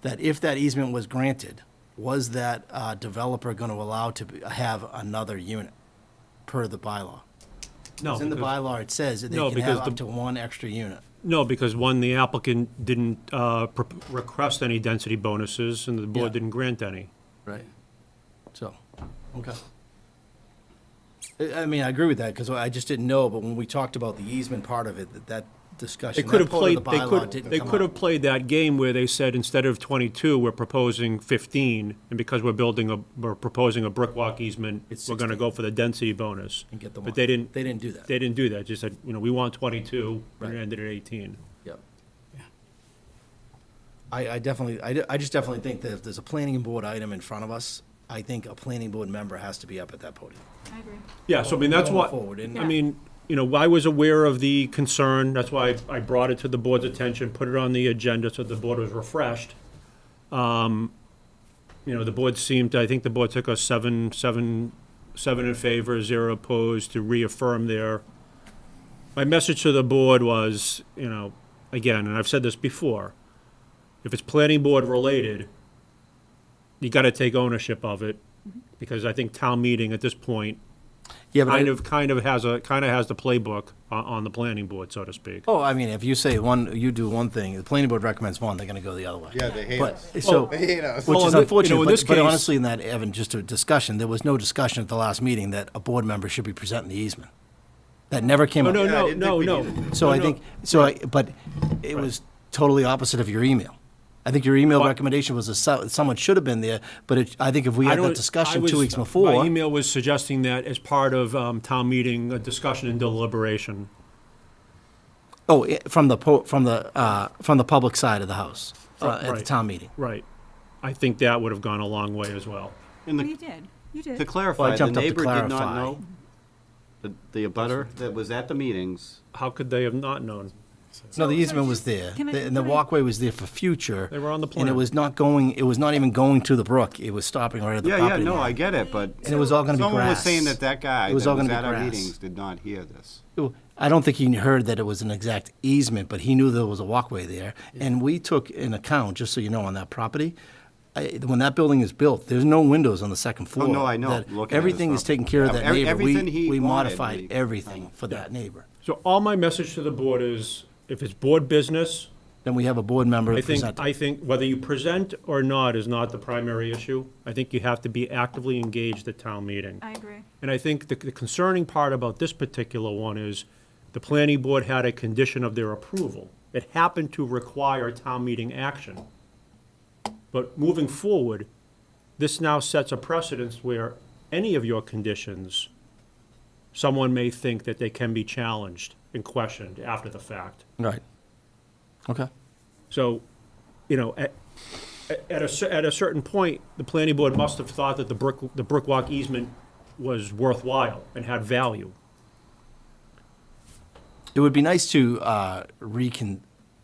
[SPEAKER 1] that if that easement was granted, was that developer going to allow to have another unit per the bylaw?
[SPEAKER 6] No,
[SPEAKER 1] Because in the
[SPEAKER 6] because-
[SPEAKER 1] bylaw, it says that they
[SPEAKER 6] No,
[SPEAKER 1] can have
[SPEAKER 6] because
[SPEAKER 1] up to one extra unit.
[SPEAKER 6] No, because one, the applicant didn't request any density bonuses, and the board
[SPEAKER 1] Yeah.
[SPEAKER 6] didn't grant any.
[SPEAKER 1] Right. So, okay. I mean, I agree with that, because I just didn't know, but when we talked about the easement part of it, that discussion,
[SPEAKER 6] They could
[SPEAKER 1] that
[SPEAKER 6] have
[SPEAKER 1] part
[SPEAKER 6] played,
[SPEAKER 1] of the
[SPEAKER 6] they
[SPEAKER 1] bylaw
[SPEAKER 6] could,
[SPEAKER 1] didn't
[SPEAKER 6] they
[SPEAKER 1] come
[SPEAKER 6] could
[SPEAKER 1] up.
[SPEAKER 6] have played that game where they said, instead of 22, we're proposing 15, and because we're proposing a brick walk easement,
[SPEAKER 1] It's
[SPEAKER 6] we're gonna
[SPEAKER 1] 16.
[SPEAKER 6] go for the density bonus.
[SPEAKER 1] And get the
[SPEAKER 6] But
[SPEAKER 1] one.
[SPEAKER 6] they didn't.
[SPEAKER 1] They didn't do that.
[SPEAKER 6] They didn't do that, just said, we want 22, and
[SPEAKER 1] Right.
[SPEAKER 6] it ended at 18.
[SPEAKER 1] Yep. I just definitely think that if there's a planning board item in front of us, I think a planning board member has to be up at that podium.
[SPEAKER 9] I agree.
[SPEAKER 6] Yeah, so I mean, that's
[SPEAKER 1] Going
[SPEAKER 6] what,
[SPEAKER 1] forward, and-
[SPEAKER 6] I mean, I was aware of the concern, that's why I brought it to the board's attention, put it on the agenda so the board was refreshed. The board I think the board took us seven in favor, 0 opposed, to reaffirm my message to the board was, again, and I've said this before, if it's planning board related, you gotta take ownership of it, because I think town meeting at this point
[SPEAKER 1] Yeah, but
[SPEAKER 6] kind of has the playbook on the planning board, so to speak.
[SPEAKER 1] Oh, I mean, if you say you do one thing, the planning board recommends one, they're gonna go the other way.
[SPEAKER 3] Yeah, they hate
[SPEAKER 1] But-
[SPEAKER 3] us.
[SPEAKER 1] So,
[SPEAKER 3] They hate us.
[SPEAKER 1] which
[SPEAKER 6] Well,
[SPEAKER 1] is
[SPEAKER 6] in
[SPEAKER 1] unfortunate,
[SPEAKER 6] this
[SPEAKER 1] but
[SPEAKER 6] case-
[SPEAKER 1] honestly, in that, Evan, just a discussion, there was no discussion at the last meeting that a board member should be presenting the easement. That never came up.
[SPEAKER 6] No,
[SPEAKER 3] I didn't think we
[SPEAKER 6] no.
[SPEAKER 3] needed
[SPEAKER 1] So I think, but it was totally opposite of your email. I think your email
[SPEAKER 6] What?
[SPEAKER 1] recommendation was someone should have been there, but I think if we
[SPEAKER 6] I
[SPEAKER 1] had
[SPEAKER 6] don't-
[SPEAKER 1] that discussion
[SPEAKER 6] I was-
[SPEAKER 1] 2 weeks before.
[SPEAKER 6] My email was suggesting that as part of town meeting, a discussion and deliberation.
[SPEAKER 1] Oh, from the public side of the house, at the
[SPEAKER 6] Right.
[SPEAKER 1] town meeting.
[SPEAKER 6] Right. I think that would have gone a long way as well.
[SPEAKER 3] And
[SPEAKER 9] Well,
[SPEAKER 3] the,
[SPEAKER 9] you did. You did.
[SPEAKER 3] to
[SPEAKER 1] Well,
[SPEAKER 3] clarify,
[SPEAKER 1] I
[SPEAKER 3] the
[SPEAKER 1] jumped up to
[SPEAKER 3] neighbor did not
[SPEAKER 1] clarify.
[SPEAKER 3] know, the abutter that was at the meetings,
[SPEAKER 6] How could they have not known?
[SPEAKER 1] No, the
[SPEAKER 9] So
[SPEAKER 1] easement was
[SPEAKER 9] just-
[SPEAKER 1] there,
[SPEAKER 9] can I-
[SPEAKER 1] and the
[SPEAKER 9] can I-
[SPEAKER 1] walkway was there for future.
[SPEAKER 6] They were on the
[SPEAKER 1] And it
[SPEAKER 6] plan.
[SPEAKER 1] was not even going to the brook, it was stopping right at the
[SPEAKER 3] yeah,
[SPEAKER 1] property.
[SPEAKER 3] no,
[SPEAKER 1] line.
[SPEAKER 3] I get it, but
[SPEAKER 1] And it was all gonna be grass.
[SPEAKER 3] someone was saying that guy
[SPEAKER 1] It was
[SPEAKER 3] that
[SPEAKER 1] all
[SPEAKER 3] was
[SPEAKER 1] gonna
[SPEAKER 3] at
[SPEAKER 1] be
[SPEAKER 3] our
[SPEAKER 1] grass.
[SPEAKER 3] meetings did not hear this.
[SPEAKER 1] I don't think he heard that it was an exact easement, but he knew there was a walkway there. And we took in account, just so you know, on that property, when that building is built, there's no windows on the second floor.
[SPEAKER 3] no, I know,
[SPEAKER 1] That
[SPEAKER 3] looking at
[SPEAKER 1] Everything
[SPEAKER 3] it,
[SPEAKER 1] is
[SPEAKER 3] so-
[SPEAKER 1] taken care of that neighbor.
[SPEAKER 3] Everything he
[SPEAKER 1] We
[SPEAKER 3] wanted,
[SPEAKER 1] modified
[SPEAKER 3] we-
[SPEAKER 1] everything for that neighbor.
[SPEAKER 6] So all my message to the board is, if it's board business,
[SPEAKER 1] Then we have a board member
[SPEAKER 6] I think,
[SPEAKER 1] present.
[SPEAKER 6] I think whether you present or not is not the primary issue. I think you have to be actively engaged at town meeting.
[SPEAKER 9] I agree.
[SPEAKER 6] And I think the concerning part about this particular one is the planning board had a condition of their approval. It happened to require town meeting action. But moving forward, this now sets a precedence where any of your conditions, someone may think that they can be challenged and questioned after the fact.
[SPEAKER 1] Right. Okay.
[SPEAKER 6] So, at a certain point, the planning board must have thought that the brick walk easement was worthwhile and had value.
[SPEAKER 1] It would be nice to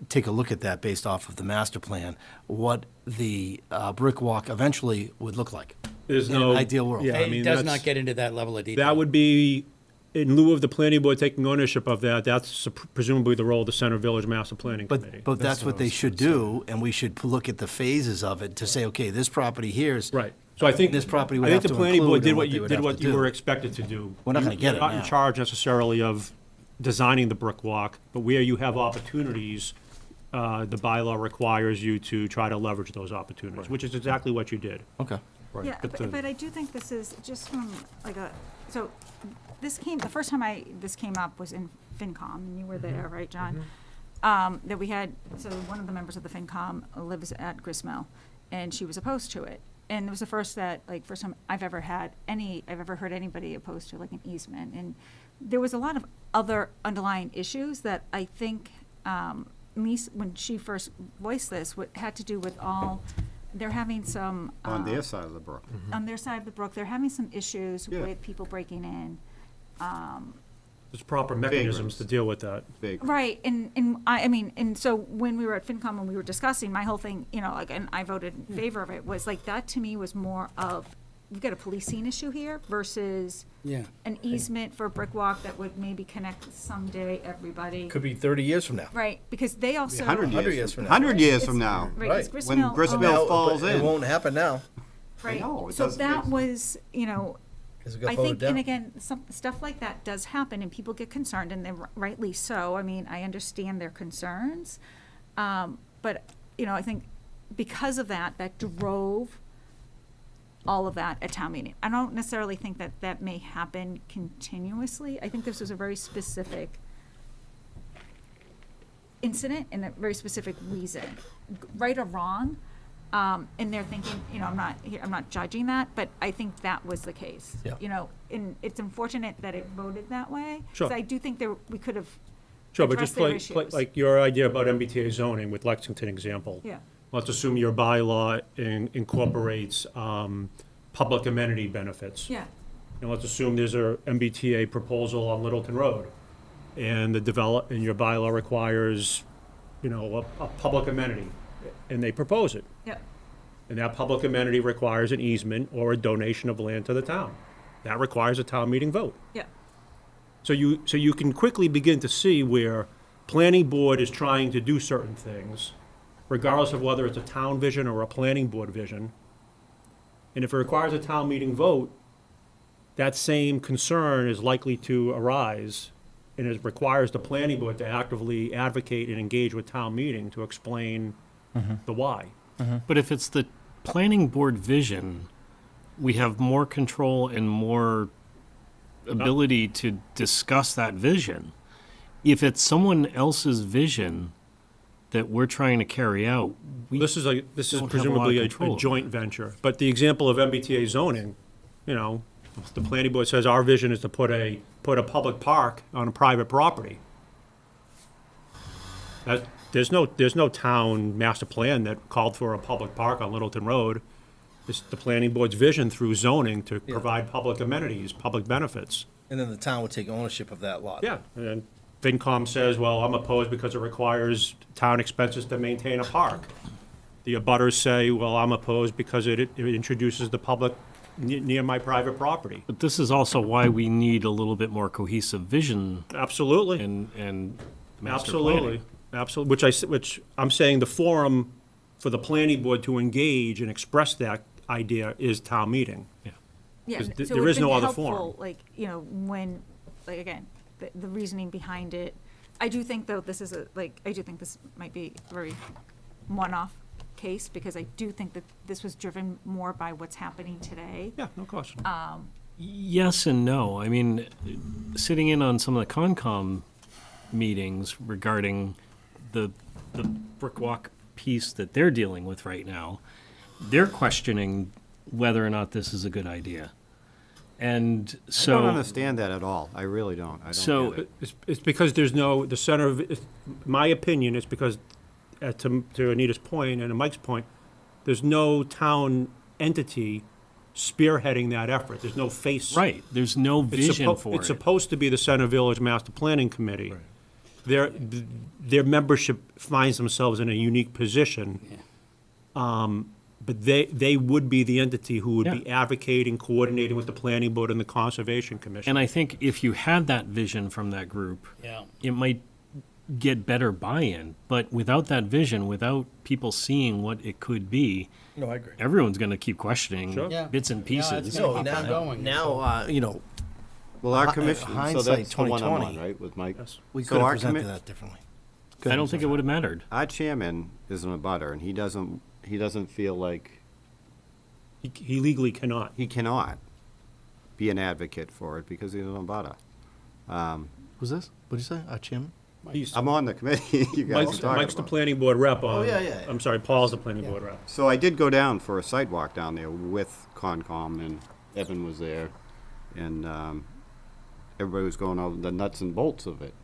[SPEAKER 1] take a look at that based off of the master plan, what the brick walk eventually would look like.
[SPEAKER 6] There's
[SPEAKER 1] in an
[SPEAKER 6] no
[SPEAKER 1] ideal world.
[SPEAKER 6] Yeah, I mean,
[SPEAKER 7] It does
[SPEAKER 6] that's-
[SPEAKER 7] not get into that level of detail.
[SPEAKER 6] That would be, in lieu of the planning board taking ownership of that, that's presumably the role of the Center Village Master Planning Committee.
[SPEAKER 1] But that's what they should do, and we should look at the phases of it to say, okay, this property here is.
[SPEAKER 6] Right. So I think,
[SPEAKER 1] This property would
[SPEAKER 6] I think
[SPEAKER 1] have
[SPEAKER 6] the
[SPEAKER 1] to
[SPEAKER 6] planning board
[SPEAKER 1] include
[SPEAKER 6] did
[SPEAKER 1] and
[SPEAKER 6] what
[SPEAKER 1] what they
[SPEAKER 6] you,
[SPEAKER 1] would
[SPEAKER 6] did
[SPEAKER 1] have
[SPEAKER 6] what
[SPEAKER 1] to
[SPEAKER 6] you
[SPEAKER 1] do.
[SPEAKER 6] were expected to do.
[SPEAKER 1] We're not gonna get it
[SPEAKER 6] You're not in
[SPEAKER 1] now.
[SPEAKER 6] charge necessarily of designing the brick walk, but where you have opportunities, the bylaw requires you to try to leverage those opportunities, which is exactly what you did.
[SPEAKER 1] Okay.
[SPEAKER 9] Yeah, but I do think this is just from the first time this came up was in FinCom, and you were there, right, John? That we had, so one of the members of the FinCom lives at Gristmill, and she was opposed to it. And it was the first time I've ever heard anybody opposed to like an easement. And there was a lot of other underlying issues that I think, at least when she first voiced this, had to do with they're having some.
[SPEAKER 3] On their side of the brook.
[SPEAKER 9] On their side of the brook, they're having some issues
[SPEAKER 3] Yeah.
[SPEAKER 9] with people breaking in.
[SPEAKER 6] There's proper mechanisms to deal with that.
[SPEAKER 9] Right, and so when we were at FinCom and we were discussing, my whole thing, and I voted in favor of it, was like, that to me was more of, we've got a policing issue here versus
[SPEAKER 7] Yeah.
[SPEAKER 9] an easement for a brick walk that would maybe connect someday everybody.
[SPEAKER 1] Could be 30 years from now.
[SPEAKER 9] Right, because they also.
[SPEAKER 3] 100
[SPEAKER 1] years from now.
[SPEAKER 3] 100 years
[SPEAKER 9] It's-
[SPEAKER 3] from now.
[SPEAKER 9] Right, 'cause
[SPEAKER 1] Right.
[SPEAKER 3] When
[SPEAKER 9] Gristmill
[SPEAKER 3] Gristmill
[SPEAKER 9] owns-
[SPEAKER 3] falls
[SPEAKER 1] But
[SPEAKER 3] in.
[SPEAKER 1] It won't happen now.
[SPEAKER 9] Right,
[SPEAKER 3] know, it
[SPEAKER 9] so
[SPEAKER 3] doesn't-
[SPEAKER 9] that was,
[SPEAKER 1] 'Cause it got
[SPEAKER 9] I
[SPEAKER 1] voted
[SPEAKER 9] think, and
[SPEAKER 1] down.
[SPEAKER 9] again, some stuff like that does happen, and people get concerned, and they're rightly so. I mean, I understand their concerns, but I think because of that drove all of that at town meeting. I don't necessarily think that may happen continuously. I think this was a very specific incident and a very specific reason, right or wrong. And they're thinking, I'm not judging that, but I think that was the case.
[SPEAKER 1] Yeah.
[SPEAKER 9] And it's unfortunate that it voted that way.
[SPEAKER 6] Sure.
[SPEAKER 9] 'Cause I do think we could have
[SPEAKER 6] Sure, but
[SPEAKER 9] addressed
[SPEAKER 6] just
[SPEAKER 9] their
[SPEAKER 6] play
[SPEAKER 9] issues.
[SPEAKER 6] like your idea about MBTA zoning with Lexington example.
[SPEAKER 9] Yeah.
[SPEAKER 6] Let's assume your bylaw incorporates public amenity benefits.
[SPEAKER 9] Yeah.
[SPEAKER 6] And let's assume there's a MBTA proposal on Littleton Road, and and your bylaw requires, a public amenity, and they propose it.
[SPEAKER 9] Yep.
[SPEAKER 6] And that public amenity requires an easement or a donation of land to the town. That requires a town meeting vote.
[SPEAKER 9] Yep.
[SPEAKER 6] So you can quickly begin to see where planning board is trying to do certain things, regardless of whether it's a town vision or a planning board vision. And if it requires a town meeting vote, that same concern is likely to arise, and it requires the planning board to actively advocate and engage with town meeting to explain the why.
[SPEAKER 2] But if it's the planning board vision, we have more control and more ability to discuss that vision. If it's someone else's vision that we're trying to carry out,
[SPEAKER 6] This is
[SPEAKER 2] don't have a lot of
[SPEAKER 6] presumably a
[SPEAKER 2] control over
[SPEAKER 6] joint venture. But the example of MBTA zoning, the planning board says our vision is to put a public park on a private property. There's no town master plan that called for a public park on Littleton Road. It's the planning board's vision through zoning to provide public amenities, public benefits.
[SPEAKER 1] And then the town would take ownership of that lot.
[SPEAKER 6] Yeah, and FinCom says, well, I'm opposed because it requires town expenses to maintain a park. The abutters say, well, I'm opposed because it introduces the public near my private property.
[SPEAKER 2] But this is also why we need a little bit more cohesive vision.
[SPEAKER 6] Absolutely.
[SPEAKER 2] And master
[SPEAKER 6] Absolutely.
[SPEAKER 2] planning.
[SPEAKER 6] Absolutely, which I'm saying the forum for the planning board to engage and express that idea is town meeting.
[SPEAKER 9] Yeah,
[SPEAKER 6] 'Cause
[SPEAKER 9] so
[SPEAKER 6] there
[SPEAKER 9] it's
[SPEAKER 6] is no
[SPEAKER 9] been
[SPEAKER 6] other
[SPEAKER 9] helpful,
[SPEAKER 6] forum.
[SPEAKER 9] like, when, like, again, the reasoning behind it. I do think, though, this is I do think this might be a very one-off case, because I do think that this was driven more by what's happening today.
[SPEAKER 6] Yeah, no question.
[SPEAKER 2] Yes and no. I mean, sitting in on some of the Concom meetings regarding the brick walk piece that they're dealing with right now, they're questioning whether or not this is a good idea. And so
[SPEAKER 3] I don't understand that at all. I really don't. I don't
[SPEAKER 2] So-
[SPEAKER 3] get it.
[SPEAKER 6] It's because there's no, the center of, my opinion is because, to Anita's point and to Mike's point, there's no town entity spearheading that effort. There's no face.
[SPEAKER 2] Right, there's no vision for
[SPEAKER 6] It's
[SPEAKER 2] it.
[SPEAKER 6] supposed to be the Center Village Master Planning Committee. Their membership finds themselves in a unique position. But they would be the entity who would be advocating, coordinating with the planning board and the Conservation Commission.
[SPEAKER 2] And I think if you had that vision from that group, it might get better buy-in. But without that vision, without people seeing what it could be,
[SPEAKER 1] No, I agree.
[SPEAKER 2] everyone's going to keep questioning
[SPEAKER 6] Sure.
[SPEAKER 7] Yeah.
[SPEAKER 2] bits and
[SPEAKER 7] Yeah,
[SPEAKER 2] pieces.
[SPEAKER 7] it's gonna keep on going.
[SPEAKER 3] Well, our
[SPEAKER 1] hi-
[SPEAKER 3] commission, so
[SPEAKER 1] hindsight
[SPEAKER 3] that's the one I'm
[SPEAKER 1] 2020.
[SPEAKER 3] on, right, with Mike?
[SPEAKER 1] We
[SPEAKER 3] So
[SPEAKER 1] could have
[SPEAKER 3] our
[SPEAKER 1] presented
[SPEAKER 3] commi-
[SPEAKER 1] that differently.
[SPEAKER 2] I don't think it would have mattered.
[SPEAKER 3] Our chairman is an abutter, and he doesn't feel like
[SPEAKER 6] He legally cannot.
[SPEAKER 3] he cannot be an advocate for it because he's an abutter.
[SPEAKER 1] Who's this? What'd you say? Our chairman?
[SPEAKER 6] He's-
[SPEAKER 3] I'm on the committee you guys are
[SPEAKER 6] Mike's
[SPEAKER 3] talking
[SPEAKER 6] the
[SPEAKER 3] about.
[SPEAKER 6] planning board rep on.
[SPEAKER 1] Oh, yeah.
[SPEAKER 6] I'm sorry, Paul's the planning board rep.
[SPEAKER 3] So I did go down for a site walk down there with Concom, and Evan was there, and everybody was going over the nuts and bolts of it.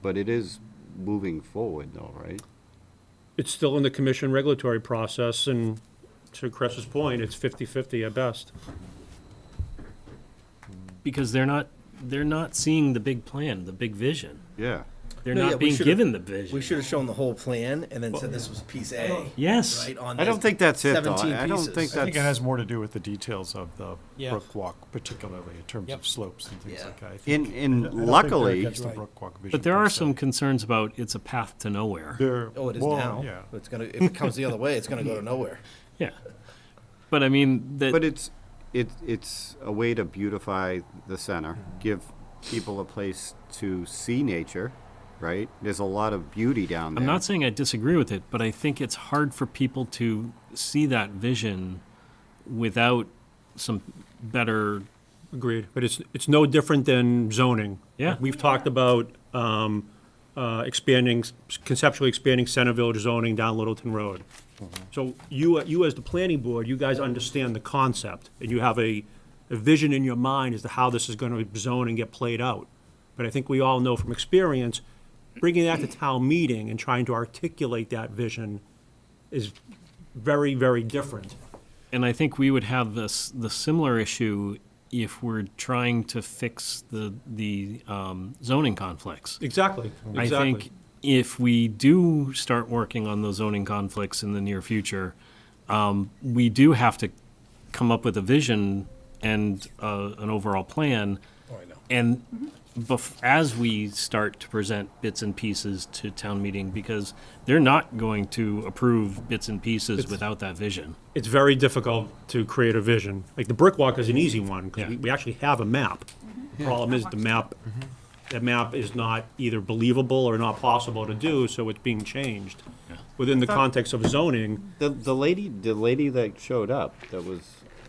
[SPEAKER 3] But it is moving forward though, right?
[SPEAKER 6] It's still in the commission regulatory process, and to Chris's point, it's 50-50 at best.
[SPEAKER 2] Because they're not seeing the big plan, the big vision.
[SPEAKER 3] Yeah.
[SPEAKER 2] They're
[SPEAKER 1] No, yeah,
[SPEAKER 2] not
[SPEAKER 1] we
[SPEAKER 2] being
[SPEAKER 1] should've-
[SPEAKER 2] given the vision.
[SPEAKER 1] We should have shown the whole plan and then said this was piece A.
[SPEAKER 2] Yes.
[SPEAKER 1] Right, on
[SPEAKER 3] I don't
[SPEAKER 1] this
[SPEAKER 3] think that's it, though.
[SPEAKER 1] 17
[SPEAKER 3] I don't
[SPEAKER 1] pieces.
[SPEAKER 3] think
[SPEAKER 4] I think it
[SPEAKER 3] that's,
[SPEAKER 4] has more to do with the details of the
[SPEAKER 7] Yeah.
[SPEAKER 4] brook walk, particularly in terms
[SPEAKER 7] Yep.
[SPEAKER 4] of slopes and things
[SPEAKER 1] Yeah.
[SPEAKER 4] like that. I
[SPEAKER 3] in,
[SPEAKER 4] think- I don't
[SPEAKER 3] in
[SPEAKER 4] think they're
[SPEAKER 3] luckily,
[SPEAKER 4] against the brook walk vision
[SPEAKER 2] But there
[SPEAKER 4] per
[SPEAKER 2] are
[SPEAKER 4] se.
[SPEAKER 2] some concerns about it's a path to nowhere.
[SPEAKER 1] Oh, it is
[SPEAKER 4] Well,
[SPEAKER 1] now.
[SPEAKER 4] yeah.
[SPEAKER 1] It's gonna, if it comes the other way, it's gonna go to nowhere.
[SPEAKER 2] Yeah. But I mean,
[SPEAKER 3] but it's a way to beautify the center, give people a place to see nature, right? There's a lot of beauty down there.
[SPEAKER 2] I'm not saying I disagree with it, but I think it's hard for people to see that vision without some better.
[SPEAKER 6] Agreed, but it's no different than zoning.
[SPEAKER 2] Yeah.
[SPEAKER 6] We've talked about conceptually expanding Center Village zoning down Littleton Road. So you as the planning board, you guys understand the concept, and you have a vision in your mind as to how this is going to zone and get played out. But I think we all know from experience, bringing that to town meeting and trying to articulate that vision is very, very different.
[SPEAKER 2] And I think we would have the similar issue if we're trying to fix the zoning conflicts.
[SPEAKER 6] Exactly,
[SPEAKER 2] I
[SPEAKER 6] exactly.
[SPEAKER 2] think if we do start working on those zoning conflicts in the near future, we do have to come up with a vision and an overall plan.
[SPEAKER 1] Oh, I know.
[SPEAKER 2] And as we start to present bits and pieces to town meeting, because they're not going to approve bits and pieces without that vision.
[SPEAKER 6] It's very difficult to create a vision. Like the brick walk is an easy one, because we actually have a map. Problem is, that map is not either believable or not possible to do, so it's being changed. Within the context of zoning,
[SPEAKER 3] The lady that showed up, that was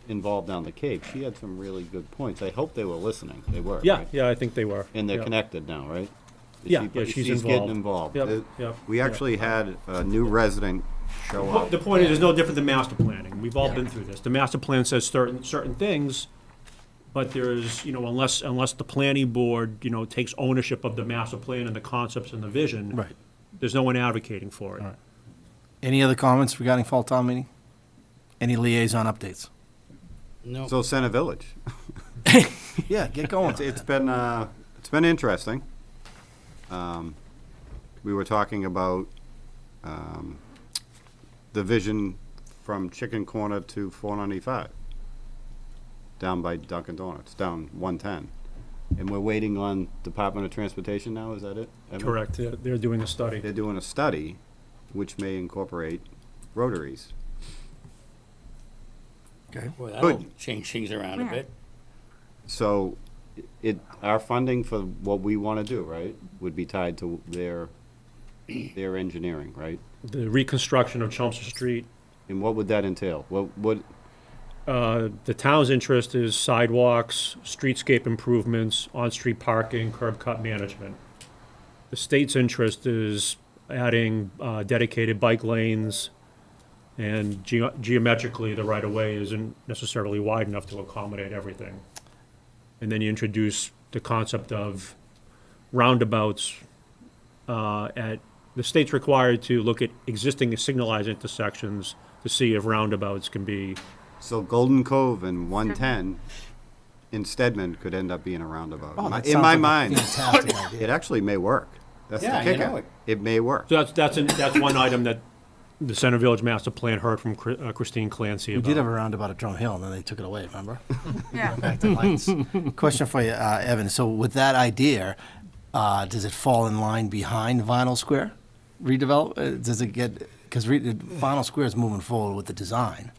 [SPEAKER 3] involved down the Cape, she had some really good points. I hope they were listening. They were.
[SPEAKER 6] yeah,
[SPEAKER 3] right?
[SPEAKER 6] yeah, I think they were.
[SPEAKER 3] And they're
[SPEAKER 6] Yeah.
[SPEAKER 3] connected now, right?
[SPEAKER 6] Yeah, yeah, she's
[SPEAKER 3] getting
[SPEAKER 6] involved.
[SPEAKER 3] involved.
[SPEAKER 6] Yep, yep,
[SPEAKER 3] We
[SPEAKER 6] yep.
[SPEAKER 3] actually had a new resident show
[SPEAKER 6] Well,
[SPEAKER 3] up.
[SPEAKER 6] the point is no different than master planning. We've all been through this. The master plan says certain things, but there's, unless the planning board, takes ownership of the master plan and the concepts and the vision.
[SPEAKER 1] Right.
[SPEAKER 6] There's no one advocating for it.
[SPEAKER 1] Any other comments regarding fall town meeting? Any liaison updates?
[SPEAKER 7] No.
[SPEAKER 3] So Center Village.
[SPEAKER 1] Yeah, get going.
[SPEAKER 3] It's been interesting. We were talking about the vision from Chicken Corner to 495, down by Dunkin' Donuts, down 110. And we're waiting on Department of Transportation now, is that it? Evan?
[SPEAKER 6] Correct. They're doing a study.
[SPEAKER 3] They're doing a study which may incorporate rotaries.
[SPEAKER 1] Okay.
[SPEAKER 7] Boy, that'll
[SPEAKER 3] Good.
[SPEAKER 7] change things around a
[SPEAKER 9] Where?
[SPEAKER 7] bit.
[SPEAKER 3] So our funding for what we want to do, right, would be tied to their engineering, right?
[SPEAKER 6] The reconstruction of Chelmsford Street.
[SPEAKER 3] And what would that entail? What
[SPEAKER 6] The town's interest is sidewalks, streetscape improvements, on-street parking, curb cut management. The state's interest is adding dedicated bike lanes, and geometrically, the right-of-way isn't necessarily wide enough to accommodate everything. And then you introduce the concept of roundabouts. The state's required to look at existing signalized intersections to see if roundabouts can be.
[SPEAKER 3] So Golden Cove and 110 in Stedman could end up being a roundabout.
[SPEAKER 1] Oh, that
[SPEAKER 3] In
[SPEAKER 1] sounds
[SPEAKER 3] my
[SPEAKER 1] like a
[SPEAKER 3] mind,
[SPEAKER 1] fantastic idea.
[SPEAKER 3] it actually may work. That's the
[SPEAKER 7] Yeah, you
[SPEAKER 3] kicker.
[SPEAKER 7] know it.
[SPEAKER 3] It may work.
[SPEAKER 6] So that's one item that the Center Village Master Plan heard from Christine Clancy
[SPEAKER 1] We
[SPEAKER 6] about.
[SPEAKER 1] did have a roundabout at Drum Hill, and then they took it away, remember?
[SPEAKER 9] Yeah.
[SPEAKER 1] Back to lights. Question for you, Evan. So with that idea, does it fall in line behind Vinyl Square redevelop? Does it get, because Vinyl Square is moving forward with the design.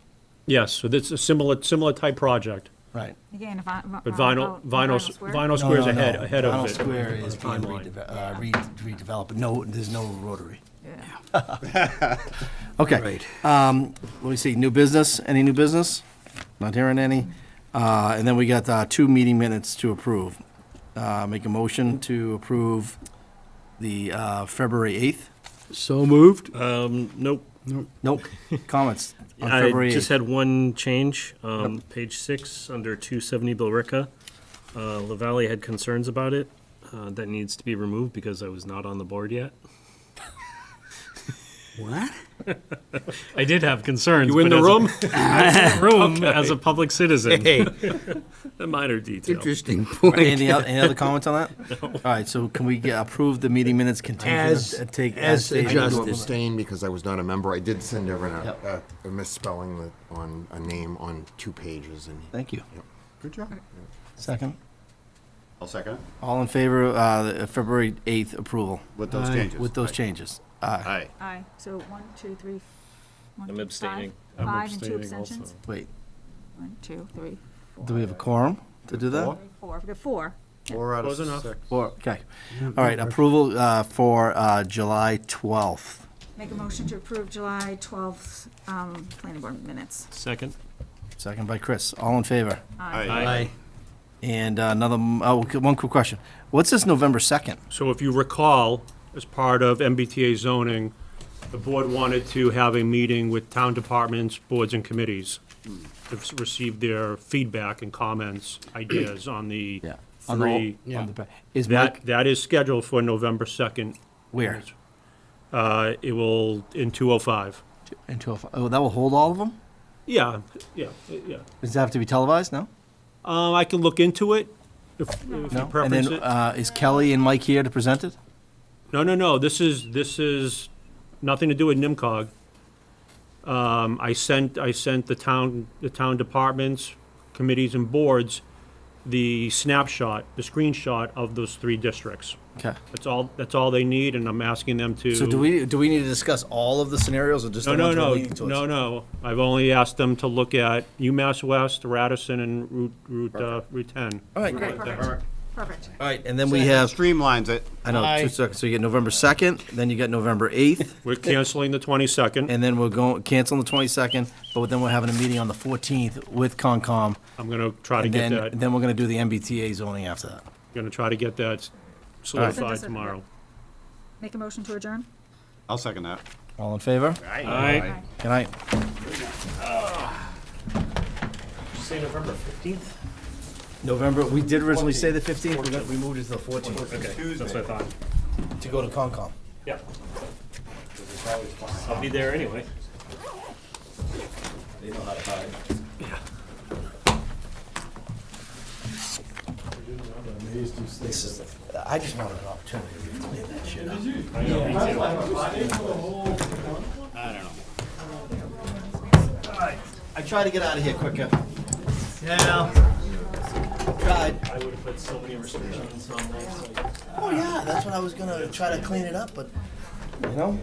[SPEAKER 6] Yes, so that's a similar type project.
[SPEAKER 1] Right.
[SPEAKER 9] Again, if I.
[SPEAKER 6] But Vinyl Square's ahead of it.
[SPEAKER 1] Vinyl Square is being
[SPEAKER 6] Timeline.
[SPEAKER 1] redeveloped. No, there's no rotary.
[SPEAKER 9] Yeah.
[SPEAKER 1] Okay.
[SPEAKER 7] Right.
[SPEAKER 1] Let me see, new business, any new business? Not hearing any. And then we got 2 meeting minutes to approve. Make a motion to approve the February 8th.
[SPEAKER 7] So moved.
[SPEAKER 2] Nope.
[SPEAKER 1] Nope. Comments on
[SPEAKER 2] I
[SPEAKER 1] February 8th.
[SPEAKER 2] just had one change. Page 6, under 270 Billerica. LaValle had concerns about it. That needs to be removed because I was not on the board yet.
[SPEAKER 7] What?
[SPEAKER 2] I did have concerns.
[SPEAKER 6] You in
[SPEAKER 2] but
[SPEAKER 6] the room?
[SPEAKER 2] as a room as a public citizen.
[SPEAKER 7] Hey.
[SPEAKER 2] A minor detail.
[SPEAKER 7] Interesting point.
[SPEAKER 1] Any other comments on that? All right, so can we approve the meeting minutes contingent?
[SPEAKER 7] As
[SPEAKER 1] stated?
[SPEAKER 7] adjusted.
[SPEAKER 8] Abstain because I was not a member. I did send everyone
[SPEAKER 1] Yep.
[SPEAKER 8] a misspelling on a name on 2 pages. And
[SPEAKER 1] Thank you.
[SPEAKER 3] Good job.
[SPEAKER 1] Second.
[SPEAKER 3] I'll second it.
[SPEAKER 1] All in favor of the February 8th approval?
[SPEAKER 3] With those
[SPEAKER 7] Aye.
[SPEAKER 3] changes.
[SPEAKER 1] With those changes? Aye.
[SPEAKER 3] Aye.
[SPEAKER 9] Aye. So 1, 2, 3.
[SPEAKER 2] I'm abstaining.
[SPEAKER 6] I'm
[SPEAKER 9] 5 and 2
[SPEAKER 6] abstaining also.
[SPEAKER 9] abstentions.
[SPEAKER 1] Wait,
[SPEAKER 9] 1, 2, 3, 4.
[SPEAKER 1] do we have a quorum to do that?
[SPEAKER 3] 4?
[SPEAKER 9] 4. We got 4.
[SPEAKER 3] 4 out of
[SPEAKER 6] Close enough.
[SPEAKER 3] 6.
[SPEAKER 1] Okay. All right, approval for July 12th.
[SPEAKER 9] Make a motion to approve July 12th planning board minutes.
[SPEAKER 2] Second.
[SPEAKER 1] Second by Chris. All in favor?
[SPEAKER 3] Aye.
[SPEAKER 1] And one quick question. What's this November 2nd?
[SPEAKER 6] So if you recall, as part of MBTA zoning, the board wanted to have a meeting with town departments, boards, and committees to receive their feedback and comments, ideas on the
[SPEAKER 1] On the whole-
[SPEAKER 6] three.
[SPEAKER 1] on the- Is Mike,
[SPEAKER 6] That is scheduled for November 2nd.
[SPEAKER 1] where?
[SPEAKER 6] It will, in 205.
[SPEAKER 1] In 205. Oh, that will hold all of them?
[SPEAKER 6] Yeah.
[SPEAKER 1] Does it have to be televised? No?
[SPEAKER 6] I can look into it if you
[SPEAKER 1] No? And
[SPEAKER 6] preference
[SPEAKER 1] then,
[SPEAKER 6] it.
[SPEAKER 1] is Kelly and Mike here to present it?
[SPEAKER 6] No, this is nothing to do with NIMCOG. I sent the town departments, committees and boards, the snapshot, the screenshot of those 3 districts.
[SPEAKER 1] Okay.
[SPEAKER 6] That's all they need, and I'm asking them to.
[SPEAKER 1] So do we need to discuss all of the scenarios or just the ones we're leaning towards?
[SPEAKER 6] No. I've only asked them to look at UMass West, Radisson, and Route 10.
[SPEAKER 1] All right,
[SPEAKER 9] Okay,
[SPEAKER 1] great.
[SPEAKER 9] perfect. Perfect.
[SPEAKER 1] All right, and then we have,
[SPEAKER 3] Streamlines it.
[SPEAKER 1] I know,
[SPEAKER 7] Aye.
[SPEAKER 1] 2 seconds. So you get November 2nd, then you get November 8th,
[SPEAKER 6] We're canceling the 22nd.
[SPEAKER 1] and then we're going, canceling the 22nd, but then we're having a meeting on the 14th with Concom.
[SPEAKER 6] I'm gonna try to
[SPEAKER 1] And
[SPEAKER 6] get
[SPEAKER 1] then,
[SPEAKER 6] that.
[SPEAKER 1] then we're gonna do the MBTA zoning after that.
[SPEAKER 6] Gonna try to get that solidified tomorrow.
[SPEAKER 9] Make a motion to adjourn?
[SPEAKER 3] I'll second that.
[SPEAKER 1] All in favor?
[SPEAKER 2] Aye.
[SPEAKER 1] Good night.
[SPEAKER 2] Say November 15th?
[SPEAKER 1] November, we did originally say the 15th, we moved it to the 14th
[SPEAKER 2] Okay, that's what I thought.
[SPEAKER 1] to go to Concom.
[SPEAKER 2] Yep. I'll be there anyway.
[SPEAKER 1] They know how to hide. This is, I just wanted an opportunity to clean that shit up.
[SPEAKER 2] I know, me too.
[SPEAKER 1] I don't know. I tried to get out of here quicker. Yeah. Tried.
[SPEAKER 2] I would have put so many restrictions on that site.
[SPEAKER 1] Oh, yeah, that's what I was gonna try to clean it up, but, you know?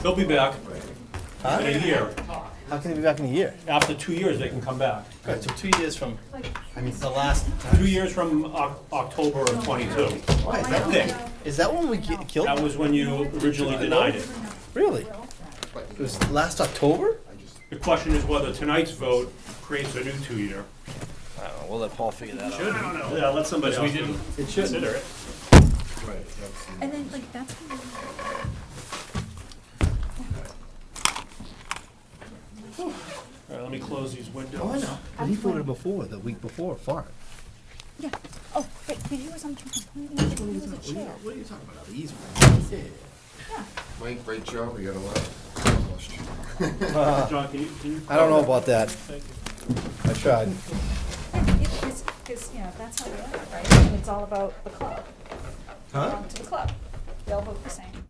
[SPEAKER 6] They'll be back
[SPEAKER 1] Huh?
[SPEAKER 6] in a year.
[SPEAKER 1] How can it be back in a year?
[SPEAKER 6] After 2 years, they can come back.
[SPEAKER 1] Right, so 2 years from, the last.
[SPEAKER 6] 2 years from October of '22.
[SPEAKER 1] Why, is that when we killed?
[SPEAKER 6] That was when you originally denied it.
[SPEAKER 1] Really? It was last October?
[SPEAKER 6] The question is whether tonight's vote creates a new 2-year.
[SPEAKER 1] I don't know, we'll let Paul figure that out.
[SPEAKER 6] I don't know. Yeah, let somebody else.
[SPEAKER 2] We didn't
[SPEAKER 1] It should.
[SPEAKER 2] consider it.
[SPEAKER 9] And then, like, that's.
[SPEAKER 6] All right, let me close these windows.
[SPEAKER 1] Oh, I know. But he voted before, the week before, for it.
[SPEAKER 9] Yeah. Oh, wait, but he was on complaining that he was a chair.
[SPEAKER 1] What are you talking about, the easement?
[SPEAKER 8] Mike, great job, we got a lot.
[SPEAKER 6] John, can you?
[SPEAKER 1] I don't know about that. I tried.
[SPEAKER 9] Because, you know, that's how we are, right? It's all about the club.
[SPEAKER 1] Huh?
[SPEAKER 9] Belong to the club. They all vote the same.